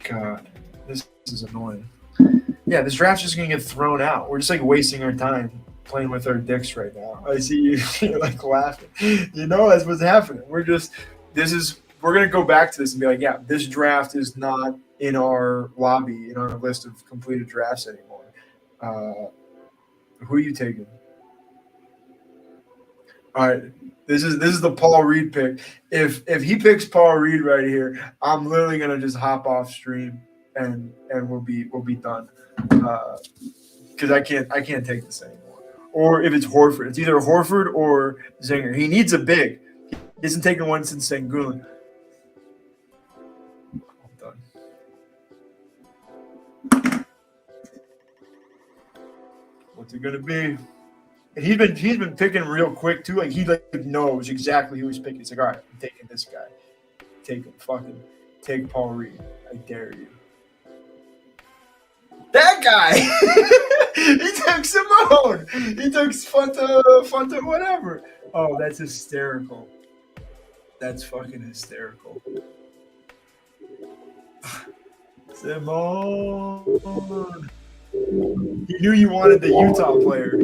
God, this is annoying. Yeah, this draft's just gonna get thrown out. We're just like wasting our time playing with our dicks right now. I see you, you're like laughing. You know that's what's happening. We're gonna go back to this and be like, yeah, this draft is not in our lobby, in our list of completed drafts anymore. Who are you taking? All right, this is the Paul Reed pick. If he picks Paul Reed right here, I'm literally gonna just hop off stream and we'll be done. Because I can't take this anymore. Or if it's Horford, it's either Horford or Zinger. He needs a big. He isn't taking one since Sengun. What's it gonna be? And he's been picking real quick too. Like he knows exactly who he's picking. He's like, all right, I'm taking this guy. Take Paul Reed. I dare you. That guy. He took Simone. He took Funta, whatever. Oh, that's hysterical. That's fucking hysterical. Simone. You knew you wanted the Utah player.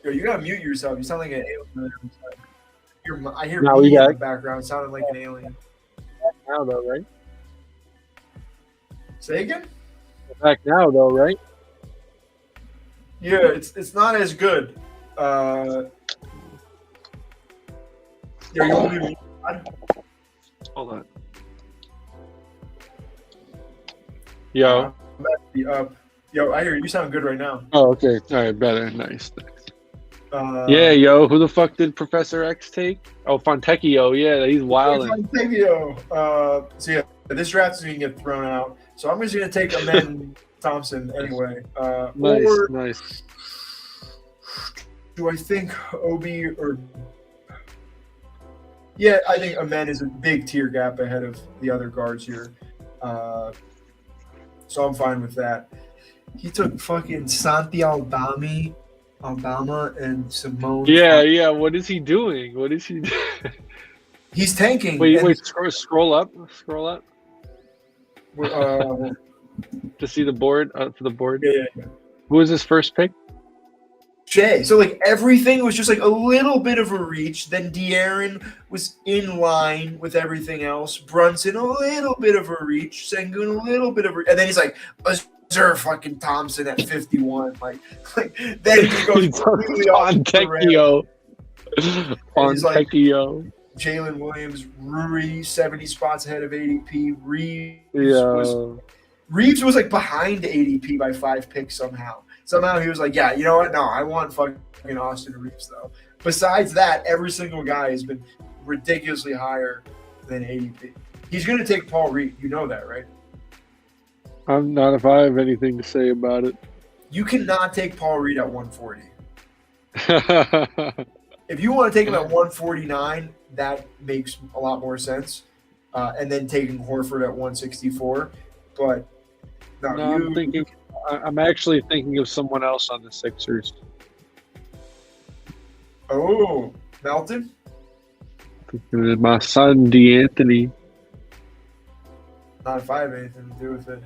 Yo, you gotta mute yourself. You sound like an alien. I hear me in the background sounding like an alien. Now though, right? Say again? Back now though, right? Yeah, it's not as good. Yeah, you want me to Hold on. Yo. Yo, I hear you sound good right now. Oh, okay. All right, better. Nice. Yeah, yo, who the fuck did Professor X take? Oh, Fontecchio. Yeah, he's wild. Fontecchio. So yeah, this draft is gonna get thrown out. So I'm just gonna take Amen Thompson anyway. Nice. Do I think Obi or? Yeah, I think Amen is a big tier gap ahead of the other guards here. So I'm fine with that. He took fucking Santi Aldama and Simone. Yeah. What is he doing? He's tanking. Wait. Scroll up. To see the board. For the board. Yeah. Who was his first pick? Jay. So like everything was just like a little bit of a reach. Then De'Aaron was in line with everything else. Brunson a little bit of a reach. Sengun a little bit of a reach. And then he's like, Sir fucking Thompson at 51. Like then he goes completely on Tecchio. On Tecchio. Jalen Williams, Rui, 70 spots ahead of ADP. Reeves was like behind ADP by 5 picks somehow. Somehow he was like, yeah, you know what? No, I want fucking Austin Reeves though. Besides that, every single guy has been ridiculously higher than ADP. He's going to take Paul Reed. You know that, right? I'm not if I have anything to say about it. You cannot take Paul Reed at 140. If you want to take him at 149, that makes a lot more sense. And then taking Horford at 164. But I'm actually thinking of someone else on the Sixers. Oh, Melton? My son, D'Anthony. Not if I have anything to do with it.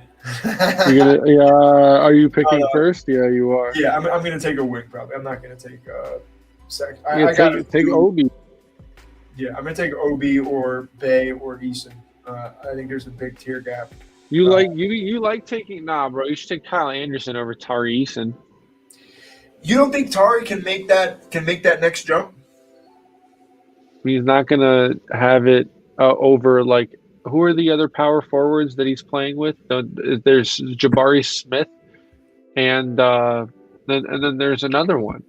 Are you picking first? Yeah, you are. Yeah, I'm going to take a wing probably. I'm not going to take second. I got to take Obi. Yeah, I'm going to take Obi or Bay or Eason. I think there's a big tier gap. You Uh, like you like taking bro. You should take Kyle Anderson over Tari Eason. you don't think Tari can make that next jump? He's not gonna have it over like who are the other power forwards that he's playing with? There's Jabari Smith and then there's another one.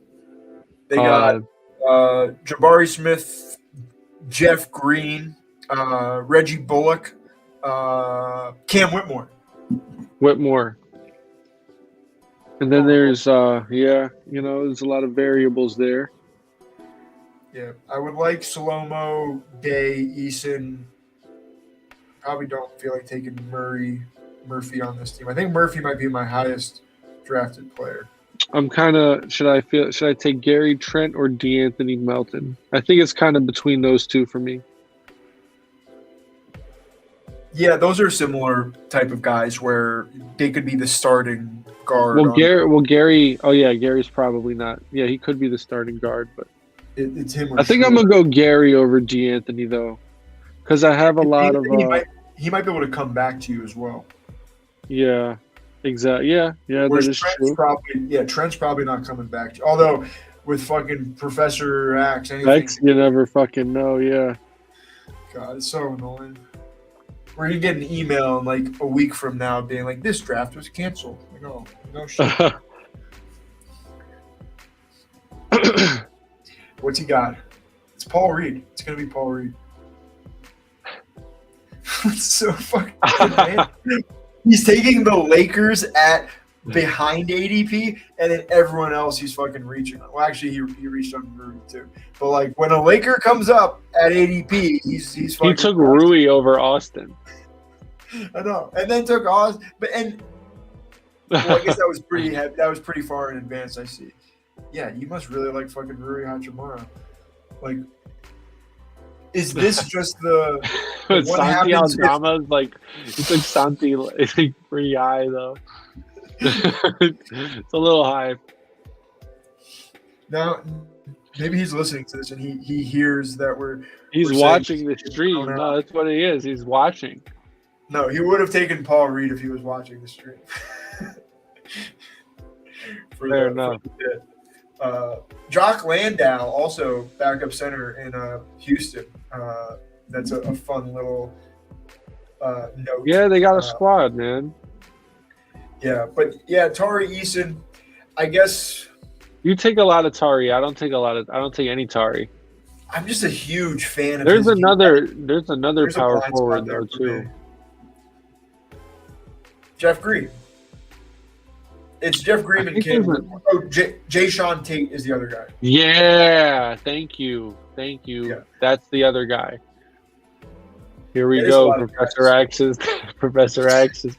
They got Uh, Jabari Smith, Jeff Green, Reggie Bullock, Cam Whitmore. Whitmore. And then Oh, there's there's a lot of variables there. yeah, I would like Salomo, Day, Eason. Probably don't feel like taking Murphy on this team. I think Murphy might be my highest drafted player. I'm kind of should I take Gary Trent or D'Anthony Melton? I think it's kind of between those two for me. Yeah, those are similar type of guys where they could be the starting guard. Gary. Oh yeah, Gary's probably not. Yeah, he could be the starting guard, but It's him. Or I think I'm gonna go Gary over D'Anthony though, because I have a lot of. He might be able to come back to you as well. Yeah, exactly. Yeah, Whereas that is true. Trent's probably not coming back to you. Although with fucking Professor Axe, anything. You never fucking know. Yeah. God, it's so annoying. We're gonna get an email in like a week from now being like, this draft was canceled. Like, oh, no shit. What's he got? It's Paul Reed. It's gonna be Paul Reed. It's so fucking good, man. He's taking the Lakers at behind ADP, and then everyone else he's fucking reaching on. Well, actually, he reached on Rui too. But like when a Laker comes up at ADP, he's fucking. He took Rui over Austin. I know, and then took Austin, well, I guess that was pretty. That was pretty far in advance. I see. Yeah, you must really like fucking Rui Hachimura. Like, is this just the what Santi happens? Aldama's like he took Santi. It's like pretty high though. It's a little high. Now, maybe he's listening to this and he hears that He's watching the stream. No, that's what he is. He's watching. No, he would have taken Paul Reed if he was watching the stream. Fair enough. Jock Landau, also backup center in Houston. That's a fun little note. Yeah, they got a squad, man. Yeah, but yeah, Tari Eason, I guess. You take a lot of Tari. I don't take any Tari. I'm just a huge fan of There's his another power forward though too. Jeff Green. It's Jeff Green and Cam. Jay Sean Tate is the other guy. Yeah, thank you. Yeah. That's the other guy. Here we go. Professor Axe is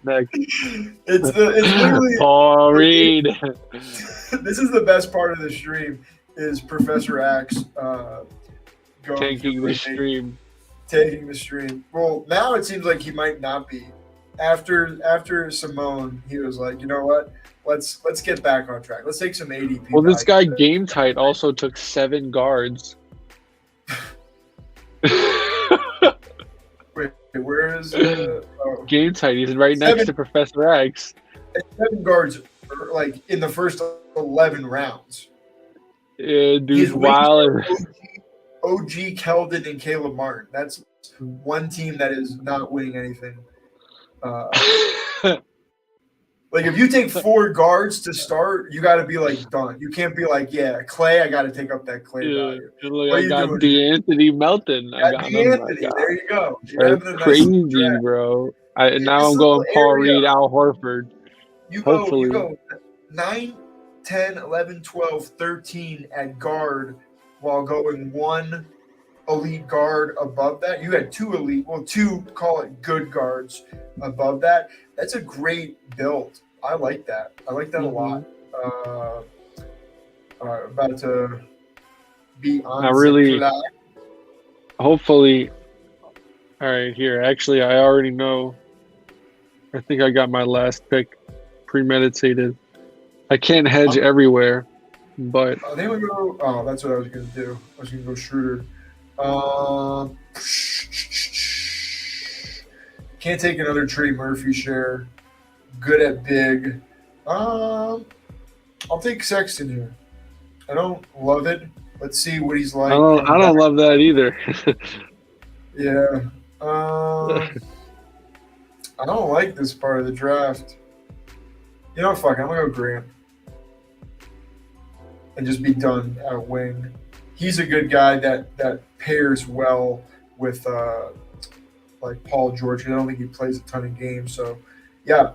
next. It's literally Paul Reed. This is the best part of the stream is Professor Axe taking the stream. Taking the stream. Well, now it seems like he might not be. After Simone, he was like, you know what? Let's get back on track. Let's take some ADP. Well, this guy Game Tight also took 7 guards. Wait, where is Game Tight? He's right next to Professor X. 7 guards, like in the first 11 rounds. Yeah, dude, wild. OG Keldon and Caleb Martin. That's one team that is not winning anything. Like if you take 4 guards to start, you got to be like done. You can't be like, yeah, Clay. I got to take up that Clay value. I got D'Anthony Melton. I got D'Anthony. There you go. That's crazy, bro. Now I'm going Paul Reed, Al Horford. You go 9, 10, 11, 12, 13 at guard while going 1 elite guard above that. You had 2 call it good guards above that. That's a great build. I like that. I like that a lot. About to be on. Not really. Hopefully. All right, here. Actually, I already know. I think I got my last pick premeditated. I can't hedge everywhere, but. I think we go. Oh, that's what I was going to do. I was going to go Schroeder. Can't take another Trey Murphy share. Good at big. I'll take Sexton here. I don't love it. Let's see what he's like. I don't love that either. Yeah. I don't like this part of the draft. You know, fuck it, I'm gonna go Grant and just be done at wing. He's a good guy that pairs well with like Paul George. I don't think he plays a ton of games, so yeah.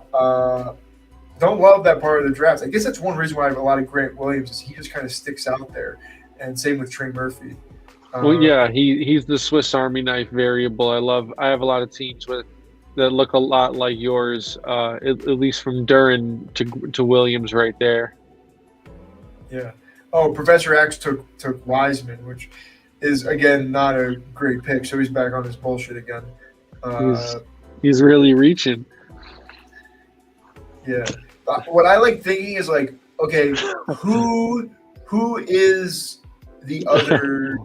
Don't love that part of the draft. I guess that's one reason why I have a lot of Grant Williams is he just kind of sticks out there, and same with Trey Murphy. Well, yeah, he's the Swiss Army knife variable. I have a lot of teams that look a lot like yours, at least from Duran to Williams right there. Yeah. Oh, Professor X took Wiseman, which is again not a great pick. So he's back on his bullshit again. He's really reaching. Yeah. What I like thinking is like, okay, who is the other?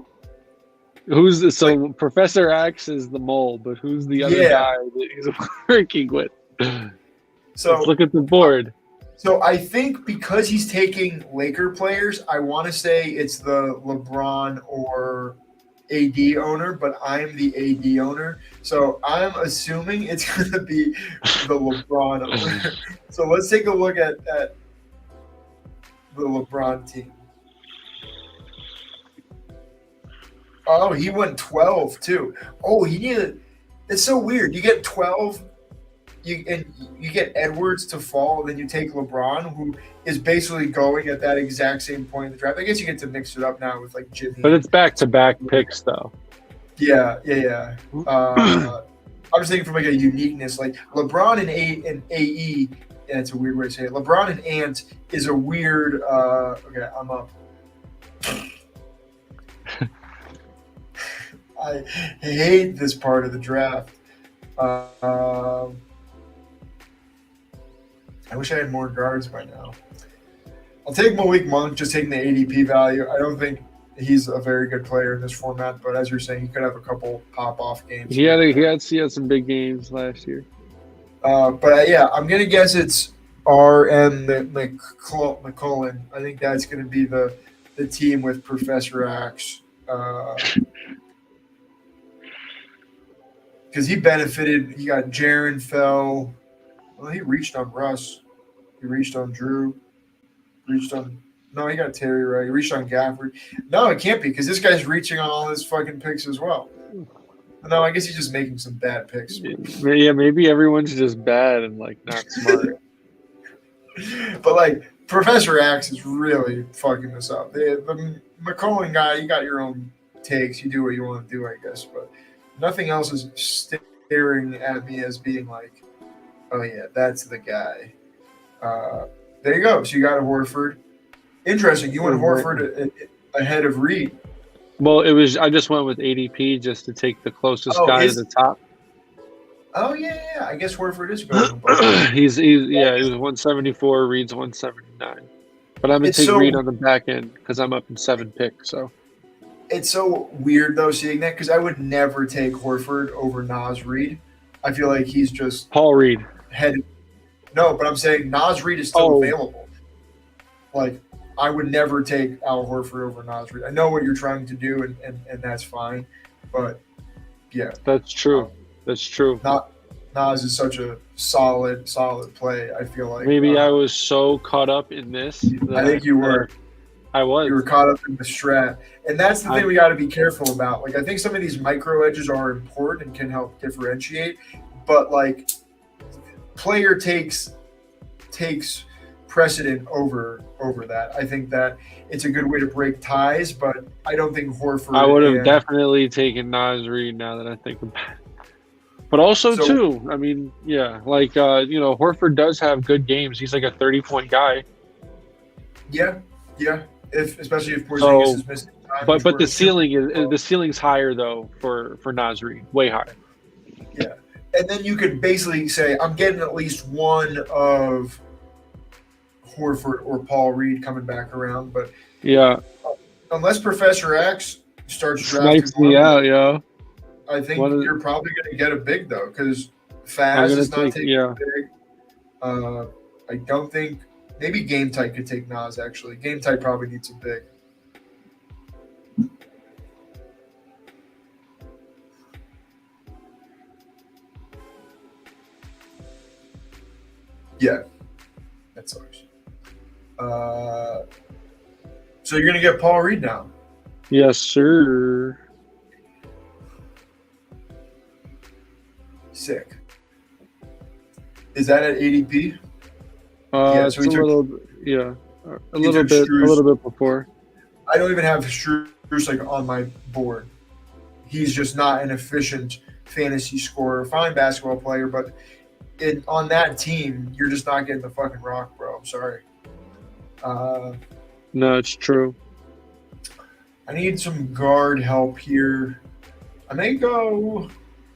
So Professor X is the mole, but who's the other guy that he's working with? So let's look at the board. So I think because he's taking Laker players, I want to say it's the LeBron or AD owner, but I'm the AD owner. So I'm assuming it's going to be the LeBron owner. So let's take a look at the LeBron team. Oh, he went 12 too. Oh, he needed. It's so weird. You get 12, you get Edwards to fall, and then you take LeBron, who is basically going at that exact same point in the draft. I guess you get to mix it up now with like Jimmy. But it's back-to-back picks, though. Yeah. I was thinking from like a uniqueness, like LeBron and AE. Yeah, it's a weird way to say it. LeBron and Ant is a weird. Okay, I'm up. I hate this part of the draft. I wish I had more guards by now. I'll take Malik Monk, just taking the ADP value. I don't think he's a very good player in this format, but as you're saying, he could have a couple pop-off games. He had some big games last year. But yeah, I'm gonna guess it's RM McCullen. I think that's gonna be the team with Professor Axe. Because he benefited. He got Jaren fell. Well, he reached on Russ. He reached on Drew. No, he got Terry right. He reached on Gafford. No, it can't be because this guy's reaching on all his fucking picks as well. No, I guess he's just making some bad picks. Yeah, maybe everyone's just bad and like not smart. But like Professor Axe is really fucking this up. The McCullen guy, you got your own takes. You do what you want to do, I guess. But nothing else is staring at me as being like, oh yeah, that's the guy. There you go. So you got a Horford. Interesting. You went Horford ahead of Reed. Well, I just went with ADP just to take the closest guy to the top. Oh yeah. I guess Horford is going. He was 174. Reed's 179. But I'm gonna take Reed on the back end because I'm up in 7 picks. So it's so weird though seeing that because I would never take Horford over Naz Reid. I feel like he's just Paul Reed. No, but I'm saying Naz Reid is still available. Like, I would never take Al Horford over Naz Reid. I know what you're trying to do, and that's fine. But, yeah. That's true. That's true. Naz is such a solid play, I feel like. Maybe I was so caught up in this. I think you were. I was. You were caught up in the strat. And that's the thing we got to be careful about. Like, I think some of these micro edges are important and can help differentiate. But, like, player takes precedent over that. I think that it's a good way to break ties, but I don't think Horford. I would have definitely taken Naz Reid now that I think about it. But also too, I mean, yeah, like Horford does have good games. He's like a 30-point guy. Yeah. Especially if Porzingis is missing time. But the ceiling's higher though for Naz Reid, way higher. Yeah. And then you could basically say, I'm getting at least one of Horford or Paul Reed coming back around. But yeah, unless Professor X starts drafting, snipes me out, yo. I think you're probably going to get a big though, because I'm Faz gonna is not take taking big. I don't think maybe Game Type could take Nas actually. Game Type probably needs a big. Yeah, that's ours. So you're gonna get Paul Reed now. Yes, sir. Sick. Is that at ADP? It's a little bit before. I don't even have Strus like on my board. He's just not an efficient fantasy scorer. Fine basketball player, but on that team, you're just not getting the fucking rock, bro. I'm sorry. No, it's true. I need some guard help here. I may go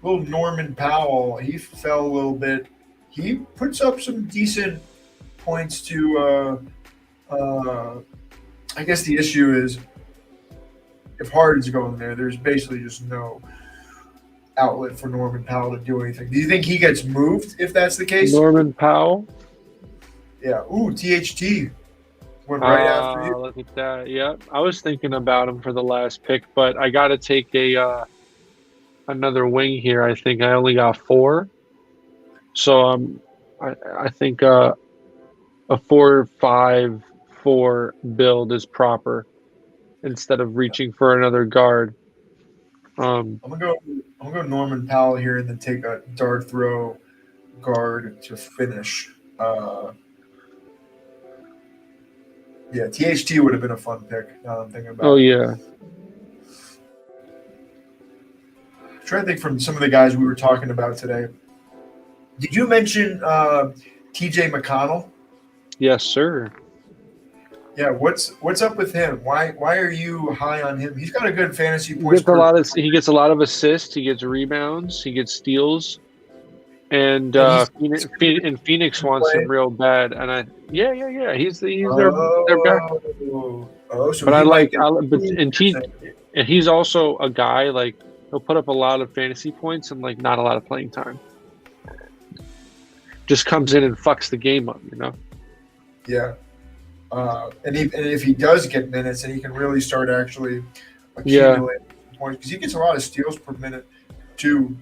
little Norman Powell. He fell a little bit. He puts up some decent points to I guess the issue is if Harden's going there, there's basically just no outlet for Norman Powell to do anything. Do you think he gets moved if that's the case? Norman Powell? Yeah. Ooh, THT went right after you. Look at that. Yeah, I was thinking about him for the last pick, but I got to take another wing here. I think I only got 4. So I think a 4-5-4 build is proper instead of reaching for another guard. I'm gonna go Norman Powell here and then take a dart throw guard to finish. Yeah, THT would have been a fun pick. Now that I'm thinking about. Oh yeah. I'm trying to think from some of the guys we were talking about today. Did you mention TJ McConnell? Yes, sir. Yeah, what's up with him? Why are you high on him? He's got a good fantasy He points. he gets a lot of assists. He gets rebounds. He gets steals. And Phoenix wants him real bad. And he's their guy. So and he's also a guy like he'll put up a lot of fantasy points and like not a lot of playing time. Just comes in and fucks the game up, you know. Yeah. And if he does get minutes, and he can really start actually accumulating points because he gets a lot of steals per minute too.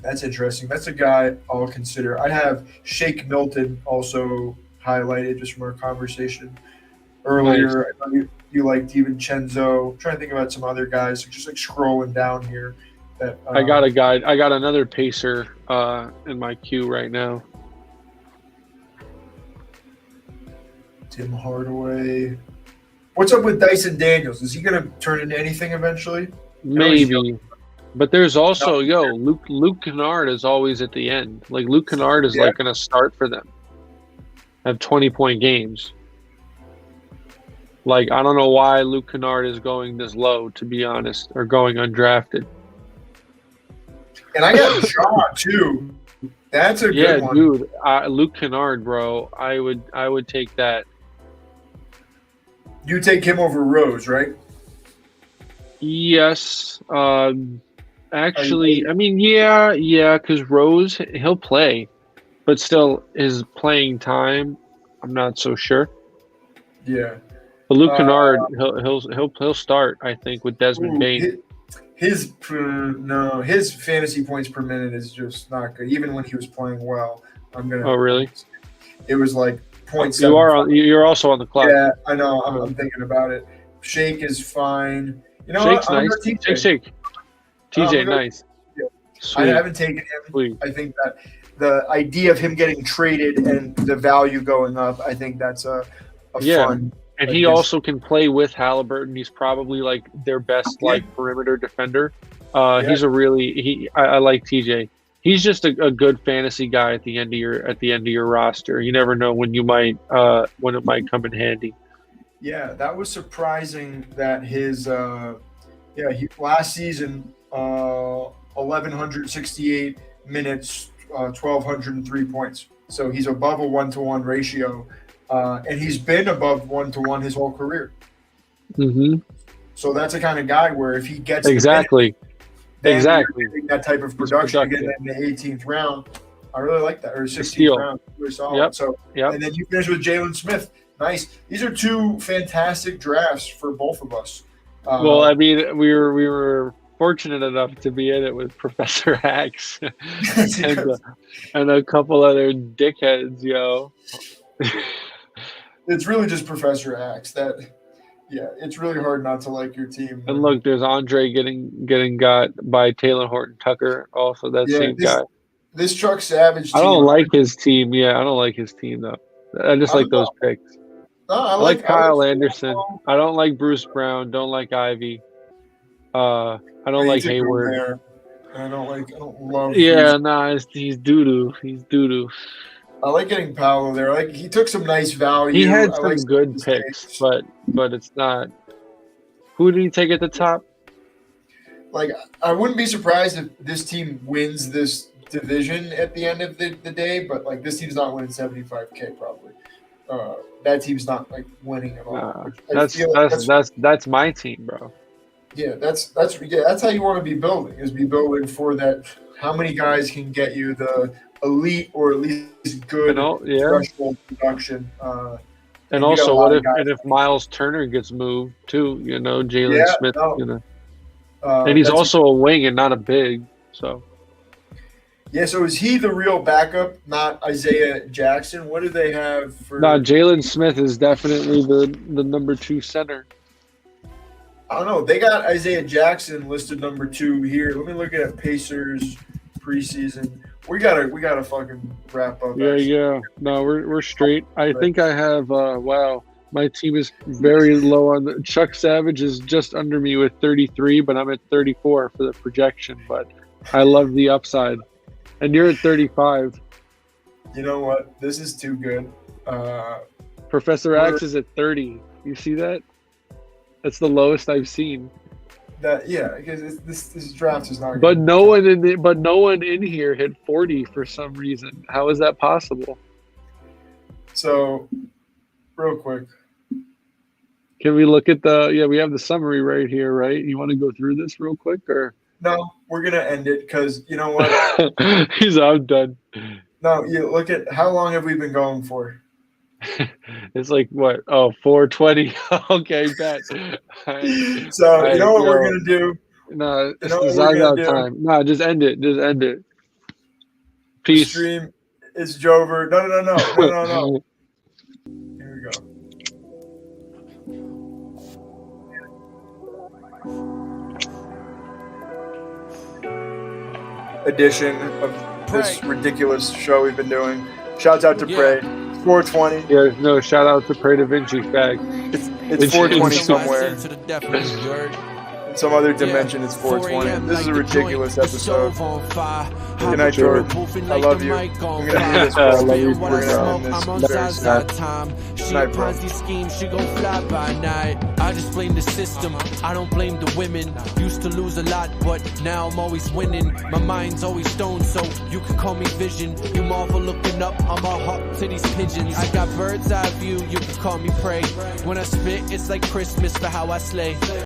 That's interesting. That's a guy I'll consider. I have Shake Milton also highlighted just from our conversation earlier. Nice. I know you like DiVincenzo. I'm trying to think about some other guys. Just like scrolling down here. That I got a guy. I got another pacer in my queue right now. Tim Hardaway. What's up with Dyson Daniels? Is he going to turn into anything eventually? Maybe. But there's also, Luke Kennard is always at the end. Like, Luke Kennard is, going to start for them. Have 20-point games. Like, I don't know why Luke Kennard is going this low, to be honest, or going undrafted. And I got Ja, too. That's a good one. Yeah, dude. Luke Kennard, bro. I would take that. You take him over Rose, right? Yes. Actually, I mean, yeah, because Rose, he'll play, but still, his playing time, I'm not so sure. Yeah. But Luke Kennard, he'll start, I think, with Desmond Bane. His fantasy points per minute is just not good. Even when he was playing well, Oh, really? It was like 0.7. You're also on the clock. Yeah, I know. I'm thinking about it. Shake is fine. You know, Shake's nice. Shake. TJ, nice. Yeah. I haven't taken him. Sweet. I think that the idea of him getting traded and the value going up, I think that's a fun. And he also can play with Halliburton. He's probably like their best perimeter defender. He's I like TJ. He's just a good fantasy guy at the end of your roster. You never know when it might come in handy. Yeah, that was surprising that his last season 1,168 minutes, 1,203 points. So he's above a 1-to-1 ratio. And he's been above 1-to-1 his whole career. Mm-hmm. So that's the kind of guy where if he gets exactly, Exactly. Getting that type of production again in the 18th round. I really like that. Or 16th round. Really solid. Yep. So, yep. And then you finish with Jalen Smith. Nice. These are two fantastic drafts for both of us. Well, I mean, we were fortunate enough to be in it with Professor Axe and a couple other dickheads, yo. It's really just Professor Axe it's really hard not to like your team. And look, there's Andre getting got by Taylor Horton Tucker, also that same guy. This Chuck Savage team. I don't like his team. Yeah, I don't like his team though. I just like those picks. No, I like Kyle Anderson. I don't like Bruce Brown. Don't like Ivy. I don't like Hayward. I don't love. Yeah, he's doo doo. He's doo doo. I like getting Paolo there. Like he took some nice value. He had some good picks, but it's not. Who did he take at the top? Like I wouldn't be surprised if this team wins this division at the end of the day, but like this team's not winning 75K probably. That team's not like winning at all. That's my team, bro. Yeah, that's how you want to be building. Is be building for that. How many guys can get you the elite or at least good threshold production? And also, if Miles Turner gets moved too? Jalen Smith. And he's also a wing and not a big. So. Yeah, so is he the real backup, not Isaiah Jackson? What do they have for? No, Jalen Smith is definitely the number 2 center. I don't know. They got Isaiah Jackson listed number 2 here. Let me look at Pacers preseason. We gotta fucking wrap up. Yeah. No, we're straight. I think I have. Wow, my team is very low on the. Chuck Savage is just under me with 33, but I'm at 34 for the projection. But I love the upside. And you're at 35. You know what? This is too good. Professor Axe is at 30. You see that? That's the lowest I've seen. Because this draft is not. But no one in here hit 40 for some reason. How is that possible? So, real quick. Can we look at we have the summary right here, right? You want to go through this real quick or? No, we're gonna end it because you know what? I'm done. No, you look at how long have we been going for? It's like what? Oh, 4:20. Okay, bet. So you know what we're gonna do? No, it's out time. No, just end it. Just end it. Peace. The stream is over. No. Here we go. Edition of this ridiculous show we've been doing. Shouts out to Prey. 420. Yeah, no, shout out to Prey Da Vinci Fag. It's 420 somewhere. In some other dimension, it's 420. This is a ridiculous episode. Good night, George. I love you. I'm going to do this, bro. I love you. We're going to end this very sad. Good night, bro. I just blame the system. I don't blame the women. Used to lose a lot, but now I'm always winning. My mind's always stoned, so you can call me vision. You marvel looking up, I'm all hawk to these pigeons. I got bird's eye view, you can call me prey. When I spit, it's like Christmas for how I slay.